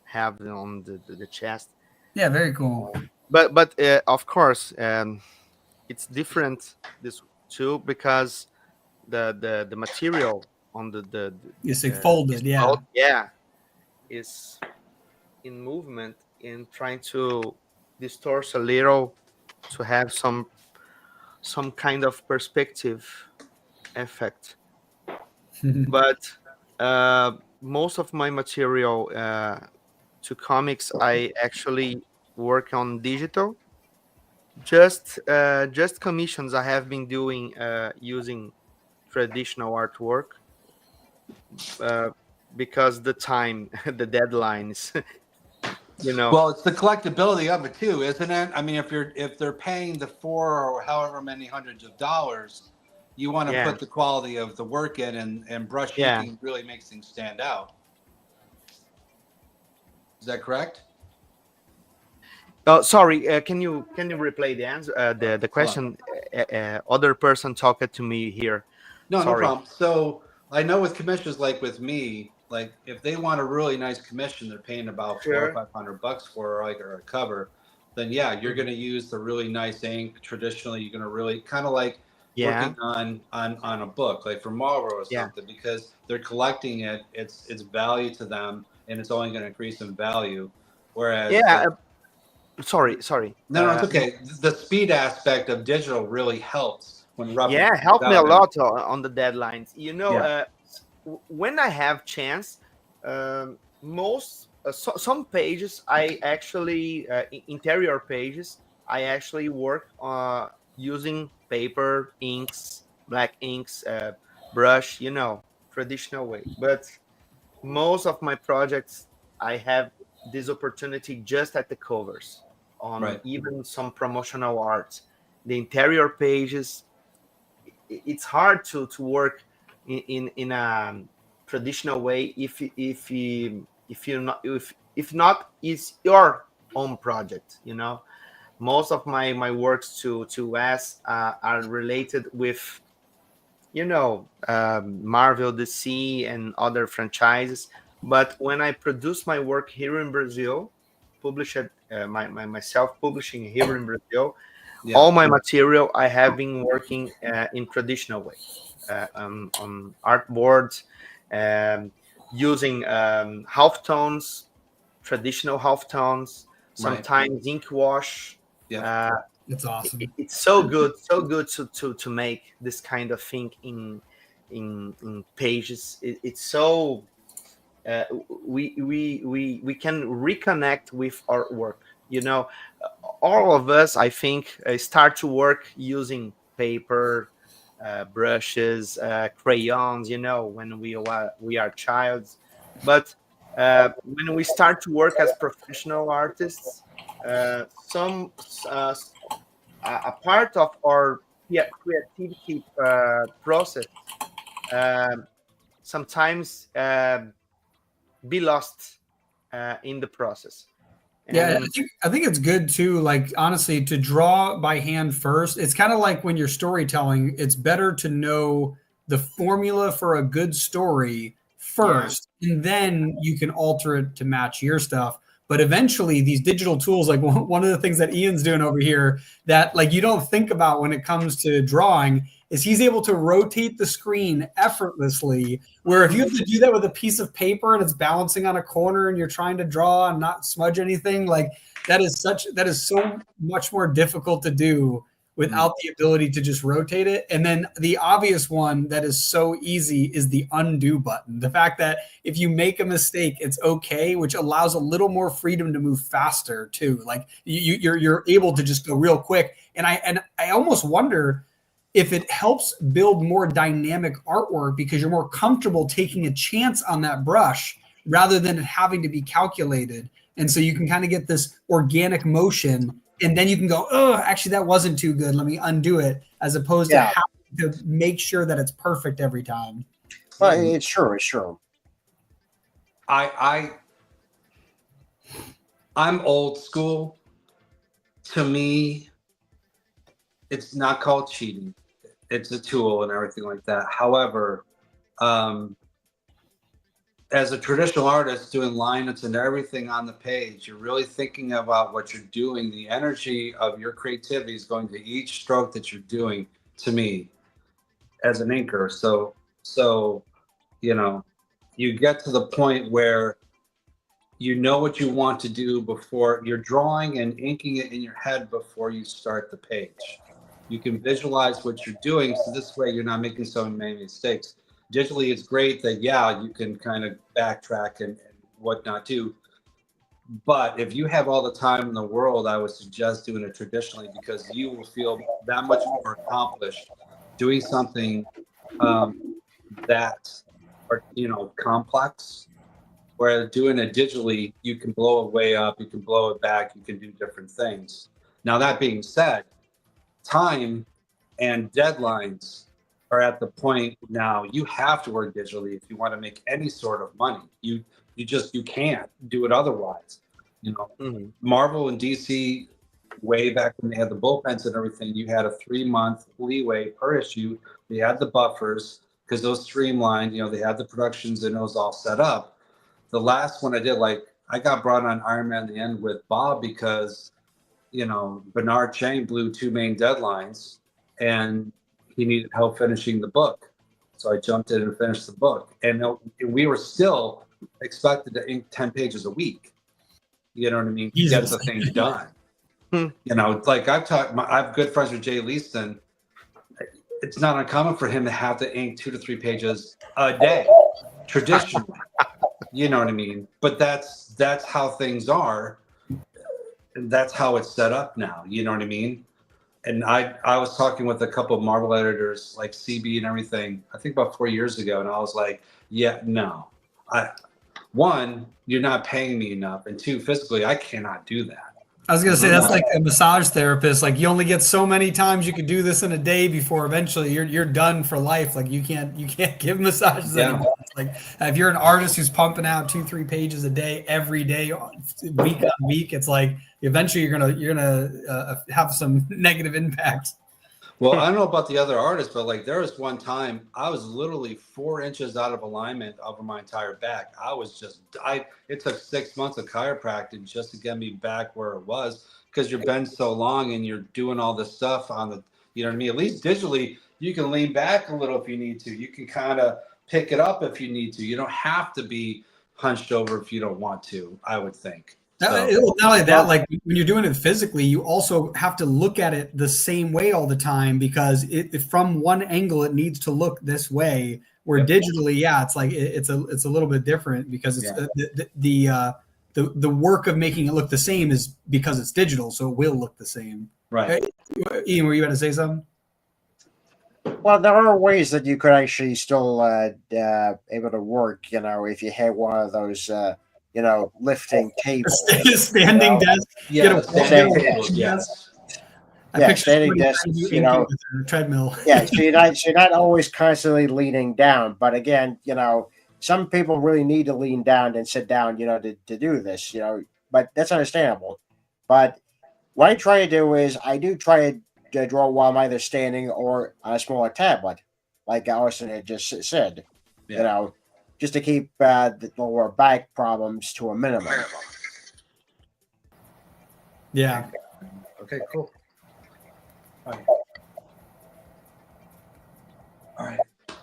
have on the chest. Yeah, very cool. But of course, it's different this too because the material on the it's like folded, is in movement in trying to distort a little to have some kind of perspective effect. But most of my material to comics, I actually work on digital. Just commissions I have been doing using traditional artwork because the time, the deadlines. Well, it's the collectability of it too, isn't it? I mean, if they're paying the $4 or however many hundreds of dollars, you want to put the quality of the work in, and brush inking really makes things stand out. Is that correct? Oh, sorry. Can you replay the answer? The question. Other person talked to me here. No, sorry. no problem. So I know with commissions like with me, like if they want a really nice commission, they're paying about $400 or $500 for or a cover. Then yeah, you're going to use the really nice ink. Traditionally, you're going to really kind of like working on a book, like for Marvel or something, because they're collecting it. It's value to them, and it's only going to increase in value. Whereas sorry. No, it's okay. The speed aspect of digital really helps when roughing. Yeah, helped me a lot on the deadlines. You know, when I have chance, some pages I actually interior pages I actually work using paper, inks, black inks, brush. You know, traditional way. But most of my projects I have this opportunity just at the covers on even some promotional art. The interior pages, it's hard to work in a traditional way if you're not if not it's your own project. You know, most of my works to us are related with Marvel, DC, and other franchises. But when I produce my work here in Brazil, publish it myself publishing here in Brazil, all my material I have been working in traditional way, on artboards, using half tones, traditional half tones, sometimes ink wash. It's awesome. It's so good to make this kind of thing in pages. It's so we can reconnect with our work. You know, all of us, I think, start to work using paper, brushes, crayons. You know, when we are childs, but when we start to work as professional artists, some a part of our creativity process sometimes be lost in the process. Yeah, I think it's good too, like honestly, to draw by hand first. It's kind of like when you're storytelling, it's better to know the formula for a good story first, and then you can alter it to match your stuff. But eventually, these digital tools, like one of the things that Ian's doing over here that like you don't think about when it comes to drawing, is he's able to rotate the screen effortlessly. Where if you have to do that with a piece of paper and it's balancing on a corner and you're trying to draw and not smudge anything, like that is so much more difficult to do without the ability to just rotate it. And then the obvious one that is so easy is the undo button. The fact that if you make a mistake, it's okay, which allows a little more freedom to move faster too. Like you're able to just go real quick. And I almost wonder if it helps build more dynamic artwork because you're more comfortable taking a chance on that brush rather than it having to be calculated. And so you can kind of get this organic motion, and then you can go, oh, actually that wasn't too good. Let me undo it, as opposed to having to make sure that it's perfect every time. Well, it's true. I'm old school. To me, it's not called cheating. It's a tool and everything like that. However, as a traditional artist doing lineups and everything on the page, you're really thinking about what you're doing. The energy of your creativity is going to each stroke that you're doing, to me, as an inker. So, you know, you get to the point where you know what you want to do before you're drawing and inking it in your head before you start the page. You can visualize what you're doing, so this way you're not making so many mistakes. Digitally, it's great that, you can kind of backtrack and whatnot too. But if you have all the time in the world, I would suggest doing it traditionally, because you will feel that much more accomplished doing something that are, complex. Whereas doing it digitally, you can blow it way up, you can blow it back, you can do different things. Now, that being said, time and deadlines are at the point now you have to work digitally if you want to make any sort of money. You can't do it otherwise. Marvel and DC, way back when they had the bullpens and everything, you had a 3-month leeway per issue. They had the buffers because those streamlined. You know, they had the productions and it was all set up. The last one I did, like I got brought on Iron Man the End with Bob because, you know, Bernard Chang blew 2 main deadlines and he needed help finishing the book. So I jumped in and finished the book. And we were still expected to ink 10 pages a week. You know what I mean? To get the thing done. You know, like I have good friends with Jay Leaston. It's not uncommon for him to have to ink 2 to 3 pages a day, traditionally. You know what I mean? But that's how things are. And that's how it's set up now. You know what I mean? And I was talking with a couple of Marvel editors like CB and everything, I think about 4 years ago. And I was like, yeah, no. One, you're not paying me enough. And 2, physically, I cannot do that. I was going to say, that's like a massage therapist. Like you only get so many times you can do this in a day before eventually you're done for life. Like you can't give massages anymore. It's like if you're an artist who's pumping out 2-3 pages a day, every day, week on week, it's like eventually you're gonna have some negative impact. Well, I don't know about the other artists, but like there was one time I was literally 4 inches out of alignment over my entire back. It took 6 months of chiropractic just to get me back where it was, because you're bent so long and you're doing all this stuff on the, you know what I mean? At least digitally, you can lean back a little if you need to. You can kind of pick it up if you need to. You don't have to be hunched over if you don't want to, I would think. Not only that, like when you're doing it physically, you also have to look at it the same way all the time, because from one angle it needs to look this way. Where digitally, yeah, it's like it's a little bit different because it's the work of making it look the same is because it's digital, so it will look the same. Right. Ian, were you about to say something? Well, there are ways that you could actually still able to work. You know, if you had one of those. Lifting tables. Standing desk. Yeah, standing desk. Treadmill. Yeah, so you're not always constantly leaning down. But again, some people really need to lean down and sit down, to do this, But that's understandable. But what I try to do is I do try to draw while I'm either standing or on a smaller tablet, like Austin had just said. Just to keep the lower back problems to a minimum. Yeah. Okay, cool. All right.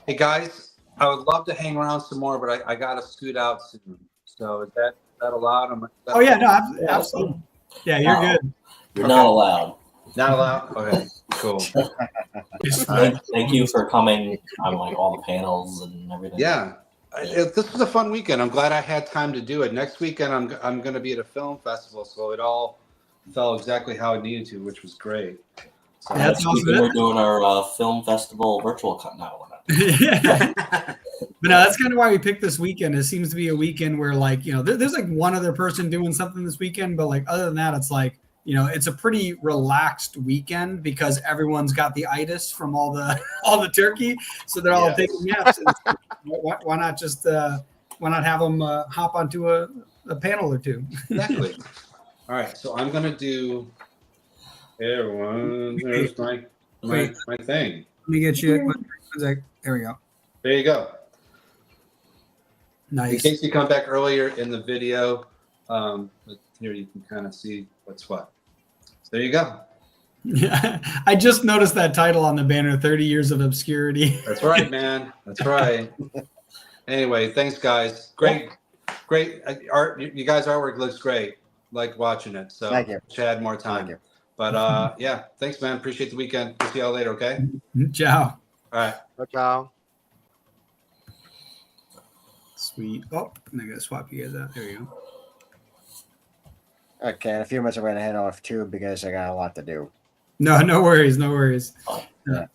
Hey, guys, I would love to hang around some more, but I got to scoot out soon. So is that allowed? Oh, yeah, no, absolutely. Yeah, you're good. You're not allowed. Not allowed? Okay, cool. Thank you for coming on like all the panels and everything. Yeah. This was a fun weekend. I'm glad I had time to do it. Next weekend, I'm going to be at a film festival, so it all fell exactly how it needed to, which was great. So that's awesome. We're doing our film festival virtual cut now. But no, that's kind of why we picked this weekend. It seems to be a weekend where, like, there's like one other person doing something this weekend, but like other than that, it's like, it's a pretty relaxed weekend because everyone's got the itis from all the turkey, so they're all taking naps. Why not just have them hop onto a panel or two? Exactly. All right, so I'm gonna do. Hey everyone, there's my thing. Let me get you. There we go. There you go. Nice. In case you come back earlier in the video, but here you can kind of see what's what. So there you go. Yeah, I just noticed that title on the banner, 30 Years of Obscurity. That's right, man. That's right. Anyway, thanks, guys. Great art. You guys' artwork looks great. Like watching it. So thank you. Chad, more time. But yeah, thanks, man. Appreciate the weekend. We'll see y'all later, okay? Ciao. All right. Ciao. Sweet. Oh, and I gotta swap you guys out. There you go. Okay, in a few minutes I'm gonna head off too because I got a lot to do. No worries. Yeah.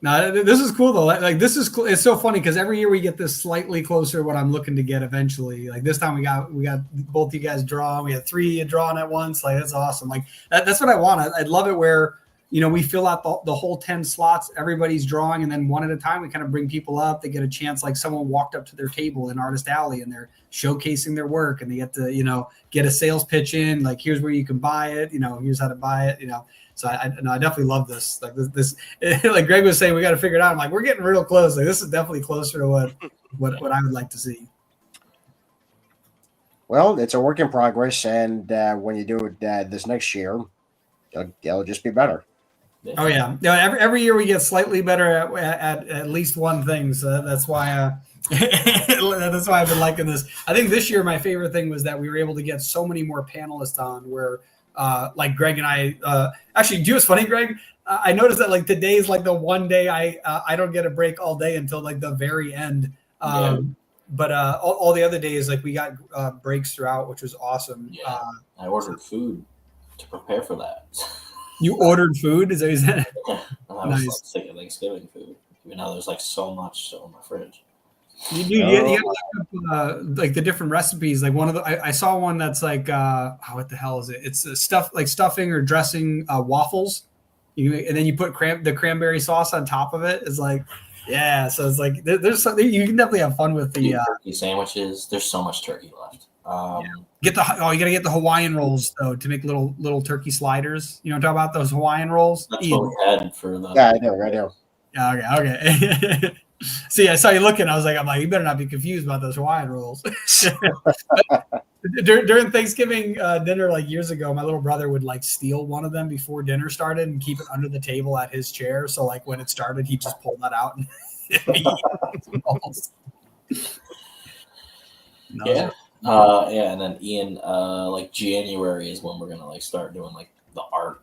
No, this is cool though. Like this is cool. It's so funny because every year we get this slightly closer to what I'm looking to get eventually. Like this time we got both you guys drawn. We had 3 drawn at once. Like that's awesome. Like that's what I want. I'd love it where we fill out the whole 10 slots. Everybody's drawing, and then one at a time we kind of bring people up. They get a chance. Like someone walked up to their table in Artist Alley and they're showcasing their work, and they get to get a sales pitch in. Like here's where you can buy it. Here's how to buy it. So I definitely love this. Like this like Greg was saying, we got to figure it out. I'm like, we're getting real close. Like this is definitely closer to what I would like to see. Well, it's a work in progress, and when you do it this next year, it'll just be better. Oh yeah, every year we get slightly better at least one thing. So that's why that's why I've been liking this. I think this year my favorite thing was that we were able to get so many more panelists on. Where like Greg and I actually, do you know what's funny, Greg? I noticed that like today is like the one day I don't get a break all day until like the very end. But all the other days, like we got breaks throughout, which was awesome. Yeah, I ordered food to prepare for that. You ordered food? Is that what you said? I was like sick of Thanksgiving food. Even though there's like so much in my fridge. You gotta look up like the different recipes. Like one of the, I saw one that's like, what the hell is it? It's stuffing or dressing waffles. And then you put the cranberry sauce on top of it. It's like, yeah. So it's like there's something you can definitely have fun with the turkey sandwiches. There's so much turkey left. You gotta get the Hawaiian rolls though to make little turkey sliders. You know, talk about those Hawaiian rolls. That's what we had for the. Yeah, I know. Yeah, okay. See, I saw you looking. I'm like, you better not be confused about those Hawaiian rolls. During Thanksgiving dinner, like years ago, my little brother would like steal one of them before dinner started and keep it under the table at his chair. So like when it started, he just pulled that out and Yeah. And then Ian, like January is when we're gonna like start doing like the art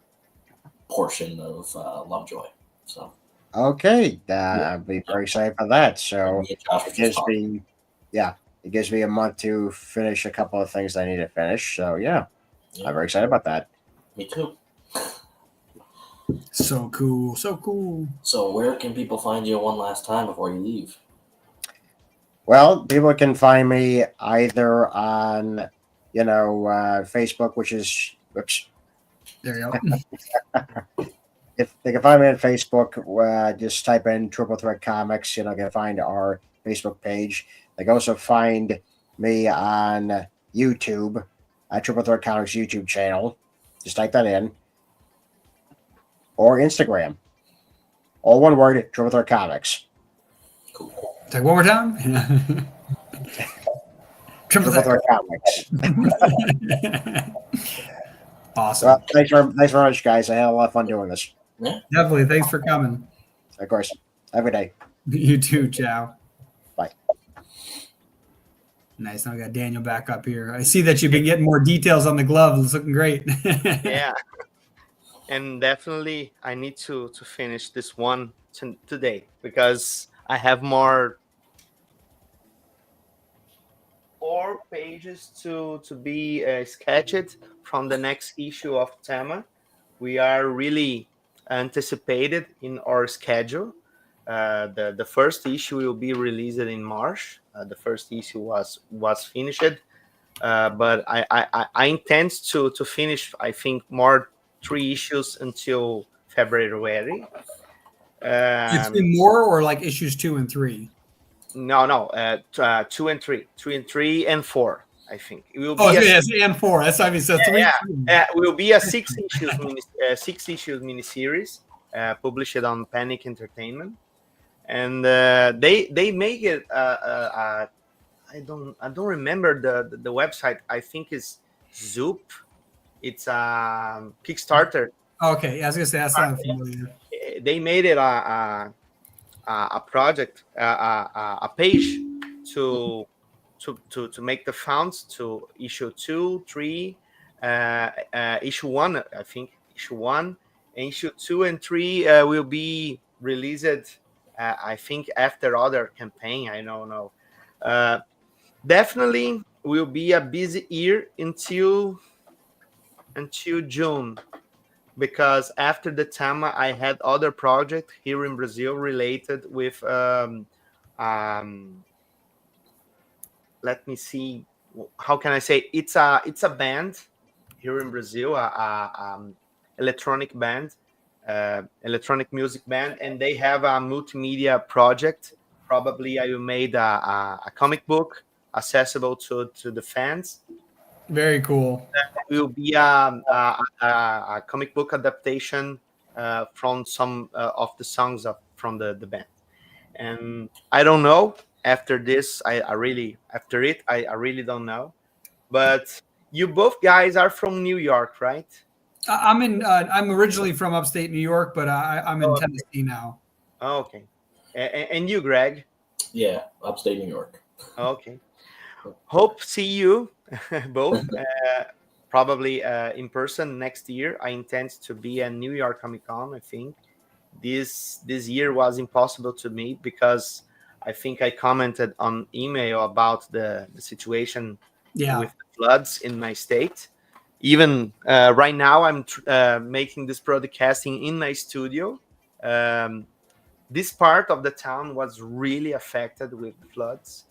portion of Lovejoy. So okay, I'd be very excited for that. So it gives me a month to finish a couple of things I need to finish. So yeah, I'm very excited about that. Me too. So cool. So where can people find you one last time before you leave? Well, people can find me either on, Facebook, which is, whoops. There you go. If they can find me on Facebook, just type in Triple Threat Comics, can find our Facebook page. They can also find me on YouTube, Triple Threat Comics YouTube channel. Just type that in. Or Instagram. All one word, Triple Threat Comics. Cool. Take one more time. Triple Threat Comics. Awesome. Well, thanks very much, guys. I had a lot of fun doing this. Yeah. Definitely. Thanks for coming. Of course. Have a good day. You too. Ciao. Bye. Nice. Now we got Daniel back up here. I see that you've been getting more details on the glove. It's looking great. Yeah. And definitely I need to finish this one today because I have more 4 pages to be sketched from the next issue of Tama. We are really anticipated in our schedule. The first issue will be released in March. The first issue was finished, but I intend to finish. I think more 3 issues until February. It's been more or like issues 2 and 3? No, 2 and 3, 3 and 3 and 4. I think it will be. Yes, and 4. That's what I mean. So 3. It will be a 6 issues miniseries published on Panic Entertainment, and they make it. I don't remember the website. I think it's Zoop. It's a Kickstarter. Okay, yeah, I was gonna say that's not familiar. They made it a project, a page to make the fonts to issue 2, 3, issue 1. I think issue 1 and issue 2 and 3 will be released. I think after other campaign. I don't know. Definitely will be a busy year until June, because after the Tama I had other projects here in Brazil related with let me see, how can I say, it's a band here in Brazil, electronic band, electronic music band, and they have a multimedia project. Probably I made a comic book accessible to the fans, Very cool. It will be a comic book adaptation from some of the songs from the band. And I don't know after this. I really don't know. But you both guys are from New York, right? I'm originally from upstate New York, but I'm in Tennessee now. Oh, okay. And you, Greg? Yeah, upstate New York. Okay. Hope see you both probably in person next year. I intend to be at New York Comic Con. I think this year was impossible to meet because I think I commented on email about the situation with the floods in my state. Even right now, I'm making this broadcasting in my studio. This part of the town was really affected with the floods.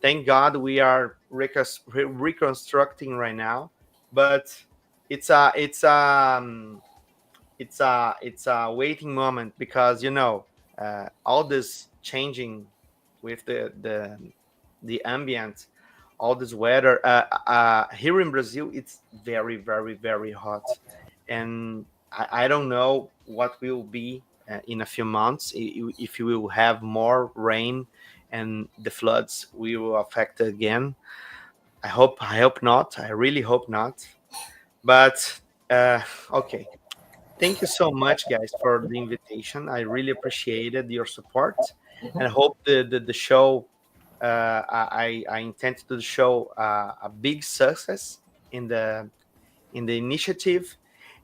Thank God we are reconstructing right now, but it's a waiting moment because all this changing with the ambient, all this weather here in Brazil. It's very, very, very hot, and I don't know what will be in a few months if we will have more rain and the floods will affect again. I hope not. I really hope not. But okay. Thank you so much, guys, for the invitation. I really appreciated your support, and I hope the show. I intend to show a big success in the initiative,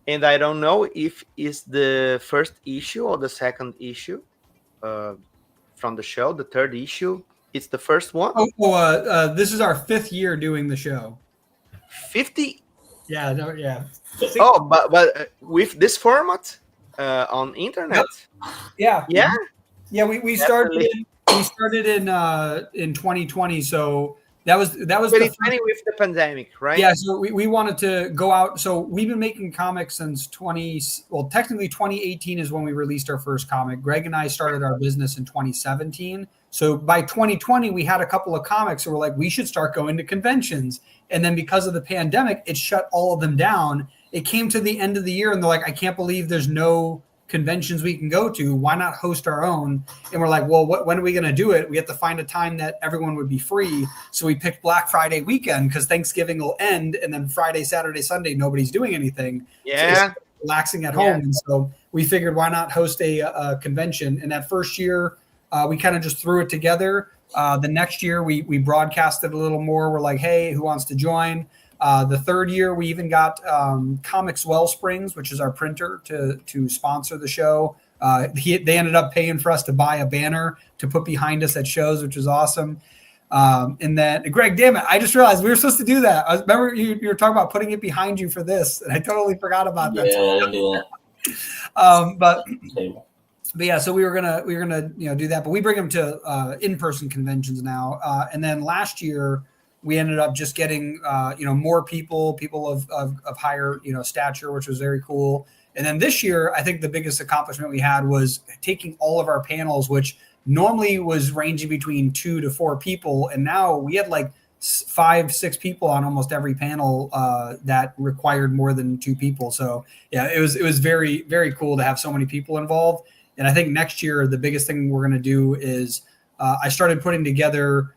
and I don't know if it's the first issue or the second issue from the show. The third issue. It's the first one. This is our 5th year doing the show. 50. Yeah. No. Yeah. Oh, but with this format on internet. Yeah. Yeah. Yeah. We started in 2020. So that was 2020 with the pandemic, right? Yeah. So we wanted to go out. So we've been making comics since technically 2018 is when we released our first comic. Greg and I started our business in 2017. So by 2020, we had a couple of comics and we're like, we should start going to conventions. And then because of the pandemic, it shut all of them down. It came to the end of the year and they're like, I can't believe there's no conventions we can go to. Why not host our own? And we're like, well, when are we going to do it? We have to find a time that everyone would be free. So we picked Black Friday weekend because Thanksgiving will end. And then Friday, Saturday, Sunday, nobody's doing anything. Yeah. So relaxing at home. And so we figured, why not host a convention? And that first year, we kind of just threw it together. The next year, we broadcasted a little more. We're like, hey, who wants to join? The third year, we even got Comics Wellsprings, which is our printer, to sponsor the show. They ended up paying for us to buy a banner to put behind us at shows, which is awesome. And then, Greg, damn it, I just realized we were supposed to do that. I remember you were talking about putting it behind you for this, and I totally forgot about that. Yeah, I didn't do that. But yeah, so we were gonna do that, but we bring them to in-person conventions now. And then last year we ended up just getting more people of higher stature, which was very cool. And then this year, I think the biggest accomplishment we had was taking all of our panels, which normally was ranging between 2 to 4 people, and now we had like 5-6 people on almost every panel that required more than 2 people. So yeah, it was very, very cool to have so many people involved. And I think next year, the biggest thing we're going to do is I started putting together,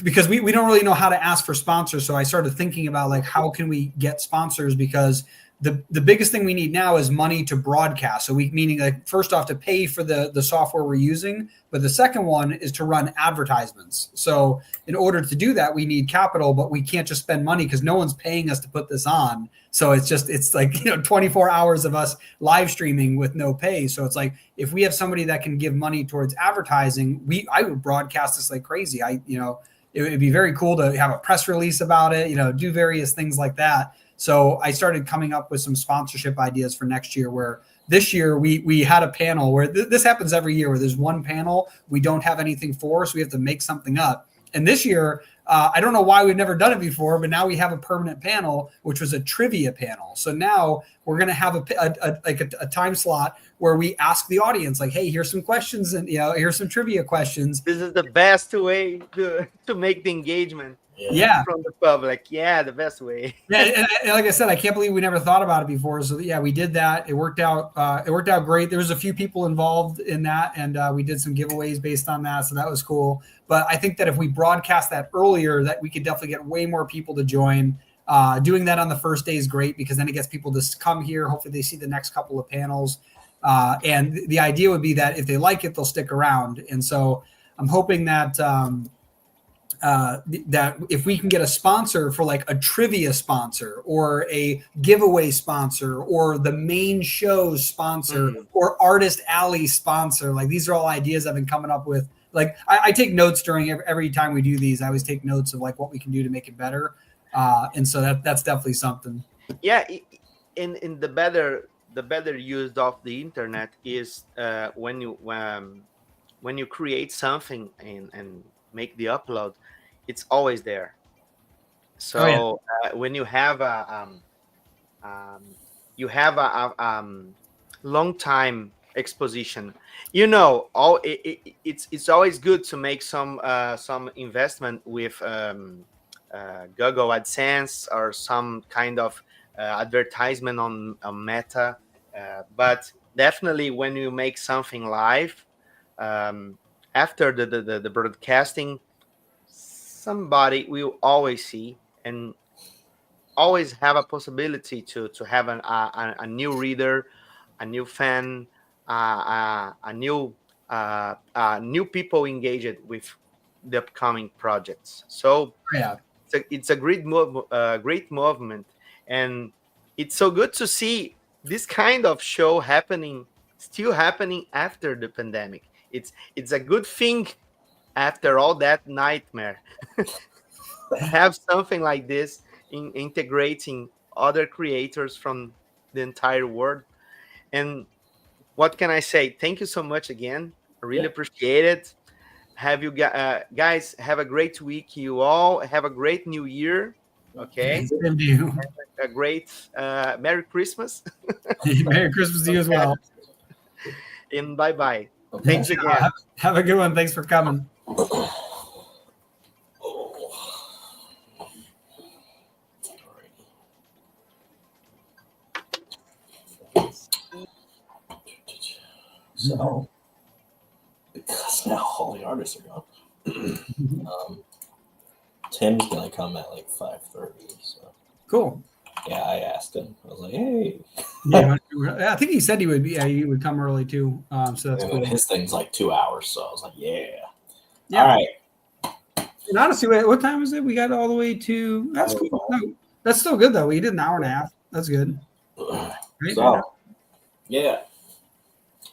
because we don't really know how to ask for sponsors. So I started thinking about like, how can we get sponsors? Because the biggest thing we need now is money to broadcast. So meaning like, first off, to pay for the software we're using. But the second one is to run advertisements. So in order to do that, we need capital, but we can't just spend money because no one's paying us to put this on. So it's like 24 hours of us live streaming with no pay. So it's like, if we have somebody that can give money towards advertising, I would broadcast this like crazy. It would be very cool to have a press release about it, do various things like that. So I started coming up with some sponsorship ideas for next year, where this year we had a panel where this happens every year, where there's one panel we don't have anything for, so we have to make something up. And this year, I don't know why we've never done it before, but now we have a permanent panel, which was a trivia panel. So now we're going to have a time slot where we ask the audience, like, hey, here's some questions, and here's some trivia questions. This is the best way to make the engagement. Yeah. From the public. Yeah, the best way. Yeah, and like I said, I can't believe we never thought about it before. So yeah, we did that. It worked out. It worked out great. There was a few people involved in that, and we did some giveaways based on that. So that was cool. But I think that if we broadcast that earlier, that we could definitely get way more people to join. Doing that on the first day is great because then it gets people to come here. Hopefully, they see the next couple of panels. And the idea would be that if they like it, they'll stick around. And so I'm hoping that that if we can get a sponsor for like a trivia sponsor or a giveaway sponsor or the main show's sponsor or Artist Alley sponsor, like these are all ideas I've been coming up with. Like I take notes during every time we do these. I always take notes of like what we can do to make it better. And so that's definitely something. Yeah. In the better use of the internet is when you create something and make the upload, it's always there. So when you have a long time exposition, it's always good to make some investment with Google AdSense or some kind of advertisement on Meta, but definitely when you make something live after the broadcasting, somebody will always see and always have a possibility to have a new reader, a new fan, a new people engaged with the upcoming projects. So it's a great movement, and it's so good to see this kind of show still happening after the pandemic. It's a good thing after all that nightmare. Have something like this integrating other creators from the entire world. And what can I say? Thank you so much again. I really appreciate it. Have you guys have a great week. You all have a great new year. Okay. Same to you. A great Merry Christmas. Merry Christmas to you as well. And bye-bye. Thanks again. Have a good one. Thanks for coming. So, because now all the artists are gone, Tim's gonna come at like 5:30. So cool. Yeah, I asked him. I was like, "Hey." Yeah, I think he said he would be. Yeah, he would come early too. So that's cool. His thing's like 2 hours, so I was like, "Yeah." Yeah. All right. And honestly, what time is it? We got all the way to. That's cool. No, that's still good though. We did an hour and a half. That's good. Right? So, yeah,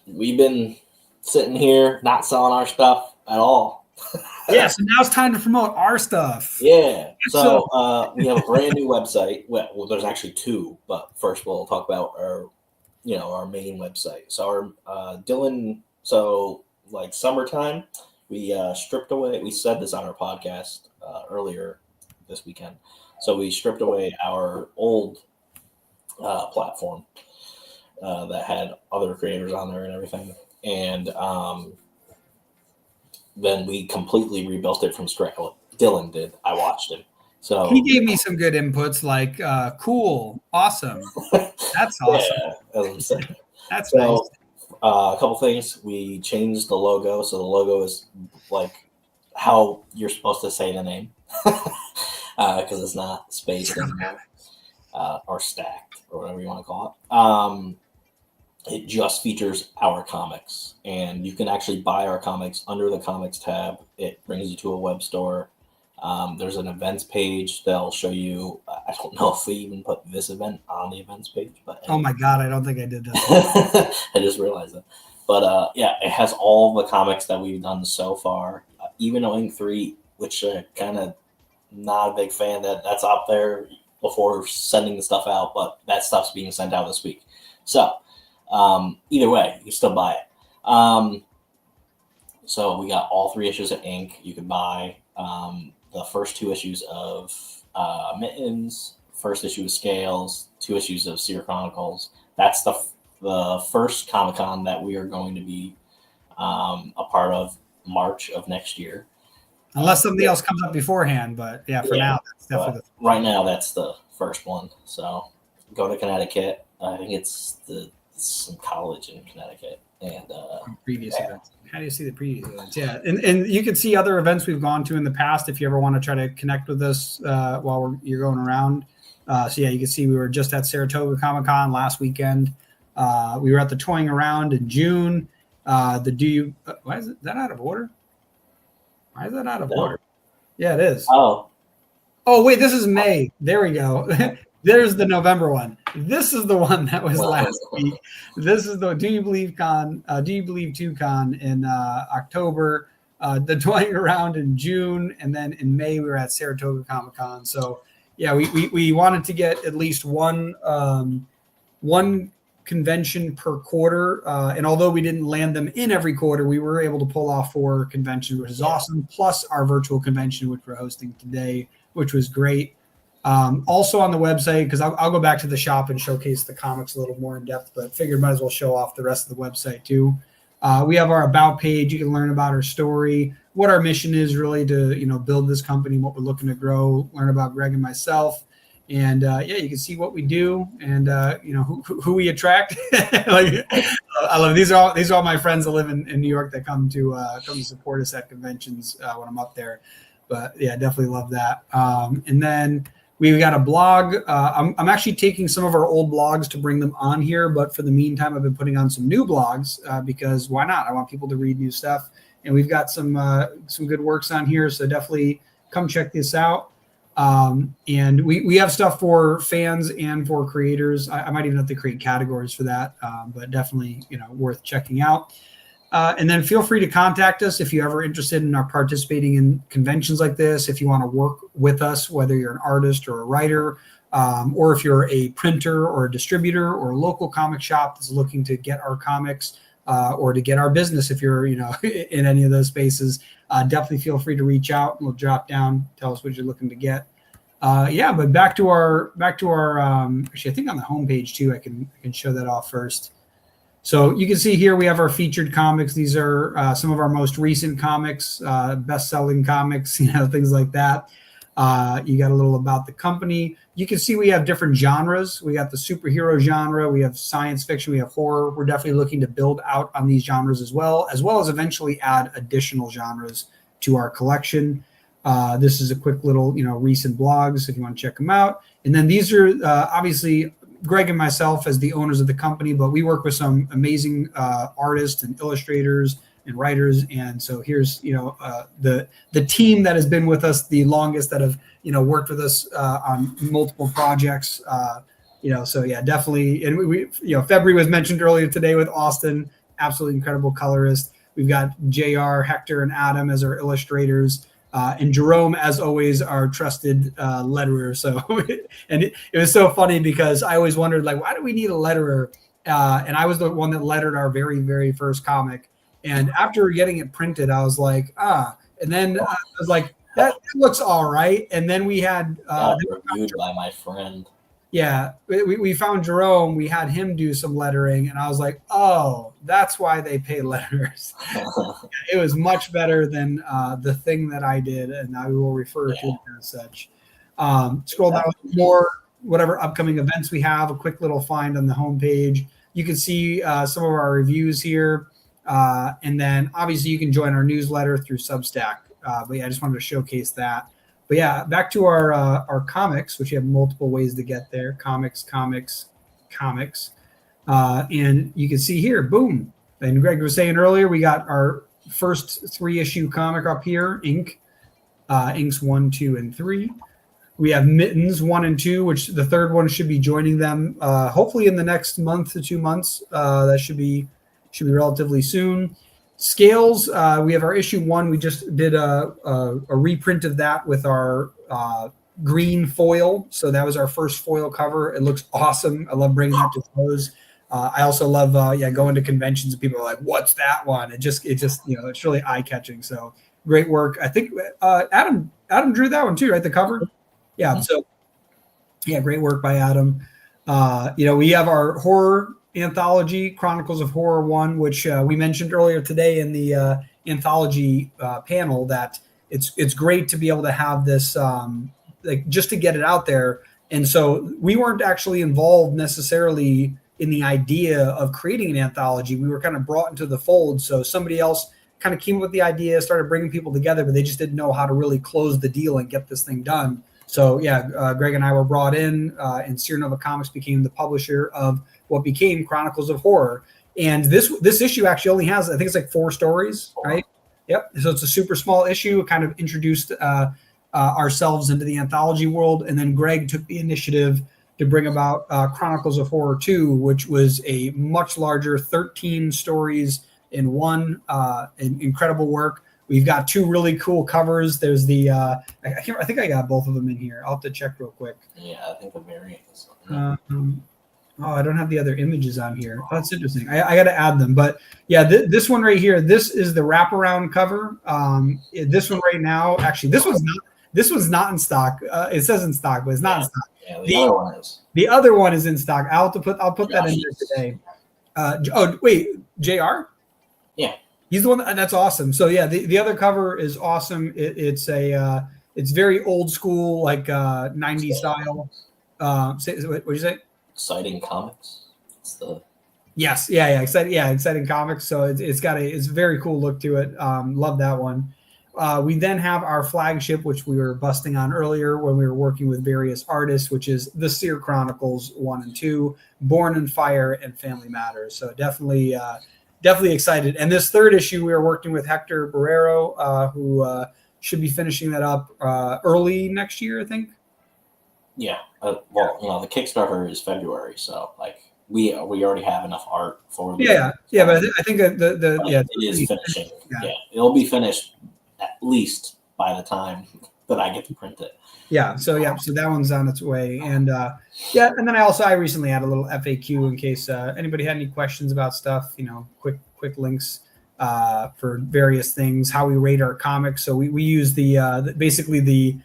we've been sitting here not selling our stuff at all. Yeah, so now it's time to promote our stuff. Yeah. So we have a brand new website. Well, there's actually two, but first we'll talk about our main website. So our Dylan. So like summertime, we stripped away. We said this on our podcast earlier this weekend. So we stripped away our old platform that had other creators on there and everything, and then we completely rebuilt it from scratch. Well, Dylan did. I watched him. So he gave me some good inputs like cool, awesome. That's awesome. Yeah, as I'm saying. That's so, nice. A couple things. We changed the logo. So the logo is like how you're supposed to say the name because it's not spaced anymore or stacked or whatever you want to call it. It just features our comics, and you can actually buy our comics under the comics tab. It brings you to a web store. There's an events page that'll show you. I don't know if we even put this event on the events page, but oh my god, I don't think I did that. I just realized that. But yeah, it has all the comics that we've done so far. Even Ink 3, which kind of not a big fan that's out there before sending the stuff out, but that stuff's being sent out this week. So either way, you can still buy it. So we got all 3 issues of Ink. You can buy the first 2 issues of Mittens, first issue of Scales, 2 issues of Seer Chronicles. That's the first Comic-Con that we are going to be a part of March of next year. unless something else comes up beforehand. But yeah, for now, that's definitely right now that's the first one. So go to Connecticut. I think it's some college in Connecticut and previous events. How do you see the previous events? Yeah, and you can see other events we've gone to in the past if you ever want to try to connect with us while you're going around. So yeah, you can see we were just at Saratoga Comic Con last weekend. We were at the Toying Around in June. Why is that out of order? Why is that out of order? Yeah, it is. Oh, wait, this is May. There we go. There's the November one. This is the one that was last week. This is the Do You Believe 2 Con in October, the Toying Around in June, and then in May we were at Saratoga Comic Con. So yeah, we wanted to get at least one convention per quarter, and although we didn't land them in every quarter, we were able to pull off 4 conventions, which is awesome, plus our virtual convention, which we're hosting today, which was great. Also on the website, because I'll go back to the shop and showcase the comics a little more in depth, but figured might as well show off the rest of the website too. We have our about page. You can learn about our story, what our mission is really to build this company, what we're looking to grow, learn about Greg and myself. And you can see what we do and who we attract. I love these are all my friends that live in New York that come to support us at conventions when I'm up there. But yeah, definitely love that. And then we got a blog. I'm actually taking some of our old blogs to bring them on here, but for the meantime, I've been putting on some new blogs because why not? I want people to read new stuff, and we've got some good works on here. So definitely come check this out. And we have stuff for fans and for creators. I might even have to create categories for that, but definitely worth checking out. And then feel free to contact us if you're ever interested in our participating in conventions like this. If you want to work with us, whether you're an artist or a writer, or if you're a printer or a distributor or a local comic shop that's looking to get our comics or to get our business, if you're in any of those spaces, definitely feel free to reach out. We'll drop down, tell us what you're looking to get. But back to our actually, I think on the homepage too, I can show that off first. So you can see here we have our featured comics. These are some of our most recent comics, best-selling comics, things like that. You got a little about the company. You can see we have different genres. We got the superhero genre. We have science fiction. We have horror. We're definitely looking to build out on these genres as well as eventually add additional genres to our collection. This is a quick little, recent blogs if you want to check them out. And then these are obviously Greg and myself as the owners of the company, but we work with some amazing artists and illustrators and writers. And so here's, the team that has been with us the longest, that have, worked with us on multiple projects. So yeah, definitely. And we February was mentioned earlier today with Austin, absolutely incredible colorist. We've got JR, Hector, and Adam as our illustrators. And Jerome, as always, our trusted letterer. So, and it was so funny because I always wondered, why do we need a letterer? And I was the one that lettered our very, very first comic. And after getting it printed, I was like, and then I was like, that looks all right. And then we had reviewed by my friend. Yeah, we found Jerome. We had him do some lettering, and I was like, "Oh, that's why they pay letterers." It was much better than the thing that I did, and I will refer to it as such. Scroll down more, whatever upcoming events we have. A quick little find on the homepage. You can see some of our reviews here, and then obviously you can join our newsletter through Substack. But yeah, I just wanted to showcase that. But yeah, back to our comics, which you have multiple ways to get there. Comics. And you can see here, boom. And Greg was saying earlier, we got our first 3-issue comic up here, Ink. Inks 1, 2, and 3. We have Mittens 1 and 2, which the third one should be joining them hopefully in the next month to 2 months. That should be relatively soon. Scales, we have our issue 1. We just did a reprint of that with our green foil. So that was our first foil cover. It looks awesome. I love bringing that to close. I also love going to conventions and people are like, "What's that one?" It just it's really eye catching. So great work. I think Adam drew that one too, right? The cover. Yeah. So yeah, great work by Adam. We have our horror anthology, Chronicles of Horror 1, which we mentioned earlier today in the anthology panel, that it's great to be able to have this like just to get it out there. And so we weren't actually involved necessarily in the idea of creating an anthology. We were kind of brought into the fold. So somebody else kind of came up with the idea, started bringing people together, but they just didn't know how to really close the deal and get this thing done. So yeah, Greg and I were brought in, and SeerNova Comics became the publisher of what became Chronicles of Horror. And this issue actually only has, I think it's like 4 stories, right? Yep. So it's a super small issue. It kind of introduced ourselves into the anthology world, and then Greg took the initiative to bring about Chronicles of Horror 2, which was a much larger 13 stories in one, incredible work. We've got 2 really cool covers. There's the I think I got both of them in here. I'll have to check real quick. Yeah, I think the variant is. I don't have the other images on here. Oh, that's interesting. I got to add them. But yeah, this one right here, this is the wraparound cover. This one right now, actually, this one's not in stock. It says in stock, but it's not in stock. Yeah, the other one is. The other one is in stock. I'll put that in there today. Oh wait, JR? Yeah. He's the one that's awesome. So yeah, the other cover is awesome. It's very old school, like 90s style. What did you say? Exciting comics. It's the Yes, exciting comics. So it's a very cool look to it. Love that one. We then have our flagship, which we were busting on earlier when we were working with various artists, which is the Seer Chronicles 1 and 2, Born in Fire and Family Matters. So definitely excited. And this 3rd issue, we are working with Hector Barrero, who should be finishing that up early next year, I think. Yeah. Well, the Kickstarter is February, so like we already have enough art for. But I think it is finishing. Yeah, it'll be finished at least by the time that I get to print it. So that one's on its way, and and then I recently had a little FAQ in case anybody had any questions about stuff. Quick links for various things, how we rate our comics. So we use basically the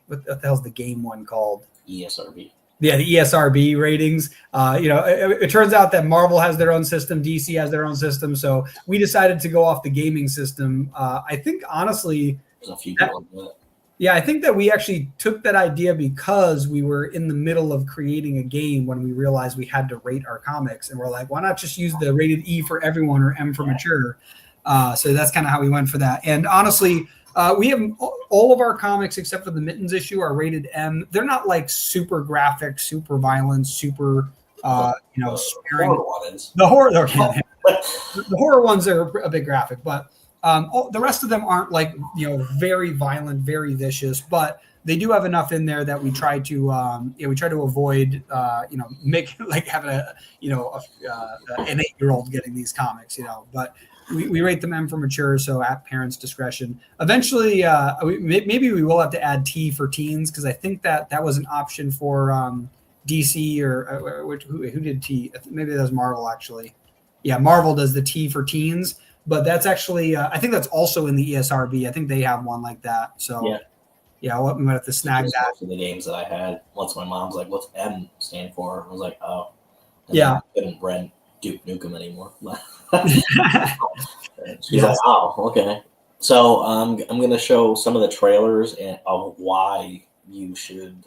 what the hell's the game one called? ESRB. Yeah, the ESRB ratings. It turns out that Marvel has their own system, DC has their own system, so we decided to go off the gaming system. I think honestly, there's a few people do it. Yeah, I think that we actually took that idea because we were in the middle of creating a game when we realized we had to rate our comics, and we're like, why not just use the rated E for everyone or M for mature? So that's kind of how we went for that. And honestly, we have all of our comics except for the Mittens issue are rated M. They're not like super graphic, super violent, super sparing. The horror ones are a bit graphic, but the rest of them aren't like very violent, very vicious. But they do have enough in there that we try to avoid make like having an 8-year-old getting these comics, but. We rate them M for mature, so at parents' discretion. Eventually, maybe we will have to add T for teens because I think that was an option for DC or who did T? Maybe that was Marvel actually. Yeah, Marvel does the T for teens, but that's actually I think that's also in the ESRB. I think they have one like that. So we might have to snag that. Most of the games that I had, once my mom's like, "What's M stand for?" I was like, "Oh, and I couldn't rent Duke Nukem anymore." She's like, "Oh, okay." So I'm going to show some of the trailers of why you should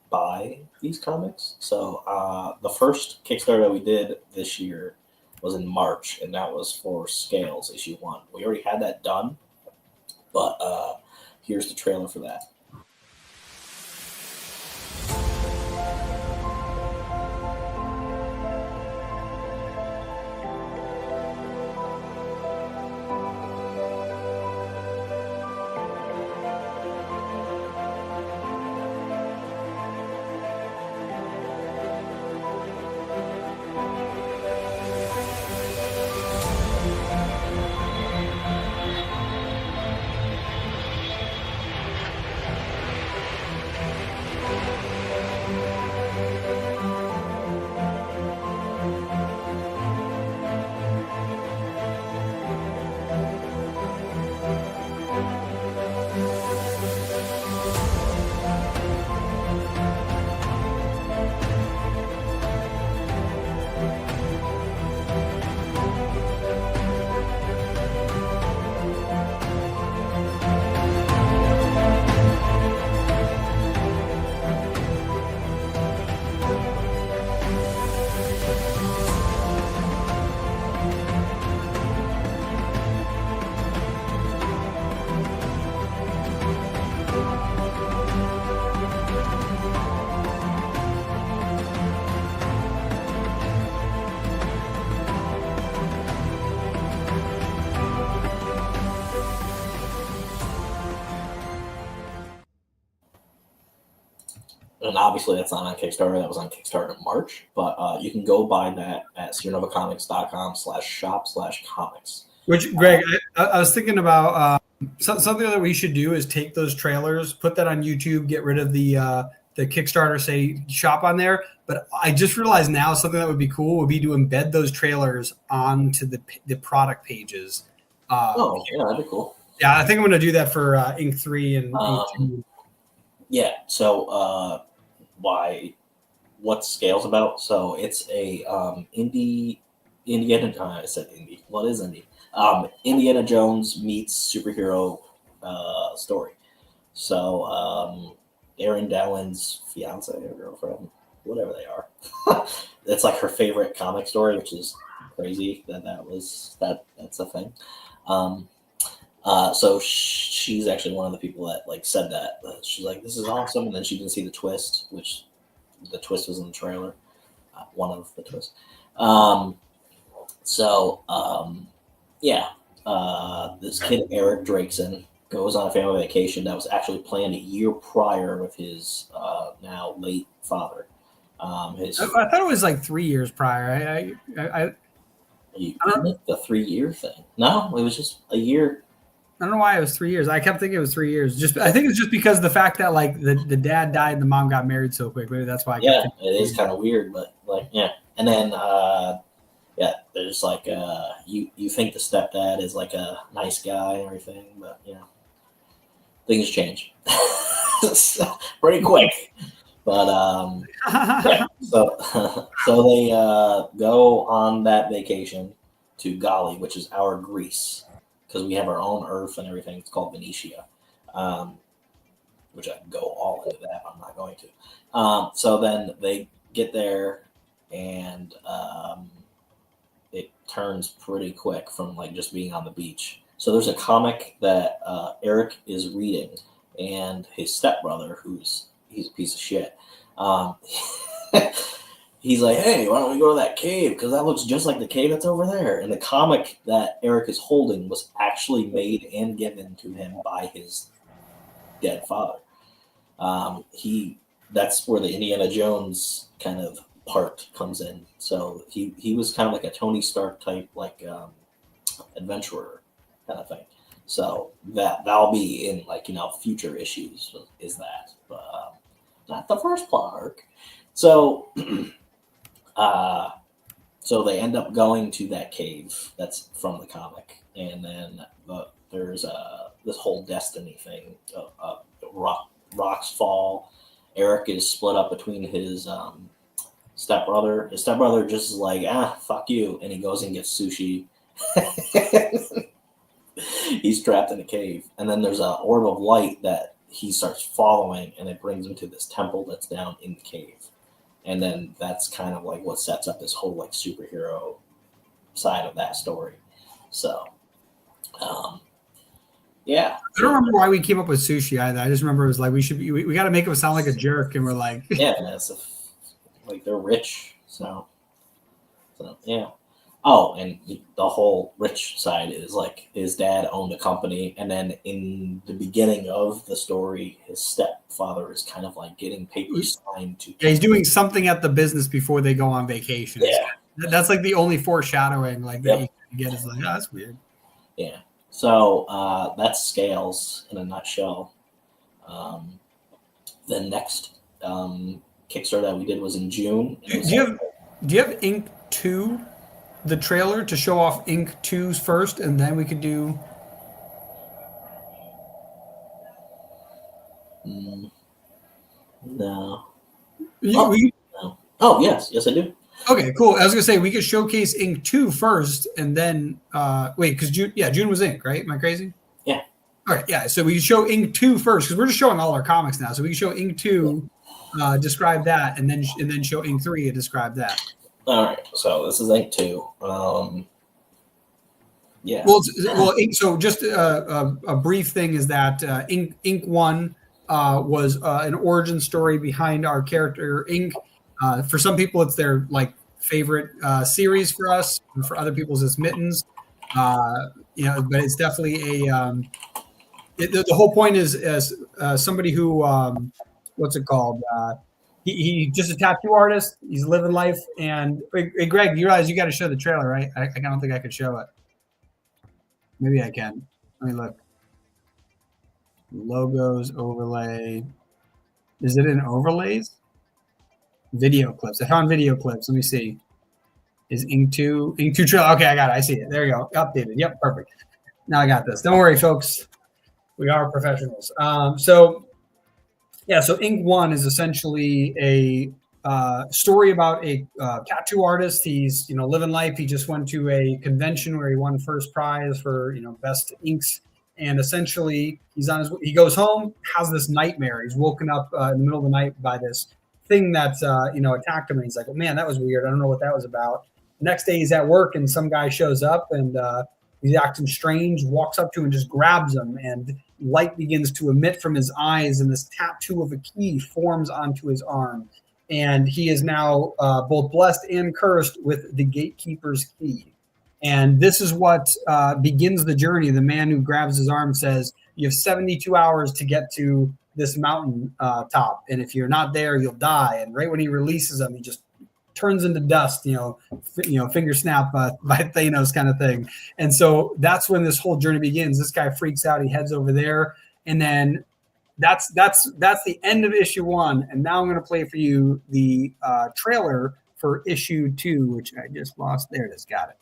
buy these comics. So the first Kickstarter that we did this year was in March, and that was for Scales issue 1. We already had that done, but here's the trailer for that. obviously that's not on Kickstarter. That was on Kickstarter in March. But you can go buy that at SeerNovaComics.com/shop/comics. Which, Greg, I was thinking about something that we should do is take those trailers, put that on YouTube, get rid of the Kickstarter, say, shop on there. But I just realized now something that would be cool would be to embed those trailers onto the product pages. Yeah, that'd be cool. Yeah, I think I'm going to do that for Ink 3 and Ink 2. Yeah, so what Scale's about? So it's a Indiana. I said indie. What is indie? Indiana Jones meets superhero story. So Aaron Dallon's fiance or girlfriend, whatever they are, it's like her favorite comic story, which is crazy that's a thing. So she's actually one of the people that like said that. She's like, "This is awesome," and then she didn't see the twist, which the twist was in the trailer. One of the twists. This kid Eric Drakeson goes on a family vacation that was actually planned a year prior with his now late father. I thought it was like 3 years prior. The 3-year thing. No, it was just a year. I don't know why it was 3 years. I kept thinking it was 3 years. I think it's just because of the fact that like the dad died and the mom got married so quick. Maybe that's why. It is kind of weird, but like and then there's like you think the stepdad is like a nice guy and everything, but things change pretty quick. But so they go on that vacation to Gali, which is our Greece, because we have our own Earth and everything. It's called Venetia, which I can go all into that. I'm not going to. So then they get there, and it turns pretty quick from like just being on the beach. So there's a comic that Eric is reading, and his stepbrother, he's a piece of shit. He's like, "Hey, why don't we go to that cave? Because that looks just like the cave that's over there." And the comic that Eric is holding was actually made and given to him by his dead father. That's where the Indiana Jones kind of part comes in. So he was kind of like a Tony Stark type, like adventurer kind of thing. So that'll be in like future issues is that, but not the first plot arc. So so they end up going to that cave that's from the comic, and then there's this whole destiny thing. Rocks fall. Eric is split up between his stepbrother. His stepbrother just is like, fuck you, and he goes and gets sushi. He's trapped in a cave, and then there's an orb of light that he starts following, and it brings him to this temple that's down in the cave. And then that's kind of like what sets up this whole like superhero side of that story. So, yeah. I don't remember why we came up with sushi either. I just remember it was like we got to make him sound like a jerk, and we're like, yeah, like they're rich, so yeah. Oh, and the whole rich side is like his dad owned a company, and then in the beginning of the story, his stepfather is kind of like getting papers signed to. Yeah, he's doing something at the business before they go on vacation. Yeah, that's like the only foreshadowing like that you can get is like, that's weird. Yeah. So that's Scales in a nutshell. The next Kickstarter that we did was in June. Do you have Ink 2? The trailer to show off Ink 2's first, and then we could do. No. No. Oh, yes, I do. Okay, cool. I was gonna say we could showcase Ink 2 first, and then wait, because June was Ink, right? Am I crazy? Yeah. All right, yeah. So we can show Ink 2 first, because we're just showing all our comics now. So we can show Ink 2, describe that, and then show Ink 3 and describe that. All right, so this is Ink 2. Yeah. Well, so just a brief thing is that Ink 1 was an origin story behind our character Ink. For some people, it's their like favorite series for us, and for other people, it's Mittens. But it's definitely the whole point is as somebody who what's it called? He's just a tattoo artist. He's living life. And hey, Greg, you realize you got to show the trailer, right? I don't think I could show it. Maybe I can. Let me look. Logos, overlay. Is it in overlays? Video clips. I found video clips. Let me see. Is Ink 2 trailer? Okay, I got it. I see it. There you go. Updated. Yep, perfect. Now I got this. Don't worry, folks. We are professionals. So Ink 1 is essentially a story about a tattoo artist. He's living life. He just went to a convention where he won first prize for best inks, and essentially he goes home, has this nightmare. He's woken up in the middle of the night by this thing that's attacked him, and he's like, oh, man, that was weird. I don't know what that was about. Next day he's at work and some guy shows up and he's acting strange, walks up to him and just grabs him, and light begins to emit from his eyes, and this tattoo of a key forms onto his arm. And he is now both blessed and cursed with the gatekeeper's key. And this is what begins the journey. The man who grabs his arm says, you have 72 hours to get to this mountain top. And if you're not there, you'll die. And right when he releases him, he just turns into dust, finger snap by Thanos kind of thing. And so that's when this whole journey begins. This guy freaks out. He heads over there. And then that's the end of issue 1. And now I'm going to play for you the trailer for issue 2, which I just lost. There it is. Got it.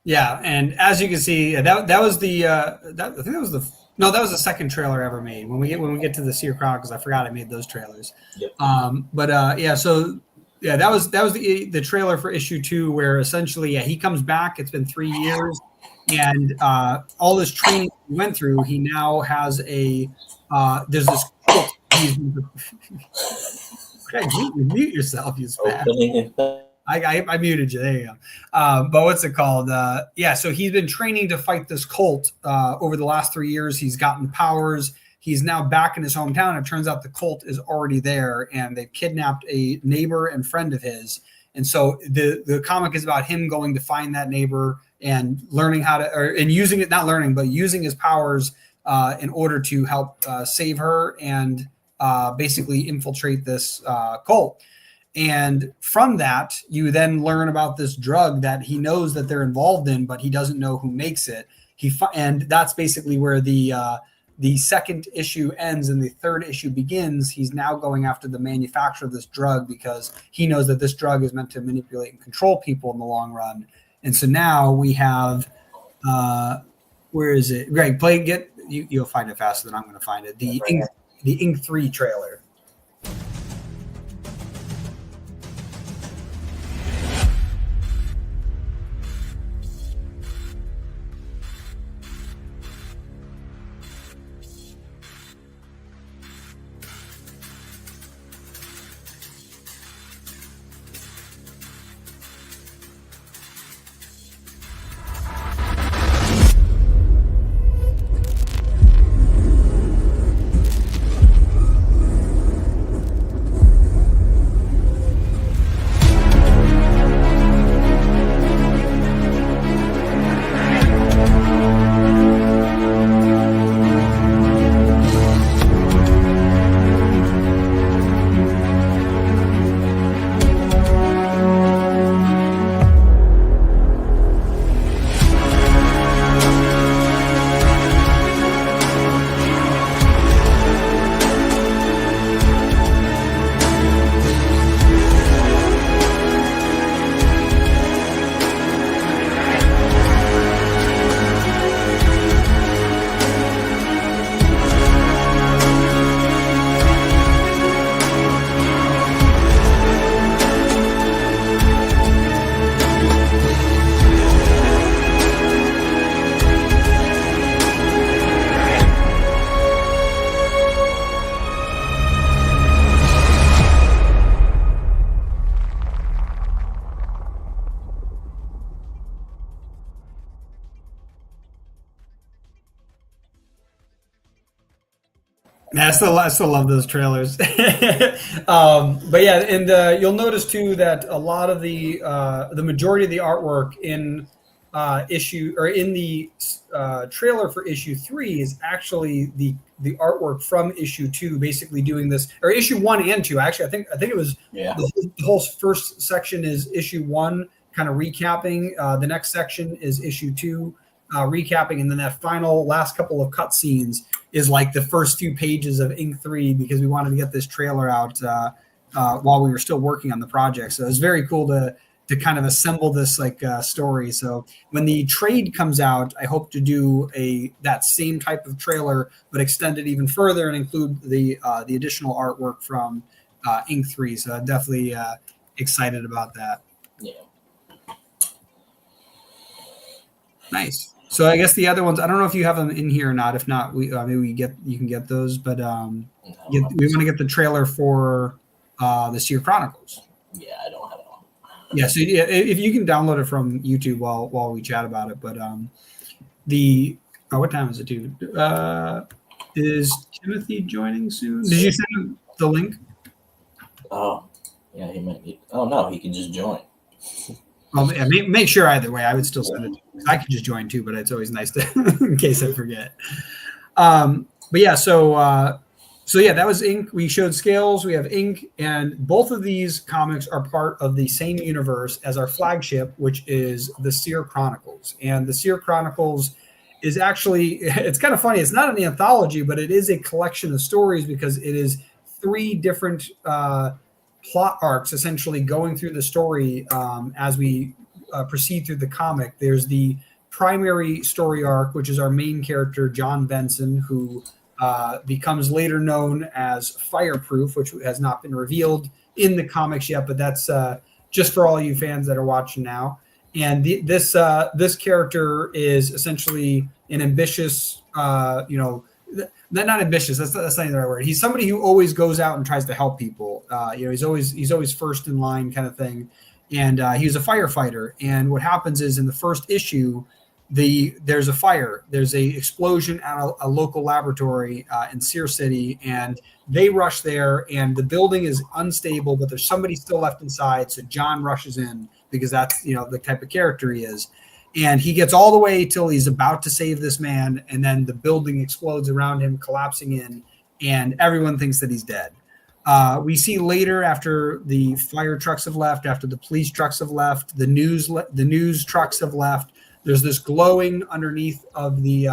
Yeah, and as you can see, that was the that was the second trailer ever made. When we get to the Seer Chronicles, I forgot I made those trailers. Yep. That was the trailer for issue 2, where essentially he comes back. It's been 3 years, and all this training he went through, he now has a there's this quote. Mute yourself, you spaz. I muted you. There you go. But what's it called? So he's been training to fight this cult over the last 3 years. He's gotten powers. He's now back in his hometown. It turns out the cult is already there, and they've kidnapped a neighbor and friend of his. And so the comic is about him going to find that neighbor and learning how to, using it, not learning, but using his powers in order to help save her and basically infiltrate this cult. And from that, you then learn about this drug that he knows that they're involved in, but he doesn't know who makes it. And that's basically where the second issue ends and the third issue begins. He's now going after the manufacturer of this drug because he knows that this drug is meant to manipulate and control people in the long run. And so now we have, where is it? Greg, you'll find it faster than I'm going to find it. The Ink 3 trailer. Yeah, I still love those trailers. But yeah, and you'll notice too that a lot of the majority of the artwork in issue or in the trailer for issue 3 is actually the artwork from issue 2, basically doing this, or issue 1 and 2. Actually, I think it was the whole first section is issue 1, kind of recapping. The next section is issue 2. Recapping, and then that final last couple of cutscenes is like the first few pages of Ink 3, because we wanted to get this trailer out while we were still working on the project. So it's very cool to kind of assemble this like story. So when the trade comes out, I hope to do that same type of trailer, but extend it even further and include the additional artwork from Ink 3. So I'm definitely excited about that. Yeah. Nice. So I guess the other ones, I don't know if you have them in here or not. If not, maybe you can get those. But we want to get the trailer for the Seer Chronicles. Yeah, I don't have it on. Yeah, so if you can download it from YouTube while we chat about it. But what time is it, dude? Is Timothy joining soon? Did you send him the link? Oh, yeah, he might be. Oh no, he can just join. Well, yeah, make sure either way. I would still send it to you. I could just join too, but it's always nice to in case I forget. But yeah, so yeah, that was Ink. We showed Scales. We have Ink, and both of these comics are part of the same universe as our flagship, which is the Seer Chronicles. And the Seer Chronicles is actually, it's kind of funny. It's not an anthology, but it is a collection of stories, because it is 3 different plot arcs essentially going through the story as we proceed through the comic. There's the primary story arc, which is our main character, John Benson, who becomes later known as Fireproof, which has not been revealed in the comics yet, but that's just for all you fans that are watching now. And this character is essentially an ambitious, not ambitious. That's not the right word. He's somebody who always goes out and tries to help people. He's always first in line, kind of thing. And he's a firefighter. And what happens is in the first issue, there's a fire. There's a explosion at a local laboratory in Seer City, and they rush there. And the building is unstable, but there's somebody still left inside. So John rushes in, because that's the type of character he is. And he gets all the way till he's about to save this man, and then the building explodes around him, collapsing in, and everyone thinks that he's dead. We see later, after the fire trucks have left, after the police trucks have left, the news trucks have left, there's this glowing underneath of the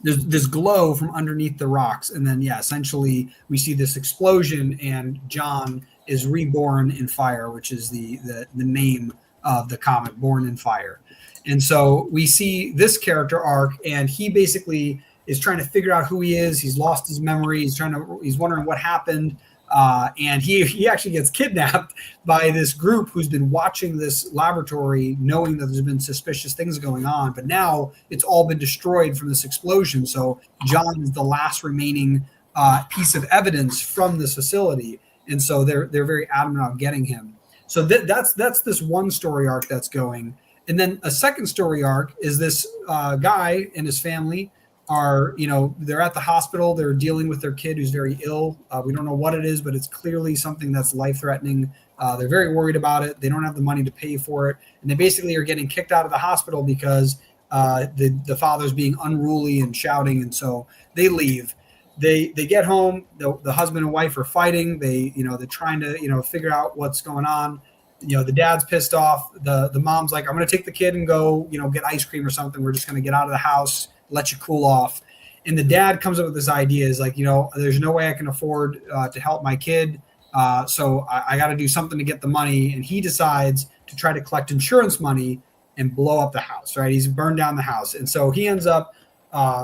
there's this glow from underneath the rocks, and then essentially we see this explosion, and John is reborn in fire, which is the name of the comic, Born in Fire. And so we see this character arc, and he basically is trying to figure out who he is. He's lost his memory. He's wondering what happened. And he actually gets kidnapped by this group who's been watching this laboratory, knowing that there's been suspicious things going on. But now it's all been destroyed from this explosion. So John is the last remaining piece of evidence from this facility. And so they're very adamant on getting him. So that's this one story arc that's going. And then a second story arc is this guy and his family are, they're at the hospital. They're dealing with their kid who's very ill. We don't know what it is, but it's clearly something that's life-threatening. They're very worried about it. They don't have the money to pay for it. And they basically are getting kicked out of the hospital because the father's being unruly and shouting. And so they leave. They get home. The husband and wife are fighting. They're trying to figure out what's going on. The dad's pissed off. The mom's like, I'm going to take the kid and go get ice cream or something. We're just going to get out of the house, let you cool off. And the dad comes up with this idea, is like, there's no way I can afford to help my kid. So I got to do something to get the money. And he decides to try to collect insurance money and blow up the house, right? He's burned down the house. And so he ends up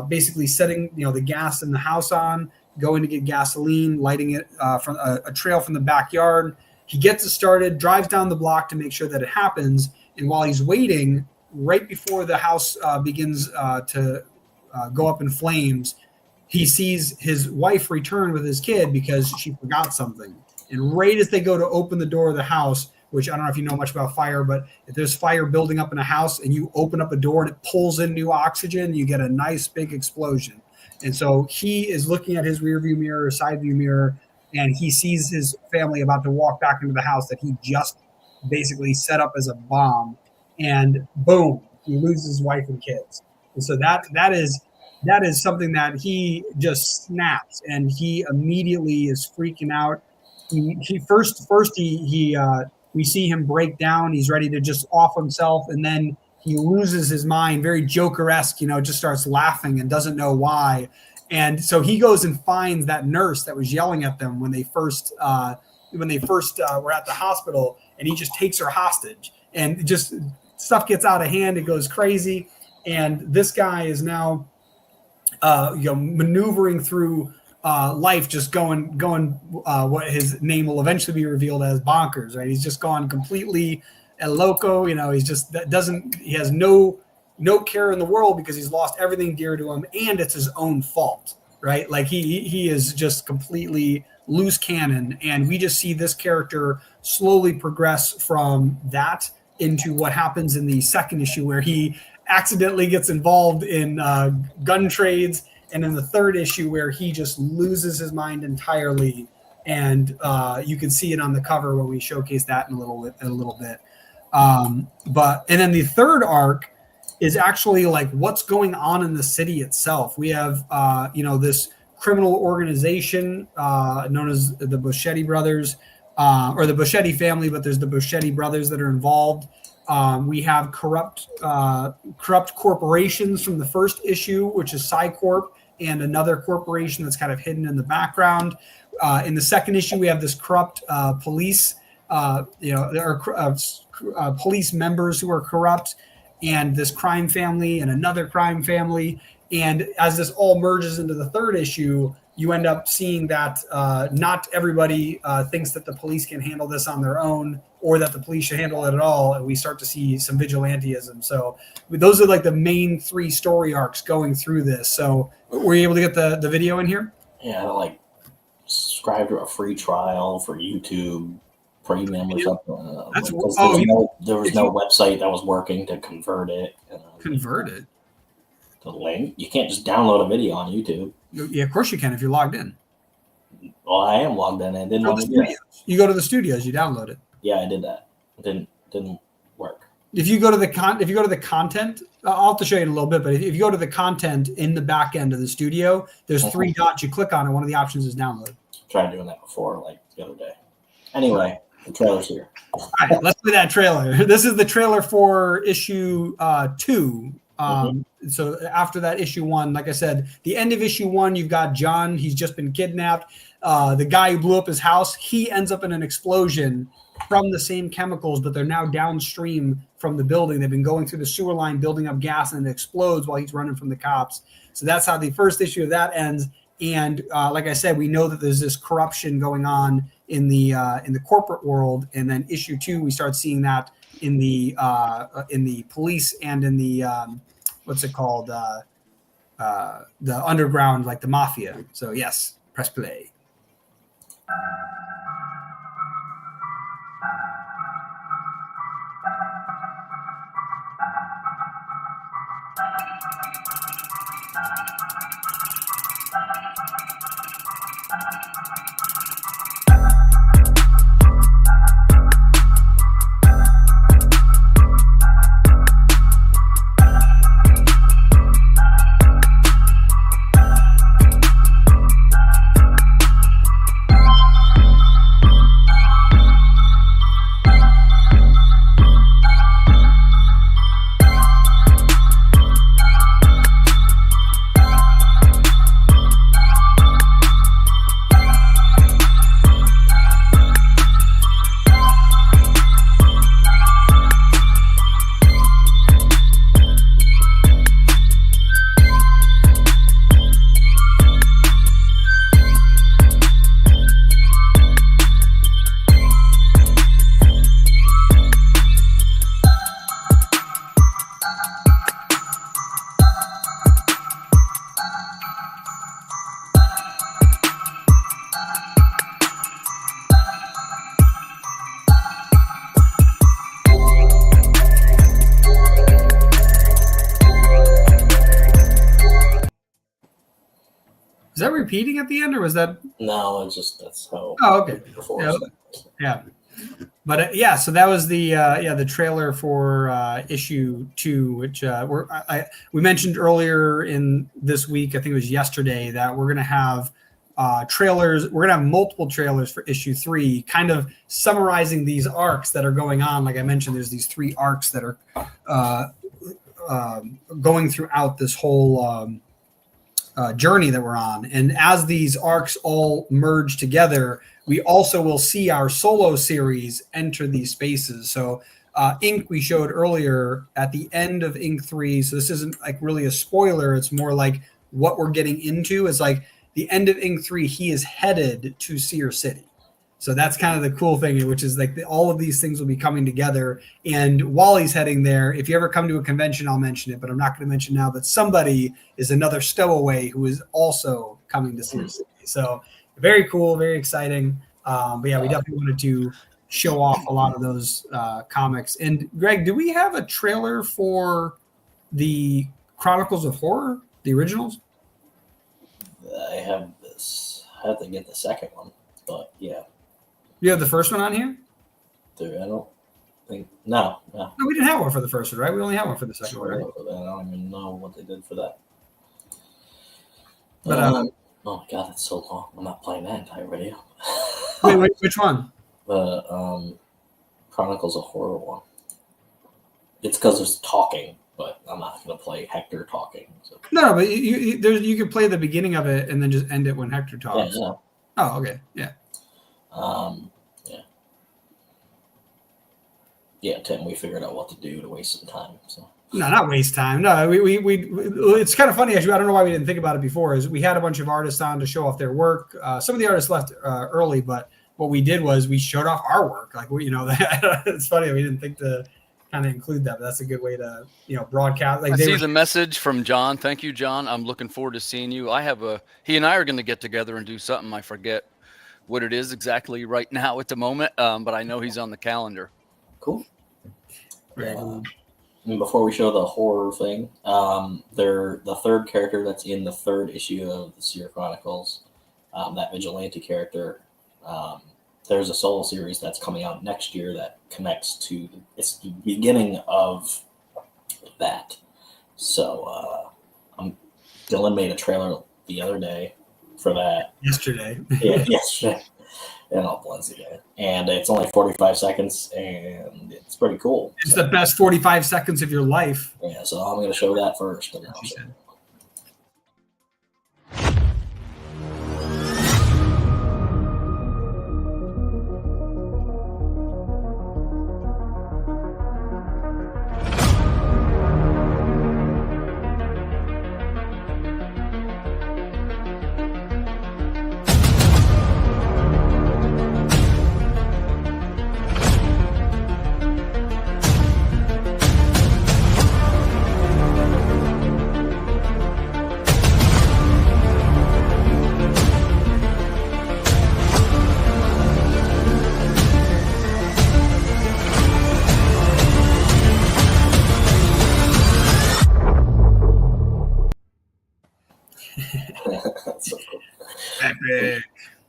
basically setting, the gas in the house on, going to get gasoline, lighting it from a trail from the backyard. He gets it started, drives down the block to make sure that it happens. And while he's waiting, right before the house begins to go up in flames, he sees his wife return with his kid because she forgot something. And right as they go to open the door of the house, which I don't know if you know much about fire, but if there's fire building up in a house and you open up a door and it pulls in new oxygen, you get a nice big explosion. And so he is looking at his rear view mirror, side view mirror, and he sees his family about to walk back into the house that he just basically set up as a bomb. And boom, he loses his wife and kids. And so that is something that he just snaps, and he immediately is freaking out. He first we see him break down. He's ready to just off himself, and then he loses his mind, very Joker-esque, just starts laughing and doesn't know why. And so he goes and finds that nurse that was yelling at them when they first were at the hospital, and he just takes her hostage, and just stuff gets out of hand. It goes crazy, and this guy is now maneuvering through life, just going what his name will eventually be revealed as bonkers, right? He's just gone completely loco. He has no care in the world because he's lost everything dear to him, and it's his own fault, right? Like he is just completely loose cannon, and we just see this character slowly progress from that into what happens in the second issue, where he accidentally gets involved in gun trades, and in the third issue where he just loses his mind entirely. And you can see it on the cover when we showcase that in a little bit. And then the third arc is actually like what's going on in the city itself. We have this criminal organization known as the Boschetti brothers, or the Boschetti family, but there's the Boschetti brothers that are involved. We have corrupt corporations from the first issue, which is Psycorp, and another corporation that's kind of hidden in the background. In the second issue, we have this corrupt police, police members who are corrupt, and this crime family and another crime family. And as this all merges into the third issue, you end up seeing that not everybody thinks that the police can handle this on their own, or that the police should handle it at all. And we start to see some vigilantism. So those are like the main three story arcs going through this. So were you able to get the video in here? Yeah, like subscribe to a free trial for YouTube Premium or something. There was no website that was working to convert it. Convert it? The link? You can't just download a video on YouTube. Yeah, of course you can if you're logged in. Well, I am logged in. And didn't want to do it. You go to the studios, you download it. Yeah, I did that. It didn't work. If you go to the content, I'll have to show you in a little bit. But if you go to the content in the back end of the studio, there's three dots. You click on it. One of the options is download. Tried doing that before, like the other day. Anyway, the trailer's here. All right, let's play that trailer. This is the trailer for issue 2. So after that issue 1, like I said, the end of issue 1, you've got John. He's just been kidnapped. The guy who blew up his house, he ends up in an explosion from the same chemicals, but they're now downstream from the building. They've been going through the sewer line, building up gas, and it explodes while he's running from the cops. So that's how the first issue of that ends. And like I said, we know that there's this corruption going on in the corporate world. And then issue 2, we start seeing that in the police and in the what's it called, the underground, like the mafia. So yes, press play. Is that repeating at the end, or was that? No, it's just that's how. Oh, okay. Before, Yeah. so. Yeah. But yeah, so that was the trailer for issue 2, which we mentioned earlier in this week. I think it was yesterday that we're gonna have trailers. We're gonna have multiple trailers for issue 3, kind of summarizing these arcs that are going on. Like I mentioned, there's these 3 arcs that are going throughout this whole journey that we're on. And as these arcs all merge together, we also will see our solo series enter these spaces. So Ink, we showed earlier at the end of Ink 3. So this isn't like really a spoiler. It's more like what we're getting into is like the end of Ink 3, he is headed to Seer City. So that's kind of the cool thing, which is like all of these things will be coming together. And while he's heading there, if you ever come to a convention, I'll mention it, but I'm not going to mention now, but somebody is another stowaway who is also coming to Seer City. So very cool, very exciting. But yeah, we definitely wanted to show off a lot of those comics. And Greg, do we have a trailer for the Chronicles of Horror, the originals? I have this. I have to get the second one, but yeah. You have the first one on here? Dude, I don't think. No. No, we didn't have one for the first one, right? We only have one for the second one, right? I don't even know what they did for that. But oh my god, that's so long. I'm not playing that entire video. Wait, which one? The Chronicles of Horror one. It's because there's talking, but I'm not going to play Hector talking. So. No, but you could play the beginning of it and then just end it when Hector talks. Yeah. Oh, okay, yeah. Yeah, Tim, we figured out what to do to waste some time. So. No, not waste time. No, we it's kind of funny, actually. I don't know why we didn't think about it before. Is we had a bunch of artists on to show off their work. Some of the artists left early, but what we did was we showed off our work. Like it's funny we didn't think to kind of include that, but that's a good way to broadcast. Like I see the message from John. Thank you, John. I'm looking forward to seeing you. He and I are going to get together and do something. I forget what it is exactly right now at the moment, but I know he's on the calendar. Cool. And before we show the horror thing, the third character that's in the 3rd issue of the Seer Chronicles, that vigilante character, there's a solo series that's coming out next year that connects to it's the beginning of that. So Dylan made a trailer the other day for that. Yesterday. Yeah, yesterday. It all blends together. And it's only 45 seconds, and it's pretty cool. It's the best 45 seconds of your life. Yeah, so I'm going to show that first. That's so cool. Epic.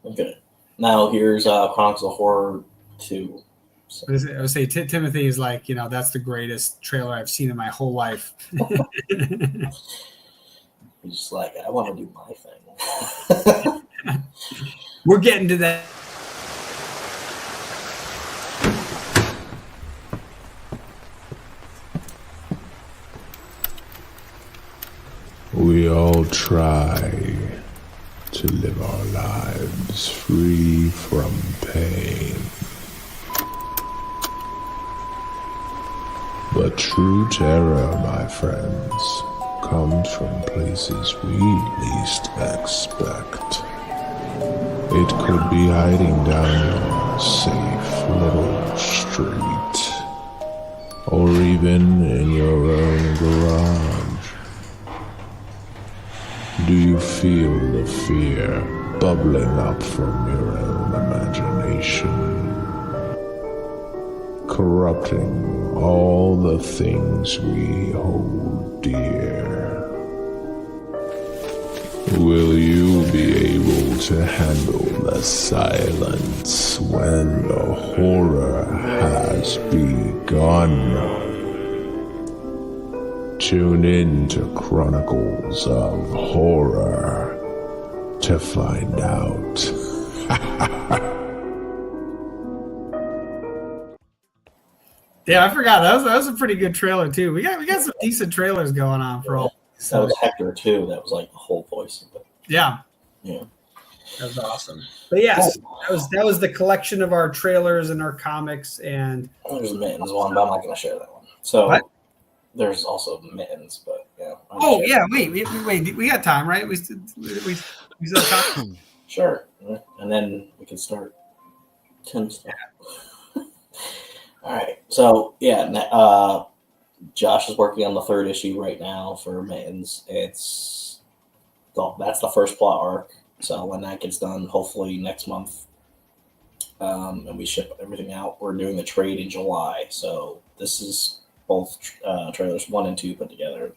Okay. Now here's Chronicles of Horror 2. So. I would say Timothy is like, that's the greatest trailer I've seen in my whole life. He's just like, I want to do my thing. We're getting to that. We all try to live our lives free from pain. But true terror, my friends, comes from places we least expect. It could be hiding down your safe little street, or even in your own garage. Do you feel the fear bubbling up from your own imagination, corrupting all the things we hold dear? Will you be able to handle the silence when the horror has begun? Tune in to Chronicles of Horror to find out. Yeah, I forgot. That was a pretty good trailer too. We got some decent trailers going on for all. That was Hector too. That was like the whole voice of it. Yeah. Yeah. That was awesome. But yes, that was the collection of our trailers and our comics, and there's the Mittens one, but I'm not going to share that one. So what? There's also Mittens, but yeah. Oh yeah, wait, we got time, right? We still have time. Sure, and then we can start Tim stuff. All right, so yeah, Josh is working on the third issue right now for Mittens. That's the first plot arc. So when that gets done, hopefully next month, and we ship everything out, we're doing the trade in July. So this is both trailers 1 and 2 put together.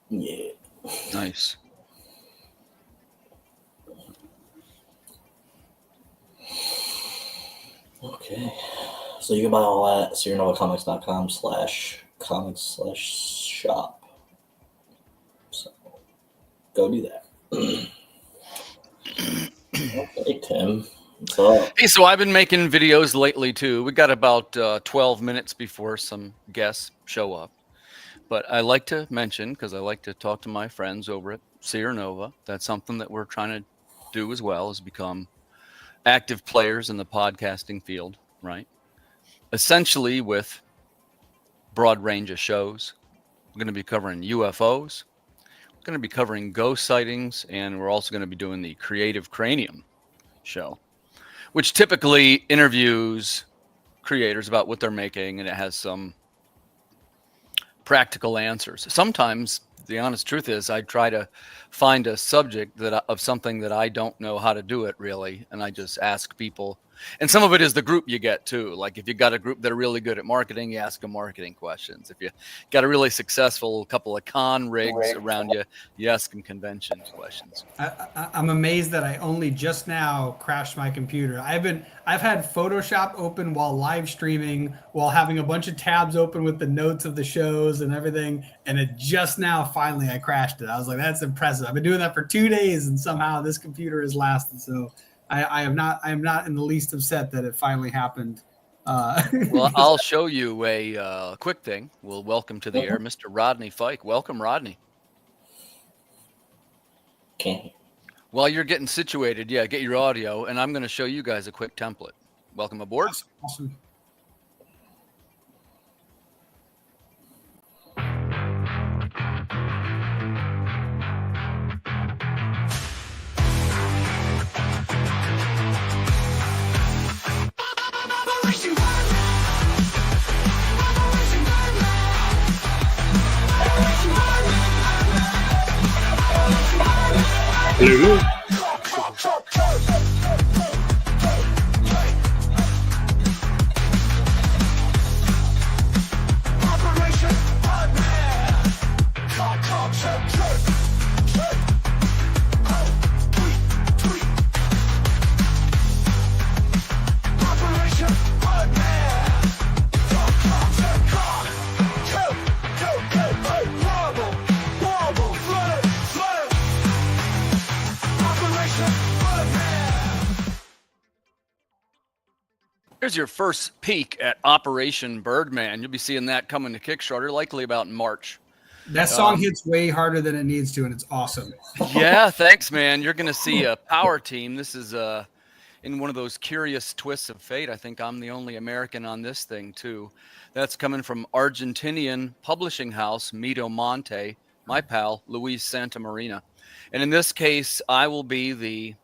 Yeah. Nice. Okay. So you can buy all that at SeerNovaComics.com/comics/shop. So go do that. Okay, Tim. Hey, so I've been making videos lately too. We got about 12 minutes before some guests show up. But I like to mention, because I like to talk to my friends over at SeerNova, that's something that we're trying to do as well, is become active players in the podcasting field, right? Essentially with broad range of shows. We're going to be covering UFOs. We're going to be covering ghost sightings, and we're also going to be doing the Creative Cranium show, which typically interviews creators about what they're making, and it has some practical answers. Sometimes the honest truth is I try to find a subject of something that I don't know how to do it really, and I just ask people. And some of it is the group you get too. Like if you got a group that are really good at marketing, you ask them marketing questions. If you got a really successful couple of con rigs around you, you ask them convention questions. I'm amazed that I only just now crashed my computer. I've had Photoshop open while live streaming, while having a bunch of tabs open with the notes of the shows and everything, and it just now finally I crashed it. I was like, that's impressive. I've been doing that for 2 days, and somehow this computer has lasted. So I am not in the least upset that it finally happened. Well, I'll show you a quick thing. We'll welcome to the air Mr. Rodney Fike. Welcome, Rodney. Okay. While you're getting situated, get your audio, and I'm going to show you guys a quick template. Welcome aboard. Awesome. Hello. Here's your first peek at Operation Birdman. You'll be seeing that coming to Kickstarter, likely about in March. That song hits way harder than it needs to, and it's awesome. Yeah, thanks, man. You're going to see a power team. This is in one of those curious twists of fate. I think I'm the only American on this thing, too. That's coming from Argentinian publishing house Mito Monte, my pal, Luis Santamarina. And in this case, I will be the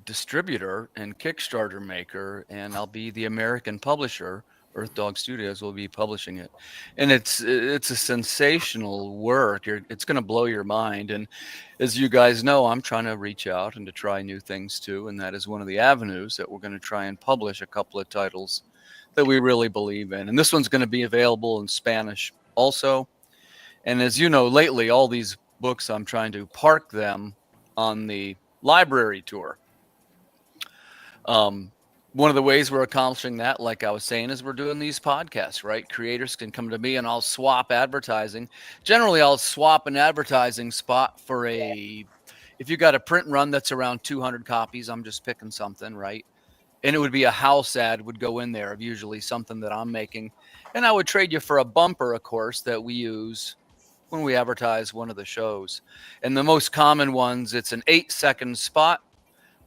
distributor and Kickstarter maker, and I'll be the American publisher. Earth Dog Studios will be publishing it, and it's a sensational work. It's going to blow your mind. And as you guys know, I'm trying to reach out and to try new things too, and that is one of the avenues that we're going to try and publish a couple of titles that we really believe in. And this one's going to be available in Spanish also. And as you know, lately all these books, I'm trying to park them on the library tour. One of the ways we're accomplishing that, like I was saying, is we're doing these podcasts, right? Creators can come to me and I'll swap advertising. Generally, I'll swap an advertising spot for if you got a print run that's around 200 copies, I'm just picking something, right? And it would be a house ad would go in there of usually something that I'm making. And I would trade you for a bumper, of course, that we use when we advertise one of the shows. And the most common ones, it's an 8-second spot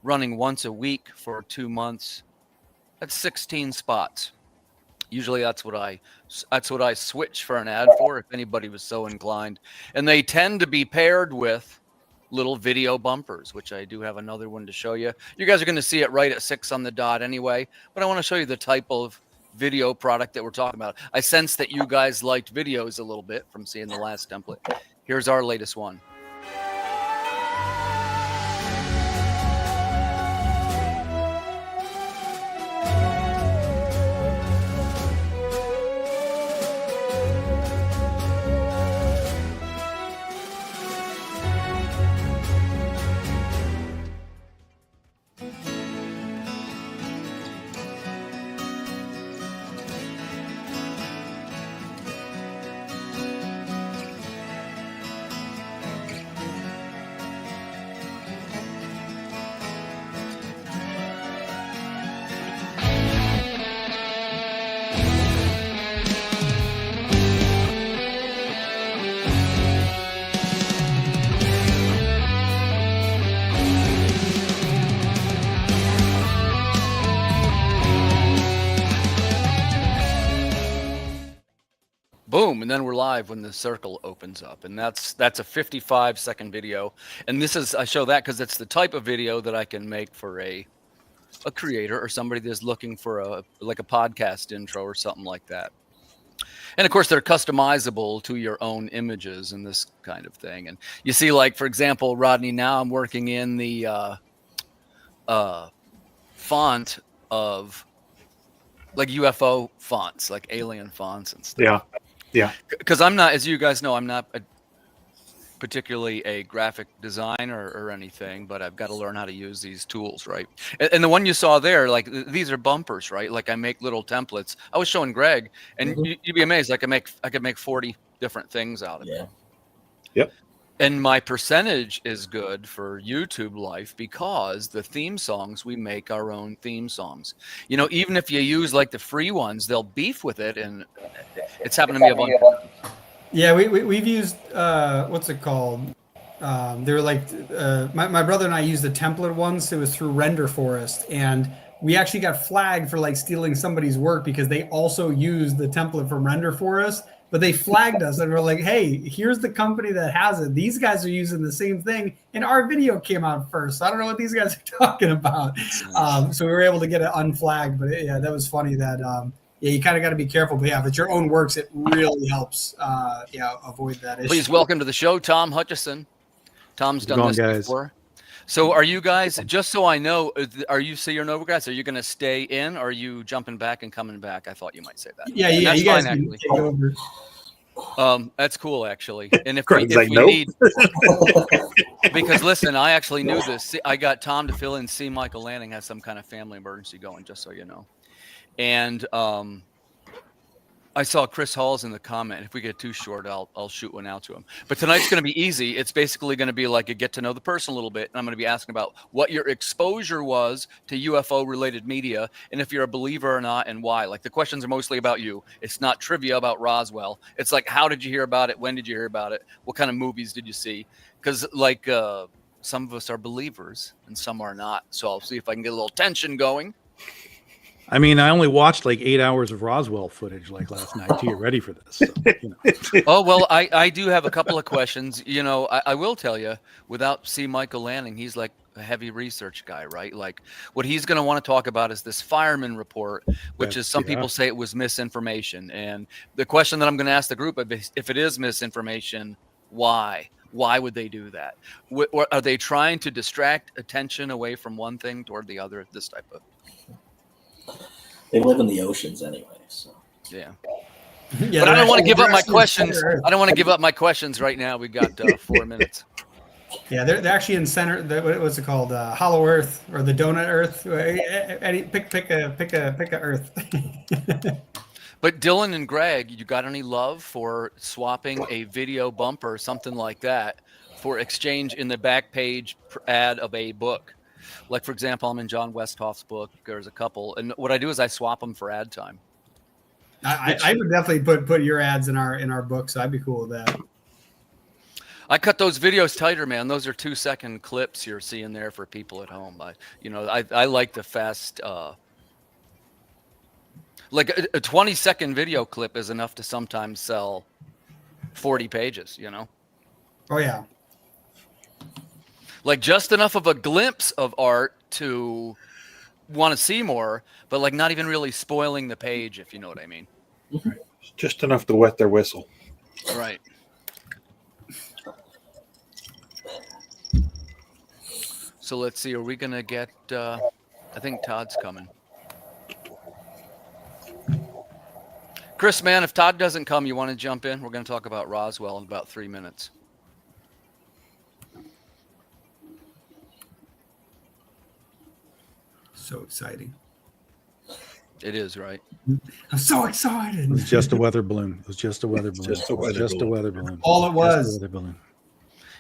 running once a week for 2 months. That's 16 spots. Usually that's what I switch for an ad for, if anybody was so inclined. And they tend to be paired with little video bumpers, which I do have another one to show you. You guys are going to see it right at 6 on the dot anyway, but I want to show you the type of video product that we're talking about. I sense that you guys liked videos a little bit from seeing the last template. Here's our latest one. Boom, and then we're live when the circle opens up, and that's a 55-second video. And I show that because it's the type of video that I can make for a creator or somebody that's looking for a podcast intro or something like that. And of course, they're customizable to your own images and this kind of thing. And you see, like, for example, Rodney, now I'm working in the font of like UFO fonts, like alien fonts and stuff. Yeah. Because I'm not, as you guys know, I'm not particularly a graphic designer or anything, but I've got to learn how to use these tools, right? And the one you saw there, like these are bumpers, right? Like I make little templates. I was showing Greg, and you'd be amazed. I could make 40 different things out of it. Yep. And my percentage is good for YouTube life because the theme songs, we make our own theme songs. You know, even if you use like the free ones, they'll beef with it. And it's happened to me a bunch of times. Yeah, we've used what's it called? They were like my brother and I used the template once. It was through Render Forest, and we actually got flagged for like stealing somebody's work because they also used the template from Render Forest. But they flagged us and we're like, hey, here's the company that has it. These guys are using the same thing, and our video came out first. So I don't know what these guys are talking about. So we were able to get it unflagged. But yeah, that was funny that yeah, you kind of got to be careful. But yeah, if it's your own works, it really helps avoid that issue. Please welcome to the show, Tom Hutchison. Tom's done this before. So are you guys, just so I know, are you SeerNova guys? Are you going to stay in, or are you jumping back and coming back? I thought you might say that. Yeah, that's you guys fine, can take over. That's cool, actually. And if Craig's we like, nope. need, because listen, I actually knew this. I got Tom to fill in. See, Michael Lanning has some kind of family emergency going, just so you know. And I saw Chris Hall's in the comment. If we get too short, I'll shoot one out to him. But tonight's going to be easy. It's basically going to be like a get to know the person a little bit. And I'm going to be asking about what your exposure was to UFO related media, and if you're a believer or not, and why. Like, the questions are mostly about you. It's not trivia about Roswell. It's like, how did you hear about it? When did you hear about it? What kind of movies did you see? Because like some of us are believers and some are not. So I'll see if I can get a little tension going. I mean, I only watched like 8 hours of Roswell footage like last night to get ready for this. So, you know. Oh, well, I do have a couple of questions. You know, I will tell you, without C. Michael Lanning, he's like a heavy research guy, right? Like, what he's going to want to talk about is this fireman report, which is some people say it was misinformation. And the question that I'm going to ask the group, if it is misinformation, why? Why would they do that? Are they trying to distract attention away from one thing toward the other? This type of. They live in the oceans anyway, so yeah. But I don't want to give up my questions. I don't want to give up my questions right now. We got 4 minutes. Yeah, they're actually in center. What's it called? Hollow Earth or the Donut Earth? Pick a Earth. But Dylan and Greg, you got any love for swapping a video bumper or something like that for exchange in the back page ad of a book? Like, for example, I'm in John Westhoff's book. There's a couple, and what I do is I swap them for ad time. I would definitely put your ads in our book, so I'd be cool with that. I cut those videos tighter, man. Those are 2-second clips you're seeing there for people at home. I like the fast. Like a 20-second video clip is enough to sometimes sell 40 pages. You know. Oh yeah. Like just enough of a glimpse of art to want to see more, but like not even really spoiling the page, if you know what I mean. Just enough to wet their whistle. Right. So let's see. Are we going to get, I think Todd's coming. Chris, man, if Todd doesn't come, you want to jump in? We're going to talk about Roswell in about 3 minutes. So exciting. It is, right? I'm so excited. It was just a weather balloon. It was just a weather balloon. Just a weather balloon. All it was.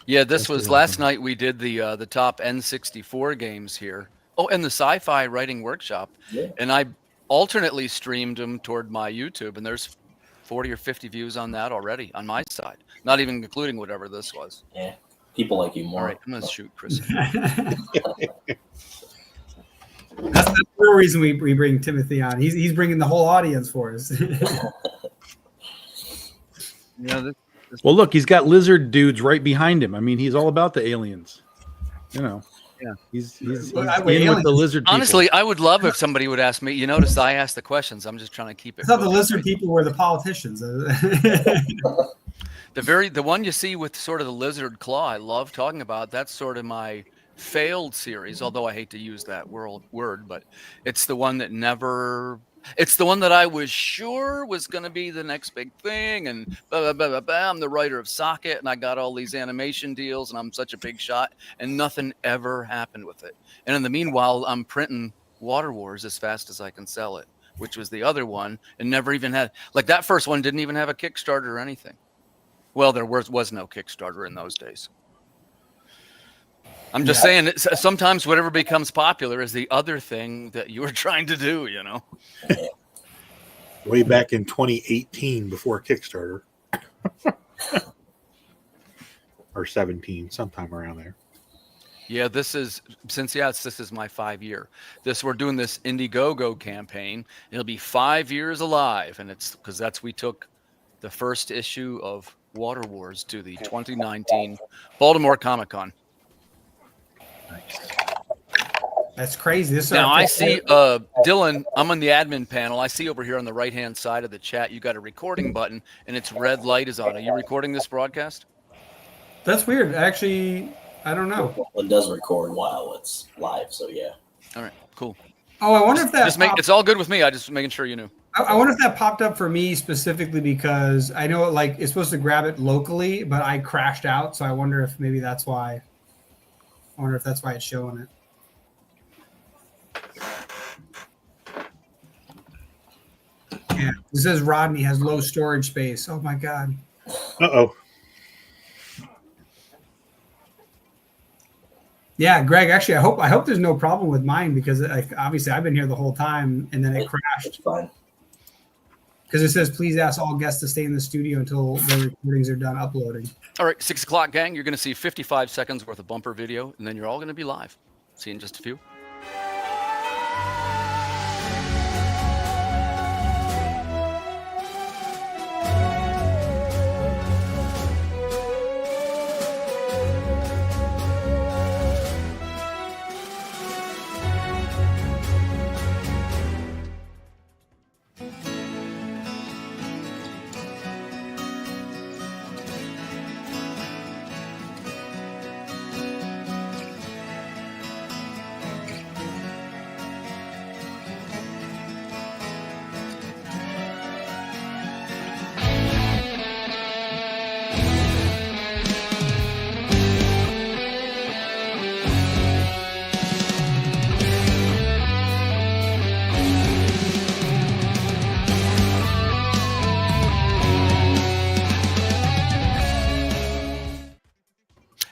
Yeah, this was last night. We did the top N64 games here. Oh, and the sci-fi writing workshop. Yeah. And I alternately streamed them toward my YouTube, and there's 40 or 50 views on that already on my side. Not even including whatever this was. Yeah, people like you more. All right, I'm gonna shoot Chris. That's the real reason we bring Timothy on. He's bringing the whole audience for us. Well, look, he's got lizard dudes right behind him. I mean, he's all about the aliens. You know. Yeah, he's in with the lizard people. Honestly, I would love if somebody would ask me. You notice I asked the questions. I'm just trying to keep it. I thought the lizard people were the politicians. The one you see with sort of the lizard claw, I love talking about. That's sort of my failed series, although I hate to use that word, but it's the one that never. It's the one that I was sure was going to be the next big thing, and I'm the writer of Socket, and I got all these animation deals, and I'm such a big shot, and nothing ever happened with it. And in the meanwhile, I'm printing Water Wars as fast as I can sell it, which was the other one, and never even had, like, that first one didn't even have a Kickstarter or anything. Well, there was no Kickstarter in those days. I'm just saying, sometimes whatever becomes popular is the other thing that you were trying to do, you know? Way back in 2018 before Kickstarter. Or 17, sometime around there. Yeah, this is my 5-year. We're doing this Indiegogo campaign. It'll be 5 years alive, and it's because we took the first issue of Water Wars to the 2019 Baltimore Comic-Con. That's crazy. Now I see Dylan, I'm on the admin panel. I see over here on the right-hand side of the chat, you got a recording button and its red light is on. Are you recording this broadcast? That's weird. Actually, I don't know. It does record while it's live, so yeah. All right, cool. Oh, I wonder if that it's all good with me. I just making sure you knew. I wonder if that popped up for me specifically because I know it's supposed to grab it locally, but I crashed out, so I wonder if maybe that's why. I wonder if that's why it's showing it. Yeah, it says Rodney has low storage space. Oh my god. Uh-oh. Yeah, Greg. Actually, I hope there's no problem with mine because obviously I've been here the whole time and then it crashed. It's fine. Because it says please ask all guests to stay in the studio until the recordings are done uploading. All right, 6 o'clock, gang. You're going to see 55 seconds worth of bumper video, and then you're all going to be live. See you in just a few.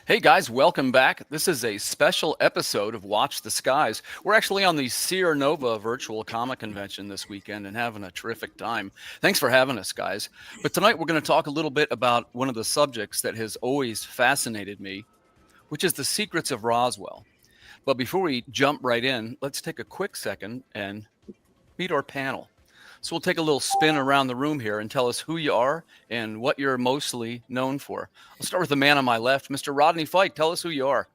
Hey guys, welcome back. This is a special episode of Watch the Skies. We're actually on the SeerNova virtual comic convention this weekend and having a terrific time. Thanks for having us, guys. But tonight we're going to talk a little bit about one of the subjects that has always fascinated me, which is the secrets of Roswell. But before we jump right in, let's take a quick second and meet our panel. So we'll take a little spin around the room here and tell us who you are and what you're mostly known for. I'll start with the man on my left, Mr. Rodney Fike. Tell us who you are.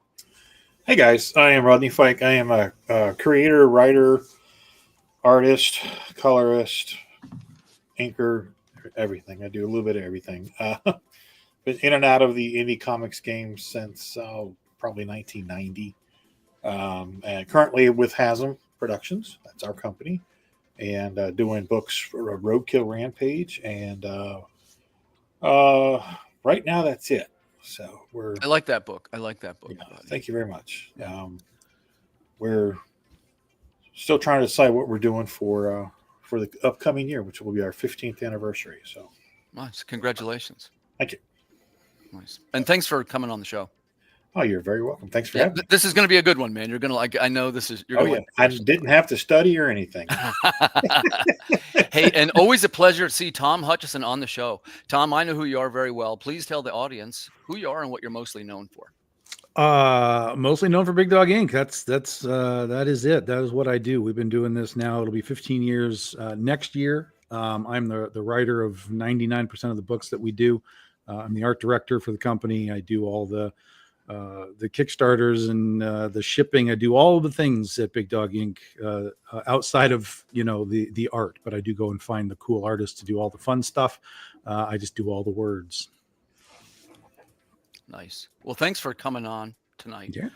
Hey guys, I am Rodney Fike. I am a creator, writer, artist, colorist, inker, everything. I do a little bit of everything. Been in and out of the indie comics game since probably 1990. And currently with Hasm Productions, that's our company, and doing books for Roadkill Rampage. And right now, that's it. So I like that book. Yeah, thank you very much. We're still trying to decide what we're doing for the upcoming year, which will be our 15th anniversary. So nice. Congratulations. Thank you. Nice. And thanks for coming on the show. Oh, you're very welcome. Thanks for having me. This is going to be a good one, man. You're going to like. I know this is. You're gonna I didn't have to study or anything. Hey, and always a pleasure to see Tom Hutchison on the show. Tom, I know who you are very well. Please tell the audience who you are and what you're mostly known for. Mostly known for Big Dog Inc. That is it. That is what I do. We've been doing this now. It'll be 15 years next year. I'm the writer of 99% of the books that we do. I'm the art director for the company. I do all the Kickstarters and the shipping. I do all of the things at Big Dog Inc. Outside of the art, but I do go and find the cool artists to do all the fun stuff. I just do all the words. Nice. Well, thanks for coming on tonight. Yeah.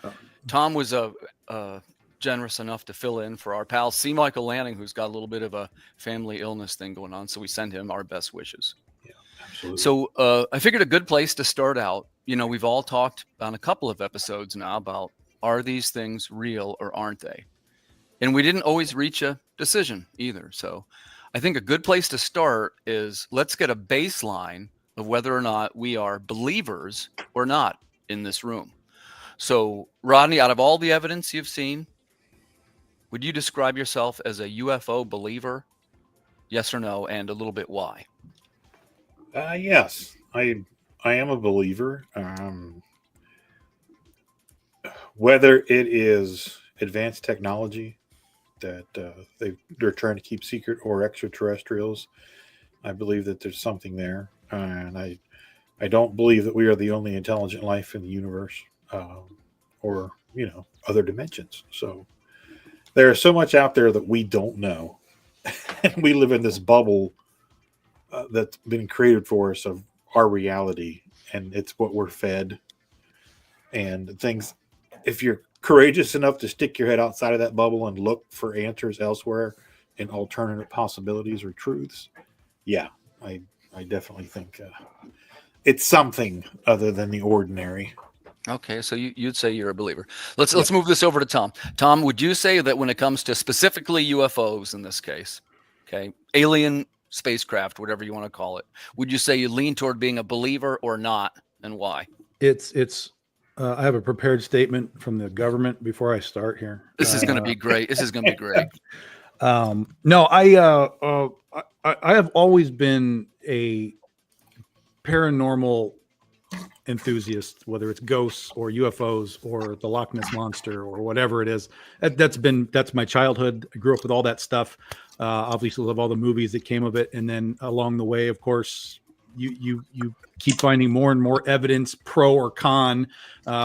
Tom was generous enough to fill in for our pal C. Michael Lanning, who's got a little bit of a family illness thing going on. So we send him our best wishes. Yeah, absolutely. So I figured a good place to start out. We've all talked on a couple of episodes now about, are these things real or aren't they? And we didn't always reach a decision either. So I think a good place to start is let's get a baseline of whether or not we are believers or not in this room. So, Rodney, out of all the evidence you've seen, would you describe yourself as a UFO believer? Yes or no, and a little bit why? Yes, I am a believer. Whether it is advanced technology that they're trying to keep secret or extraterrestrials, I believe that there's something there, and I don't believe that we are the only intelligent life in the universe, or other dimensions. So there is so much out there that we don't know, and we live in this bubble that's been created for us of our reality, and it's what we're fed. And things, if you're courageous enough to stick your head outside of that bubble and look for answers elsewhere and alternative possibilities or truths, yeah, I definitely think it's something other than the ordinary. Okay, so you'd say you're a believer. Let's move this over to Tom. Tom, would you say that when it comes to specifically UFOs in this case, okay, alien spacecraft, whatever you want to call it, would you say you lean toward being a believer or not, and why? It's I have a prepared statement from the government before I start here. This is going to be great. This is going to be great. No, I have always been a paranormal enthusiast, whether it's ghosts or UFOs or the Loch Ness monster or whatever it is. That's my childhood. I grew up with all that stuff. Obviously, love all the movies that came of it, and then along the way, of course, you keep finding more and more evidence, pro or con,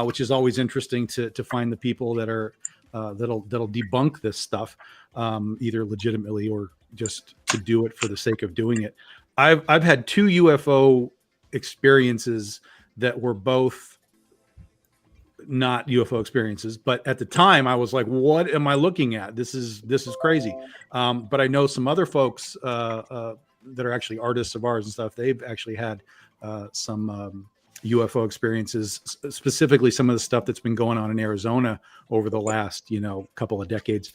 which is always interesting to find the people that are that'll debunk this stuff, either legitimately or just to do it for the sake of doing it. I've had 2 UFO experiences that were both not UFO experiences, but at the time I was like, what am I looking at? This is crazy. But I know some other folks that are actually artists of ours and stuff. They've actually had some UFO experiences, specifically some of the stuff that's been going on in Arizona over the last, couple of decades.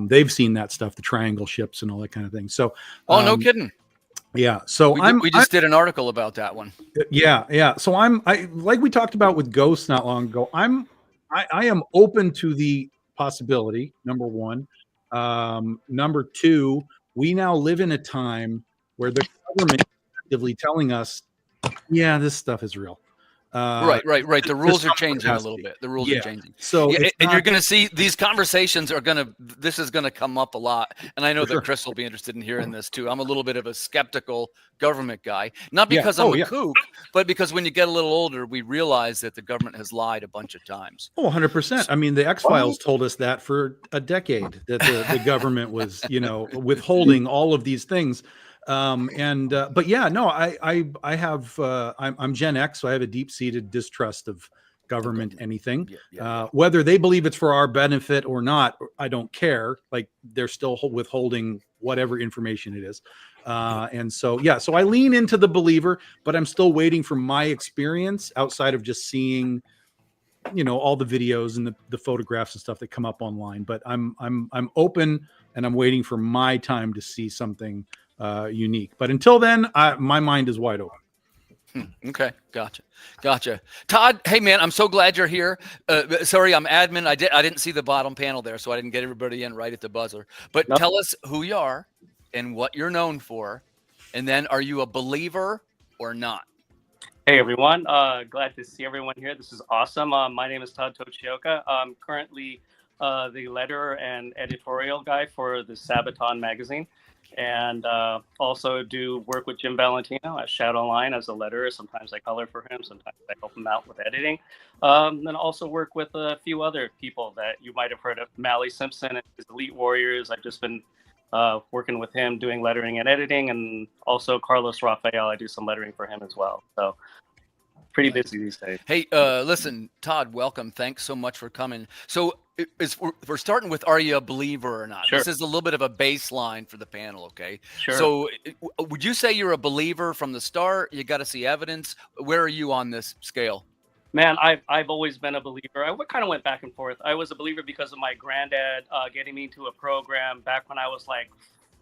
They've seen that stuff, the triangle ships and all that kind of thing. So, no kidding. Yeah. So we just did an article about that one. Yeah. So I like we talked about with ghosts not long ago. I am open to the possibility. Number one. Number two, we now live in a time where the government is actively telling us, yeah, this stuff is real. Right. The rules are changing a little bit. The rules are changing. So, and you're going to see these conversations this is going to come up a lot. And I know that Chris will be interested in hearing this too. I'm a little bit of a skeptical government guy, not because I'm a kook, but because when you get a little older, we realize that the government has lied a bunch of times. Oh, 100%. I mean, the X-Files told us that for a decade, that the government was, withholding all of these things. But yeah, no, I have, I'm Gen X, so I have a deep-seated distrust of government, anything, whether they believe it's for our benefit or not, I don't care. Like they're still withholding whatever information it is. And so, so I lean into the believer, but I'm still waiting for my experience outside of just seeing, all the videos and the photographs and stuff that come up online. But I'm open and I'm waiting for my time to see something unique. But until then, my mind is wide open. Okay, gotcha. Todd, hey man, I'm so glad you're here. Sorry, I'm admin. I didn't see the bottom panel there, so I didn't get everybody in right at the buzzer. But tell us who you are and what you're known for, and then are you a believer or not? Hey everyone, glad to see everyone here. This is awesome. My name is Todd Tochioka. I'm currently the letterer and editorial guy for the Sabaton magazine. And also do work with Jim Valentino at Shadow Line as a letterer. Sometimes I color for him. Sometimes I help him out with editing. Then also work with a few other people that you might have heard of. Mally Simpson and his Elite Warriors. I've just been working with him doing lettering and editing. And also Carlos Rafael, I do some lettering for him as well. So pretty busy these days. Hey, listen, Todd, welcome. Thanks so much for coming. So we're starting with, are you a believer or not? Sure. This is a little bit of a baseline for the panel, okay? Sure. So would you say you're a believer from the start? You got to see evidence. Where are you on this scale? Man, I've always been a believer. I kind of went back and forth. I was a believer because of my granddad getting me into a program back when I was like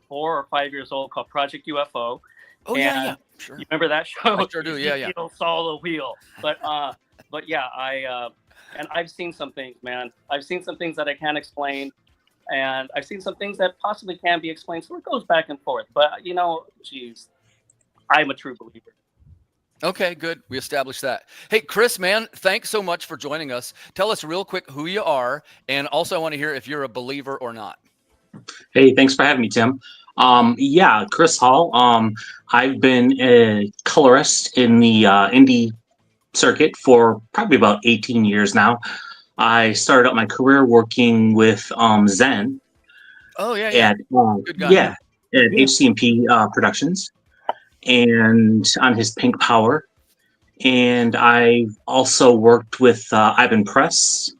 4 or 5 years old called Project UFO. Oh yeah, sure. You remember that show? I sure do. Yeah. Ezekiel saw the wheel. But yeah, and I've seen some things, man. I've seen some things that I can't explain, and I've seen some things that possibly can be explained. So it goes back and forth. But geez, I'm a true believer. Okay, good. We established that. Hey, Chris, man, thanks so much for joining us. Tell us real quick who you are, and also I want to hear if you're a believer or not. Hey, thanks for having me, Tim. Yeah, Chris Hall. I've been a colorist in the indie circuit for probably about 18 years now. I started out my career working with Zen. Oh yeah. At Good guy. yeah, at HCMP Productions, and on his Pink Power. And I also worked with Ivan Press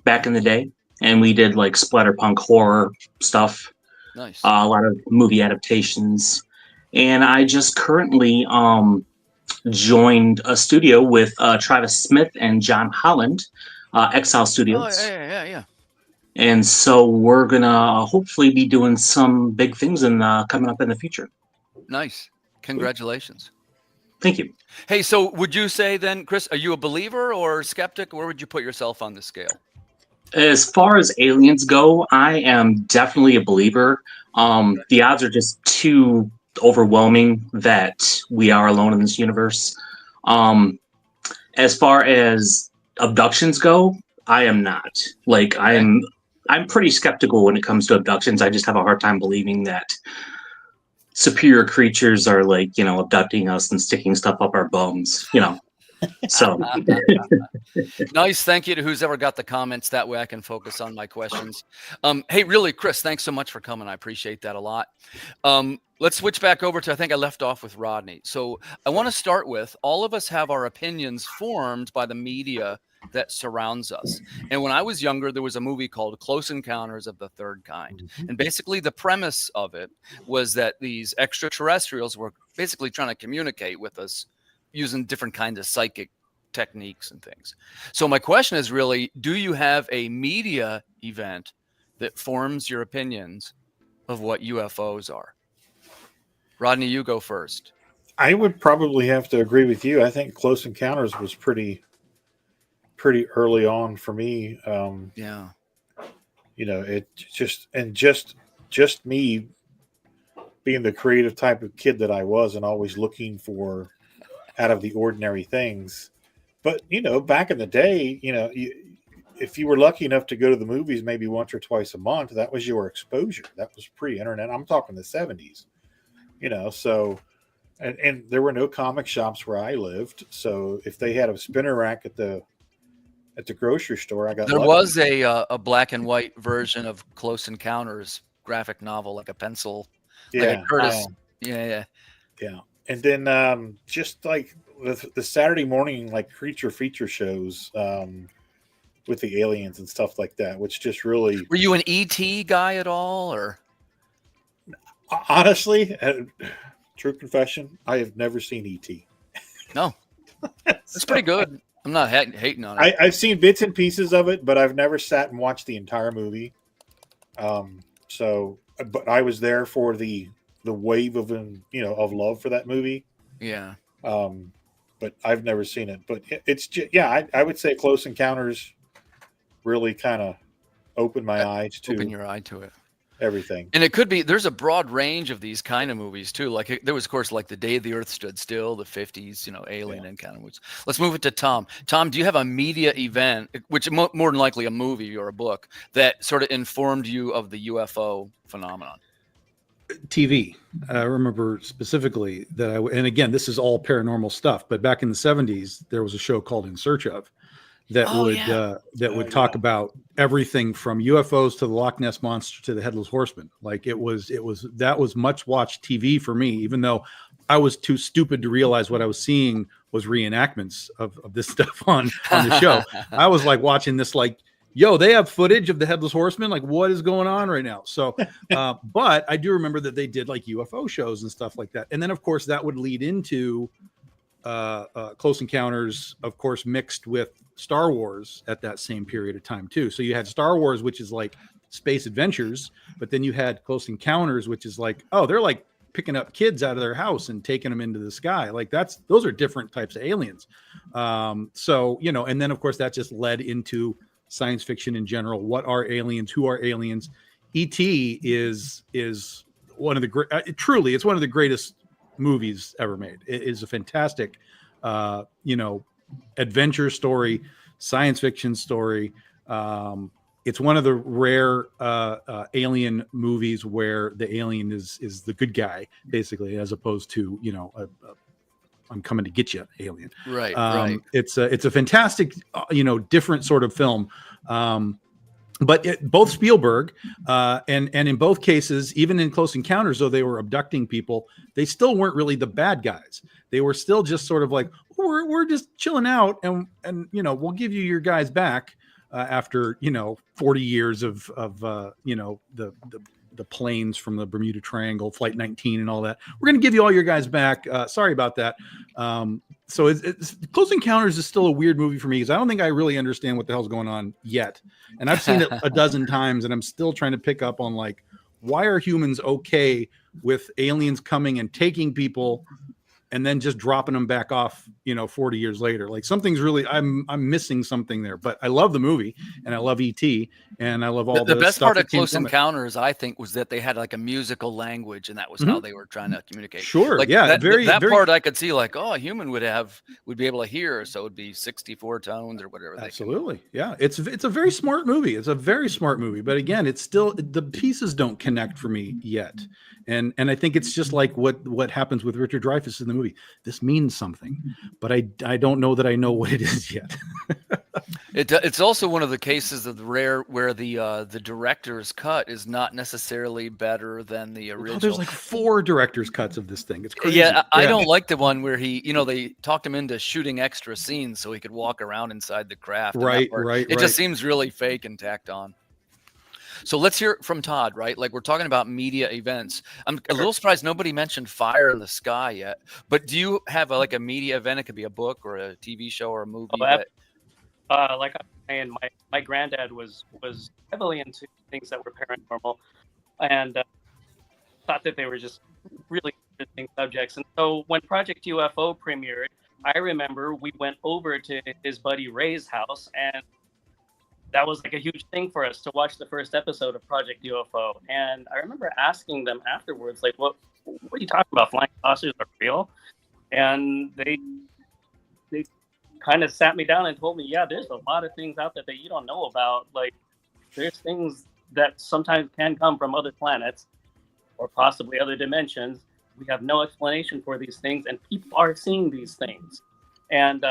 back in the day, and we did like splatterpunk horror stuff. Nice. A lot of movie adaptations. And I just currently joined a studio with Travis Smith and John Holland, Exile Studios. Oh yeah. And so we're gonna hopefully be doing some big things coming up in the future. Nice. Congratulations. Thank you. Hey, so would you say then, Chris, are you a believer or skeptic? Where would you put yourself on the scale? As far as aliens go, I am definitely a believer. The odds are just too overwhelming that we are alone in this universe. As far as abductions go, I am not. Like, I'm pretty skeptical when it comes to abductions. I just have a hard time believing that superior creatures are like, abducting us and sticking stuff up our bums, So nice. Thank you to who's ever got the comments. That way I can focus on my questions. Hey, really, Chris, thanks so much for coming. I appreciate that a lot. Let's switch back over to, I think I left off with Rodney. So I want to start with, all of us have our opinions formed by the media that surrounds us. And when I was younger, there was a movie called Close Encounters of the Third Kind. And basically the premise of it was that these extraterrestrials were basically trying to communicate with us using different kinds of psychic techniques and things. So my question is really, do you have a media event that forms your opinions of what UFOs are? Rodney, you go first. I would probably have to agree with you. I think Close Encounters was pretty early on for me. Yeah. It just me being the creative type of kid that I was and always looking for out of the ordinary things. But, back in the day, if you were lucky enough to go to the movies maybe once or twice a month, that was your exposure. That was pre-internet. I'm talking the 70s, so, and there were no comic shops where I lived. So if they had a spinner rack at the grocery store, I got There lucky. was a black and white version of Close Encounters graphic novel, like a pencil. Yeah. Like a Curtis. Yeah. And then just like the Saturday morning, like creature feature shows with the aliens and stuff like that, which just really. Were you an ET guy at all, or? Honestly, true confession, I have never seen ET. No, that's pretty good. I'm not hating on it. I've seen bits and pieces of it, but I've never sat and watched the entire movie. But I was there for the wave of love for that movie. Yeah. But I've never seen it. But it's just, I would say Close Encounters really kind of opened my eyes to. Open your eye to it. Everything. And it could be, there's a broad range of these kind of movies too. Like there was, of course, like The Day the Earth Stood Still, the 50s, Alien encounter movies. Let's move it to Tom. Tom, do you have a media event, which more than likely a movie or a book, that sort of informed you of the UFO phenomenon? TV. I remember specifically that and again, this is all paranormal stuff, but back in the 70s, there was a show called In Search Of that would talk about everything from UFOs to the Loch Ness Monster to the Headless Horseman. Like that was much watched TV for me, even though I was too stupid to realize what I was seeing was reenactments of this stuff on the show. I was like watching this, like, yo, they have footage of the Headless Horseman. Like, what is going on right now? So, but I do remember that they did like UFO shows and stuff like that. And then, of course, that would lead into Close Encounters, of course, mixed with Star Wars at that same period of time, too. So you had Star Wars, which is like space adventures, but then you had Close Encounters, which is like, oh, they're like picking up kids out of their house and taking them into the sky. Like those are different types of aliens. So, you know, and then of course that just led into science fiction in general. What are aliens? Who are aliens? E.T. is one of the great, truly, it's one of the greatest movies ever made. It is a fantastic, you know, adventure story, science fiction story. It's one of the rare alien movies where the alien is the good guy, basically, as opposed to, you know, I'm coming to get you, alien. Right, right. It's a fantastic, you know, different sort of film. But both Spielberg and in both cases, even in Close Encounters, though they were abducting people, they still weren't really the bad guys. They were still just sort of like, we're just chilling out, and you know, we'll give you your guys back after, you know, 40 years of you know, the planes from the Bermuda Triangle, Flight 19 and all that. We're going to give you all your guys back. Sorry about that. So it's Close Encounters is still a weird movie for me because I don't think I really understand what the hell's going on yet. And I've seen it a dozen times and I'm still trying to pick up on, like, why are humans okay with aliens coming and taking people and then just dropping them back off, you know, 40 years later? Like, something's really, I'm missing something there. But I love the movie and I love E.T. and I love all the best stuff part that of came Close from it. Encounters, I think, was that they had like a musical language, and that was how they were trying to communicate. Sure, like yeah, that very part I could see, like, oh, a human would be able to hear, so it would be 64 tones or whatever. Absolutely, yeah. It's a very smart movie. It's a very smart movie, but again, it's still, the pieces don't connect for me yet. And I think it's just like what happens with Richard Dreyfuss in the movie. This means something, but I don't know that I know what it is yet. It's also one of the cases of the rare where the director's cut is not necessarily better than the original. Oh, there's like 4 director's cuts of this thing. It's crazy. Yeah, I don't like the one where he, you know, they talked him into shooting extra scenes so he could walk around inside the craft. Right. It just seems really fake and tacked on. So let's hear from Todd, right? Like, we're talking about media events. I'm a little surprised nobody mentioned Fire in the Sky yet. But do you have a media event? It could be a book or a TV show or a movie. Like I was saying, my granddad was heavily into things that were paranormal, and thought that they were just really interesting subjects. And so when Project UFO premiered, I remember we went over to his buddy Ray's house, and that was like a huge thing for us to watch the first episode of Project UFO. And I remember asking them afterwards, like, what are you talking about? Flying saucers are real? And they kind of sat me down and told me, yeah, there's a lot of things out there that you don't know about. Like, there's things that sometimes can come from other planets or possibly other dimensions. We have no explanation for these things, and people are seeing these things. And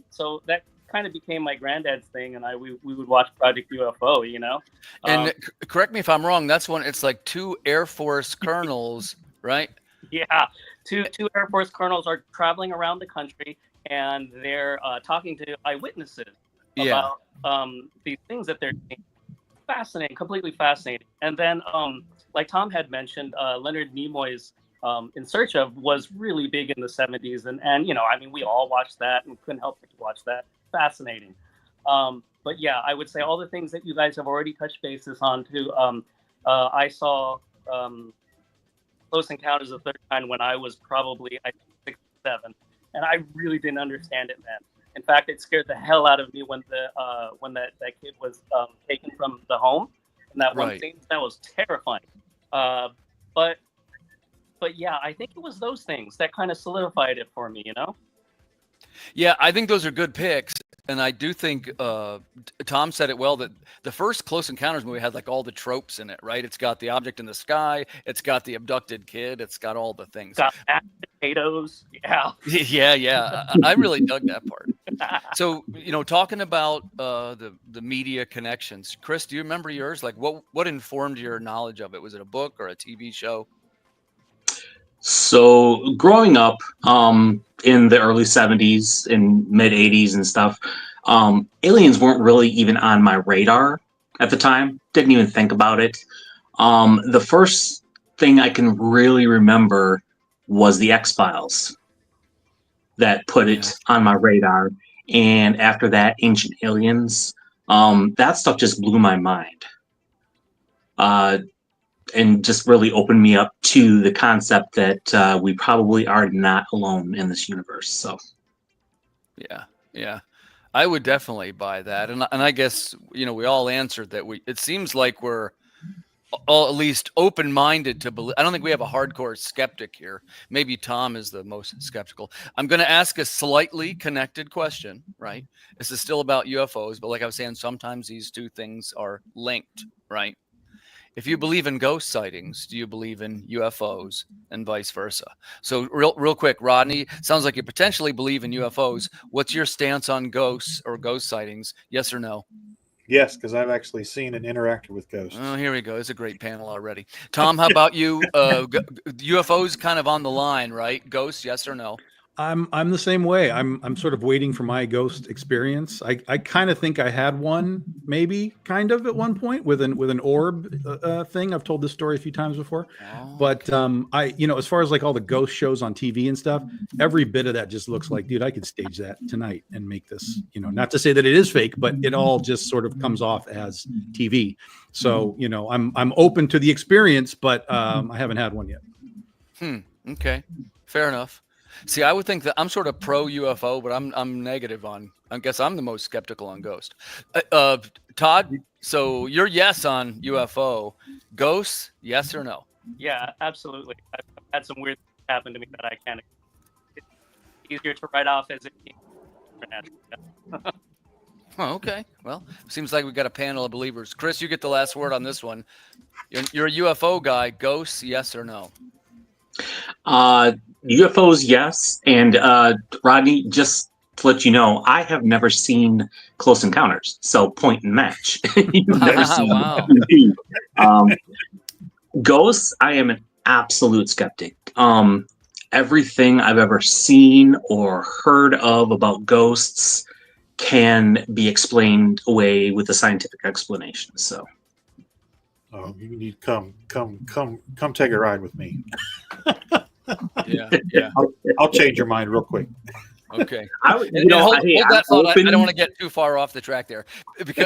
so that kind of became my granddad's thing, and we would watch Project UFO, you know. And correct me if I'm wrong, that's when it's like 2 Air Force colonels, right? Yeah, two Air Force colonels are traveling around the country, and they're talking to eyewitnesses about these things that they're seeing. Fascinating, completely fascinating. And then, like Tom had mentioned, Leonard Nimoy's In Search Of was really big in the 70s, and you know, I mean, we all watched that and couldn't help but to watch that. Fascinating. But yeah, I would say all the things that you guys have already touched bases on too. I saw Close Encounters of the Third Kind when I was probably, I think, 6 or 7, and I really didn't understand it then. In fact, it scared the hell out of me when that kid was taken from the home in that one scene. That was terrifying. But yeah, I think it was those things that kind of solidified it for me, you know? Yeah, I think those are good picks. And I do think Tom said it well, that the first Close Encounters movie had like all the tropes in it, right? It's got the object in the sky. It's got the abducted kid. It's got all the things. Got mashed potatoes. Yeah. Yeah. I really dug that part. So, you know, talking about the media connections, Chris, do you remember yours? Like, what informed your knowledge of it? Was it a book or a TV show? So growing up in the early 70s and mid 80s and stuff, aliens weren't really even on my radar at the time. Didn't even think about it. The first thing I can really remember was the X-Files that put it on my radar. And after that, Ancient Aliens. That stuff just blew my mind. and just really opened me up to the concept that we probably are not alone in this universe. So, yeah, I would definitely buy that, and I guess we all answered that. It seems like we're all at least open-minded to believe. I don't think we have a hardcore skeptic here. Maybe Tom is the most skeptical. I'm going to ask a slightly connected question, right? This is still about UFOs, but like I was saying, sometimes these two things are linked, right? If you believe in ghost sightings, do you believe in UFOs and vice versa? So real quick, Rodney, sounds like you potentially believe in UFOs. What's your stance on ghosts or ghost sightings? Yes or no? Yes, because I've actually seen and interacted with ghosts. Oh, here we go. It's a great panel already. Tom, how about you? UFOs kind of on the line, right? Ghosts, yes or no? I'm the same way. I'm sort of waiting for my ghost experience. I kind of think I had one, maybe kind of at one point with an orb thing. I've told this story a few times before, but I as far as like all the ghost shows on TV and stuff, every bit of that just looks like, dude, I could stage that tonight and make this. Not to say that it is fake, but it all just sort of comes off as TV. So I'm open to the experience, but I haven't had one yet. Okay, fair enough. See, I would think that I'm sort of pro UFO, but I'm negative on. I guess I'm the most skeptical on ghost. Todd, so you're yes on UFO, ghosts, yes or no? Yeah, absolutely. I've had some weird things happen to me that I can't. It's easier to write off as supernatural. Oh, okay. Well, seems like we've got a panel of believers. Chris, you get the last word on this one. You're a UFO guy. Ghosts, yes or no? UFOs, yes. And Rodney, just to let you know, I have never seen Close Encounters, so point and match. You've never seen wow. Ghosts, I am an absolute skeptic. Everything I've ever seen or heard of about ghosts can be explained away with a scientific explanation. So, you need to come take a ride with me. Yeah. I'll change your mind real quick. Okay. Hold that thought. I don't want to get too far off the track there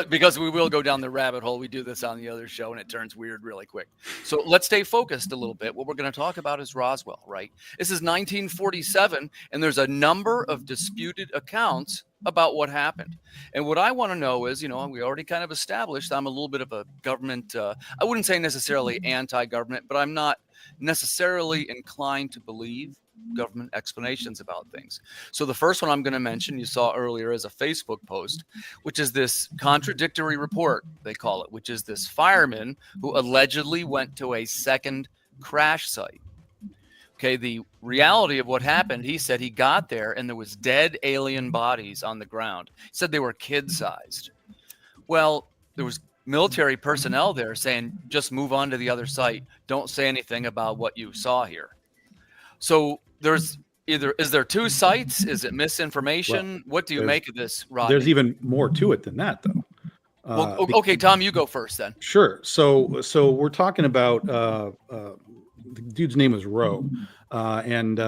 because we will go down the rabbit hole. We do this on the other show and it turns weird really quick. So let's stay focused a little bit. What we're going to talk about is Roswell, right? This is 1947 and there's a number of disputed accounts about what happened. And what I want to know is, we already kind of established I'm a little bit of a government, I wouldn't say necessarily anti-government, but I'm not necessarily inclined to believe government explanations about things. So the first one I'm going to mention, you saw earlier, is a Facebook post, which is this contradictory report, they call it, which is this fireman who allegedly went to a second crash site. Okay, the reality of what happened, he said he got there and there was dead alien bodies on the ground. He said they were kid-sized. Well, there was military personnel there saying, just move on to the other site. Don't say anything about what you saw here. So is there two sites? Is it misinformation? Well, what do you make of this, Rodney? There's even more to it than that, though. Okay, Tom, you go first then. Sure. So we're talking about the dude's name is Rowe, and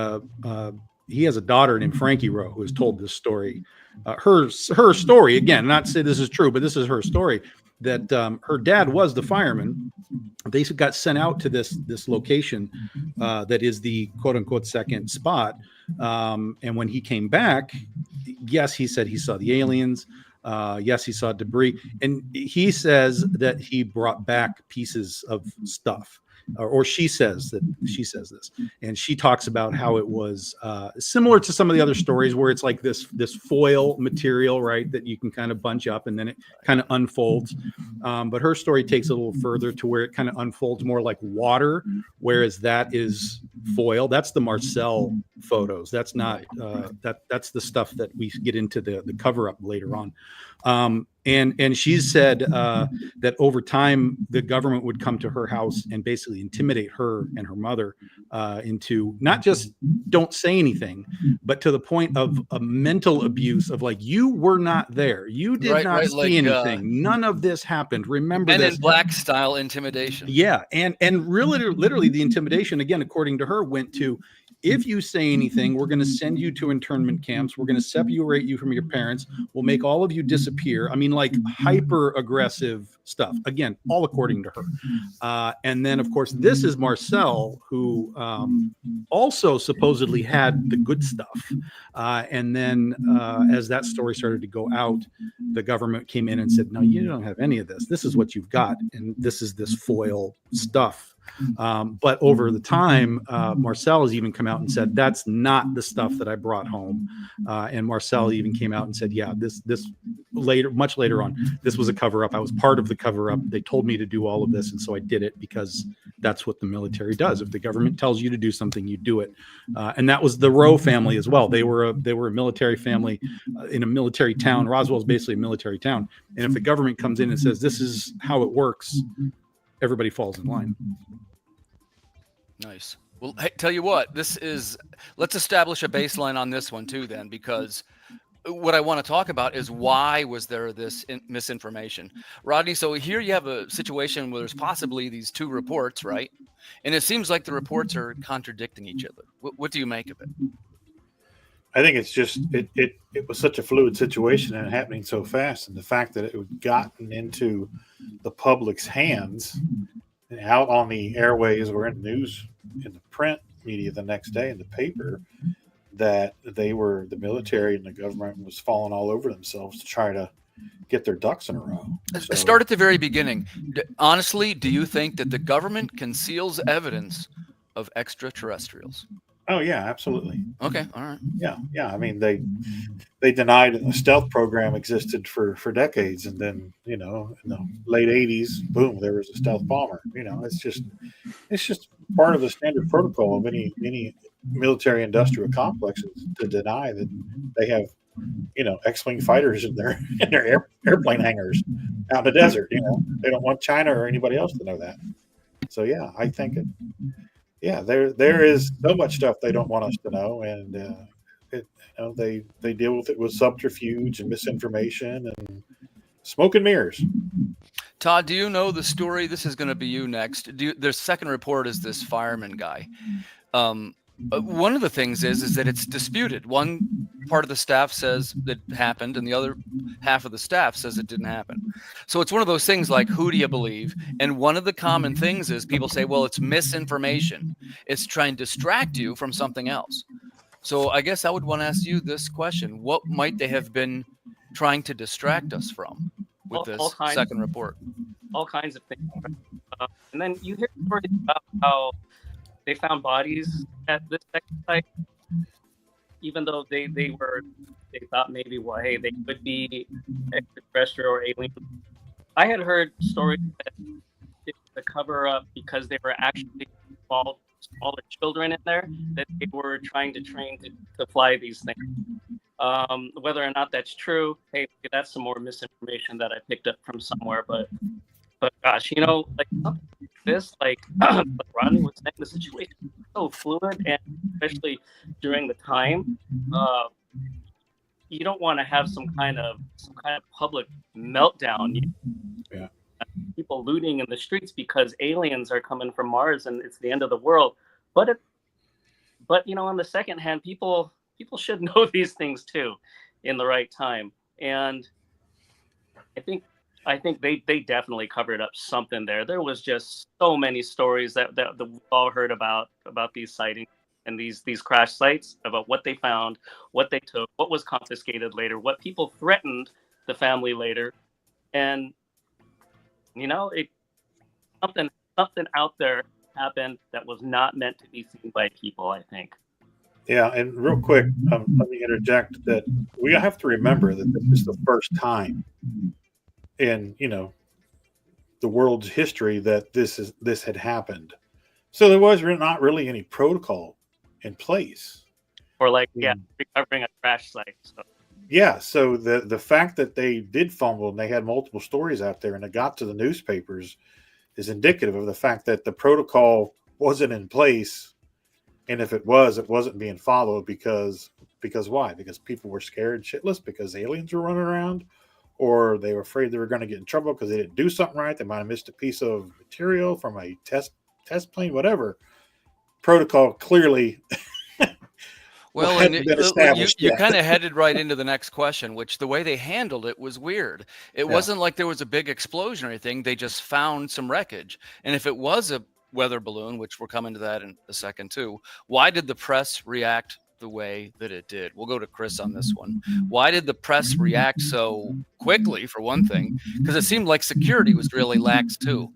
he has a daughter named Frankie Rowe who has told this story. Her story, again, not to say this is true, but this is her story, that her dad was the fireman. They got sent out to this location that is the quote unquote second spot. And when he came back, yes, he said he saw the aliens. Yes, he saw debris. And he says that he brought back pieces of stuff. Or she says this, and she talks about how it was similar to some of the other stories where it's like this foil material, right, that you can kind of bunch up and then it kind of unfolds. But her story takes it a little further to where it kind of unfolds more like water, whereas that is foil. That's the Marcel photos. That's not that's the stuff that we get into the cover up later on. And she said that over time, the government would come to her house and basically intimidate her and her mother into not just don't say anything, but to the point of a mental abuse of like, you were not there. You did not see anything. None of this happened. Remember Men this. in Black style intimidation. Yeah. And really, literally the intimidation, again, according to her, went to, if you say anything, we're going to send you to internment camps. We're going to separate you from your parents. We'll make all of you disappear. I mean, like hyper aggressive stuff. Again, all according to her. And then, of course, this is Marcel, who also supposedly had the good stuff. And then as that story started to go out, the government came in and said, no, you don't have any of this. This is what you've got. And this is this foil stuff. But over the time, Marcel has even come out and said, that's not the stuff that I brought home. And Marcel even came out and said, yeah, this later, much later on, this was a cover up. I was part of the cover up. They told me to do all of this. And so I did it because that's what the military does. If the government tells you to do something, you do it. And that was the Rowe family as well. They were a military family in a military town. Roswell's basically a military town. And if the government comes in and says, this is how it works, everybody falls in line. Nice. Well, hey, tell you what, let's establish a baseline on this one too, then, because what I want to talk about is why was there this misinformation, Rodney? So here you have a situation where there's possibly these two reports, right? And it seems like the reports are contradicting each other. What do you make of it? I think it's just it was such a fluid situation and happening so fast, and the fact that it had gotten into the public's hands and out on the airways or in the news, in the print media the next day in the paper, that the military and the government was falling all over themselves to try to get their ducks in a row. So, start at the very beginning. Honestly, do you think that the government conceals evidence of extraterrestrials? Oh yeah, absolutely. Okay, all right. Yeah. I mean, they denied a stealth program existed for decades, and then in the late '80s, boom, there was a stealth bomber. It's just part of the standard protocol of any military industrial complexes to deny that they have X-wing fighters in their airplane hangars out in the desert. They don't want China or anybody else to know that. So yeah, I think there is so much stuff they don't want us to know, and they deal with it with subterfuge and misinformation and smoke and mirrors. Todd, do you know the story? This is going to be you next. Their second report is this fireman guy. One of the things is that it's disputed. One part of the staff says that happened, and the other half of the staff says it didn't happen. So it's one of those things like, who do you believe? And one of the common things is people say, well, it's misinformation. It's trying to distract you from something else. So I guess I would want to ask you this question. What might they have been trying to distract us from with this second report? All kinds of things. And then you hear stories about how they found bodies at this second site, even though they thought maybe, well, hey, they could be extraterrestrial or alien. I had heard stories that it was a cover up because they were actually smaller children in there that they were trying to train to fly these things. Whether or not that's true, hey, that's some more misinformation that I picked up from somewhere. But gosh, like something like this, like Rodney was saying, the situation is so fluid, and especially during the time, you don't want to have some kind of public meltdown. Yeah. People looting in the streets because aliens are coming from Mars and it's the end of the world. But on the second hand, people should know these things too, in the right time. And I think they definitely covered up something there. There was just so many stories that we all heard about these sightings and these crash sites, about what they found, what they took, what was confiscated later, what people threatened the family later, and something out there happened that was not meant to be seen by people, I think. Yeah, and real quick, let me interject that we have to remember that this is the first time in the world's history that this had happened. So there was not really any protocol in place. Or recovering a crash site. So. Yeah, so the fact that they did fumble and they had multiple stories out there and it got to the newspapers is indicative of the fact that the protocol wasn't in place. And if it was, it wasn't being followed because why? Because people were scared shitless because aliens were running around, or they were afraid they were going to get in trouble because they didn't do something right. They might have missed a piece of material from a test plane, whatever. Protocol clearly Well, and hadn't been you established yet. kind of headed right into the next question, which the way they handled it was weird. It wasn't like there was a big explosion or anything. They just found some wreckage. And if it was a weather balloon, which we're coming to that in a second too, why did the press react the way that it did? We'll go to Chris on this one. Why did the press react so quickly, for one thing? Because it seemed like security was really lax too.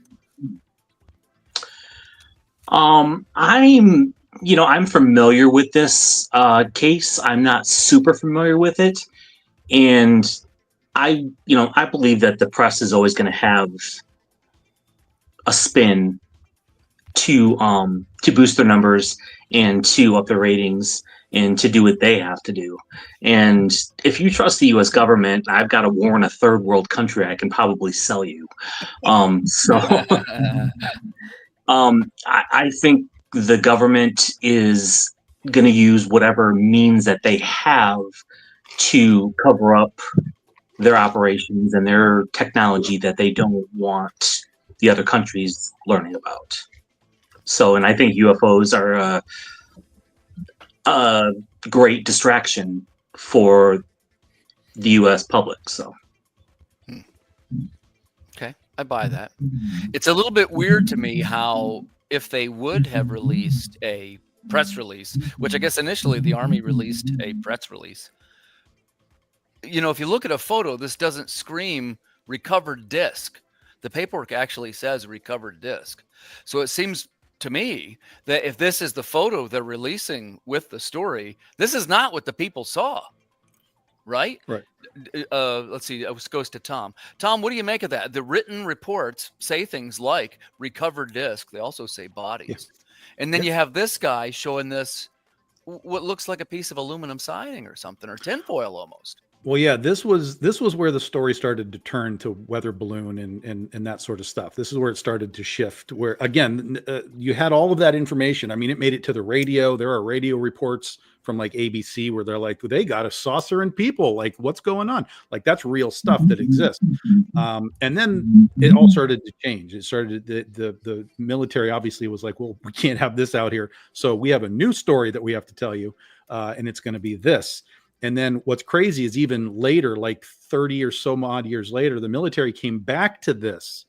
I'm familiar with this case. I'm not super familiar with it, and I believe that the press is always going to have a spin to boost their numbers and to up their ratings and to do what they have to do. And if you trust the U.S. government, I've got to warn a third world country I can probably sell you. I think the government is going to use whatever means that they have to cover up their operations and their technology that they don't want the other countries learning about. So, and I think UFOs are a great distraction for the U.S. public. So, okay, I buy that. It's a little bit weird to me how if they would have released a press release, which I guess initially the Army released a press release. If you look at a photo, this doesn't scream recovered disc. The paperwork actually says recovered disc. So it seems to me that if this is the photo they're releasing with the story, this is not what the people saw. Right? Right. Let's see. It goes to Tom. Tom, what do you make of that? The written reports say things like recovered disc. They also say bodies. Yes. And then you have this guy showing this, what looks like a piece of aluminum siding or something, or tinfoil almost. Well, yeah, this was where the story started to turn to weather balloon and that sort of stuff. This is where it started to shift. Where again, you had all of that information. I mean, it made it to the radio. There are radio reports from like ABC where they're like, they got a saucer and people. Like, what's going on? Like, that's real stuff that exists. And then it all started to change. It started the military obviously was like, well, we can't have this out here, so we have a new story that we have to tell you, and it's going to be this. And then what's crazy is even later, like 30 or so odd years later, the military came back to this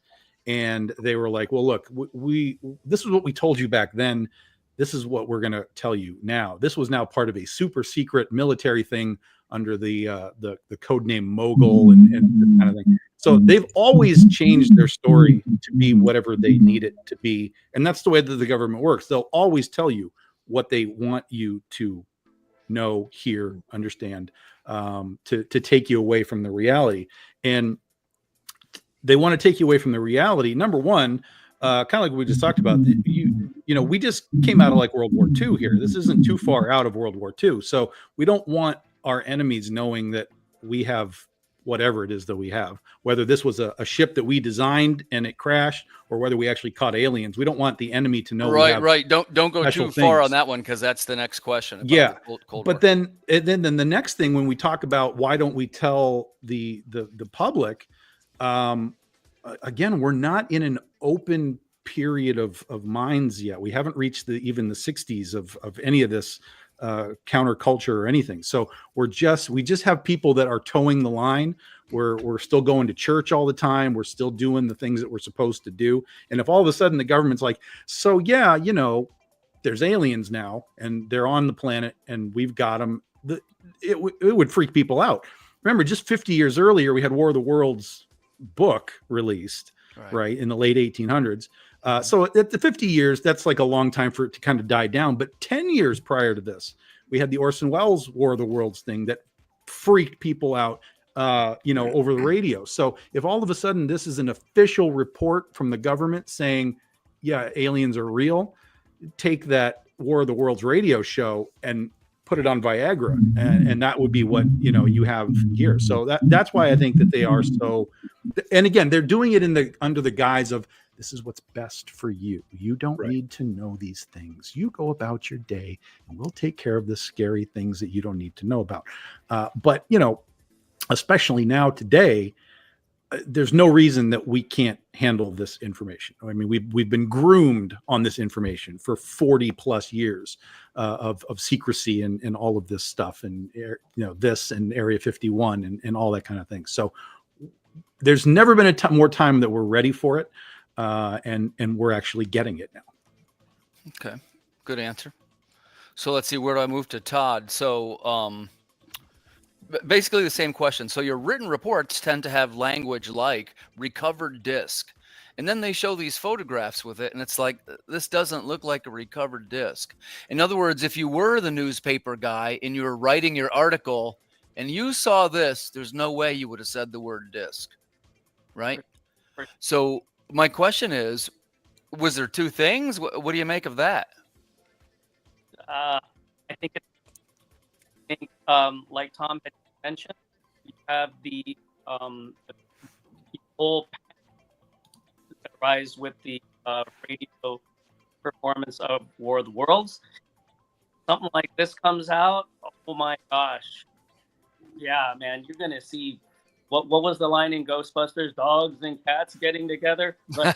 and they were like, well, look, this is what we told you back then. This is what we're going to tell you now. This was now part of a super secret military thing under the code name Mogul and this kind of thing. So they've always changed their story to be whatever they need it to be. And that's the way that the government works. They'll always tell you what they want you to know, hear, understand, to take you away from the reality. And they want to take you away from the reality. Number one, kind of like we just talked about, we just came out of like World War II here. This isn't too far out of World War II. So we don't want our enemies knowing that we have whatever it is that we have, whether this was a ship that we designed and it crashed, or whether we actually caught aliens. We don't want the enemy to know. Right. Don't go too far on that one, because that's the next question. About Cold War. Then the next thing, when we talk about why don't we tell the public, again, we're not in an open period of minds yet. We haven't reached even the 60s of any of this counterculture or anything. So we just have people that are towing the line. We're still going to church all the time. We're still doing the things that we're supposed to do. And if all of a sudden the government's like, so yeah, there's aliens now and they're on the planet and we've got them, it would freak people out. Remember, just 50 years earlier, we had War of the Worlds book released, right in the late 1800s. So at the 50 years, that's like a long time for it to kind of die down. But 10 years prior to this, we had the Orson Welles War of the Worlds thing that freaked people out, over the radio. So if all of a sudden this is an official report from the government saying, yeah, aliens are real, take that War of the Worlds radio show and put it on Viagra. And that would be what, you have here. So that's why I think that they are so, and again, they're doing it under the guise of, this is what's best for you. You don't need to know these things. You go about your day and we'll take care of the scary things that you don't need to know about. But, especially now today, there's no reason that we can't handle this information. I mean, we've been groomed on this information for 40 plus years of secrecy and all of this stuff, and this and Area 51 and all that kind of thing. So there's never been more time that we're ready for it, and we're actually getting it now. Okay, good answer. So let's see, where do I move to, Todd? So basically the same question. So your written reports tend to have language like recovered disc, and then they show these photographs with it, and it's like, this doesn't look like a recovered disc. In other words, if you were the newspaper guy and you were writing your article and you saw this, there's no way you would have said the word disc, right? So my question is, was there two things? What do you make of that? I think like Tom had mentioned, you have the whole that rise with the radio performance of War of the Worlds. Something like this comes out, oh my gosh. Yeah, man, you're going to see, what was the line in Ghostbusters? Dogs and cats getting together, but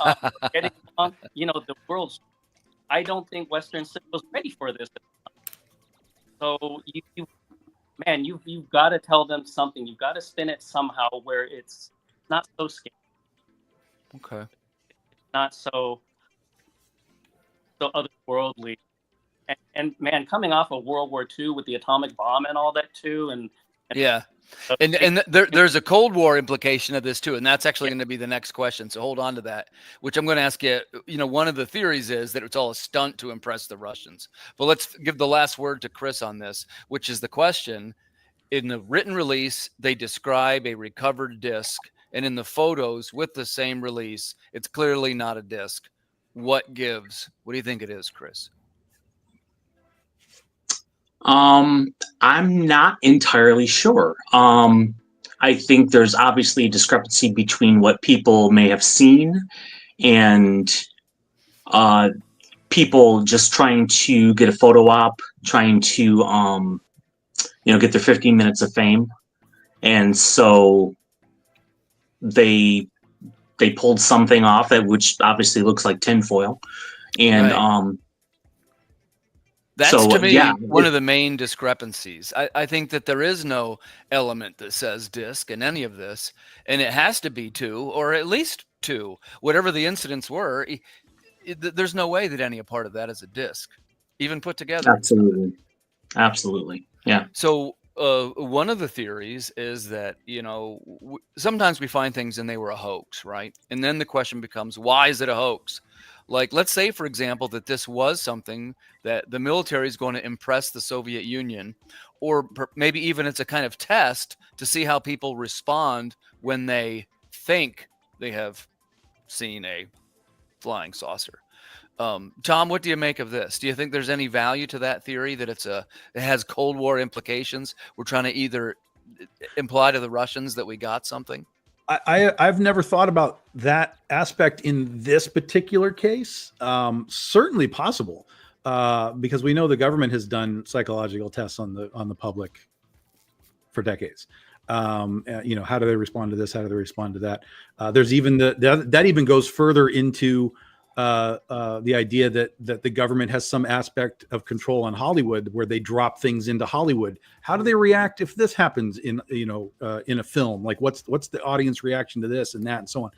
getting along. The world's, I don't think Western cinema was ready for this. So you've got to tell them something. You've got to spin it somehow where it's not so scary. Okay. Not so otherworldly. And man, coming off of World War II with the atomic bomb and all that too, and yeah. And there's a Cold War implication of this too, and that's actually going to be the next question. So hold on to that, which I'm going to ask you. One of the theories is that it's all a stunt to impress the Russians. But let's give the last word to Chris on this, which is the question. In the written release, they describe a recovered disc, and in the photos with the same release, it's clearly not a disc. What gives? What do you think it is, Chris? I'm not entirely sure. I think there's obviously a discrepancy between what people may have seen and people just trying to get a photo op, trying to get their 15 minutes of fame, and so they pulled something off that which obviously looks like tinfoil, and right. That's so, to me yeah, one of the main discrepancies. I think that there is no element that says disc in any of this, and it has to be two, or at least two, whatever the incidents were. There's no way that any part of that is a disc, even put together. Absolutely. Yeah. So one of the theories is that, sometimes we find things and they were a hoax, right? And then the question becomes, why is it a hoax? Like, let's say, for example, that this was something that the military is going to impress the Soviet Union, or maybe even it's a kind of test to see how people respond when they think they have seen a flying saucer. Tom, what do you make of this? Do you think there's any value to that theory, that it has Cold War implications? We're trying to either imply to the Russians that we got something? I've never thought about that aspect in this particular case. Certainly possible, because we know the government has done psychological tests on the public for decades. How do they respond to this? How do they respond to that? There's even that even goes further into the idea that the government has some aspect of control on Hollywood, where they drop things into Hollywood. How do they react if this happens in a film? Like, what's the audience reaction to this and that and so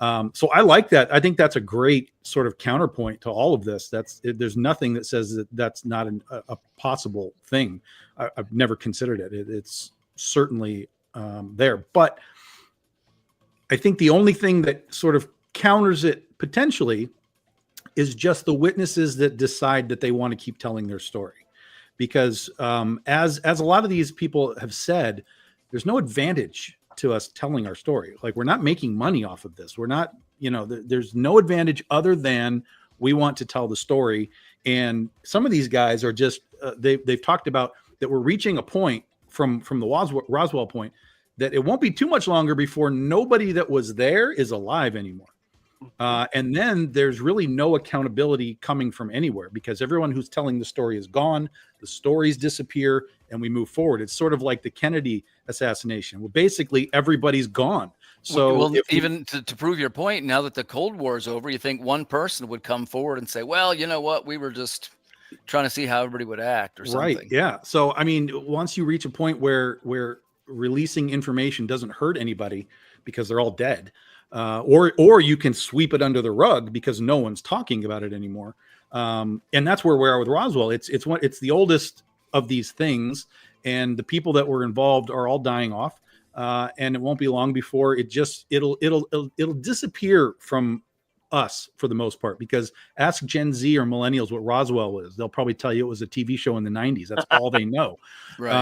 on? So I like that. I think that's a great sort of counterpoint to all of this. There's nothing that says that that's not a possible thing. I've never considered it. It's certainly there, but I think the only thing that sort of counters it potentially is just the witnesses that decide that they want to keep telling their story, because as a lot of these people have said, there's no advantage to us telling our story. Like, we're not making money off of this. We're not, there's no advantage other than we want to tell the story. And some of these guys are just they've talked about that we're reaching a point from the Roswell point that it won't be too much longer before nobody that was there is alive anymore. And then there's really no accountability coming from anywhere, because everyone who's telling the story is gone. The stories disappear and we move forward. It's sort of like the Kennedy assassination, where basically everybody's gone. So well, even to prove your point, now that the Cold War is over, you think one person would come forward and say, well, you know what, we were just trying to see how everybody would act or something. Right. Yeah. So, I mean, once you reach a point where releasing information doesn't hurt anybody because they're all dead, or you can sweep it under the rug because no one's talking about it anymore. And that's where we are with Roswell. It's the oldest of these things, and the people that were involved are all dying off. And it won't be long before it'll disappear from us for the most part, because ask Gen Z or millennials what Roswell is. They'll probably tell you it was a TV show in the 90s. That's all they know. Right.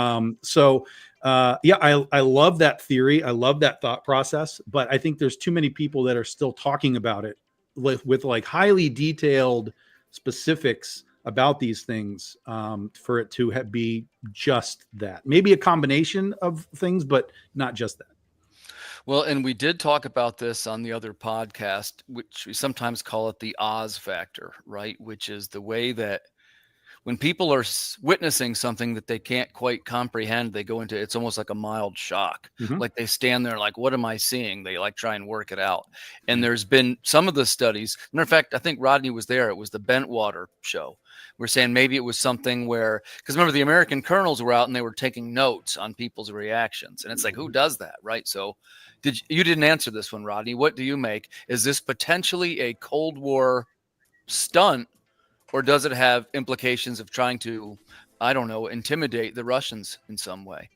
I love that theory. I love that thought process, but I think there's too many people that are still talking about it with like highly detailed specifics about these things for it to be just that. Maybe a combination of things, but not just that. Well, and we did talk about this on the other podcast, which we sometimes call it the Oz factor, right? Which is the way that when people are witnessing something that they can't quite comprehend, they go into, it's almost like a mild shock. Mhm. Like they stand there like, what am I seeing? They like try and work it out. And there's been some of the studies. Matter of fact, I think Rodney was there. It was the Bentwater show. We're saying maybe it was something where, because remember the American colonels were out and they were taking notes on people's reactions. And it's like, who does that? Right. So you didn't answer this one, Rodney. What do you make? Is this potentially a Cold War stunt, or does it have implications of trying to, I don't know, intimidate the Russians in some way?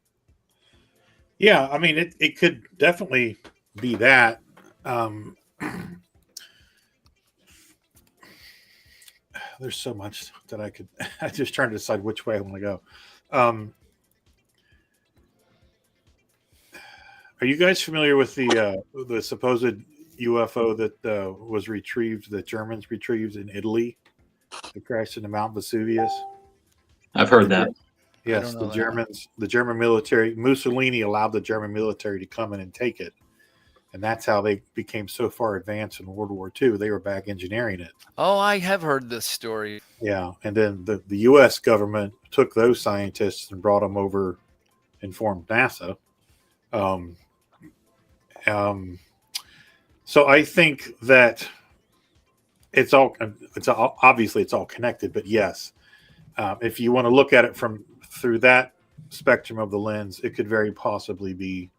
Yeah, I mean, it could definitely be that. There's so much that I'm just trying to decide which way I want to go. Are you guys familiar with the supposed UFO that was retrieved, the Germans retrieved in Italy? It crashed into Mount Vesuvius. I've heard that. Yes, the German military, Mussolini allowed the German military to come in and take it. And that's how they became so far advanced in World War II. They were back engineering it. Oh, I have heard this story. Yeah. And then the U.S. government took those scientists and brought them over and formed NASA. So I think that it's obviously all connected, but yes, if you want to look at it through that spectrum of the lens, it could very possibly be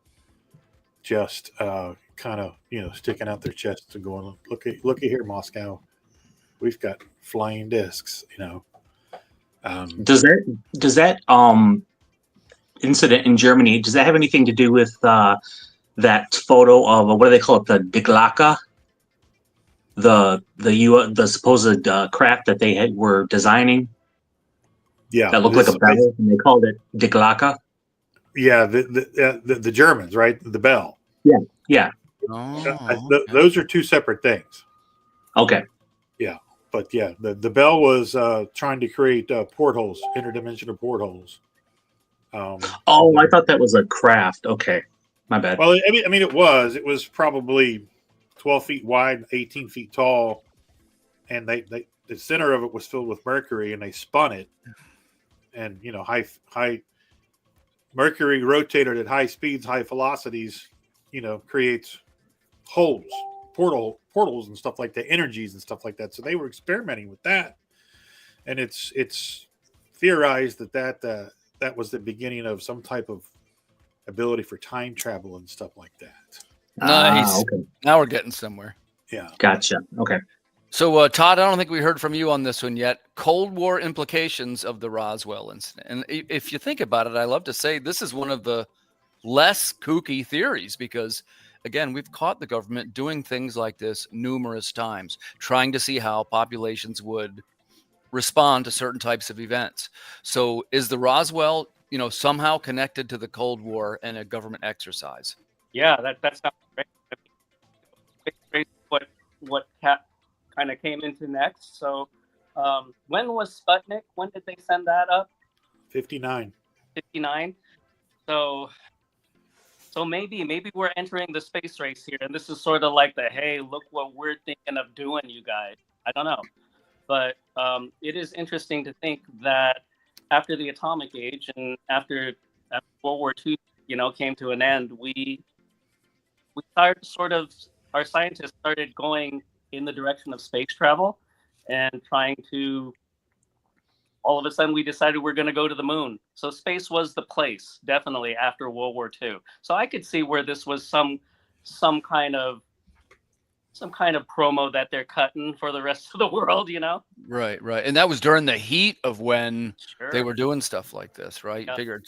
just kind of sticking out their chest and going, look at here, Moscow, we've got flying discs. Does that incident in Germany, does that have anything to do with that photo of what do they call it, the Diglaka, the supposed craft that they were designing? Yeah, that looked like a bell, and they called it Diglaka. Yeah, the Germans, right? The bell. Yeah. Those are two separate things. Okay. Yeah, but yeah, the bell was trying to create portholes, interdimensional portholes. I thought that was a craft. Okay, my bad. Well, I mean, it was probably 12 feet wide, 18 feet tall, and the center of it was filled with mercury, and they spun it, and high mercury rotated at high speeds, high velocities, creates holes, portals and stuff like that, energies and stuff like that. So they were experimenting with that, and it's theorized that was the beginning of some type of ability for time travel and stuff like that. Nice. Okay. Now we're getting somewhere. Yeah. Gotcha. Okay. So, Todd, I don't think we heard from you on this one yet. Cold War implications of the Roswell incident. And if you think about it, I love to say this is one of the less kooky theories because, again, we've caught the government doing things like this numerous times, trying to see how populations would respond to certain types of events. So is the Roswell, somehow connected to the Cold War and a government exercise? Yeah, that sounds great. What kind of came into next. So when was Sputnik? When did they send that up? 59. 59. So maybe we're entering the space race here, and this is sort of like the, hey, look what we're thinking of doing, you guys. I don't know, but it is interesting to think that after the atomic age and after World War II, came to an end, we we started our scientists started going in the direction of space travel and trying to. All of a sudden, we decided we're going to go to the moon. So space was the place, definitely after World War II. So I could see where this was some kind of promo that they're cutting for the rest of the world, you know? Right, right. And that was during the heat of when they Sure. were doing stuff like this, right? You Yeah. figured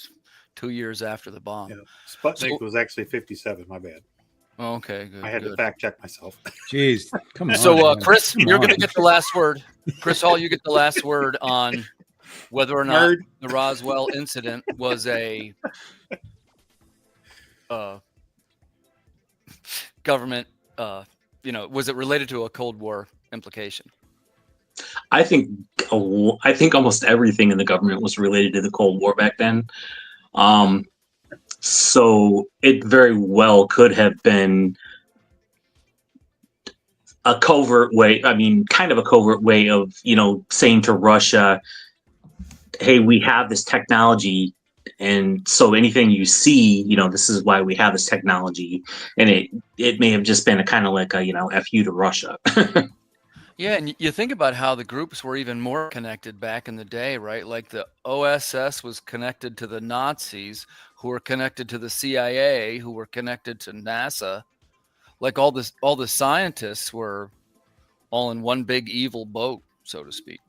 2 years after the bomb. Yeah. Sputnik was actually 57. My bad. Oh, okay, good. I had to good. fact check myself. Jeez, come on. So, man. Chris, Come you're on. going to get the last word. Chris Hall, you get the last word on whether or not Nerd. the Roswell incident was a government, was it related to a Cold War implication? I think almost everything in the government was related to the Cold War back then. So it very well could have been a covert way. I mean, kind of a covert way of, saying to Russia, hey, we have this technology. And so anything you see, this is why we have this technology. And it may have just been a kind of like a, F you to Russia. Yeah, and you think about how the groups were even more connected back in the day, right? Like the OSS was connected to the Nazis, who were connected to the CIA, who were connected to NASA. Like all the scientists were all in one big evil boat, so to speak.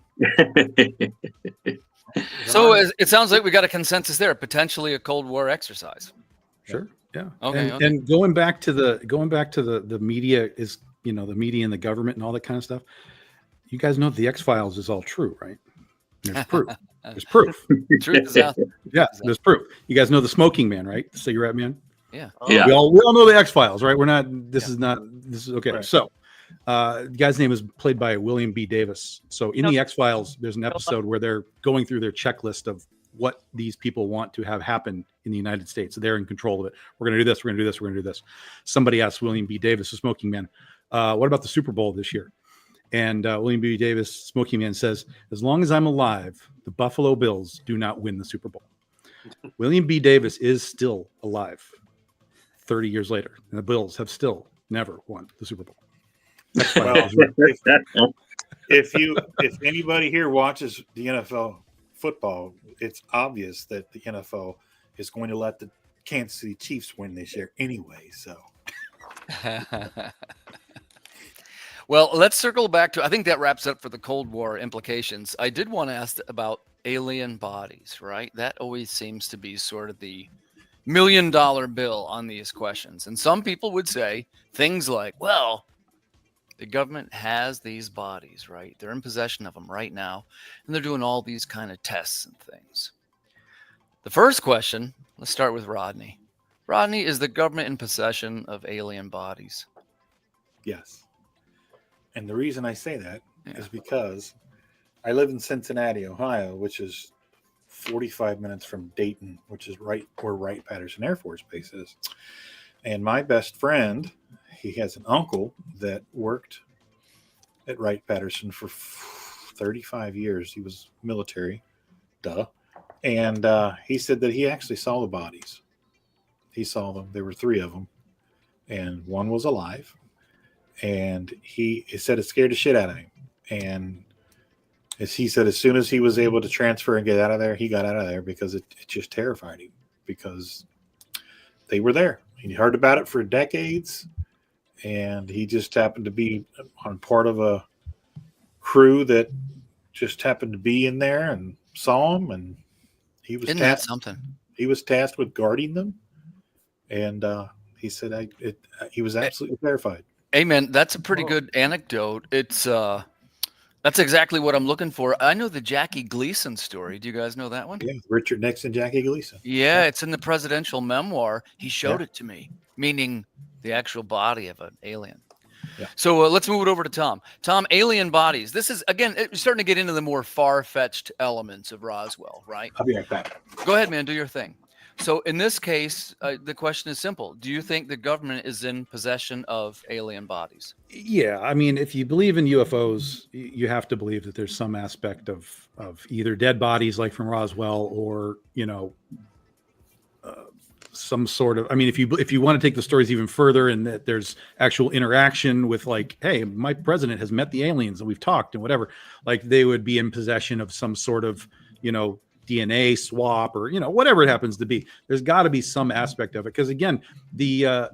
So it sounds like we got a consensus there, potentially a Cold War exercise. Sure. Yeah. Okay. And going back to the media is, the media and the government and all that kind of stuff. You guys know the X-Files is all true, right? There's proof. There's proof. Truth is out there. Yeah, there's proof. You guys know the Smoking Man, right? The cigarette man. Yeah. Yeah. We all know the X-Files, right? This is okay. Right. So the guy's name is played by William B. Davis. So in the X-Files, there's an episode where they're going through their checklist of what these people want to have happen in the United States. So they're in control of it. We're going to do this. We're going to do this. We're going to do this. Somebody asked William B. Davis, the Smoking Man, what about the Super Bowl this year? And William B. Davis, Smoking Man, says, as long as I'm alive, the Buffalo Bills do not win the Super Bowl. William B. Davis is still alive 30 years later, and the Bills have still never won the Super Bowl. Well, if anybody here watches the NFL football, it's obvious that the NFL is going to let the Kansas City Chiefs win this year anyway. So, well, let's circle back to. I think that wraps up for the Cold War implications. I did want to ask about alien bodies, right? That always seems to be sort of the $1 million bill on these questions, and some people would say things like, "Well, the government has these bodies, right? They're in possession of them right now, and they're doing all these kind of tests and things." The first question, let's start with Rodney. Rodney, is the government in possession of alien bodies? yes. And the reason I say that is because I live in Cincinnati, Ohio, which is 45 minutes from Dayton, which is right where Wright-Patterson Air Force Base is. And my best friend, he has an uncle that worked at Wright-Patterson for 35 years. He was military, and he said that he actually saw the bodies. He saw them. There were 3 of them, and one was alive. And he said it scared the shit out of him. And as he said, as soon as he was able to transfer and get out of there, he got out of there because it just terrified him, because they were there. He heard about it for decades, and he just happened to be on part of a crew that just happened to be in there and saw him, and he was Isn't that something? He was tasked with guarding them, and he said he was absolutely terrified. Amen. That's a pretty good anecdote. It's that's exactly what I'm looking for. I know the Jackie Gleason story. Do you guys know that one? Yeah, Richard Nixon, Jackie Gleason. Yeah, it's in the presidential memoir. He showed it to me, meaning the actual body of an alien. Yeah. So let's move it over to Tom. Tom, alien bodies. This is, again, it's starting to get into the more far-fetched elements of Roswell, right? I'll be right back. Go ahead, man. Do your thing. So in this case, the question is simple. Do you think the government is in possession of alien bodies? Yeah, I mean, if you believe in UFOs, you have to believe that there's some aspect of either dead bodies like from Roswell, or some sort of, I mean, if you want to take the stories even further and that there's actual interaction with like, hey, my president has met the aliens and we've talked and whatever, like they would be in possession of some sort of, DNA swap or, whatever it happens to be. There's got to be some aspect of it. Because again, the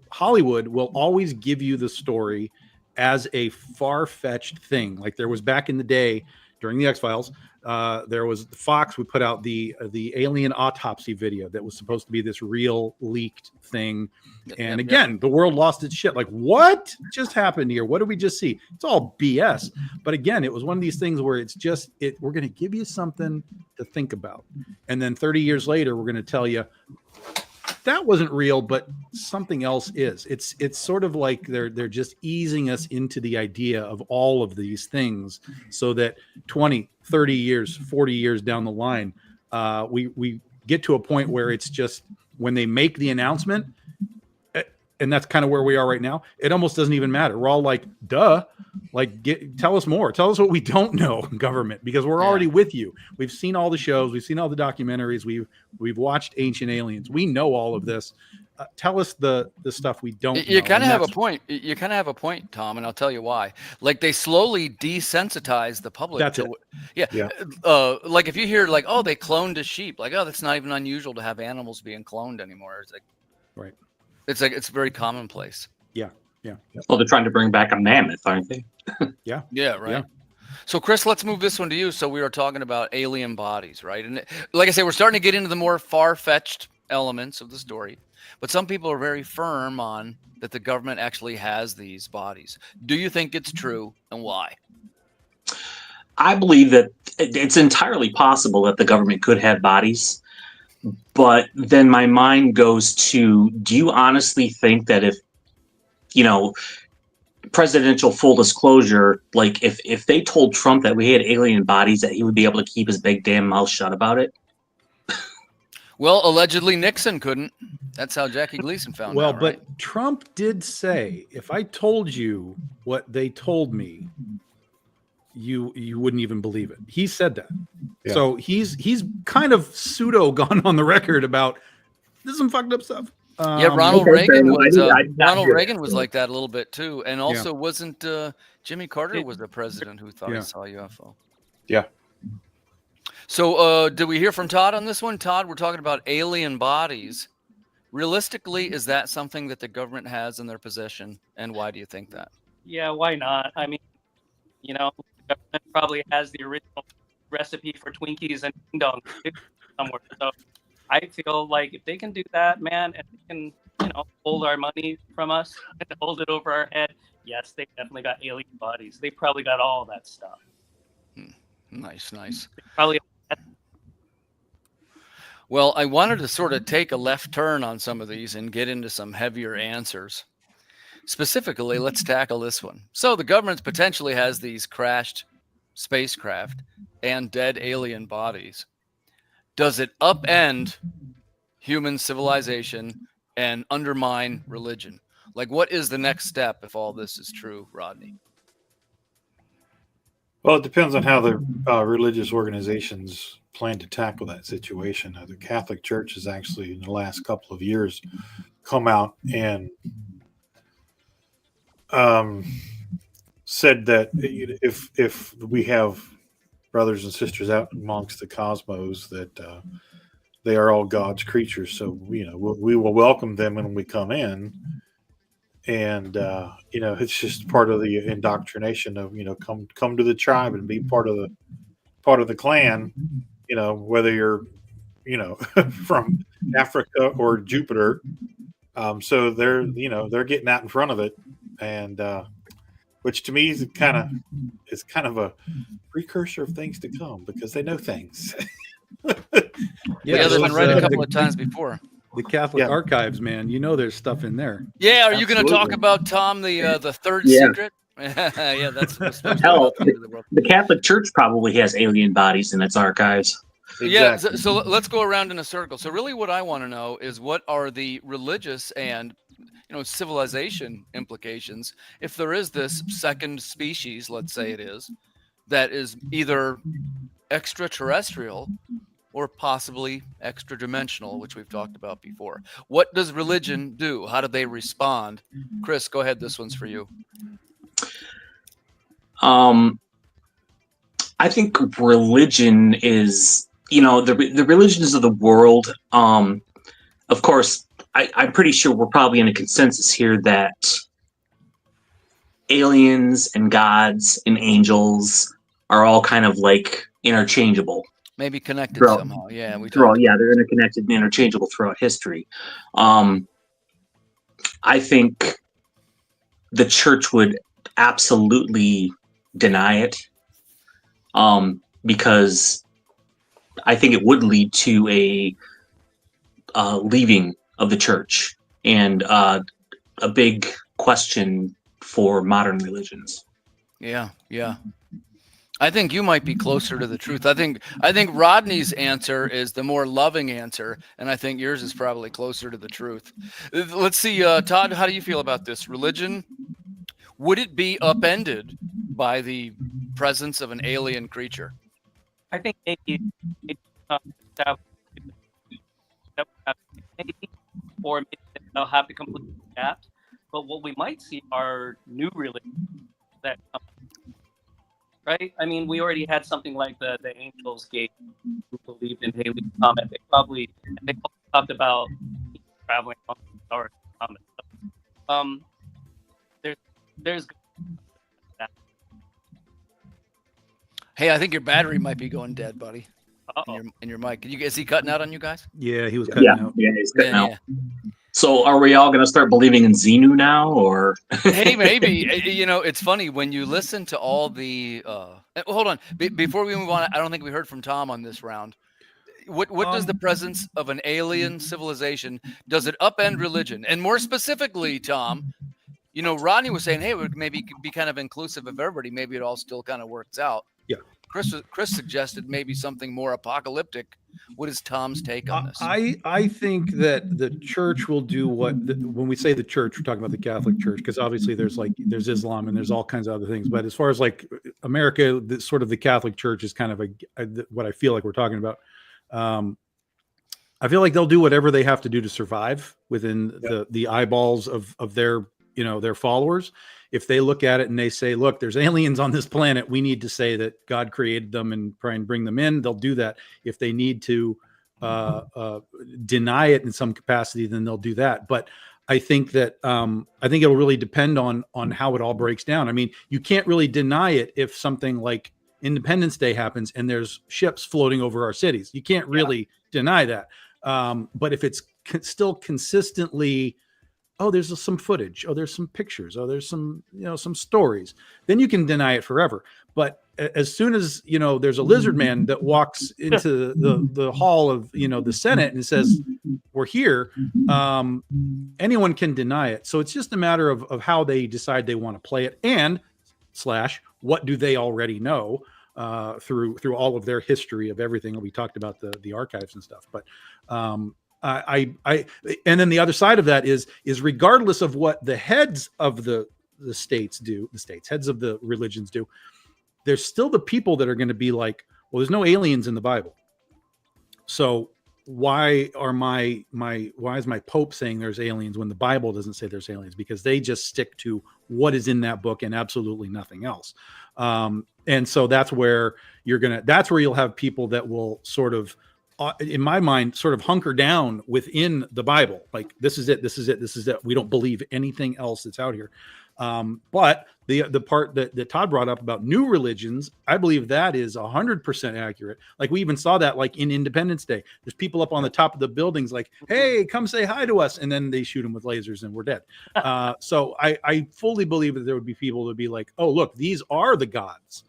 Hollywood will always give you the story as a far-fetched thing. Like there was back in the day during the X-Files, there was Fox would put out the alien autopsy video that was supposed to be this real leaked thing. And again, the world lost its shit. Like, what just happened here? What did we just see? It's all BS. But again, it was one of these things where it's just, we're going to give you something to think about. And then 30 years later, we're going to tell you, that wasn't real, but something else is. It's sort of like they're just easing us into the idea of all of these things so that 20, 30 years, 40 years down the line, we get to a point where it's just when they make the announcement, and that's kind of where we are right now, it almost doesn't even matter. We're all like, duh, like tell us more. Tell us what we don't know, government, because we're already with you. We've seen all the shows. We've seen all the documentaries. We've watched Ancient Aliens. We know all of this. Tell us the stuff we don't know. You kind of have a point. You kind of have a point, Tom, and I'll tell you why. Like they slowly desensitize the public. That's it. Yeah. Like if you hear like, oh, they cloned a sheep, like, oh, that's not even unusual to have animals being cloned anymore. It's like, right. It's like it's very commonplace. Yeah. Well, they're trying to bring back a mammoth, aren't they? Yeah. Yeah, right. Yeah. So, Chris, let's move this one to you. So we are talking about alien bodies, right? And like I say, we're starting to get into the more far-fetched elements of the story. But some people are very firm on that the government actually has these bodies. Do you think it's true, and why? I believe that it's entirely possible that the government could have bodies. But then my mind goes to, do you honestly think that if, presidential full disclosure, like if they told Trump that we had alien bodies, that he would be able to keep his big damn mouth shut about it? Well, allegedly Nixon couldn't. That's how Jackie Gleason found out. Well, but Trump did say, if I told you what they told me, you wouldn't even believe it. He said that. Yeah. So he's kind of pseudo gone on the record about this some fucked up stuff. Ronald Reagan was like that a little bit too, and also wasn't Jimmy Carter was the president who thought he saw a UFO. Yeah. So did we hear from Todd on this one? Todd, we're talking about alien bodies. Realistically, is that something that the government has in their possession, and why do you think that? Yeah, why not? I mean, the government probably has the original recipe for Twinkies and ding dongs somewhere. So I feel like if they can do that, man, and they can, hold our money from us and hold it over our head, yes, they definitely got alien bodies. They probably got all that stuff. Nice. They probably. Well, I wanted to sort of take a left turn on some of these and get into some heavier answers. Specifically, let's tackle this one. So the government potentially has these crashed spacecraft and dead alien bodies. Does it upend human civilization and undermine religion? Like, what is the next step if all this is true, Rodney? Well, it depends on how the religious organizations plan to tackle that situation. The Catholic Church has actually, in the last couple of years, come out and said that if we have brothers and sisters out amongst the cosmos, that they are all God's creatures. So we will welcome them when we come in, and it's just part of the indoctrination of come to the tribe and be part of the clan. Whether you're from Africa or Jupiter. So they're getting out in front of it, and which to me is kind of a precursor of things to come, because they know things. Yeah, they've been right a couple of times before. The Catholic archives, man. There's stuff in there. Yeah, are you going to talk about, Tom, the third secret? Yeah, that's hell. The Catholic Church probably has alien bodies in its archives. Exactly. Yeah, so let's go around in a circle. So really what I want to know is, what are the religious and civilization implications if there is this second species, let's say it is, that is either extraterrestrial or possibly extra dimensional, which we've talked about before. What does religion do? How do they respond? Chris, go ahead. This one's for you. I think religion is, the religions of the world. Of course, I'm pretty sure we're probably in a consensus here that aliens and gods and angels are all kind of like interchangeable. Maybe connected somehow. Yeah, they're interconnected and interchangeable throughout history. I think the church would absolutely deny it, because I think it would lead to a leaving of the church and a big question for modern religions. Yeah. I think you might be closer to the truth. I think Rodney's answer is the more loving answer, and I think yours is probably closer to the truth. Let's see, Todd, how do you feel about this? Religion, would it be upended by the presence of an alien creature? I think maybe or maybe they'll have to completely adapt. But what we might see are new religions that come, right? I mean, we already had something like the Angels Gate, who believed in Haley's Comet. They also talked about traveling on the stars. There's Hey, I think your battery might be going dead, buddy. In your mic. Is he cutting out on you guys? Yeah, he was cutting out. Yeah, he's cutting out. So are we all going to start believing in Xenu now, or? Hey, maybe. It's funny when you listen to all the. Hold on, before we move on, I don't think we heard from Tom on this round. What does the presence of an alien civilization, does it upend religion? And more specifically, Tom, Rodney was saying, hey, it would maybe be kind of inclusive of everybody. Maybe it all still kind of works out. Yeah. Chris suggested maybe something more apocalyptic. What is Tom's take on this? I think that the church will do when we say the church, we're talking about the Catholic Church, because obviously there's Islam and there's all kinds of other things. But as far as like America, sort of the Catholic Church is kind of what I feel like we're talking about. I feel like they'll do whatever they have to do to survive within the eyeballs of their their followers. If they look at it and they say, look, there's aliens on this planet, we need to say that God created them and try and bring them in, they'll do that. If they need to deny it in some capacity, then they'll do that. But I think that I think it'll really depend on how it all breaks down. I mean, you can't really deny it if something like Independence Day happens and there's ships floating over our cities. You can't really deny that. But if it's still consistently, oh, there's some footage, oh, there's some pictures, oh, there's some some stories, then you can deny it forever. But as soon as there's a lizard man that walks into the hall of the Senate and says we're here, anyone can deny it. So it's just a matter of how they decide they want to play it, and / what do they already know through all of their history of everything. We talked about the archives and stuff, but I and then the other side of that is regardless of what the heads of the states do, heads of the religions do, there's still the people that are going to be like, well, there's no aliens in the Bible. So why is my Pope saying there's aliens when the Bible doesn't say there's aliens? Because they just stick to what is in that book and absolutely nothing else. And so that's where you'll have people that will sort of, in my mind, sort of hunker down within the Bible. Like, this is it. We don't believe anything else that's out here. But the part that Todd brought up about new religions, I believe that is 100% accurate. Like, we even saw that like in Independence Day. There's people up on the top of the buildings like, hey, come say hi to us. And then they shoot them with lasers and we're dead. So I fully believe that there would be people that would be like, oh, look, these are the gods.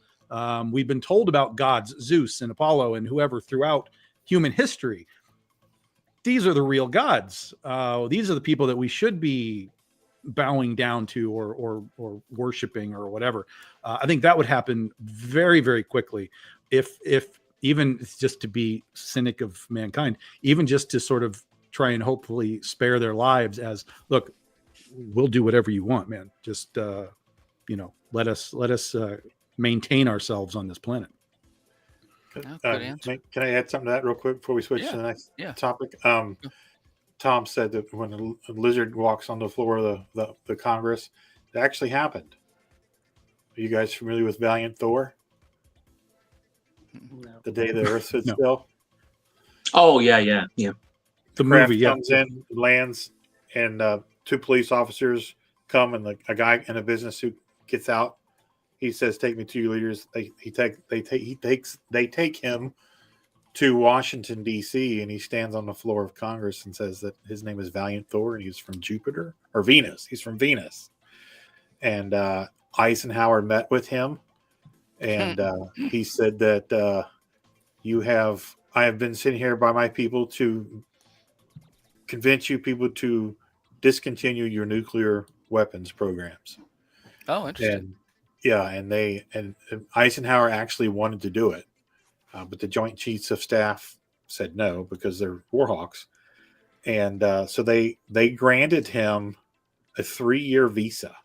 We've been told about gods, Zeus and Apollo and whoever throughout human history. These are the real gods. These are the people that we should be bowing down to or worshiping or whatever. I think that would happen very, very quickly. If even just to be cynic of mankind, even just to sort of try and hopefully spare their lives as, look, we'll do whatever you want, man. Just, let us maintain ourselves on this planet. Good answer. Can I add something to that real quick before we switch to the next topic? Tom said that when a lizard walks on the floor of the Congress, it actually happened. Are you guys familiar with Valiant Thor? No. The day the Earth stood still. Oh yeah. The movie, craft comes in, lands, and 2 police officers come, and a guy in a business suit gets out. He says, "Take me to your leaders." They take him to Washington D.C. and he stands on the floor of Congress and says that his name is Valiant Thor and he's from Jupiter or Venus. He's from Venus, and Eisenhower met with him, and he said that I have been sitting here by my people to convince you people to discontinue your nuclear weapons programs. Oh, interesting. And Eisenhower actually wanted to do it, but the Joint Chiefs of Staff said no because they're war hawks, and so they granted him a 3-year visa,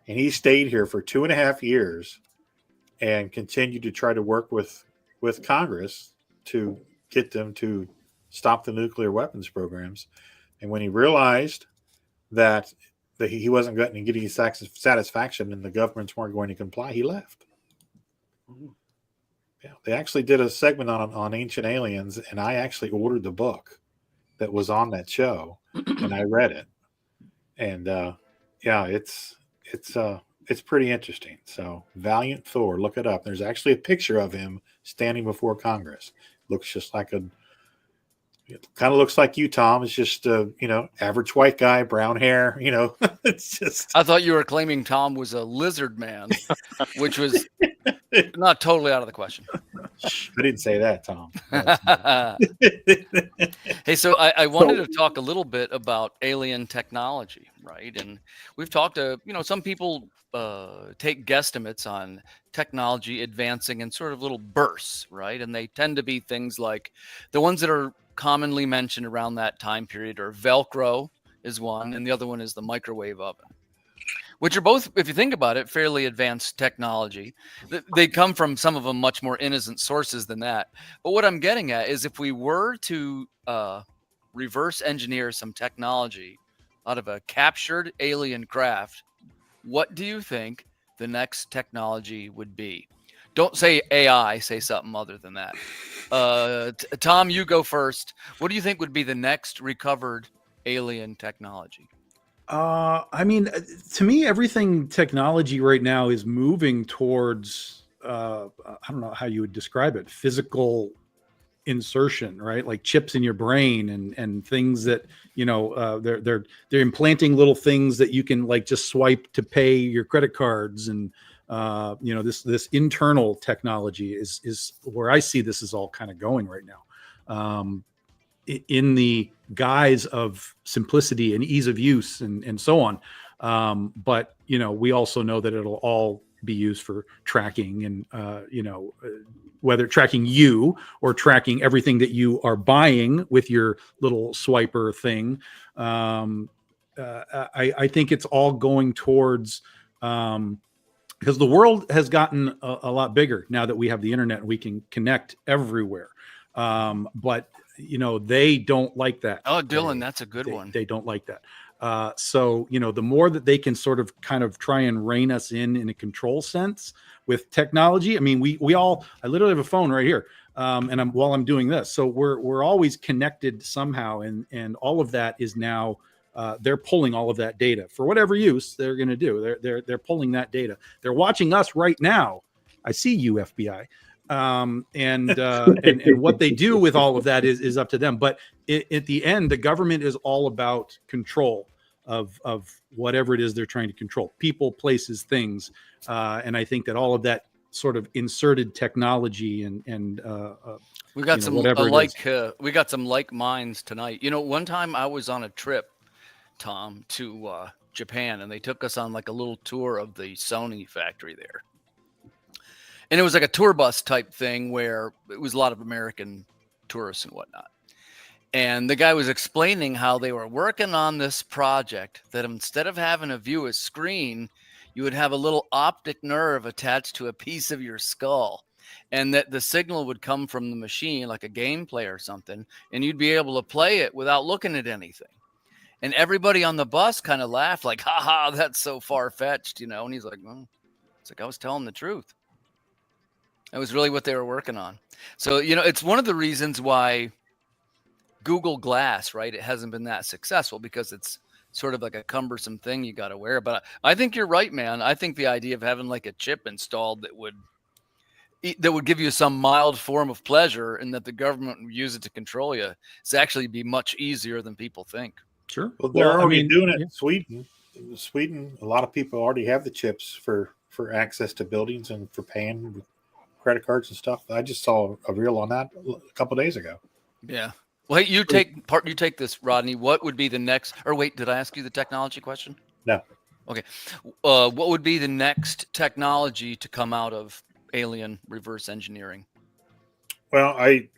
and he stayed here for 2.5 years and continued to try to work with Congress to get them to stop the nuclear weapons programs. And when he realized that he wasn't getting satisfaction and the governments weren't going to comply, he left. Yeah, they actually did a segment on Ancient Aliens, and I actually ordered the book that was on that show, and I read it. And it's pretty interesting. So Valiant Thor, look it up. There's actually a picture of him standing before Congress. Looks just like it kind of looks like you, Tom. It's just average white guy, brown hair. It's just. I thought you were claiming Tom was a lizard man, which was not totally out of the question. I didn't say that, Tom. Hey, so I wanted to talk a little bit about alien technology, right? And we've talked to, some people take guesstimates on technology advancing in sort of little bursts, right? And they tend to be things like the ones that are commonly mentioned around that time period are Velcro is one, and the other one is the microwave oven, which are both, if you think about it, fairly advanced technology. They come from some of them much more innocent sources than that. But what I'm getting at is if we were to reverse engineer some technology out of a captured alien craft, what do you think the next technology would be? Don't say AI, say something other than that. Tom, you go first. What do you think would be the next recovered alien technology? I mean, to me, everything technology right now is moving towards, I don't know how you would describe it, physical insertion, right? Like chips in your brain and things that, they're implanting little things that you can like just swipe to pay your credit cards. And, this internal technology is where I see this is all kind of going right now. In the guise of simplicity and ease of use and so on. But, we also know that it'll all be used for tracking and, whether tracking you or tracking everything that you are buying with your little swiper thing. I think it's all going towards, because the world has gotten a lot bigger now that we have the internet and we can connect everywhere. But they don't like that. Oh, Dylan, that's a good one. They don't like that. So, the more that they can sort of kind of try and rein us in a control sense with technology. I mean, I literally have a phone right here. And while I'm doing this, so we're always connected somehow. And all of that is now, they're pulling all of that data for whatever use they're going to do. They're pulling that data. They're watching us right now. I see you, FBI. And what they do with all of that is up to them. But at the end, the government is all about control of whatever it is they're trying to control: people, places, things. And I think that all of that sort of inserted technology and we got some we got some like minds tonight. One time I was on a trip, Tom, to Japan, and they took us on like a little tour of the Sony factory there. And it was like a tour bus type thing where it was a lot of American tourists and whatnot. And the guy was explaining how they were working on this project that instead of having a view a screen, you would have a little optic nerve attached to a piece of your skull. and that the signal would come from the machine like a gameplay or something, and you'd be able to play it without looking at anything. And everybody on the bus kind of laughed like, ha ha, that's so far-fetched, you know. And he's like, well, it's like I was telling the truth. It was really what they were working on. So, you know, it's one of the reasons why Google Glass, right, it hasn't been that successful, because it's sort of like a cumbersome thing you got to wear. But I think you're right, man. I think the idea of having like a chip installed that would give you some mild form of pleasure, and that the government would use it to control you, is actually be much easier than people think. Sure. Well, they're already doing it in Sweden. In Sweden, a lot of people already have the chips for access to buildings and for paying with credit cards and stuff. I just saw a reel on that a couple days ago. Yeah. Well, hey, you take this, Rodney. What would be the next? Or wait, did I ask you the technology question? No. Okay. What would be the next technology to come out of alien reverse engineering? Well, I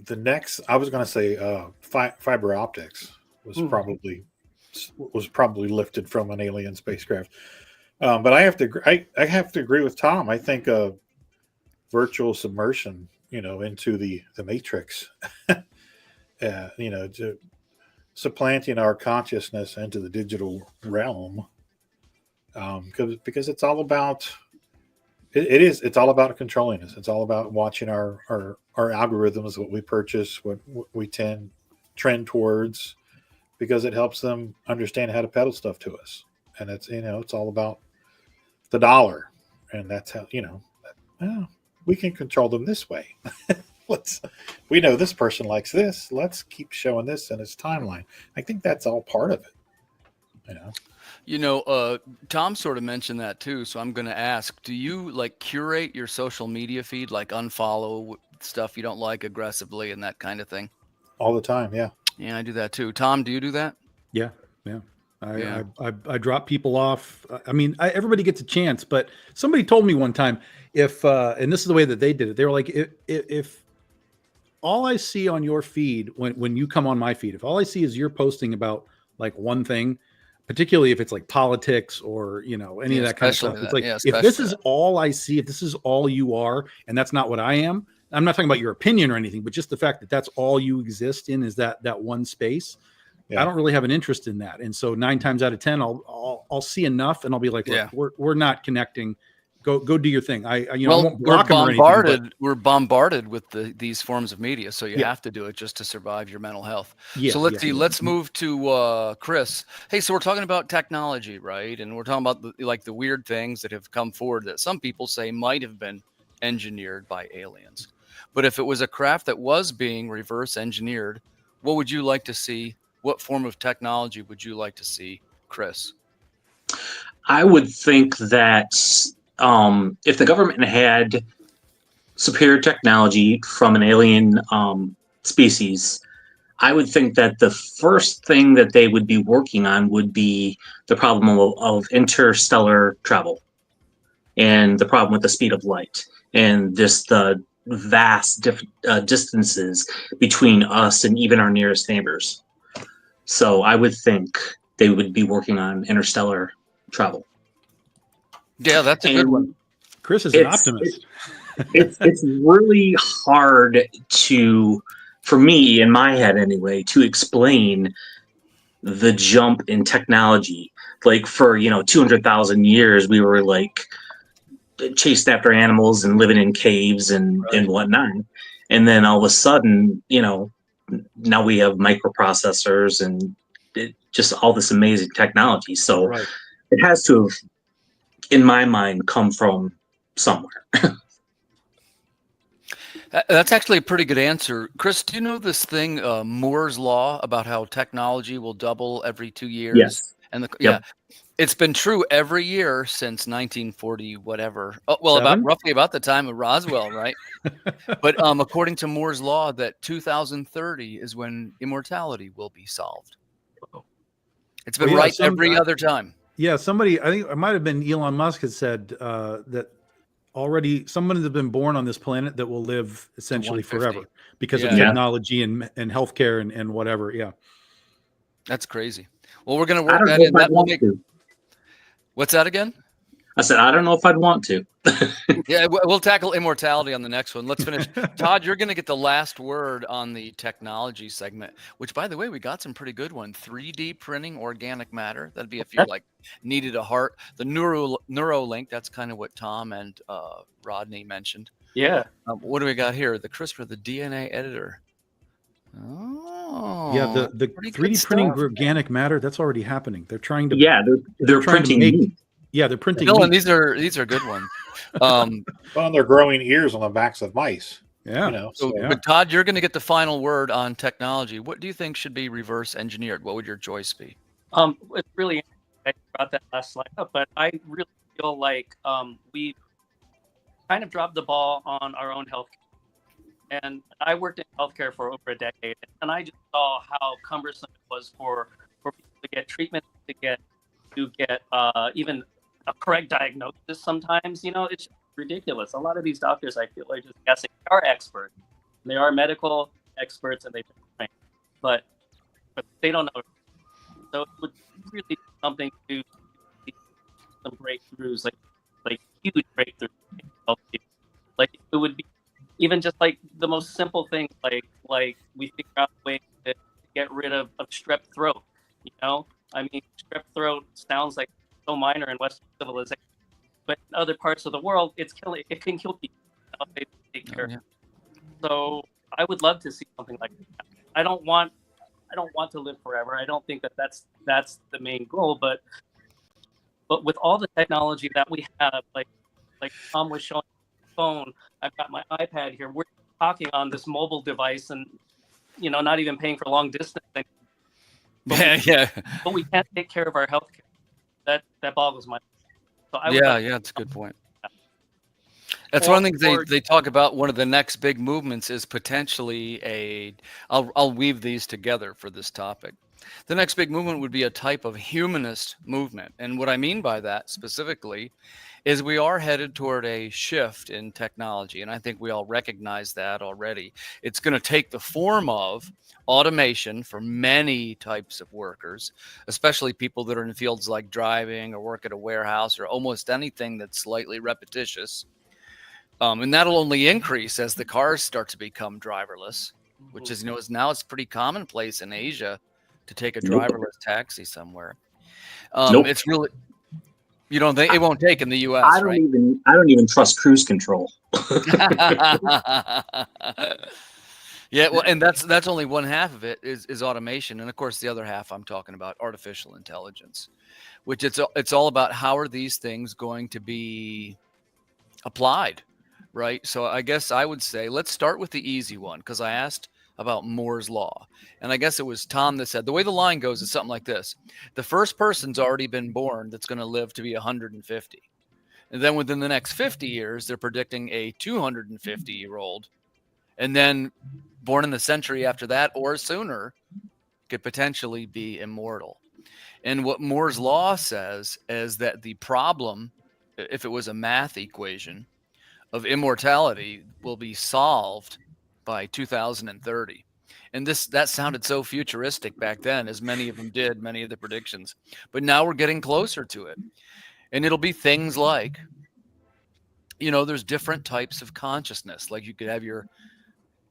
was going to say fiber optics was probably lifted from an alien spacecraft. But I have to agree with Tom. I think virtual submersion, into the matrix, to supplanting our consciousness into the digital realm, because it's all about it's all about controlling us. It's all about watching our algorithms, what we purchase, what we trend towards, because it helps them understand how to peddle stuff to us. And it's all about the dollar, and that's how we can control them this way. We know this person likes this. Let's keep showing this in his timeline. I think that's all part of it. Tom sort of mentioned that too. So I'm going to ask, do you like curate your social media feed, like unfollow stuff you don't like aggressively and that kind of thing? All the time. Yeah. Yeah, I do that too. Tom, do you do that? Yeah. I drop people off. I mean, everybody gets a chance, but somebody told me one time, and this is the way that they did it. They were like, if all I see on your feed, when you come on my feed, if all I see is you're posting about like one thing, particularly if it's like politics or, any of that kind of stuff, it's like, if this is all I see, if this is all you are, and that's not what I am, I'm not talking about your opinion or anything, but just the fact that that's all you exist in is that one space. Yeah. I don't really have an interest in that. And so 9 times out of 10, I'll see enough and I'll be like, look, we're not connecting. Go do your thing. I won't block them or anything, we're bombarded with these forms of media. So you have to do it just to survive your mental health. Yeah, so let's see. Let's move to Chris. Hey, so we're talking about technology, right? And we're talking about the weird things that have come forward that some people say might have been engineered by aliens. But if it was a craft that was being reverse engineered, what would you like to see? What form of technology would you like to see, Chris? I would think that if the government had superior technology from an alien species, I would think that the first thing that they would be working on would be the problem of interstellar travel and the problem with the speed of light and just the vast distances between us and even our nearest neighbors. So I would think they would be working on interstellar travel. Yeah, that's a good one. Chris is an optimist. It's really hard for me in my head anyway, to explain the jump in technology. Like for 200,000 years, we were like chased after animals and living in caves and whatnot, and then all of a sudden, now we have microprocessors and just all this amazing technology. So it has to have, in my mind, come from somewhere. That's actually a pretty good answer. Chris, do you know this thing, Moore's Law, about how technology will double every 2 years? Yes. And it's been true every year since 1940, whatever. Oh, well, roughly about the time of Roswell, right? But according to Moore's Law, that 2030 is when immortality will be solved. It's been every other time. Yeah, somebody, I think it might have been Elon Musk, has said that already someone has been born on this planet that will live essentially forever because of technology and healthcare and whatever. Yeah. That's crazy. Well, we're going to work that in. That will make. What's that again? I said, I don't know if I'd want to. Yeah, we'll tackle immortality on the next one. Let's finish. Todd, you're going to get the last word on the technology segment, which, by the way, we got some pretty good one. 3D printing organic matter. That'd be if you like needed a heart. The Neuralink, that's kind of what Tom and Rodney mentioned. Yeah. What do we got here? The CRISPR, the DNA editor. Oh, Yeah, the pretty 3D good printing stuff. organic matter, that's already happening. They're trying to they're trying to printing make meat. Yeah, they're printing Dylan, meat. these are good ones. Well, they're growing ears on the backs of mice. Yeah. You know, So, so but Todd, you're going to get the final word on technology. What do you think should be reverse engineered? What would your choice be? It's really interesting that you brought that last slide up, but I really feel like we kind of dropped the ball on our own healthcare. And I worked in healthcare for over a decade, and I just saw how cumbersome it was for people to get treatment, to get even a correct diagnosis. Sometimes, it's just ridiculous. A lot of these doctors, I feel, are just guessing. They are experts. They are medical experts, and they train, but they don't know. So it would really be something to see some breakthroughs, like huge breakthroughs in healthcare. Like it would be even just like the most simple things, like we figure out a way to get rid of strep throat. I mean, strep throat sounds like so minor in Western civilization, but in other parts of the world, it can kill people. They take care of it. So I would love to see something like that. I don't want to live forever. I don't think that's the main goal, but with all the technology that we have, like Tom was showing, phone, I've got my iPad here. We're talking on this mobile device, and not even paying for long distance. But we can't take care of our healthcare. That boggles my mind. So That's a good point. That's one thing they talk about. One of the next big movements is potentially I'll weave these together for this topic. The next big movement would be a type of humanist movement. And what I mean by that specifically is we are headed toward a shift in technology. And I think we all recognize that already. It's going to take the form of automation for many types of workers, especially people that are in fields like driving or work at a warehouse or almost anything that's slightly repetitious. And that'll only increase as the cars start to become driverless, which is, now it's pretty commonplace in Asia to take a driverless taxi somewhere. It's really, you don't think it won't take in the U.S. I don't even trust cruise control. Yeah, well, and that's only one half of it is automation, and of course the other half I'm talking about artificial intelligence, which it's all about how are these things going to be applied, right? So I guess I would say let's start with the easy one, because I asked about Moore's law, and I guess it was Tom that said the way the line goes is something like this: the first person's already been born that's going to live to be 150, and then within the next 50 years they're predicting a 250-year-old, and then born in the century after that or sooner could potentially be immortal. And what Moore's law says is that the problem, if it was a math equation, of immortality will be solved by 2030. And that sounded so futuristic back then, as many of them did, many of the predictions. But now we're getting closer to it. And it'll be things like, there's different types of consciousness. Like you could have your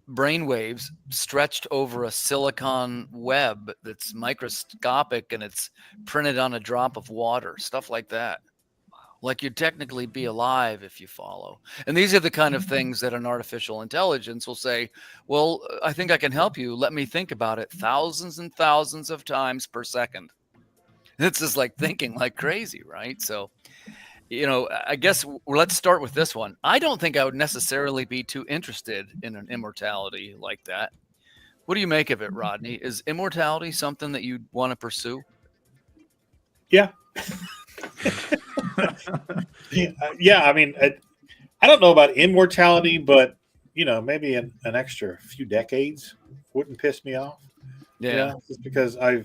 brain waves stretched over a silicon web that's microscopic and it's printed on a drop of water, stuff like that. Like you'd technically be alive if you follow. And these are the kind of things that an artificial intelligence will say, well, I think I can help you. Let me think about it thousands and thousands of times per second. It's just like thinking like crazy, right? So, I guess let's start with this one. I don't think I would necessarily be too interested in an immortality like that. What do you make of it, Rodney? Is immortality something that you'd want to pursue? Yeah. Yeah. I mean, I don't know about immortality, but maybe an extra few decades wouldn't piss me off. Yeah. Just because I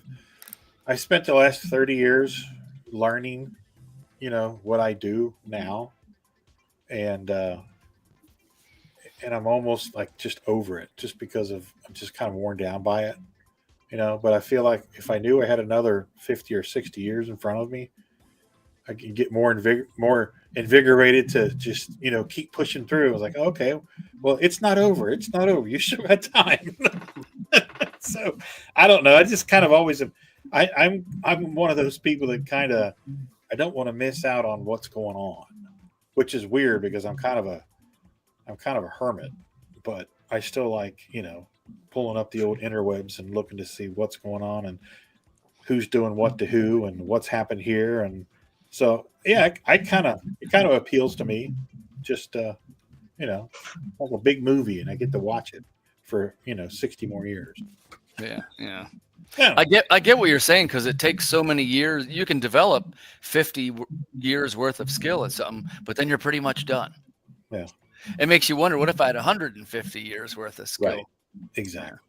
spent the last 30 years learning what I do now, and I'm almost like just over it, just because I'm just kind of worn down by it, but I feel like if I knew I had another 50 or 60 years in front of me, I can get more invigorated to just keep pushing through. I was like, okay, well, it's not over. It's not over. You still got time. So I don't know. I just kind of always am. I'm one of those people that kind of I don't want to miss out on what's going on, which is weird because I'm kind of a hermit, but I still like pulling up the old interwebs and looking to see what's going on and who's doing what to who and what's happened here. And so, yeah, it kind of appeals to me. Just, like a big movie, and I get to watch it for 60 more years. Yeah. I get what you're saying, because it takes so many years. You can develop 50 years worth of skill at something, but then you're pretty much done. Yeah. It makes you wonder, what if I had 150 years worth of skill? Right. Exactly.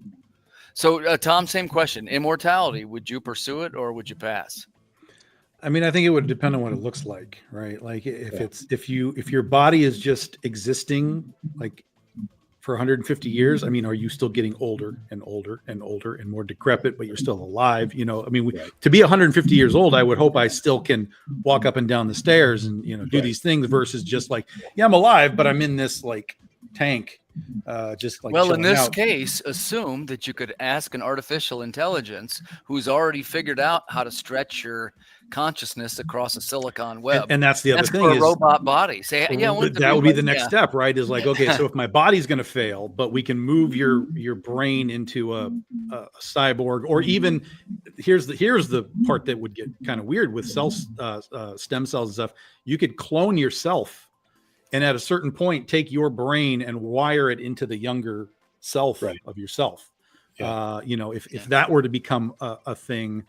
So, Tom, same question. Immortality, would you pursue it or would you pass? I mean, I think it would depend on what it looks like, right? Like if your body is just existing like for 150 years, I mean, are you still getting older and older and older and more decrepit, but you're still alive? I mean, to be 150 years old, I would hope I still can walk up and down the stairs and, do these things versus just like, yeah, I'm alive, but I'm in this like tank. Just like, well, in this out. case, assume that you could ask an artificial intelligence who's already figured out how to stretch your consciousness across a silicon web. And that's the other thing for a is robot body. Say, yeah, that would be the next step, right? Is like, okay, so if my body's going to fail, but we can move your brain into a cyborg, or even here's the part that would get kind of weird with stem cells and stuff. You could clone yourself, and at a certain point, take your brain and wire it into the younger self of yourself. Yeah. If that were to become a thing,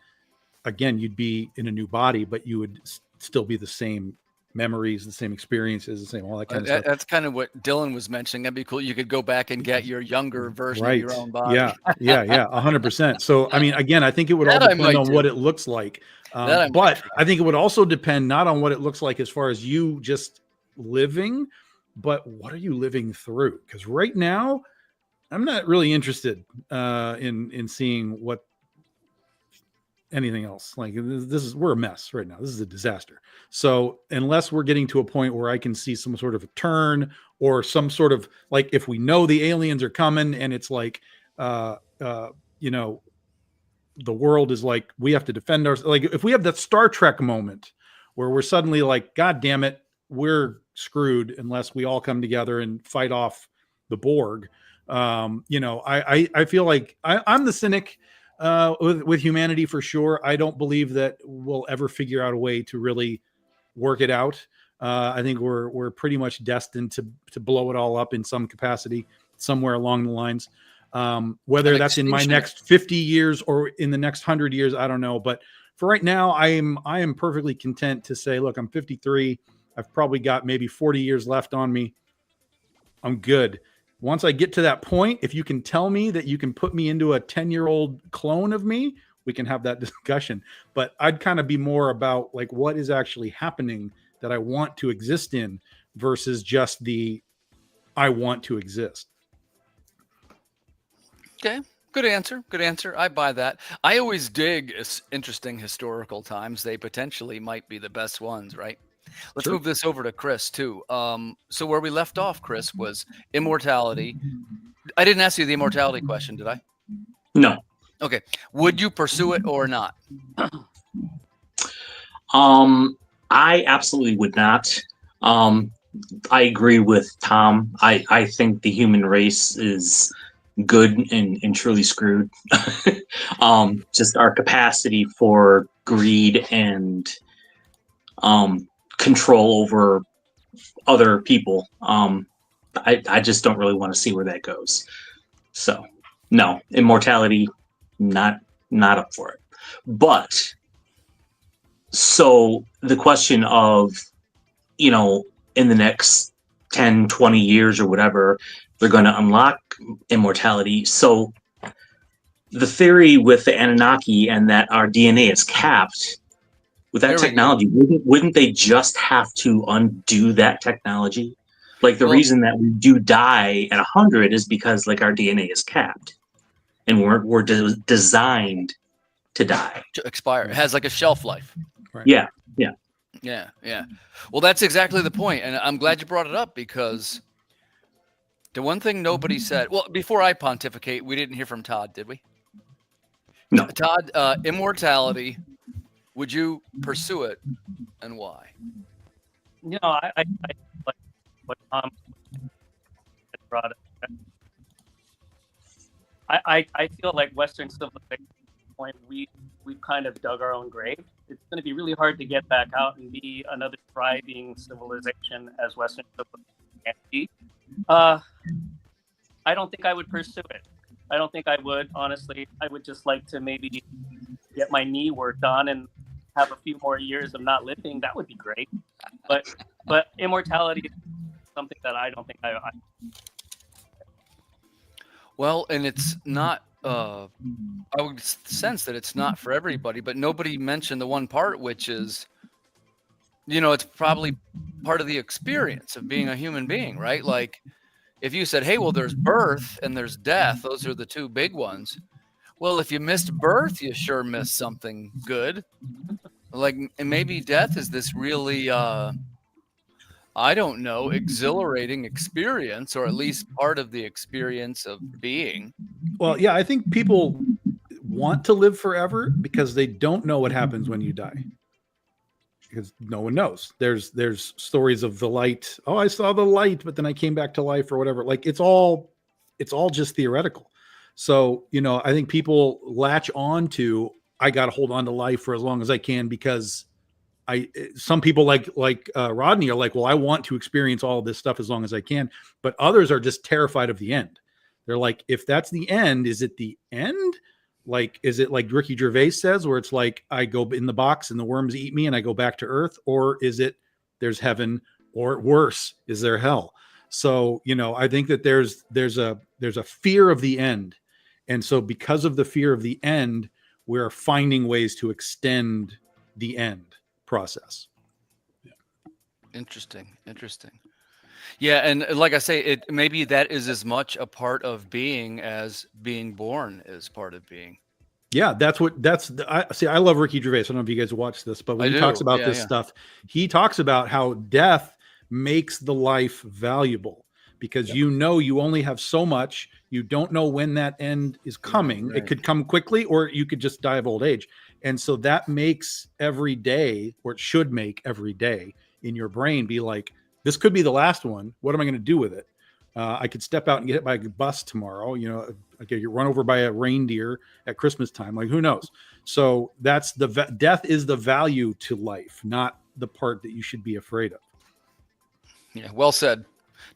again, you'd be in a new body, but you would still be the same memories, the same experiences, the same all that kind of stuff. That's kind of what Dylan was mentioning. That'd be cool. You could go back and get your younger version of your own body. Yeah, 100%. So, I mean, again, I think it would all depend on what it looks like. But I think it would also depend not on what it looks like as far as you just living, but what are you living through? Because right now, I'm not really interested in seeing what anything else. Like we're a mess right now. This is a disaster. So unless we're getting to a point where I can see some sort of a turn or some sort of like, if we know the aliens are coming and it's like, the world is like, we have to defend ourselves. Like if we have that Star Trek moment where we're suddenly like, God damn it, we're screwed unless we all come together and fight off the Borg. I feel like I'm the cynic with humanity for sure. I don't believe that we'll ever figure out a way to really work it out. I think we're pretty much destined to blow it all up in some capacity somewhere along the lines. Whether that's in my next 50 years or in the next 100 years, I don't know. But for right now, I am perfectly content to say, look, I'm 53. I've probably got maybe 40 years left on me. I'm good. Once I get to that point, if you can tell me that you can put me into a 10-year-old clone of me, we can have that discussion. But I'd kind of be more about like what is actually happening that I want to exist in versus just the I want to exist. Okay. Good answer. Good answer. I buy that. I always dig interesting historical times. They potentially might be the best ones, right? Let's move this over to Chris too. So where we left off, Chris, was immortality. I didn't ask you the immortality question, did I? No. Okay. Would you pursue it or not? I absolutely would not. I agree with Tom. I think the human race is good and truly screwed. Just our capacity for greed and control over other people. I just don't really want to see where that goes. So no, immortality, not up for it. But so the question of, in the next 10, 20 years or whatever, they're going to unlock immortality. So the theory with the Anunnaki and that our DNA is capped, with that technology, wouldn't they just have to undo that technology? Like the reason that we do die at 100 is because like our DNA is capped, and we're designed to die, to expire. It has like a shelf life. Right. Yeah. Yeah, yeah. Well, that's exactly the point, and I'm glad you brought it up because the one thing nobody said. Well, before I pontificate, we didn't hear from Todd, did we? No. Todd, immortality. Would you pursue it, and why? You know, I like what Tom brought up. I feel like Western civilization point we've kind of dug our own grave. It's going to be really hard to get back out and be another thriving civilization as Western civilization can be. I don't think I would pursue it. I don't think I would, honestly. I would just like to maybe get my knee worked on and have a few more years of not living. That would be great. But immortality is something that I don't think I Well, and it's not. I would sense that it's not for everybody, but nobody mentioned the one part, which is, it's probably part of the experience of being a human being, right? Like, if you said, "Hey, well, there's birth and there's death; those are the two big ones." Well, if you missed birth, you sure missed something good. Like, and maybe death is this really, I don't know, exhilarating experience, or at least part of the experience of being. Well, yeah, I think people want to live forever because they don't know what happens when you die. Because no one knows. There's stories of the light. Oh, I saw the light, but then I came back to life or whatever. Like it's all just theoretical. So, I think people latch on to, I got to hold on to life for as long as I can because some people like Rodney are like, well, I want to experience all of this stuff as long as I can, but others are just terrified of the end. They're like, if that's the end, is it the end? Like, is it like Ricky Gervais says, where it's like, I go in the box and the worms eat me and I go back to earth? Or is it there's heaven, or worse, is there hell? So, I think that there's a fear of the end. And so because of the fear of the end, we're finding ways to extend the end process. Interesting. Yeah, and like I say, maybe that is as much a part of being as being born is part of being. Yeah, I love Ricky Gervais. I don't know if you guys watch this, but when he talks about this stuff, he talks about how death makes the life valuable because you only have so much. You don't know when that end is coming. Right. It could come quickly or you could just die of old age. And so that makes every day, or it should make every day in your brain be like, this could be the last one. What am I going to do with it? I could step out and get hit by a bus tomorrow. I could get run over by a reindeer at Christmas time. Like, who knows? So that's death is the value to life, not the part that you should be afraid of. Yeah, well said.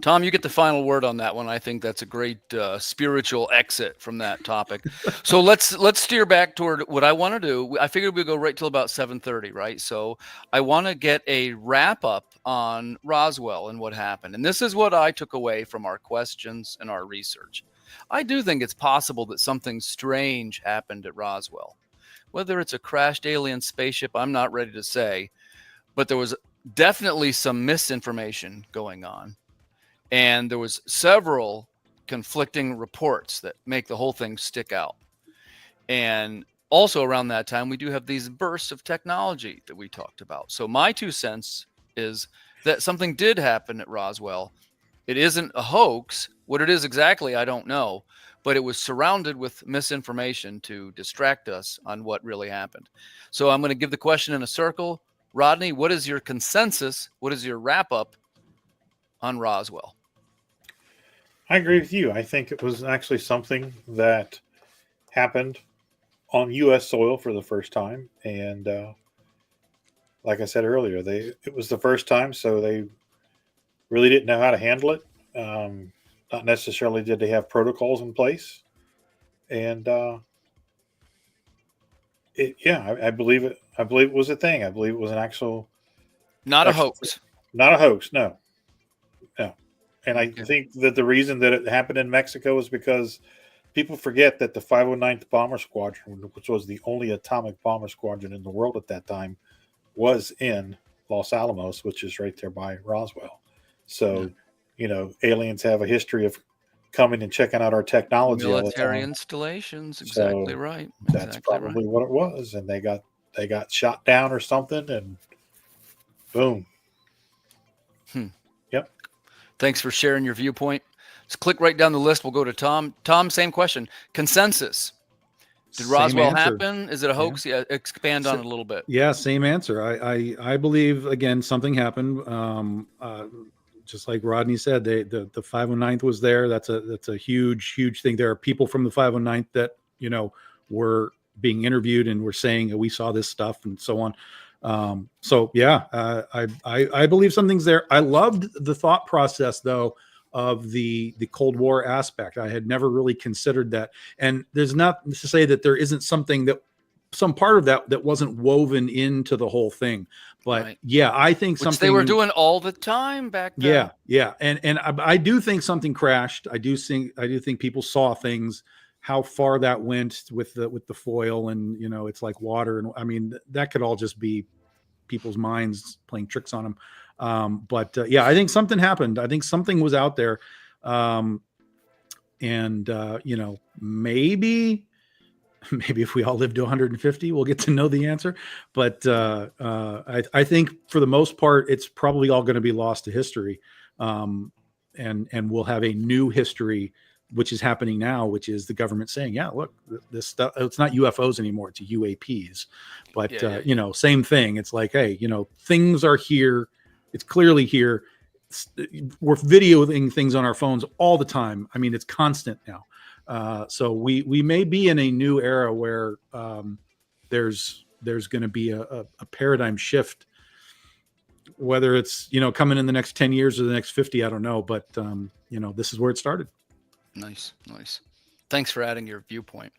Tom, you get the final word on that one. I think that's a great spiritual exit from that topic. So let's steer back toward what I want to do. I figured we'd go right till about 7:30, right? So I want to get a wrap up on Roswell and what happened. And this is what I took away from our questions and our research. I do think it's possible that something strange happened at Roswell. Whether it's a crashed alien spaceship, I'm not ready to say, but there was definitely some misinformation going on. And there was several conflicting reports that make the whole thing stick out. And also around that time, we do have these bursts of technology that we talked about. So my 2 cents is that something did happen at Roswell. It isn't a hoax. What it is exactly, I don't know. But it was surrounded with misinformation to distract us on what really happened. So I'm going to give the question in a circle. Rodney, what is your consensus? What is your wrap up on Roswell? I agree with you. I think it was actually something that happened on U.S. soil for the first time. And like I said earlier, it was the first time, so they really didn't know how to handle it. Not necessarily did they have protocols in place. And I believe it. I believe it was a thing. I believe it was an actual... Not a hoax. Not a hoax, no. And I think that the reason that it happened in Mexico is because people forget that the 509th Bomber Squadron, which was the only atomic bomber squadron in the world at that time, was in Los Alamos, which is right there by Roswell. So, aliens have a history of coming and checking out our technology. Military installations, exactly so right. That's probably what it was. And they got shot down or something. And Boom. Yep. Thanks for sharing your viewpoint. Let's click right down the list. We'll go to Tom. Tom, same question. Consensus. Did Same Roswell answer. happen? Is it a hoax? Yeah, expand on it a little bit. Yeah, same answer. I believe, again, something happened. Just like Rodney said, the 509th was there. That's a huge thing. There are people from the 509th that, you know, were being interviewed and were saying we saw this stuff and so on. So yeah, I believe something's there. I loved the thought process though of the Cold War aspect. I had never really considered that. And there's not to say that there isn't some part of that wasn't woven into the whole thing. But right. Yeah, I think Which they were doing all the time back then. Yeah. And I do think something crashed. I do think people saw things. How far that went with the foil, and you know, it's like water, and I mean that could all just be people's minds playing tricks on them. Yeah, I think something happened. I think something was out there, you know, maybe if we all live to 150, we'll get to know the answer. But I think for the most part, it's probably all going to be lost to history, and we'll have a new history, which is happening now, which is the government saying, yeah, look, this stuff, it's not UFOs anymore, it's UAPs. But, you know, same thing. It's like, hey, you know, things are here. It's clearly here. We're videoing things on our phones all the time. I mean, it's constant now. So we may be in a new era where there's going to be a paradigm shift, whether it's, you know, coming in the next 10 years or the next 50, I don't know. But, you know, this is where it started. Nice. Thanks for adding your viewpoint.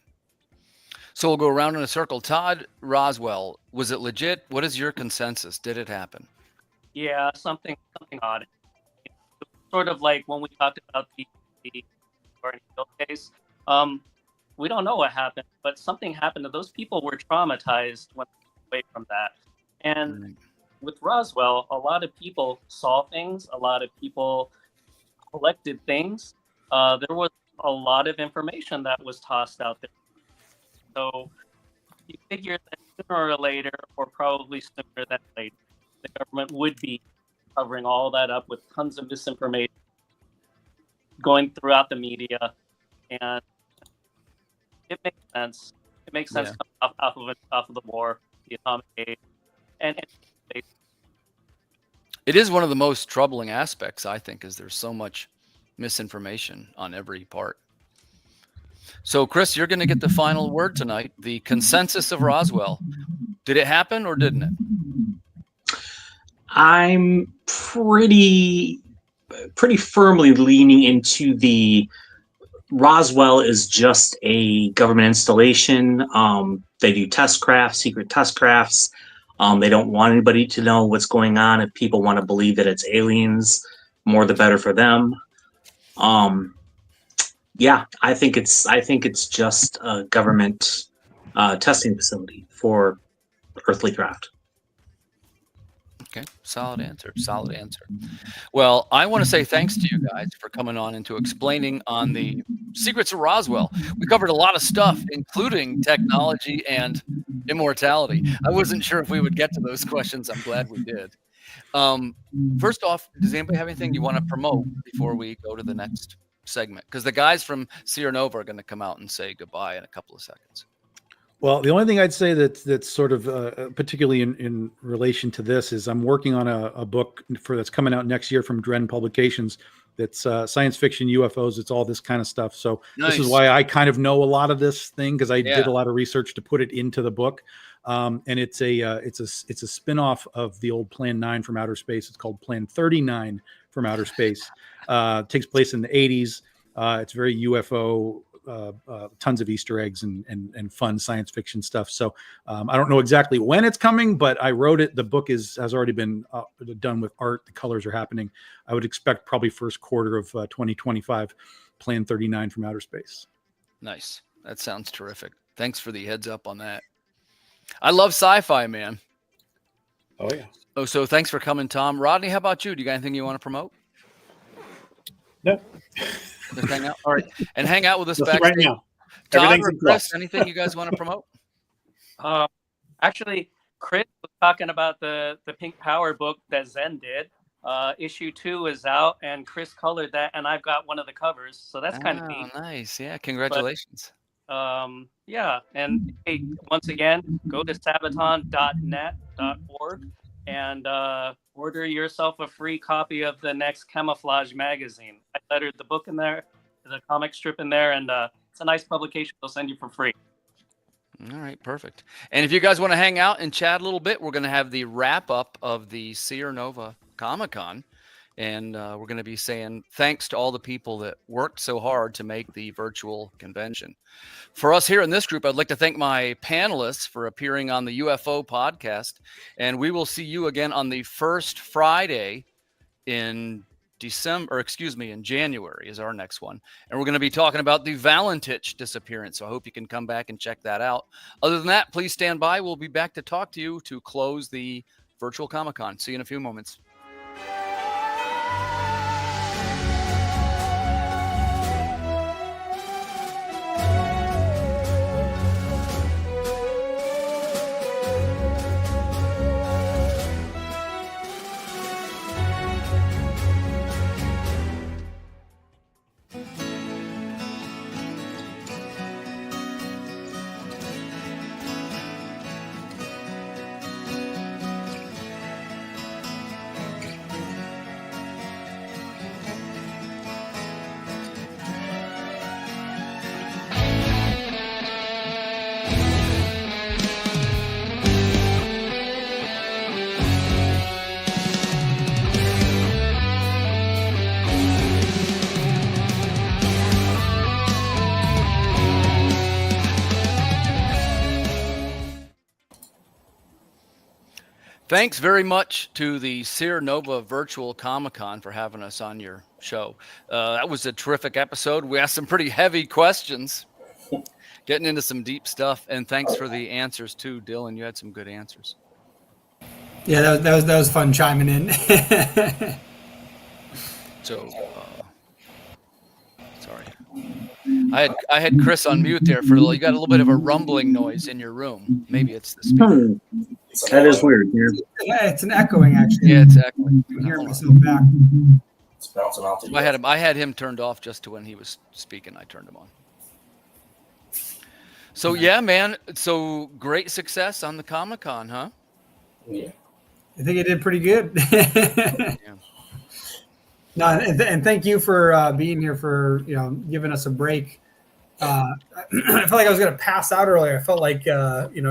So we'll go around in a circle. Todd, Roswell, was it legit? What is your consensus? Did it happen? Yeah, something odd. Sort of like when we talked about the case. We don't know what happened, but something happened. Those people were traumatized when they were away from that. And with Roswell, a lot of people saw things. A lot of people collected things. There was a lot of information that was tossed out there. So you figure that sooner or later, or probably sooner than later, the government would be covering all that up with tons of misinformation going throughout the media. And it makes sense. It makes sense coming off of the war, the atomic age. And it is one of the most troubling aspects, I think, is there's so much misinformation on every part. So, Chris, you're going to get the final word tonight. The consensus of Roswell. Did it happen or didn't it? I'm pretty firmly leaning into the Roswell is just a government installation. They do test crafts, secret test crafts. They don't want anybody to know what's going on. If people want to believe that it's aliens, more the better for them. Yeah, I think it's just a government testing facility for earthly craft. Okay, solid answer. Well, I want to say thanks to you guys for coming on and to explaining on the secrets of Roswell. We covered a lot of stuff, including technology and immortality. I wasn't sure if we would get to those questions. I'm glad we did. First off, does anybody have anything you want to promote before we go to the next segment? Because the guys from SeerNova are going to come out and say goodbye in a couple of seconds. Well, the only thing I'd say that's sort of particularly in relation to this is I'm working on a book that's coming out next year from Dren Publications. That's science fiction, UFOs. It's all this kind of stuff. So This is why I kind of know a lot of this thing, because I did a lot of research to put it into the book. And it's a spin-off of the old Plan 9 from outer space. It's called Plan 39 from outer space. It takes place in the 80s. It's very UFO. Tons of Easter eggs and fun science fiction stuff. So I don't know exactly when it's coming, but I wrote it. The book has already been done with art. The colors are happening. I would expect probably first quarter of 2025. Plan 39 from outer space. Nice. That sounds terrific. Thanks for the heads up on that. I love sci-fi, man. Oh yeah. Oh, so thanks for coming, Tom. Rodney, how about you? Do you got anything you want to promote? No. Just hang out. All right. And hang out with us Nothing backstage. right now. Todd Everything's or in Chris, flux. anything you guys want to promote? Actually, Chris was talking about the Pink Power book that Zen did. Issue 2 is out, and Chris colored that, and I've got one of the covers, so that's kind of neat. Nice. Yeah, congratulations. But, yeah, and hey, once again, go to sabaton.net.org and order yourself a free copy of the next Camouflage magazine. I lettered the book in there, the comic strip in there, and it's a nice publication. They'll send you for free. All right, perfect. And if you guys want to hang out and chat a little bit, we're going to have the wrap up of the SeerNova Comic-Con. And we're going to be saying thanks to all the people that worked so hard to make the virtual convention. For us here in this group, I'd like to thank my panelists for appearing on the UFO podcast. And we will see you again on the first Friday in in January is our next one. And we're going to be talking about the Valentich disappearance. So I hope you can come back and check that out. Other than that, please stand by. We'll be back to talk to you to close the virtual Comic-Con. See you in a few moments. Thanks very much to the SeerNova Virtual Comic-Con for having us on your show. That was a terrific episode. We asked some pretty heavy questions, getting into some deep stuff. And thanks for the answers too, Dylan. You had some good answers. Yeah, that was fun chiming in. So, sorry. I had Chris on mute there for a little. You got a little bit of a rumbling noise in your room. Maybe it's the speaker. That is weird. Yeah, it's an echoing actually. Yeah, it's echoing. I can hear myself back. It's bouncing off the I had him turned off just to when he was speaking. I turned him on. So yeah, man. So great success on the Comic-Con, huh? Yeah. I think it did pretty good. No, and thank you for being here for giving us a break. I felt like I was going to pass out earlier. I felt like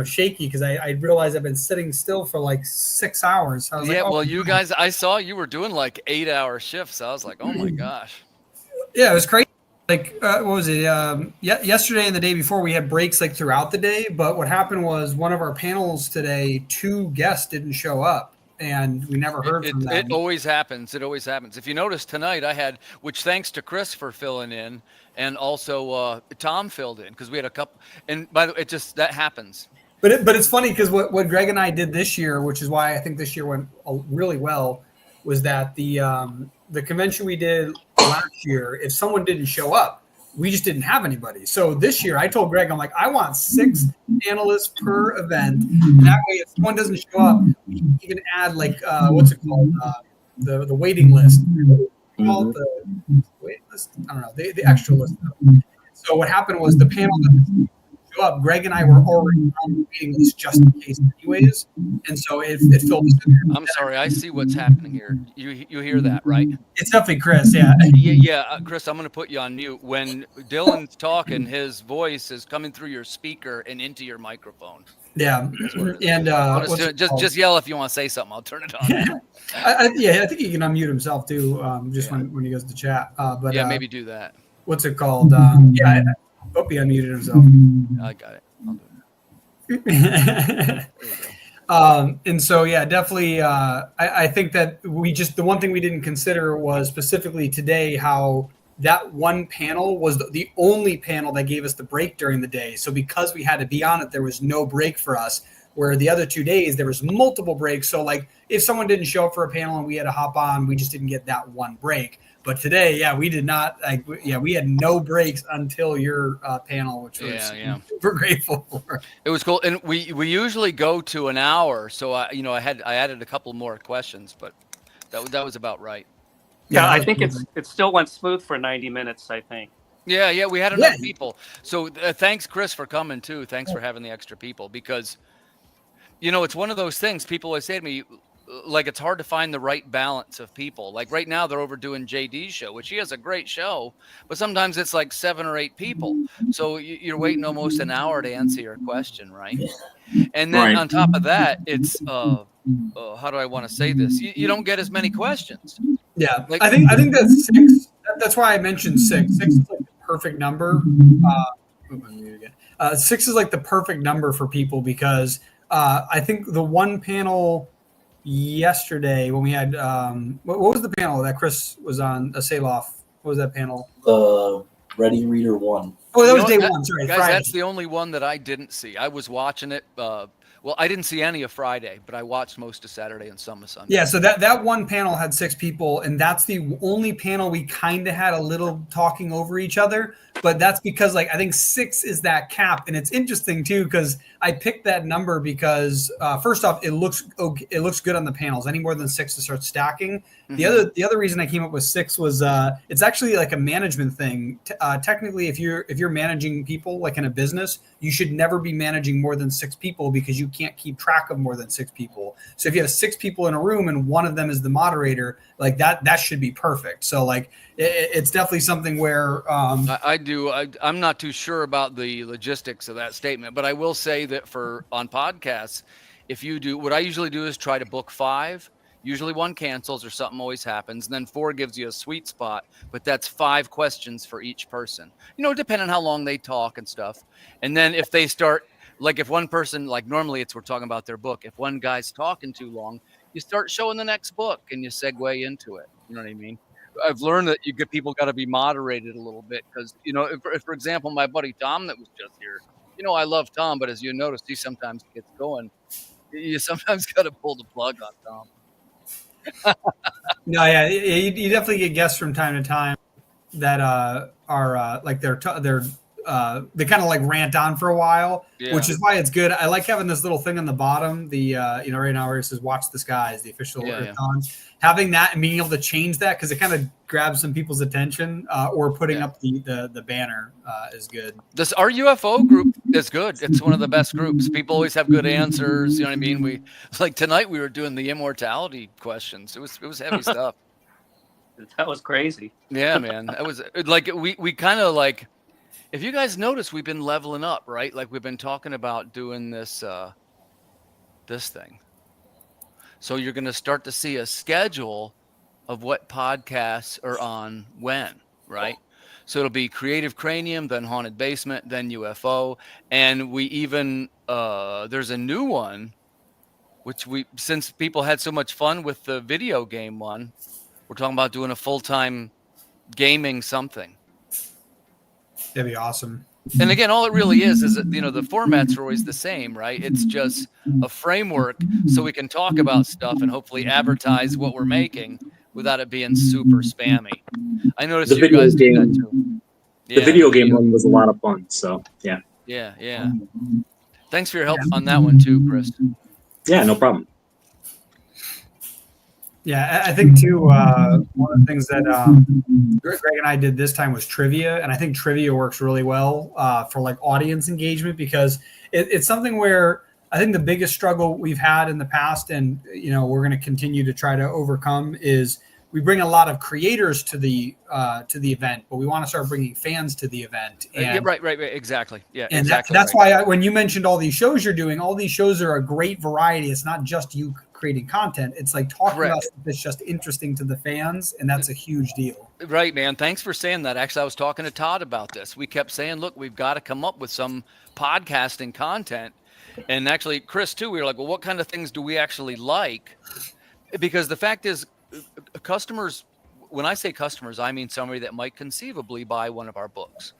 shaky because I realized I've been sitting still for like 6 hours. I was well, you guys, I saw you were doing like 8-hour shifts. I was like, oh my gosh. Yeah, it was crazy. Like, what was it? Yesterday and the day before, we had breaks like throughout the day. But what happened was one of our panels today, 2 guests didn't show up. And we never heard from them. It always happens. It always happens. If you notice tonight, I had, which thanks to Chris for filling in, and also Tom filled in because we had a couple. And by the way, that happens. But it's funny because what Greg and I did this year, which is why I think this year went really well, was that the convention we did last year, if someone didn't show up, we just didn't have anybody. So this year, I told Greg, I'm like, I want 6 analysts per event. And that way, if someone doesn't show up, we can even add like what's it called, the waiting list. Call it the wait list. I don't know, the extra list. So what happened was the panel that didn't show up, Greg and I were already on the waiting list just in case, anyways. And so it filled us in there. I'm sorry, I see what's happening here. You hear that, right? It's definitely Chris, yeah. Yeah, Chris, I'm going to put you on mute. When Dylan's talking, his voice is coming through your speaker and into your microphone. Yeah, and just yell if you want to say something. I'll turn it on. I think he can unmute himself too, when he goes to chat. But yeah, maybe do that. What's it called? I hope he unmuted himself. I got it. I'll do it. And so, yeah, definitely. I think that the one thing we didn't consider was specifically today how that one panel was the only panel that gave us the break during the day. So because we had to be on it, there was no break for us. Where the other 2 days there was multiple breaks. So like if someone didn't show up for a panel and we had to hop on, we just didn't get that one break. But today, yeah, we did not. We had no breaks until your panel, which was super grateful for. It was cool, and we usually go to an hour, so I added a couple more questions, but that was about right. Yeah, I think it still went smooth for 90 minutes, I think. Yeah, we had enough people. So thanks, Chris, for coming too. Thanks for having the extra people, because it's one of those things. People always say to me, like, it's hard to find the right balance of people. Like right now, they're overdoing JD's show, which he has a great show, but sometimes it's like 7 or 8 people. So you're waiting almost an hour to answer your question, right? And then on top of that, it's how do I want to say this? You don't get as many questions. Yeah, I think that's 6. That's why I mentioned 6. 6 is like the perfect number. 6 is like the perfect number for people, because I think the one panel yesterday when we had what was the panel that Chris was on, a Saloff? What was that panel? The Ready Reader 1. Oh, that was day 1. Sorry, guys, Friday. that's the only one that I didn't see. I was watching it. Well, I didn't see any of Friday, but I watched most of Saturday and some of Sunday. Yeah, so that one panel had 6 people, and that's the only panel we kind of had a little talking over each other. But that's because, like, I think 6 is that cap, and it's interesting too because I picked that number because first off, it looks good on the panels. Any more than 6 to start stacking. Mm-hmm. The other reason I came up with 6 was it's actually like a management thing. Technically, if you're managing people like in a business, you should never be managing more than 6 people because you can't keep track of more than 6 people. So if you have 6 people in a room and one of them is the moderator, like that should be perfect. So like it's definitely something where I'm not too sure about the logistics of that statement, but I will say that on podcasts, if you do, what I usually do is try to book 5. Usually 1 cancels or something always happens. And then 4 gives you a sweet spot, but that's 5 questions for each person, depending on how long they talk and stuff. And then if they start, like if one person, like normally we're talking about their book. If one guy's talking too long, you start showing the next book and you segue into it. You know what I mean? I've learned that people got to be moderated a little bit because, if, for example, my buddy Tom that was just here, I love Tom, but as you notice, he sometimes gets going. You sometimes got to pull the plug on Tom. No, yeah, you definitely get guests from time to time that are like they kind of like rant on for a while, which is why it's good. I like having this little thing on the bottom, the right now where it says "Watch the Skies," the official Earthcon. Having that and being able to change that because it kind of grabs some people's attention, or putting up the banner is good. Our UFO group is good. It's one of the best groups. People always have good answers. You know what I mean? We like tonight we were doing the immortality questions. It was heavy stuff. That was crazy. Yeah, man. That was like we kind of like. If you guys notice, we've been leveling up, right? Like we've been talking about doing this thing. So you're going to start to see a schedule of what podcasts are on when, right? So it'll be Creative Cranium, then Haunted Basement, then UFO. And we even, there's a new one, which since people had so much fun with the video game one, we're talking about doing a full-time gaming something. That'd be awesome. And again, all it really is that, the formats are always the same, right? It's just a framework so we can talk about stuff and hopefully advertise what we're making without it being super spammy. I noticed you guys do that too. The video game one was a lot of fun. So, yeah. Yeah. Thanks for your help on that one too, Chris. Yeah, no problem. Yeah, I think too, one of the things that Greg and I did this time was trivia. And I think trivia works really well for like audience engagement because it's something where I think the biggest struggle we've had in the past and, we're going to continue to try to overcome is we bring a lot of creators to the event, but we want to start bringing fans to the event. And, right. Exactly. Yeah. And exactly that's why when you mentioned all these shows you're doing, all these shows are a great variety. It's not just you creating content. It's like talking about stuff that's just interesting to the fans. And that's a huge deal. Right, man. Thanks for saying that. Actually, I was talking to Todd about this. We kept saying, look, we've got to come up with some podcasting content. And actually, Chris, too, we were like, well, what kind of things do we actually like? Because the fact is, customers, when I say customers, I mean somebody that might conceivably buy one of our books.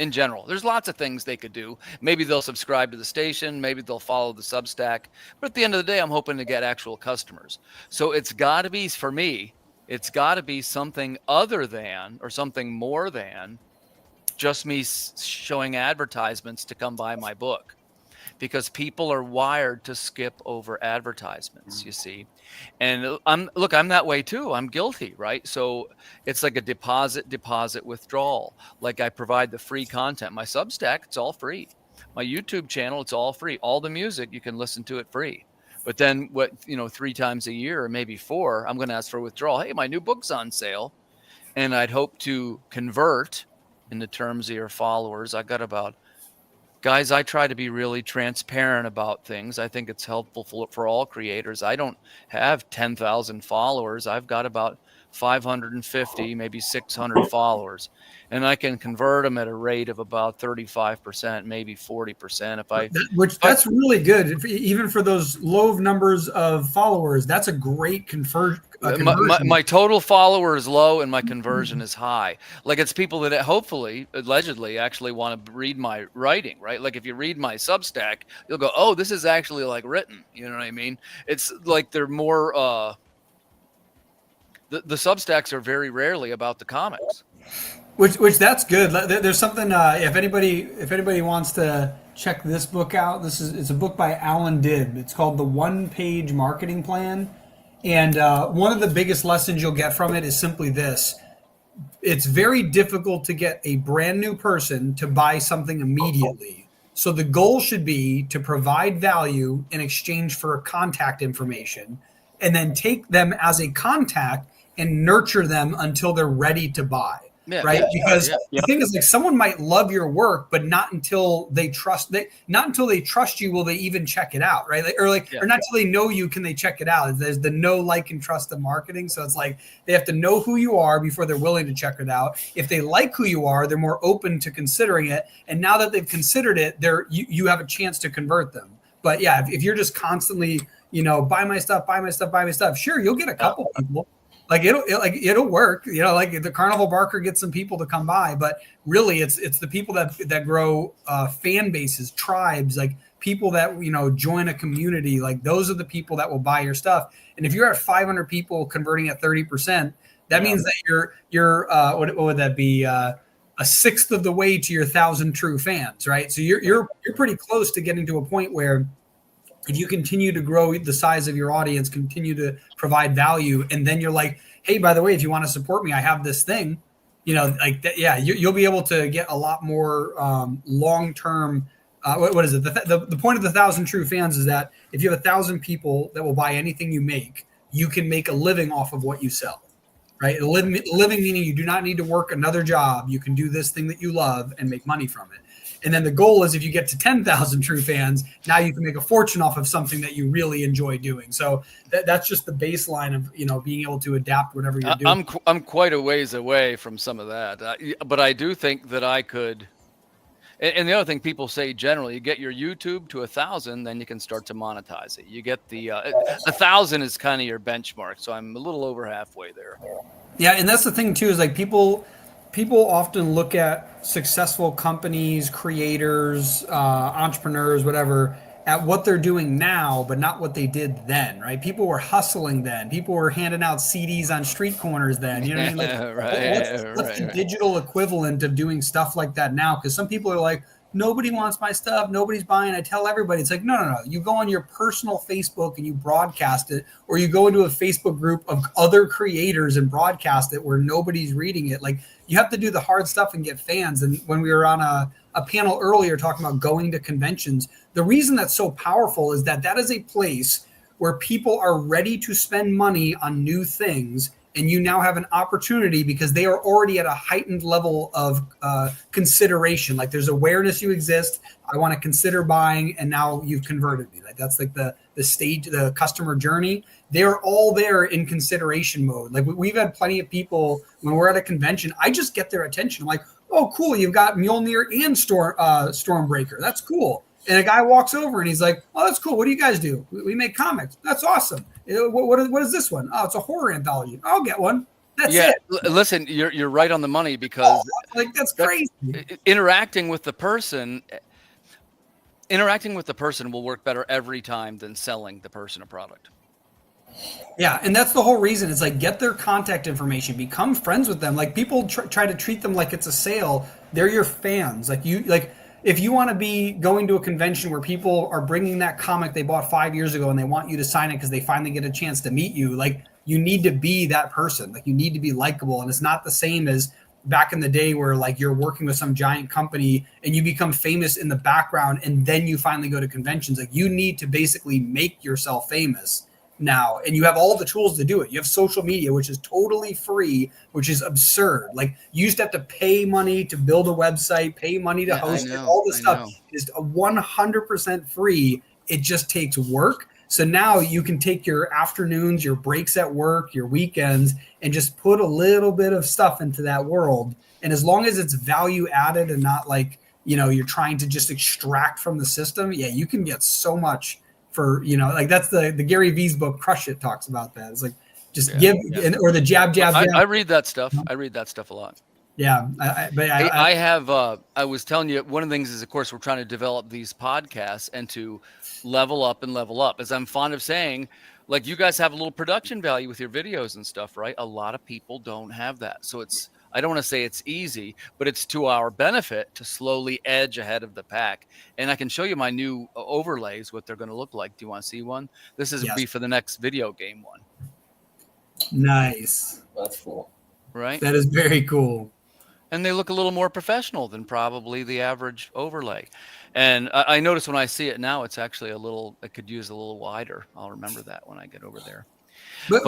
In general, there's lots of things they could do. Maybe they'll subscribe to the station. Maybe they'll follow the Substack. But at the end of the day, I'm hoping to get actual customers. So it's got to be, for me, It's got to be something other than, or something more than just me showing advertisements to come buy my book, because people are wired to skip over advertisements, you see. And I'm that way too. I'm guilty, right? So it's like a deposit withdrawal. Like I provide the free content. My Substack, it's all free. My YouTube channel, it's all free. All the music, you can listen to it free. But then 3 times a year or maybe 4, I'm going to ask for withdrawal. Hey, my new book's on sale. And I'd hope to convert in the terms of your followers. I got about Guys, I try to be really transparent about things. I think it's helpful for all creators. I don't have 10,000 followers. I've got about 550, maybe 600 followers, and I can convert them at a rate of about 35%, maybe 40%. That's really good, even for those low numbers of followers. That's a great conversion. My total follower is low and my conversion is high. Like, it's people that hopefully, allegedly, actually want to read my writing, right? Like, if you read my Substack, you'll go, oh, this is actually like written. You know what I mean? It's like they're more, the Substacks are very rarely about the comics. Which that's good. There's something, if anybody wants to check this book out, it's a book by Alan Dibb. It's called The One-Page Marketing Plan. And one of the biggest lessons you'll get from it is simply this. It's very difficult to get a brand new person to buy something immediately. So the goal should be to provide value in exchange for contact information, and then take them as a contact and nurture them until they're ready to buy. Yeah, right? Because yeah. the thing is, like, someone might love your work, but not until they trust you will they even check it out, right? Or not until they know you can they check it out. There's the know, like, and trust of marketing. So it's like they have to know who you are before they're willing to check it out. If they like who you are, they're more open to considering it. And now that they've considered it, you have a chance to convert them. But yeah, if you're just constantly, buy my stuff, sure, you'll get a couple people. Like it'll work, like the Carnival Barker gets some people to come by, but really it's the people that grow fan bases, tribes, like people that join a community. Like those are the people that will buy your stuff. And if you're at 500 people converting at 30%, that means that you're what would that be? A sixth of the way to your 1,000 true fans, right? So you're pretty close to getting to a point where, if you continue to grow the size of your audience, continue to provide value, and then you're like, hey, by the way, if you want to support me, I have this thing, like that. Yeah, you'll be able to get a lot more long-term. What is it? The point of the 1,000 true fans is that if you have 1,000 people that will buy anything you make, you can make a living off of what you sell, right? Living meaning you do not need to work another job. You can do this thing that you love and make money from it. And then the goal is, if you get to 10,000 true fans, now you can make a fortune off of something that you really enjoy doing. So that's just the baseline of being able to adapt whatever you're doing. I'm quite a ways away from some of that, but I do think that I could. And the other thing people say generally, you get your YouTube to 1,000, then you can start to monetize it. You get the 1,000 is kind of your benchmark, so I'm a little over halfway there. Yeah, and that's the thing too, is like people often look at successful companies, creators, entrepreneurs, whatever, at what they're doing now, but not what they did then, right? People were hustling then. People were handing out CDs on street corners then. You know what I mean? Like, what's the digital equivalent of doing stuff like that now? Because some people are like, nobody wants my stuff. Nobody's buying. I tell everybody. It's like, no. You go on your personal Facebook and you broadcast it, or you go into a Facebook group of other creators and broadcast it where nobody's reading it. Like, you have to do the hard stuff and get fans. And when we were on a panel earlier talking about going to conventions, the reason that's so powerful is that is a place where people are ready to spend money on new things. And you now have an opportunity because they are already at a heightened level of consideration. Like, there's awareness you exist. I want to consider buying, and now you've converted me. Like, that's like the stage, the customer journey. They're all there in consideration mode. Like, we've had plenty of people when we're at a convention. I just get their attention. I'm like, oh, cool, you've got Mjolnir and Stormbreaker. That's cool. And a guy walks over and he's like, oh, that's cool. What do you guys do? We make comics. That's awesome. What is this one? Oh, it's a horror anthology. I'll get one. That's it. Listen, you're right on the money, because that's crazy. Interacting with the person will work better every time than selling the person a product. Yeah, and that's the whole reason. It's like get their contact information, become friends with them. Like people try to treat them like it's a sale. They're your fans. Like if you want to be going to a convention where people are bringing that comic they bought 5 years ago and they want you to sign it because they finally get a chance to meet you, like you need to be that person. Like you need to be likable, and it's not the same as back in the day where like you're working with some giant company and you become famous in the background and then you finally go to conventions. Like you need to basically make yourself famous now, and you have all the tools to do it. You have social media, which is totally free, which is absurd. Like you used to have to pay money to build a website, pay money to host it. All this stuff is 100% free. It just takes work. So now you can take your afternoons, your breaks at work, your weekends, and just put a little bit of stuff into that world. And as long as it's value added and not like, you're trying to just extract from the system, yeah, you can get so much for, like that's the Gary V's book, Crush It, talks about that. It's like just give, or the jab. I read that stuff. I read that stuff a lot. Yeah. I was telling you, one of the things is, of course, we're trying to develop these podcasts and to level up. As I'm fond of saying, like you guys have a little production value with your videos and stuff, right? A lot of people don't have that. So I don't want to say it's easy, but it's to our benefit to slowly edge ahead of the pack. And I can show you my new overlays, what they're going to look like. Do you want to see one? This is be for the next video game one. Nice. That's cool. Right? That is very cool. And they look a little more professional than probably the average overlay. And I notice when I see it now, it's actually I could use a little wider. I'll remember that when I get over there. But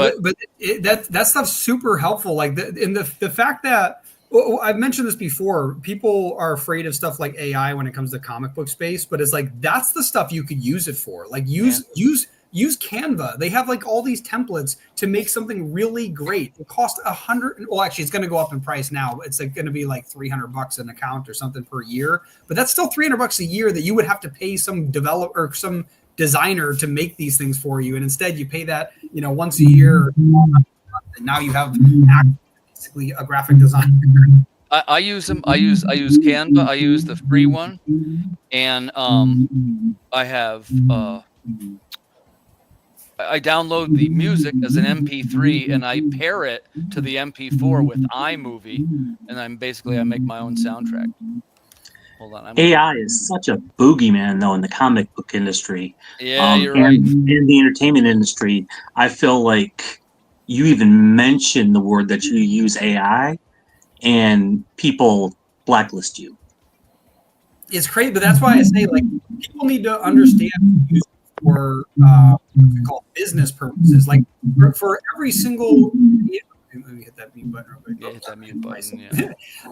that stuff's super helpful. Like the fact that I've mentioned this before, people are afraid of stuff like AI when it comes to comic book space, but it's like that's the stuff you could use it for. Like use Canva. They have like all these templates to make something really great. It costs $100. Well, actually, it's going to go up in price now. It's like going to be like $300 an account or something per year. But that's still $300 a year that you would have to pay some developer or some designer to make these things for you, and instead you pay that once a year, and now you have basically a graphic designer. I use them. I use Canva. I use the free one, and I have I download the music as an MP3 and I pair it to the MP4 with iMovie, and I make my own soundtrack. Hold on. AI is such a boogeyman, though, in the comic book industry. Yeah, you're right. And in the entertainment industry, I feel like you even mention the word that you use AI, and people blacklist you. It's crazy, but that's why I say, like, people need to understand use it for what's it called, business purposes. Like, for every single... Let me hit that mute button real quick. Yeah, hit that mute button.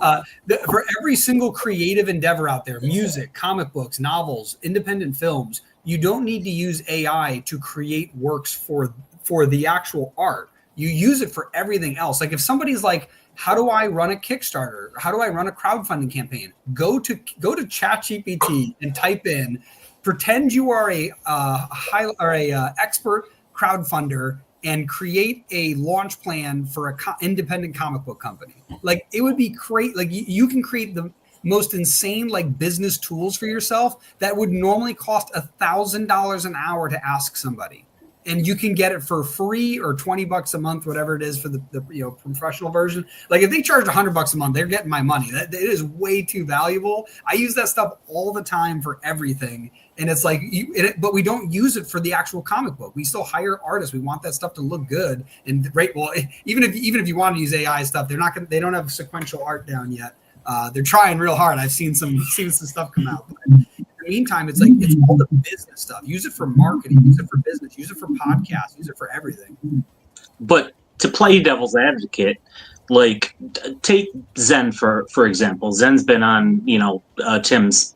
Yeah. For every single creative endeavor out there, music, comic books, novels, independent films, you don't need to use AI to create works for the actual art. You use it for everything else. Like if somebody's like, how do I run a Kickstarter? How do I run a crowdfunding campaign? Go to ChatGPT and type in, pretend you are a expert crowdfunder, and create a launch plan for a independent comic book company. Like it would be great. Like you can create the most insane like business tools for yourself that would normally cost $1,000 an hour to ask somebody. And you can get it for free or $20 a month, whatever it is for the professional version. Like if they charge $100 a month, they're getting my money. That it is way too valuable. I use that stuff all the time for everything. And it's like, but we don't use it for the actual comic book. We still hire artists. We want that stuff to look good. And even if you want to use AI stuff, they don't have sequential art down yet. They're trying real hard. I've seen some stuff come out. But in the meantime, it's all the business stuff. Use it for marketing. Use it for business. Use it for podcasts. Use it for everything. But to play devil's advocate, like take Zen for example. Zen's been on Tim's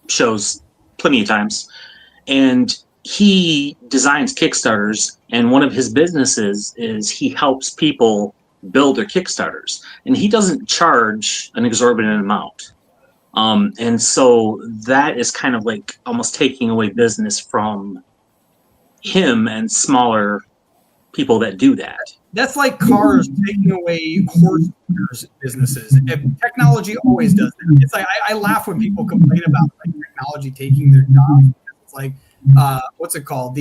shows plenty of times, and he designs Kickstarters, and one of his businesses is he helps people build their Kickstarters, and he doesn't charge an exorbitant amount. And so that is kind of like almost taking away business from him and smaller people that do that. That's like cars taking away horse owners' businesses. And technology always does that. It's like I laugh when people complain about like technology taking their jobs. It's like what's it called?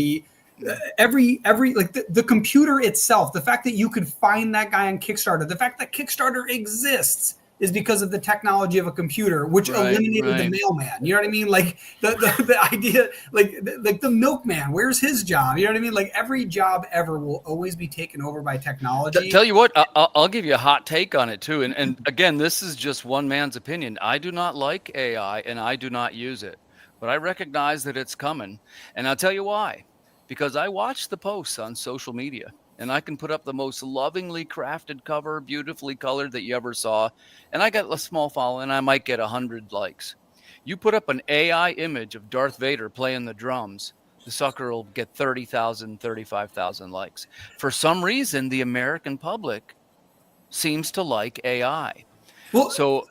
every like the computer itself, the fact that you could find that guy on Kickstarter, the fact that Kickstarter exists is because of the technology of a computer, which eliminated the mailman. You know what I mean? Like the idea, like the milkman, where's his job? You know what I mean? Like every job ever will always be taken over by technology. Tell you what, I'll give you a hot take on it too. And again, this is just one man's opinion. I do not like AI and I do not use it, but I recognize that it's coming. And I'll tell you why. Because I watch the posts on social media and I can put up the most lovingly crafted cover, beautifully colored that you ever saw. And I got a small following, I might get 100 likes. You put up an AI image of Darth Vader playing the drums, the sucker will get 30,000, 35,000 likes. For some reason, the American public seems to like AI. Well, so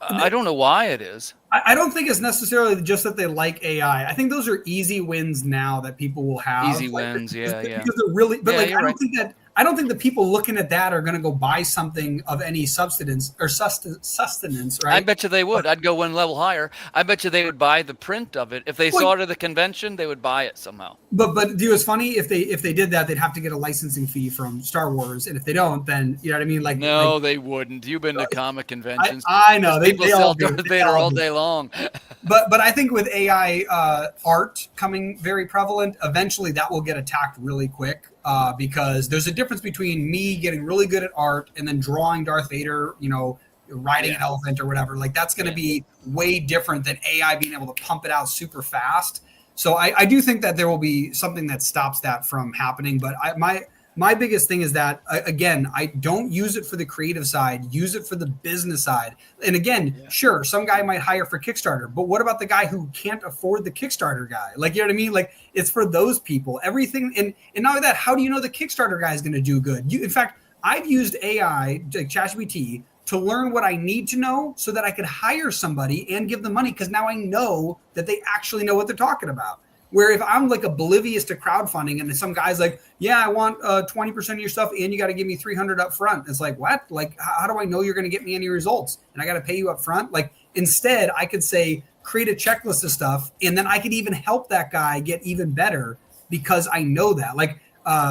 I don't know why it is. I don't think it's necessarily just that they like AI. I think those are easy wins now that people will have. Easy wins, yeah. Because they're really, but Yeah, like you're right. I don't think the people looking at that are going to go buy something of any substance or sustenance, right? I bet you they would. I'd go one level higher. I bet you they would buy the print of it. If they saw it at the convention, they would buy it somehow. But dude, it's funny if they did that, they'd have to get a licensing fee from Star Wars, and if they don't, then you know what I mean. Like no, they wouldn't. You've been to comic conventions. I know people they sell all do. Darth Vader all day long. But I think with AI art coming very prevalent, eventually that will get attacked really quick because there's a difference between me getting really good at art and then drawing Darth Vader, you know, riding an elephant or whatever. Like that's going to be way different than AI being able to pump it out super fast. So I do think that there will be something that stops that from happening. But my biggest thing is that, again, I don't use it for the creative side, use it for the business side. And again, sure, some guy might hire for Kickstarter, but what about the guy who can't afford the Kickstarter guy? Like, you know what I mean? Like, it's for those people. Everything, and not only that, how do you know the Kickstarter guy is going to do good? In fact, I've used AI, like ChatGPT, to learn what I need to know so that I could hire somebody and give them money because now I know that they actually know what they're talking about. Where if I'm like oblivious to crowdfunding and some guy's like, yeah, I want 20% of your stuff and you got to give me 300 up front. It's like, what? Like, how do I know you're going to get me any results? And I got to pay you up front? Like, instead, I could say, create a checklist of stuff. And then I could even help that guy get even better because I know that. Like,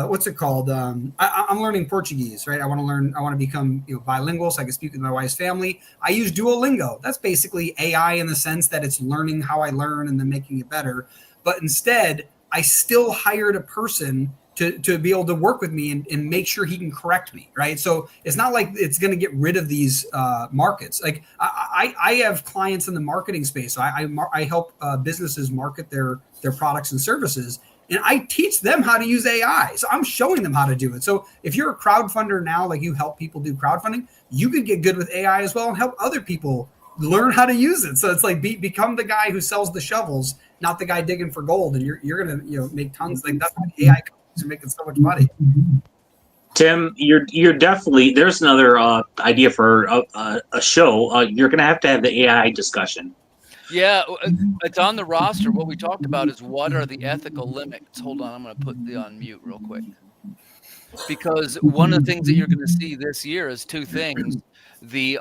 what's it called? I'm learning Portuguese, right? I want to become bilingual so I can speak with my wife's family. I use Duolingo. That's basically AI in the sense that it's learning how I learn and then making it better. But instead, I still hired a person to be able to work with me and make sure he can correct me, right? So it's not like it's going to get rid of these markets. Like I have clients in the marketing space. So I help businesses market their products and services, and I teach them how to use AI. So I'm showing them how to do it. So if you're a crowdfunder now, like you help people do crowdfunding, you could get good with AI as well and help other people learn how to use it. So it's like become the guy who sells the shovels, not the guy digging for gold, and you're gonna make tons. Like that's why AI companies are making so much money. Tim, you're definitely there's another idea for a show. You're gonna have to have the AI discussion. Yeah, it's on the roster. What we talked about is what are the ethical limits. Hold on, I'm going to put the on mute real quick. Because one of the things that you're going to see this year is two things. The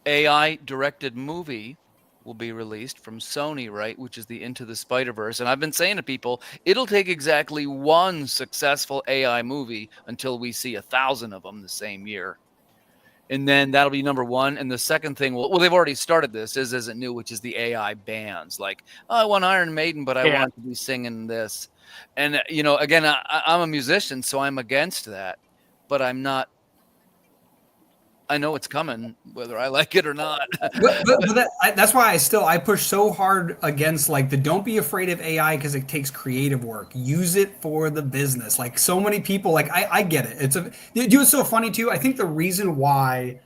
AI-directed movie will be released from Sony, right, which is the Into the Spider-Verse. And I've been saying to people, it'll take exactly one successful AI movie until we see 1,000 of them the same year. And then that'll be number one. And the second thing, well, they've already started this, isn't new, which is the AI bands. Like, oh, I want Iron Maiden, but I want to be singing this. And, again, I'm a musician, so I'm against that. But I'm not. I know it's coming, whether I like it or not. but that's why I push so hard against don't be afraid of AI because it takes creative work. Use it for the business. Like so many people, I get it. It's so funny too. I think the reason why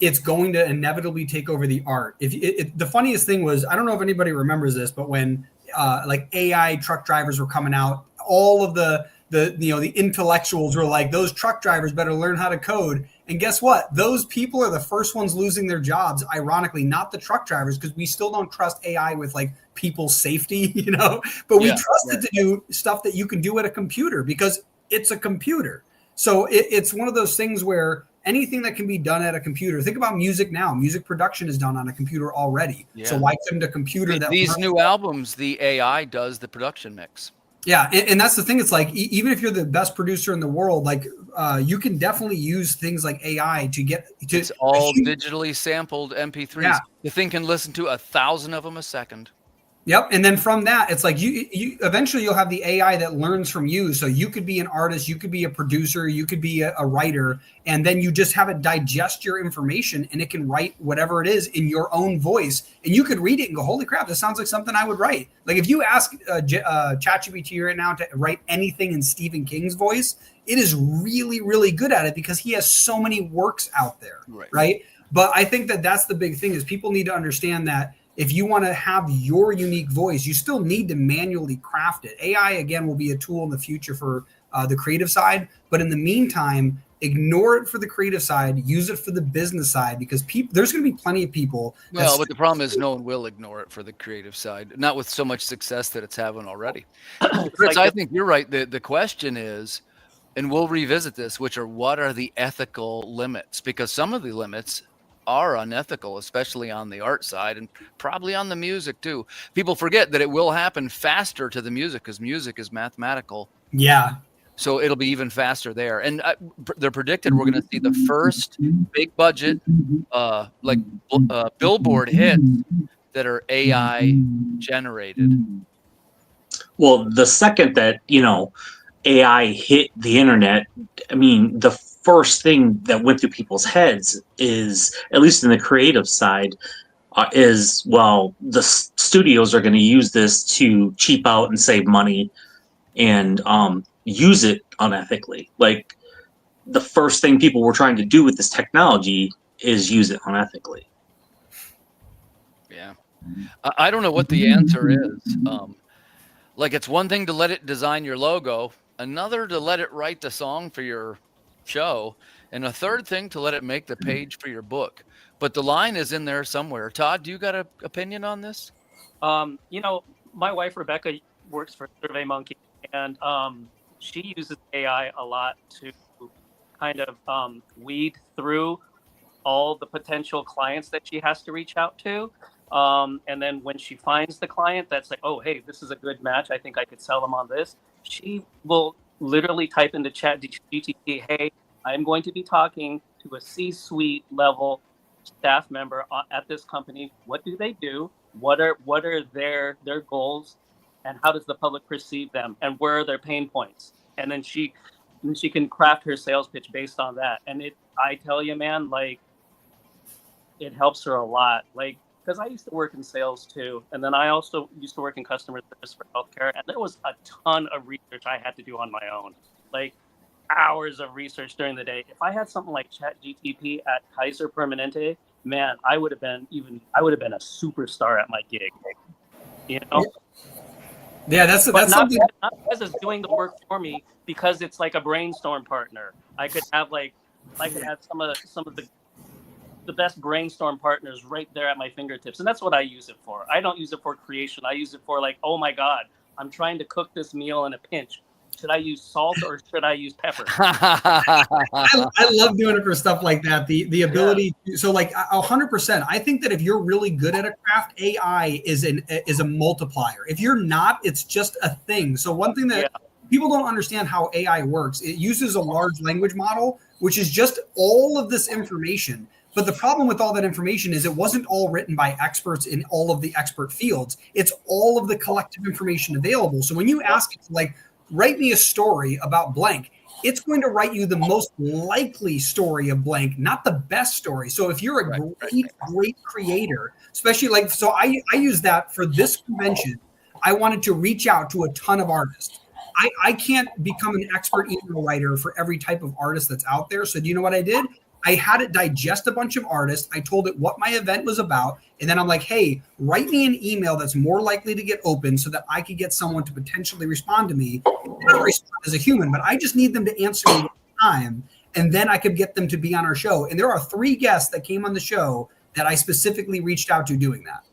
it's going to inevitably take over the art. The funniest thing was, I don't know if anybody remembers this, but when AI truck drivers were coming out, all of the intellectuals were like, those truck drivers better learn how to code. And guess what? Those people are the first ones losing their jobs, ironically, not the truck drivers, because we still don't trust AI with people's safety, but we trust it to do stuff that you can do at a computer because it's a computer. So it's one of those things where anything that can be done at a computer, think about music now. Music production is done on a computer already. Yeah. So why couldn't a computer these new albums, the AI does the production mix. Yeah, and that's the thing. It's like even if you're the best producer in the world, like you can definitely use things like AI to get to. It's all digitally sampled MP3s. Yeah. The thing can listen to 1,000 of them a second. Yep, and then from that, it's like you eventually you'll have the AI that learns from you. So you could be an artist, you could be a producer, you could be a writer, and then you just have it digest your information, and it can write whatever it is in your own voice, and you could read it and go, "Holy crap, this sounds like something I would write." Like if you ask ChatGPT right now to write anything in Stephen King's voice, it is really, really good at it because he has so many works out there, right? But I think that that's the big thing is people need to understand that. If you want to have your unique voice, you still need to manually craft it. AI, again, will be a tool in the future for the creative side. But in the meantime, ignore it for the creative side, use it for the business side, because there's going to be plenty of people. Well, but the problem is no one will ignore it for the creative side, not with so much success that it's having already. Chris, I think you're right. The question is, and we'll revisit this, which are what are the ethical limits? Because some of the limits are unethical, especially on the art side and probably on the music too. People forget that it will happen faster to the music because music is mathematical. Yeah. So it'll be even faster there. And they're predicted we're going to see the first big budget, Billboard hits that are AI generated. Well, the second that, AI hit the internet, I mean, the first thing that went through people's heads is, at least in the creative side, is, well, the studios are going to use this to cheap out and save money and use it unethically. Like, the first thing people were trying to do with this technology is use it unethically. Yeah. I don't know what the answer is. Like, it's one thing to let it design your logo, another to let it write the song for your show, and a third thing to let it make the page for your book. But the line is in there somewhere. Todd, do you got an opinion on this? My wife Rebecca works for SurveyMonkey, and she uses AI a lot to kind of weed through all the potential clients that she has to reach out to. And then when she finds the client that's like, oh, hey, this is a good match, I think I could sell them on this, she will literally type into ChatGPT, hey, I'm going to be talking to a C-suite level staff member at this company. What do they do? What are their goals? And how does the public perceive them? And where are their pain points? And then she can craft her sales pitch based on that. And I tell you, man, like, it helps her a lot. Like, because I used to work in sales too, and then I also used to work in customer service for healthcare, and there was a ton of research I had to do on my own, like hours of research during the day. If I had something like ChatGPT at Kaiser Permanente, man, I would have been a superstar at my gig. Yeah, that's something. Not because it's doing the work for me, because it's like a brainstorm partner. I could have some of the best brainstorm partners right there at my fingertips. And that's what I use it for. I don't use it for creation. I use it for like, oh my God, I'm trying to cook this meal in a pinch. Should I use salt or should I use pepper? I love doing it for stuff like that. The ability so like 100%. I think that if you're really good at a craft, AI is a multiplier. If you're not, it's just a thing. So one thing that people don't understand how AI works, it uses a large language model, which is just all of this information. But the problem with all that information is it wasn't all written by experts in all of the expert fields. It's all of the collective information available. So when you ask it to like, write me a story about blank, it's going to write you the most likely story of blank, not the best story. So if you're a great creator, especially like, so I use that for this convention. I wanted to reach out to a ton of artists. I can't become an expert email writer for every type of artist that's out there. So do you know what I did? I had it digest a bunch of artists. I told it what my event was about. And then I'm like, hey, write me an email that's more likely to get open so that I could get someone to potentially respond to me. Not respond as a human, but I just need them to answer me one time. And then I could get them to be on our show. And there are 3 guests that came on the show that I specifically reached out to doing that.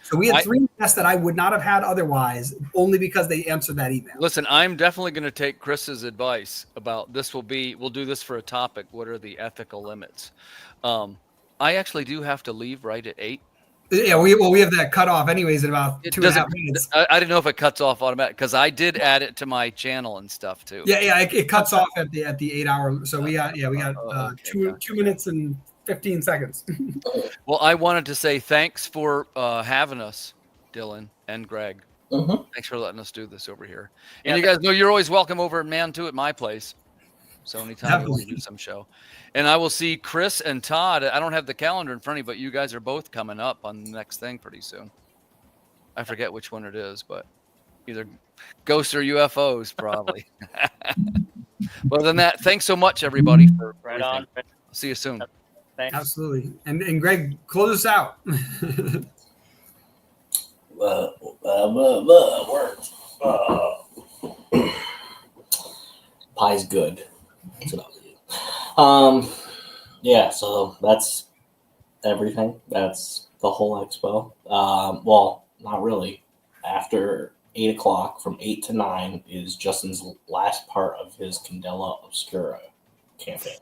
So we had 3 guests that I would not have had otherwise, only because they answered that email. Listen, I'm definitely going to take Chris's advice about this. We'll do this for a topic. What are the ethical limits? I actually do have to leave right at 8. Yeah, we have that cut off anyways in about 2.5 minutes. I didn't know if it cuts off automatic because I did add it to my channel and stuff too. Yeah, it cuts off at the 8 hour. So we got okay, 2 minutes and 15 seconds. Well, I wanted to say thanks for having us, Dylan and Greg. Thanks for letting us do this over here. And you guys know you're always welcome over at Man 2 at my place. So anytime you want to do some show. And I will see Chris and Todd. I don't have the calendar in front of me, but you guys are both coming up on the next thing pretty soon. I forget which one it is, but either ghosts or UFOs probably. But other than that, thanks so much, everybody. For Right on. I'll see you soon. Thanks. Absolutely. And Greg, close us out. Words. Pie's good. That's what I'll do. Yeah, so that's everything. That's the whole expo. Well, not really. After 8 o'clock, from 8 to 9, is Justin's last part of his Candela Obscura campaign.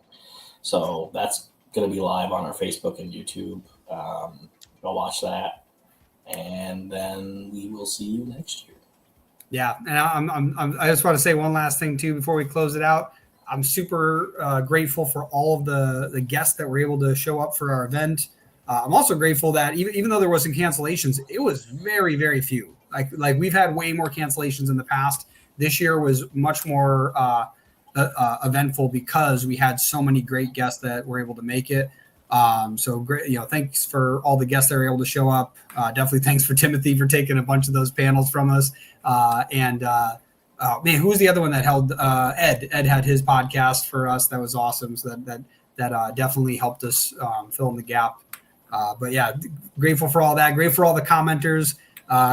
So that's going to be live on our Facebook and YouTube. Go watch that, and then we will see you next year. Yeah, and I just want to say one last thing too before we close it out. I'm super grateful for all of the guests that were able to show up for our event. I'm also grateful that even though there wasn't cancellations, it was very, very few. Like we've had way more cancellations in the past. This year was much more eventful because we had so many great guests that were able to make it. So great, thanks for all the guests that were able to show up. Definitely thanks for Timothy for taking a bunch of those panels from us. Man, who was the other one that held Ed? Ed had his podcast for us. That was awesome. So that definitely helped us fill in the gap. But yeah, grateful for all that. Grateful for all the commenters.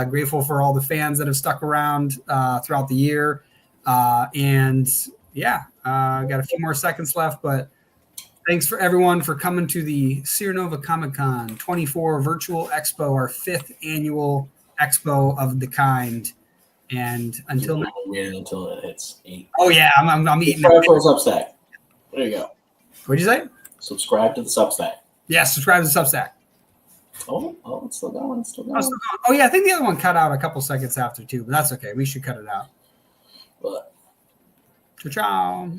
Grateful for all the fans that have stuck around throughout the year. And yeah, got a few more seconds left, but thanks for everyone for coming to the SeerNova Comic Con 24 Virtual Expo, our 5th annual expo of the kind. And until it hits 8. Oh yeah, I'm eating. Subscribe for Substack. There you go. What'd you say? Subscribe to the Substack. Yeah, subscribe to the Substack. Oh, it's still going. Oh yeah, I think the other one cut out a couple seconds after too, but that's okay. We should cut it out. But ciao.